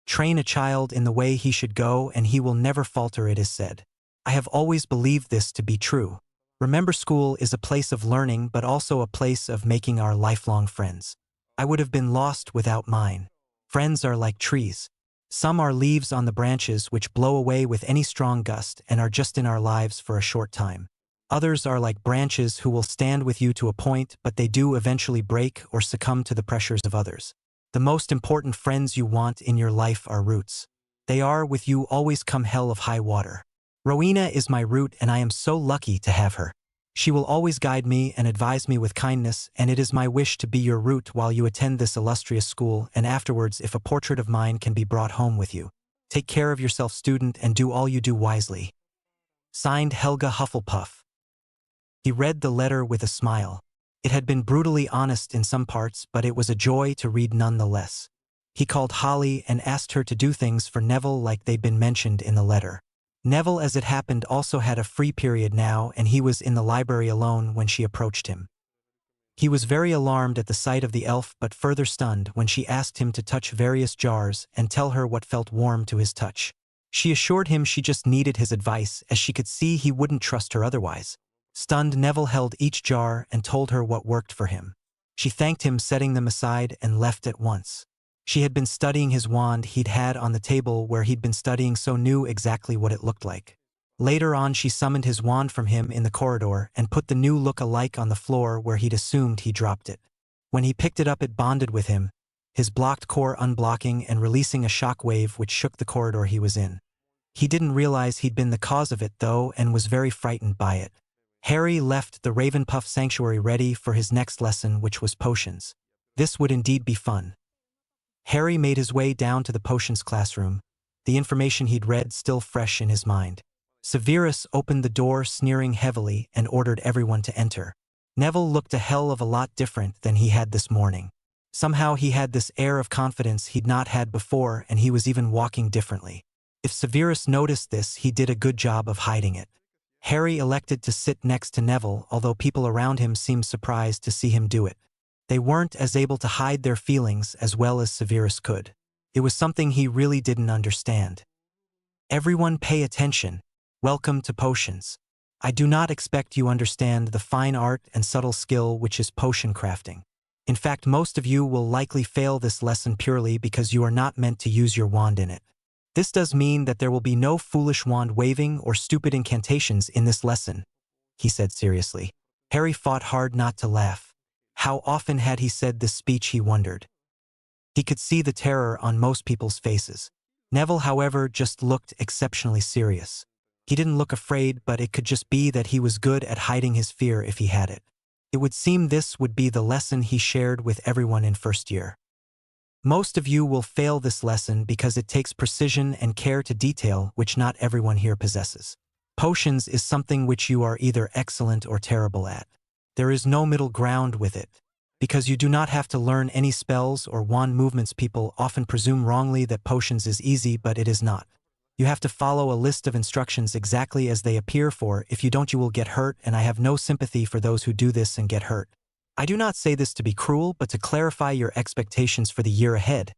Speaker 1: Train a child in the way he should go and he will never falter, it is said. I have always believed this to be true. Remember, school is a place of learning, but also a place of making our lifelong friends. I would have been lost without mine. Friends are like trees. Some are leaves on the branches which blow away with any strong gust and are just in our lives for a short time. Others are like branches who will stand with you to a point, but they do eventually break or succumb to the pressures of others. The most important friends you want in your life are roots. They are with you always, come hell of high water. Rowena is my root, and I am so lucky to have her. She will always guide me and advise me with kindness, and it is my wish to be your root while you attend this illustrious school, and afterwards, if a portrait of mine can be brought home with you. Take care of yourself, student, and do all you do wisely. Signed, Helga Hufflepuff. He read the letter with a smile. It had been brutally honest in some parts, but it was a joy to read nonetheless. He called Holly and asked her to do things for Neville like they'd been mentioned in the letter. Neville, as it happened, also had a free period now, and he was in the library alone when she approached him. He was very alarmed at the sight of the elf, but further stunned when she asked him to touch various jars and tell her what felt warm to his touch. She assured him she just needed his advice, as she could see he wouldn't trust her otherwise. Stunned, Neville held each jar and told her what worked for him. She thanked him, setting them aside, and left at once. She had been studying his wand he'd had on the table where he'd been studying, so knew exactly what it looked like. Later on, she summoned his wand from him in the corridor and put the new look-alike on the floor where he'd assumed he dropped it. When he picked it up, it bonded with him, his blocked core unblocking and releasing a shock wave which shook the corridor he was in. He didn't realize he'd been the cause of it, though, and was very frightened by it. Harry left the Ravenpuff sanctuary ready for his next lesson, which was potions. This would indeed be fun. Harry made his way down to the potions classroom, the information he'd read still fresh in his mind. Severus opened the door, sneering heavily, and ordered everyone to enter. Neville looked a hell of a lot different than he had this morning. Somehow he had this air of confidence he'd not had before, and he was even walking differently. If Severus noticed this, he did a good job of hiding it. Harry elected to sit next to Neville, although people around him seemed surprised to see him do it. They weren't as able to hide their feelings as well as Severus could. It was something he really didn't understand. Everyone pay attention. Welcome to potions. I do not expect you understand the fine art and subtle skill which is potion crafting. In fact, most of you will likely fail this lesson purely because you are not meant to use your wand in it. This does mean that there will be no foolish wand waving or stupid incantations in this lesson, he said seriously. Harry fought hard not to laugh. How often had he said this speech, he wondered. He could see the terror on most people's faces. Neville, however, just looked exceptionally serious. He didn't look afraid, but it could just be that he was good at hiding his fear if he had it. It would seem this would be the lesson he shared with everyone in first year. Most of you will fail this lesson because it takes precision and care to detail which not everyone here possesses. Potions is something which you are either excellent or terrible at. There is no middle ground with it. Because you do not have to learn any spells or wand movements, people often presume wrongly that potions is easy, but it is not. You have to follow a list of instructions exactly as they appear, for if you don't you will get hurt, and I have no sympathy for those who do this and get hurt. I do not say this to be cruel, but to clarify your expectations for the year ahead,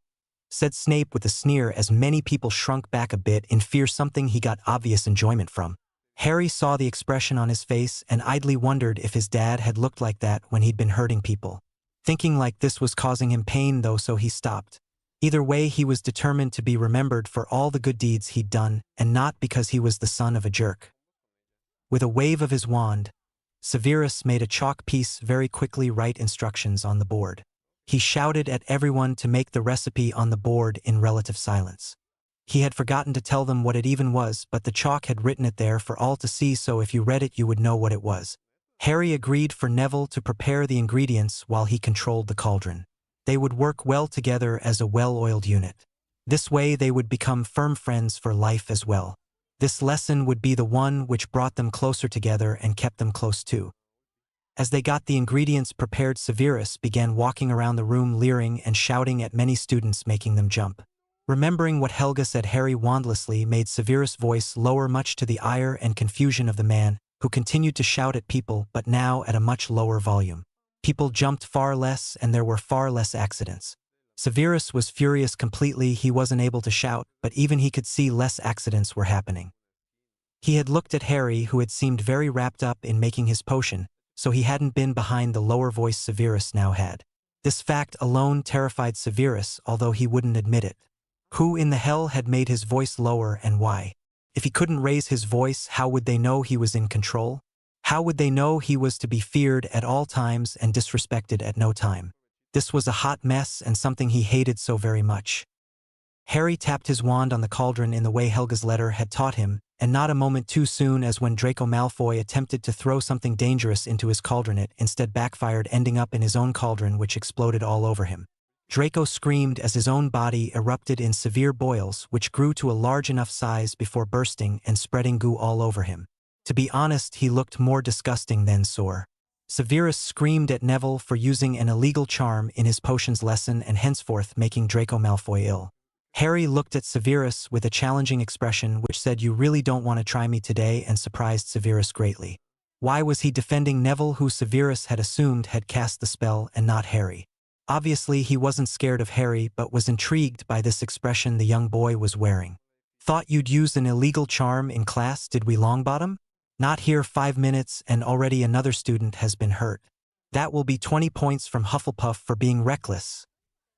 Speaker 1: said Snape with a sneer as many people shrunk back a bit in fear something he got obvious enjoyment from. Harry saw the expression on his face and idly wondered if his dad had looked like that when he'd been hurting people. Thinking like this was causing him pain though, so he stopped. Either way, he was determined to be remembered for all the good deeds he'd done, and not because he was the son of a jerk. With a wave of his wand, Severus made a chalk piece very quickly write instructions on the board. He shouted at everyone to make the recipe on the board in relative silence. He had forgotten to tell them what it even was, but the chalk had written it there for all to see, so if you read it you would know what it was. Harry agreed for Neville to prepare the ingredients while he controlled the cauldron. They would work well together as a well-oiled unit. This way they would become firm friends for life as well. This lesson would be the one which brought them closer together and kept them close too. As they got the ingredients prepared, Severus began walking around the room leering and shouting at many students, making them jump. Remembering what Helga said, Harry wandlessly made Severus' voice lower, much to the ire and confusion of the man, who continued to shout at people, but now at a much lower volume. People jumped far less and there were far less accidents. Severus was furious completely. He wasn't able to shout, but even he could see less accidents were happening. He had looked at Harry, who had seemed very wrapped up in making his potion, so he hadn't been behind the lower voice Severus now had. This fact alone terrified Severus, although he wouldn't admit it. Who in the hell had made his voice lower, and why? If he couldn't raise his voice, how would they know he was in control? How would they know he was to be feared at all times and disrespected at no time? This was a hot mess and something he hated so very much. Harry tapped his wand on the cauldron in the way Helga's letter had taught him, and not a moment too soon, as when Draco Malfoy attempted to throw something dangerous into his cauldron, it instead backfired, ending up in his own cauldron, which exploded all over him. Draco screamed as his own body erupted in severe boils, which grew to a large enough size before bursting and spreading goo all over him. To be honest, he looked more disgusting than sore. Severus screamed at Neville for using an illegal charm in his potions lesson and henceforth making Draco Malfoy ill. Harry looked at Severus with a challenging expression which said, "You really don't want to try me today," and surprised Severus greatly. Why was he defending Neville, who Severus had assumed had cast the spell, and not Harry? Obviously he wasn't scared of Harry, but was intrigued by this expression the young boy was wearing. "Thought you'd use an illegal charm in class, did we, Longbottom? Not here 5 minutes and already another student has been hurt. That will be 20 points from Hufflepuff for being reckless,"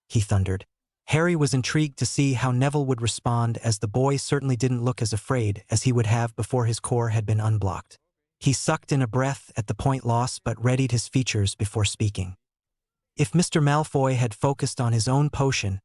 Speaker 1: he thundered. Harry was intrigued to see how Neville would respond, as the boy certainly didn't look as afraid as he would have before his core had been unblocked. He sucked in a breath at the point loss but readied his features before speaking. If Mr. Malfoy had focused on his own potion,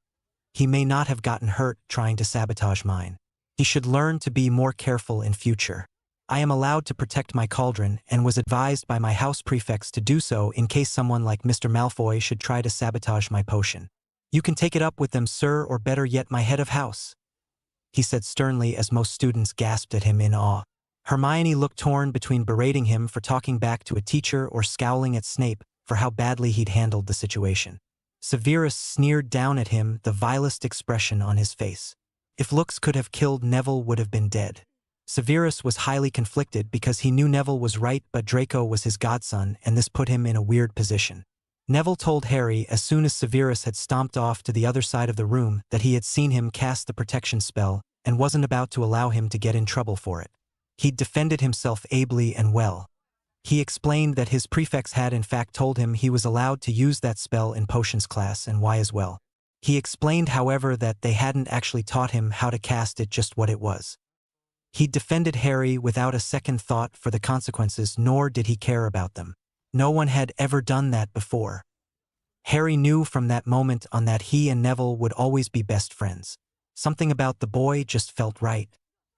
Speaker 1: he may not have gotten hurt trying to sabotage mine. He should learn to be more careful in future. I am allowed to protect my cauldron and was advised by my house prefects to do so in case someone like Mr. Malfoy should try to sabotage my potion. You can take it up with them, sir, or better yet, my head of house," he said sternly, as most students gasped at him in awe. Hermione looked torn between berating him for talking back to a teacher or scowling at Snape for how badly he'd handled the situation. Severus sneered down at him, the vilest expression on his face. If looks could have killed, Neville would have been dead. Severus was highly conflicted because he knew Neville was right, but Draco was his godson, and this put him in a weird position. Neville told Harry as soon as Severus had stomped off to the other side of the room that he had seen him cast the protection spell and wasn't about to allow him to get in trouble for it. He'd defended himself ably and well. He explained that his prefects had in fact told him he was allowed to use that spell in potions class, and why as well. He explained, however, that they hadn't actually taught him how to cast it, just what it was. He'd defended Harry without a second thought for the consequences, nor did he care about them. No one had ever done that before. Harry knew from that moment on that he and Neville would always be best friends. Something about the boy just felt right.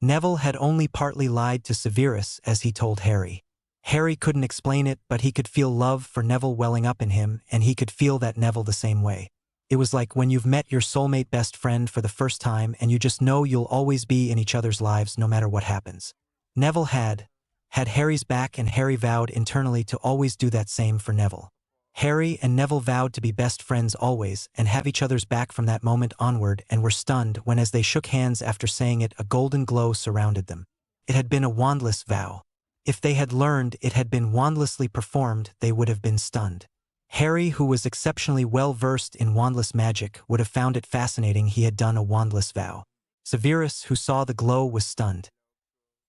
Speaker 1: Neville had only partly lied to Severus as he told Harry. Harry couldn't explain it, but he could feel love for Neville welling up in him, and he could feel that Neville the same way. It was like when you've met your soulmate best friend for the first time and you just know you'll always be in each other's lives no matter what happens. Neville had Harry's back, and Harry vowed internally to always do that same for Neville. Harry and Neville vowed to be best friends always and have each other's back from that moment onward, and were stunned when, as they shook hands after saying it, a golden glow surrounded them. It had been a wandless vow. If they had learned it had been wandlessly performed, they would have been stunned. Harry, who was exceptionally well versed in wandless magic, would have found it fascinating he had done a wandless vow. Severus, who saw the glow, was stunned.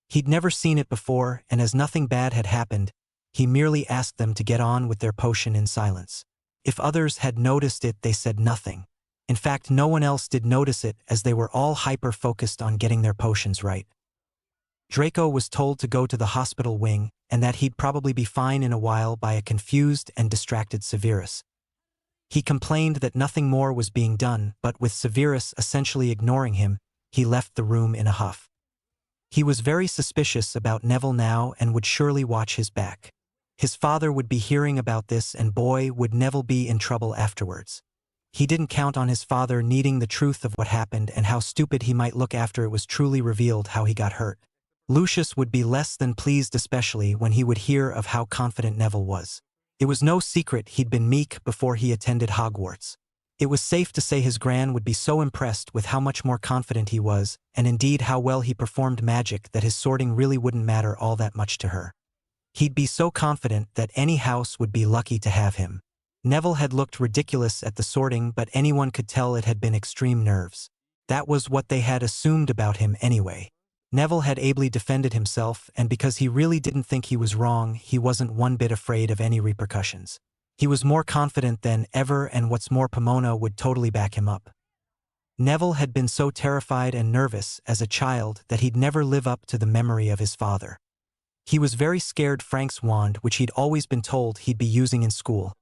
Speaker 1: He'd never seen it before, and as nothing bad had happened, he merely asked them to get on with their potion in silence. If others had noticed it, they said nothing. In fact, no one else did notice it, as they were all hyper-focused on getting their potions right. Draco was told to go to the hospital wing, and that he'd probably be fine in a while, by a confused and distracted Severus. He complained that nothing more was being done, but with Severus essentially ignoring him, he left the room in a huff. He was very suspicious about Neville now and would surely watch his back. His father would be hearing about this, and boy, would Neville be in trouble afterwards. He didn't count on his father needing the truth of what happened and how stupid he might look after it was truly revealed how he got hurt. Lucius would be less than pleased, especially when he would hear of how confident Neville was. It was no secret he'd been meek before he attended Hogwarts. It was safe to say his gran would be so impressed with how much more confident he was, and indeed how well he performed magic, that his sorting really wouldn't matter all that much to her. He'd be so confident that any house would be lucky to have him. Neville had looked ridiculous at the sorting, but anyone could tell it had been extreme nerves. That was what they had assumed about him anyway. Neville had ably defended himself, and because he really didn't think he was wrong, he wasn't one bit afraid of any repercussions. He was more confident than ever, and what's more, Pomona would totally back him up. Neville had been so terrified and nervous as a child that he'd never live up to the memory of his father. He was very scared Frank's wand, which he'd always been told he'd be using in school,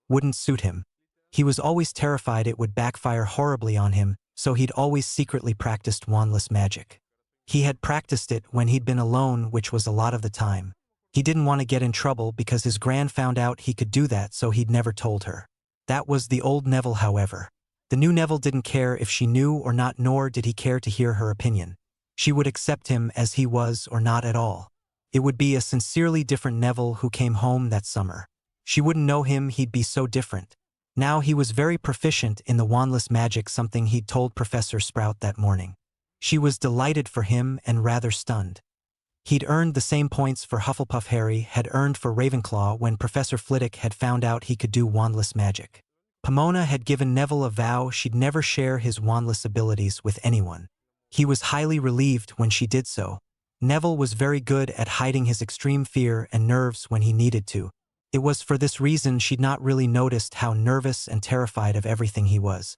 Speaker 1: wouldn't suit him. He was always terrified it would backfire horribly on him, so he'd always secretly practiced wandless magic. He had practiced it when he'd been alone, which was a lot of the time. He didn't want to get in trouble because his gran found out he could do that, so he'd never told her. That was the old Neville, however. The new Neville didn't care if she knew or not, nor did he care to hear her opinion. She would accept him as he was or not at all. It would be a sincerely different Neville who came home that summer. She wouldn't know him, he'd be so different. Now he was very proficient in the wandless magic, something he'd told Professor Sprout that morning. She was delighted for him and rather stunned. He'd earned the same points for Hufflepuff Harry had earned for Ravenclaw when Professor Flitwick had found out he could do wandless magic. Pomona had given Neville a vow she'd never share his wandless abilities with anyone. He was highly relieved when she did so. Neville was very good at hiding his extreme fear and nerves when he needed to. It was for this reason she'd not really noticed how nervous and terrified of everything he was.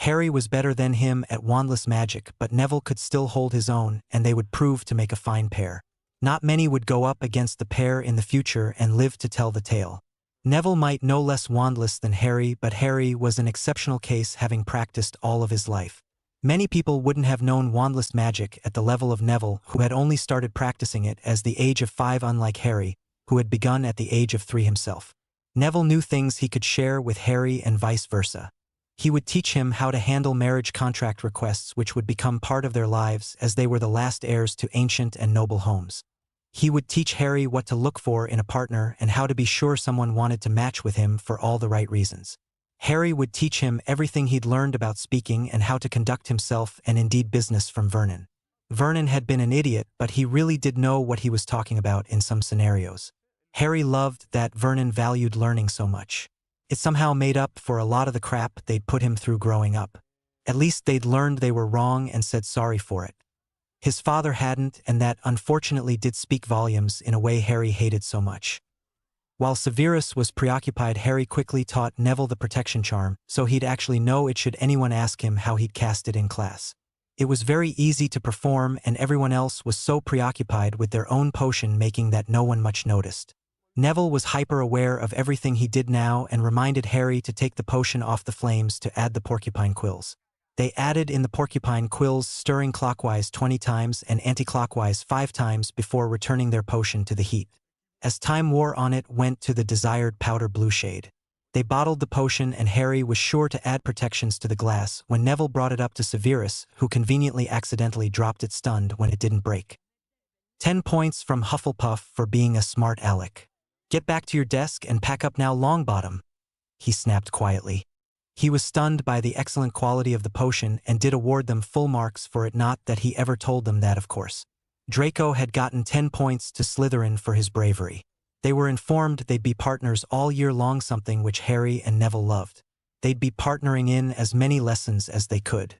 Speaker 1: Harry was better than him at wandless magic, but Neville could still hold his own, and they would prove to make a fine pair. Not many would go up against the pair in the future and live to tell the tale. Neville might no less wandless than Harry, but Harry was an exceptional case, having practiced all of his life. Many people wouldn't have known wandless magic at the level of Neville, who had only started practicing it at the age of 5, unlike Harry, who had begun at the age of 3 himself. Neville knew things he could share with Harry and vice versa. He would teach him how to handle marriage contract requests, which would become part of their lives as they were the last heirs to ancient and noble homes. He would teach Harry what to look for in a partner and how to be sure someone wanted to match with him for all the right reasons. Harry would teach him everything he'd learned about speaking and how to conduct himself and indeed business from Vernon. Vernon had been an idiot, but he really did know what he was talking about in some scenarios. Harry loved that Vernon valued learning so much. It somehow made up for a lot of the crap they'd put him through growing up. At least they'd learned they were wrong and said sorry for it. His father hadn't, and that unfortunately did speak volumes in a way Harry hated so much. While Severus was preoccupied, Harry quickly taught Neville the protection charm, so he'd actually know it should anyone ask him how he'd cast it in class. It was very easy to perform, and everyone else was so preoccupied with their own potion making that no one much noticed. Neville was hyper-aware of everything he did now and reminded Harry to take the potion off the flames to add the porcupine quills. They added in the porcupine quills, stirring clockwise 20 times and anti-clockwise 5 times before returning their potion to the heat. As time wore on, it went to the desired powder blue shade. They bottled the potion and Harry was sure to add protections to the glass when Neville brought it up to Severus, who conveniently accidentally dropped it stunned when it didn't break. 10 points from Hufflepuff for being a smart aleck. Get back to your desk and pack up now, Longbottom, he snapped quietly. He was stunned by the excellent quality of the potion and did award them full marks for it, not that he ever told them that, of course. Draco had gotten 10 points to Slytherin for his bravery. They were informed they'd be partners all year long, something which Harry and Neville loved. They'd be partnering in as many lessons as they could.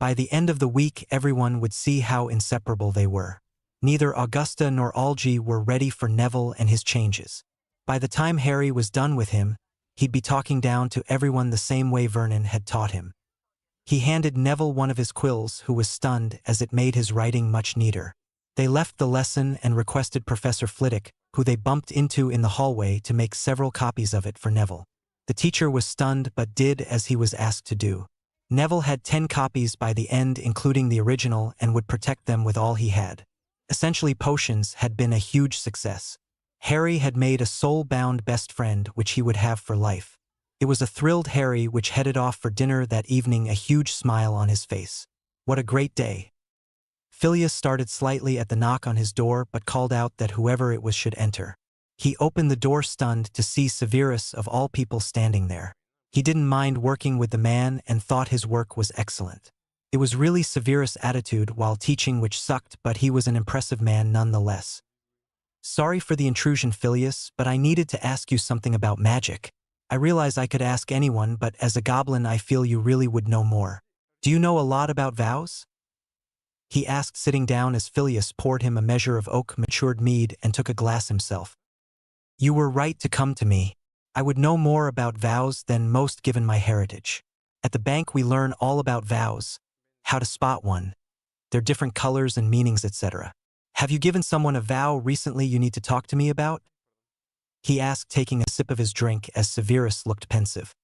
Speaker 1: By the end of the week, everyone would see how inseparable they were. Neither Augusta nor Algie were ready for Neville and his changes. By the time Harry was done with him, he'd be talking down to everyone the same way Vernon had taught him. He handed Neville one of his quills, who was stunned as it made his writing much neater. They left the lesson and requested Professor Flitwick, who they bumped into in the hallway, to make several copies of it for Neville. The teacher was stunned but did as he was asked to do. Neville had 10 copies by the end, including the original, and would protect them with all he had. Essentially, potions had been a huge success. Harry had made a soul-bound best friend which he would have for life. It was a thrilled Harry which headed off for dinner that evening, a huge smile on his face. What a great day. Phileas started slightly at the knock on his door but called out that whoever it was should enter. He opened the door, stunned to see Severus of all people standing there. He didn't mind working with the man and thought his work was excellent. It was really Severus' attitude while teaching which sucked, but he was an impressive man nonetheless. Sorry for the intrusion, Phileas, but I needed to ask you something about magic. I realize I could ask anyone, but as a goblin I feel you really would know more. Do you know a lot about vows? He asked, sitting down as Phileas poured him a measure of oak-matured mead and took a glass himself. You were right to come to me. I would know more about vows than most given my heritage. At the bank we learn all about vows, how to spot one, their different colors and meanings, etc. Have you given someone a vow recently you need to talk to me about? He asked, taking a sip of his drink as Severus looked pensive.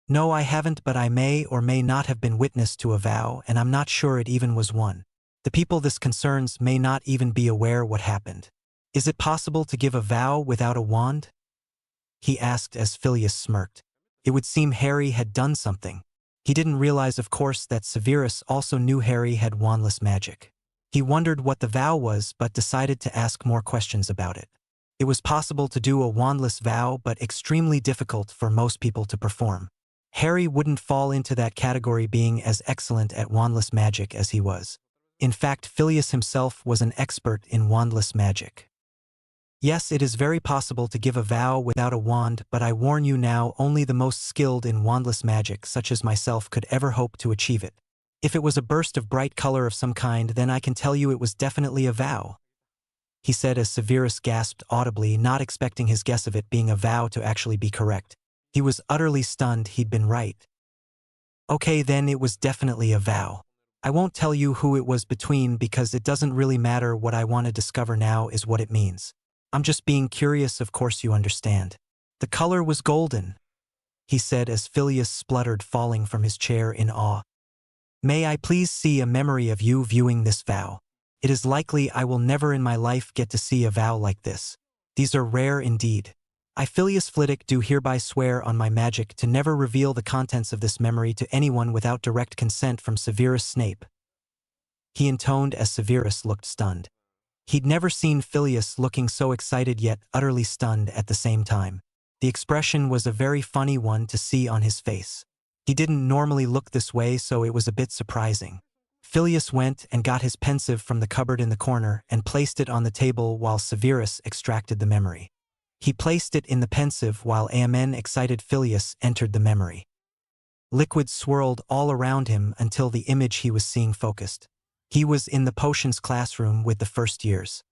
Speaker 1: No, I haven't, but I may or may not have been witness to a vow, and I'm not sure it even was one. The people this concerns may not even be aware what happened. Is it possible to give a vow without a wand? He asked as Phileas smirked. It would seem Harry had done something. He didn't realize, of course, that Severus also knew Harry had wandless magic. He wondered what the vow was but decided to ask more questions about it. It was possible to do a wandless vow but extremely difficult for most people to perform. Harry wouldn't fall into that category, being as excellent at wandless magic as he was. In fact, Phileas himself was an expert in wandless magic. Yes, it is very possible to give a vow without a wand, but I warn you now, only the most skilled in wandless magic such as myself could ever hope to achieve it. If it was a burst of bright color of some kind, then I can tell you it was definitely a vow, he said as Severus gasped audibly, not expecting his guess of it being a vow to actually be correct. He was utterly stunned he'd been right. Okay, then it was definitely a vow. I won't tell you who it was between because it doesn't really matter. What I want to discover now is what it means. I'm just being curious, of course you understand. The color was golden, he said as Phileas spluttered, falling from his chair in awe. May I please see a memory of you viewing this vow? It is likely I will never in my life get to see a vow like this. These are rare indeed. I, Phileas Flitwick, do hereby swear on my magic to never reveal the contents of this memory to anyone without direct consent from Severus Snape, he intoned as Severus looked stunned. He'd never seen Phileas looking so excited yet utterly stunned at the same time. The expression was a very funny one to see on his face. He didn't normally look this way, so it was a bit surprising. Phileas went and got his pensieve from the cupboard in the corner and placed it on the table while Severus extracted the memory. He placed it in the pensieve while Amen excited Phileas entered the memory. Liquid swirled all around him until the image he was seeing focused. He was in the potions classroom with the first years.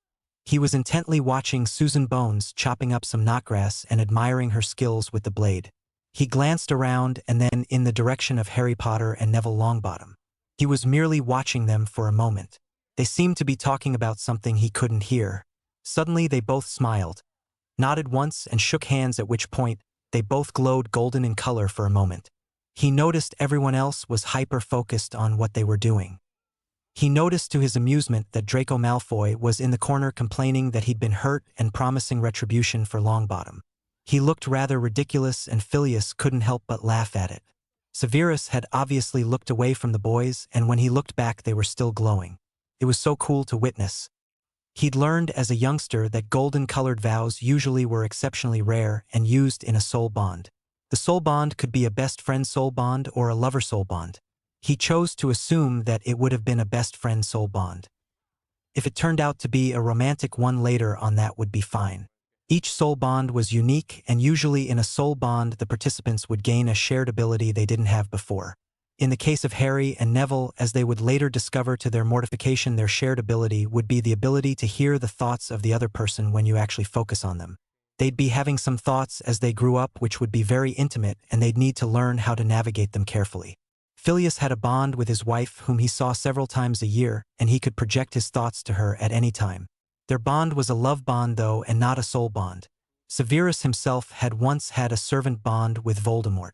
Speaker 1: He was intently watching Susan Bones chopping up some knotgrass and admiring her skills with the blade. He glanced around and then in the direction of Harry Potter and Neville Longbottom. He was merely watching them for a moment. They seemed to be talking about something he couldn't hear. Suddenly they both smiled. nodded once and shook hands, at which point they both glowed golden in color for a moment. He noticed everyone else was hyper-focused on what they were doing. He noticed to his amusement that Draco Malfoy was in the corner complaining that he'd been hurt and promising retribution for Longbottom. He looked rather ridiculous and Phileas couldn't help but laugh at it. Severus had obviously looked away from the boys, and when he looked back they were still glowing. It was so cool to witness. He'd learned as a youngster that golden-colored vows usually were exceptionally rare and used in a soul bond. The soul bond could be a best friend soul bond or a lover soul bond. He chose to assume that it would have been a best friend soul bond. If it turned out to be a romantic one later on, that would be fine. Each soul bond was unique, and usually in a soul bond the participants would gain a shared ability they didn't have before. In the case of Harry and Neville, as they would later discover to their mortification, their shared ability would be the ability to hear the thoughts of the other person when you actually focus on them. They'd be having some thoughts as they grew up which would be very intimate, and they'd need to learn how to navigate them carefully. Phileas had a bond with his wife whom he saw several times a year, and he could project his thoughts to her at any time. Their bond was a love bond though, and not a soul bond. Severus himself had once had a servant bond with Voldemort.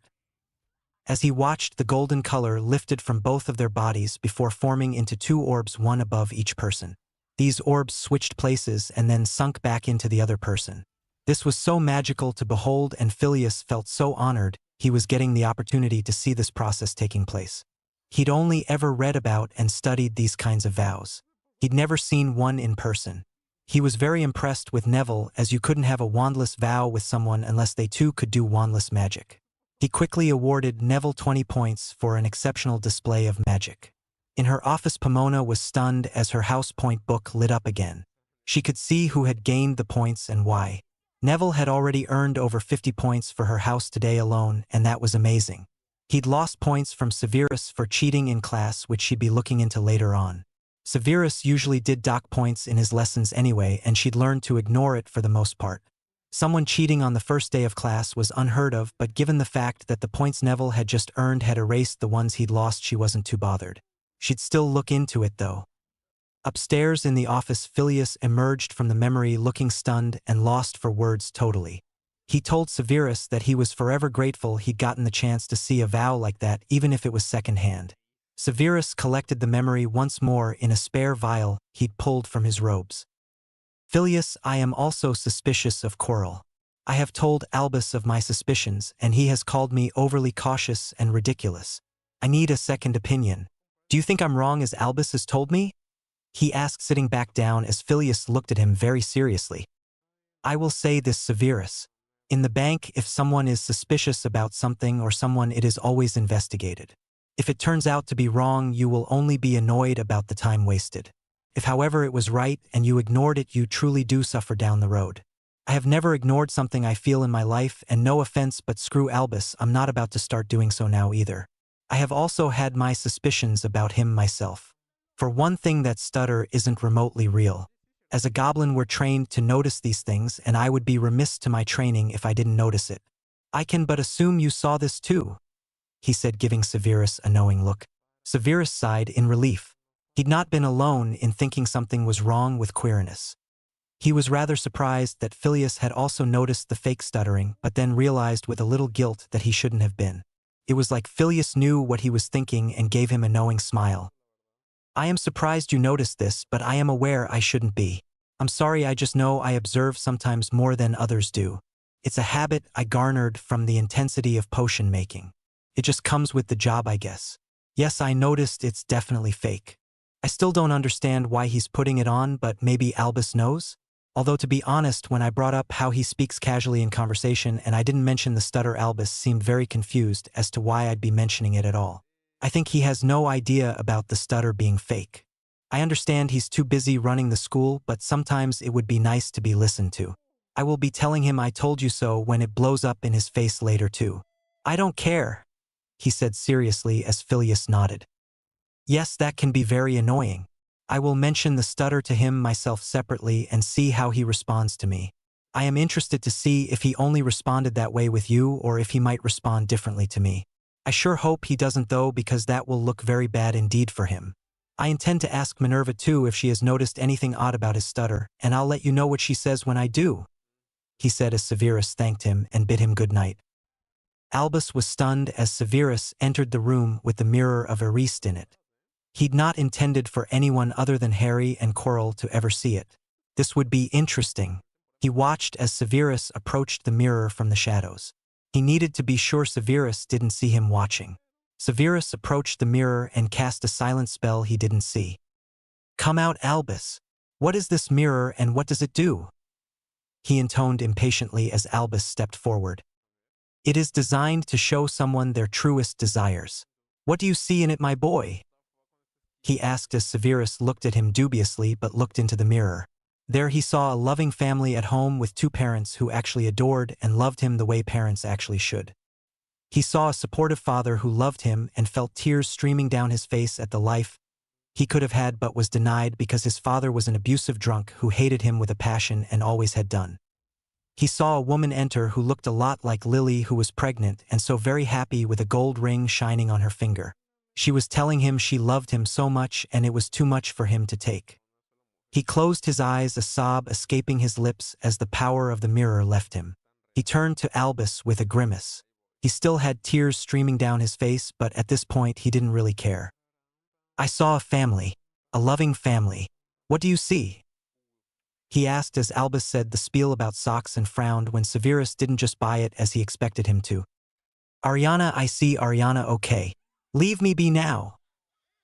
Speaker 1: As he watched, the golden color lifted from both of their bodies before forming into two orbs, one above each person. These orbs switched places and then sunk back into the other person. This was so magical to behold, and Phileas felt so honored he was getting the opportunity to see this process taking place. He'd only ever read about and studied these kinds of vows. He'd never seen one in person. He was very impressed with Neville, as you couldn't have a wandless vow with someone unless they too could do wandless magic. He quickly awarded Neville 20 points for an exceptional display of magic. In her office, Pomona was stunned as her house point book lit up again. She could see who had gained the points and why. Neville had already earned over 50 points for her house today alone, and that was amazing. He'd lost points from Severus for cheating in class, which she'd be looking into later on. Severus usually did dock points in his lessons anyway, and she'd learned to ignore it for the most part. Someone cheating on the first day of class was unheard of, but given the fact that the points Neville had just earned had erased the ones he'd lost, she wasn't too bothered. She'd still look into it though. Upstairs in the office, Phileas emerged from the memory looking stunned and lost for words totally. He told Severus that he was forever grateful he'd gotten the chance to see a vow like that, even if it was secondhand. Severus collected the memory once more in a spare vial he'd pulled from his robes. Phileas, I am also suspicious of Quirrell. I have told Albus of my suspicions, and he has called me overly cautious and ridiculous. I need a second opinion. Do you think I'm wrong as Albus has told me? He asked, sitting back down as Phileas looked at him very seriously. I will say this, Severus. In the bank, if someone is suspicious about something or someone, it is always investigated. If it turns out to be wrong, you will only be annoyed about the time wasted. If, however, it was right and you ignored it, you truly do suffer down the road. I have never ignored something I feel in my life, and no offense, but screw Albus, I'm not about to start doing so now either. I have also had my suspicions about him myself. For one thing, that stutter isn't remotely real. As a goblin, we're trained to notice these things, and I would be remiss to my training if I didn't notice it. I can but assume you saw this too, he said, giving Severus a knowing look. Severus sighed in relief. He'd not been alone in thinking something was wrong with Quirinus. He was rather surprised that Phileas had also noticed the fake stuttering, but then realized with a little guilt that he shouldn't have been. It was like Phileas knew what he was thinking and gave him a knowing smile. I am surprised you noticed this, but I am aware I shouldn't be. I'm sorry, I just know I observe sometimes more than others do. It's a habit I garnered from the intensity of potion making. It just comes with the job, I guess. Yes, I noticed it's definitely fake. I still don't understand why he's putting it on, but maybe Albus knows? Although, to be honest, when I brought up how he speaks casually in conversation and I didn't mention the stutter, Albus seemed very confused as to why I'd be mentioning it at all. I think he has no idea about the stutter being fake. I understand he's too busy running the school, but sometimes it would be nice to be listened to. I will be telling him I told you so when it blows up in his face later too. I don't care, he said seriously as Phileas nodded. Yes, that can be very annoying. I will mention the stutter to him myself separately and see how he responds to me. I am interested to see if he only responded that way with you or if he might respond differently to me. I sure hope he doesn't though, because that will look very bad indeed for him. I intend to ask Minerva too if she has noticed anything odd about his stutter, and I'll let you know what she says when I do. he said as Severus thanked him and bid him good night. Albus was stunned as Severus entered the room with the mirror of Eriste in it. He'd not intended for anyone other than Harry and Quirrell to ever see it. This would be interesting. He watched as Severus approached the mirror from the shadows. He needed to be sure Severus didn't see him watching. Severus approached the mirror and cast a silent spell he didn't see. "Come out, Albus. What is this mirror and what does it do?" he intoned impatiently as Albus stepped forward. "It is designed to show someone their truest desires. What do you see in it, my boy?" he asked as Severus looked at him dubiously but looked into the mirror. There he saw a loving family at home with two parents who actually adored and loved him the way parents actually should. He saw a supportive father who loved him and felt tears streaming down his face at the life he could have had but was denied because his father was an abusive drunk who hated him with a passion and always had done. He saw a woman enter who looked a lot like Lily, who was pregnant and so very happy with a gold ring shining on her finger. She was telling him she loved him so much and it was too much for him to take. He closed his eyes, a sob escaping his lips as the power of the mirror left him. He turned to Albus with a grimace. He still had tears streaming down his face, but at this point he didn't really care. "I saw a family. A loving family. What do you see?" he asked as Albus said the spiel about socks and frowned when Severus didn't just buy it as he expected him to. "Ariana, I see Ariana, okay. Leave me be now,"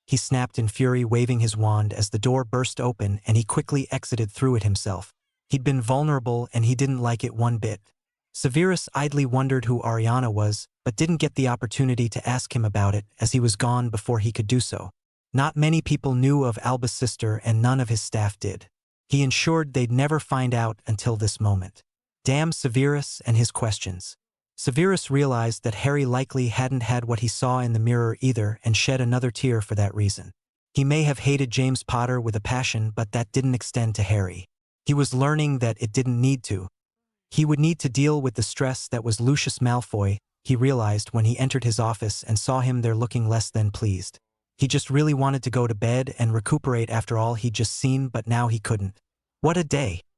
Speaker 1: he snapped in fury, waving his wand as the door burst open and he quickly exited through it himself. He'd been vulnerable and he didn't like it one bit. Severus idly wondered who Ariana was, but didn't get the opportunity to ask him about it as he was gone before he could do so. Not many people knew of Albus' sister and none of his staff did. He ensured they'd never find out until this moment. Damn Severus and his questions. Severus realized that Harry likely hadn't had what he saw in the mirror either and shed another tear for that reason. He may have hated James Potter with a passion, but that didn't extend to Harry. He was learning that it didn't need to. He would need to deal with the stress that was Lucius Malfoy, he realized when he entered his office and saw him there looking less than pleased. He just really wanted to go to bed and recuperate after all he'd just seen, but now he couldn't. What a day.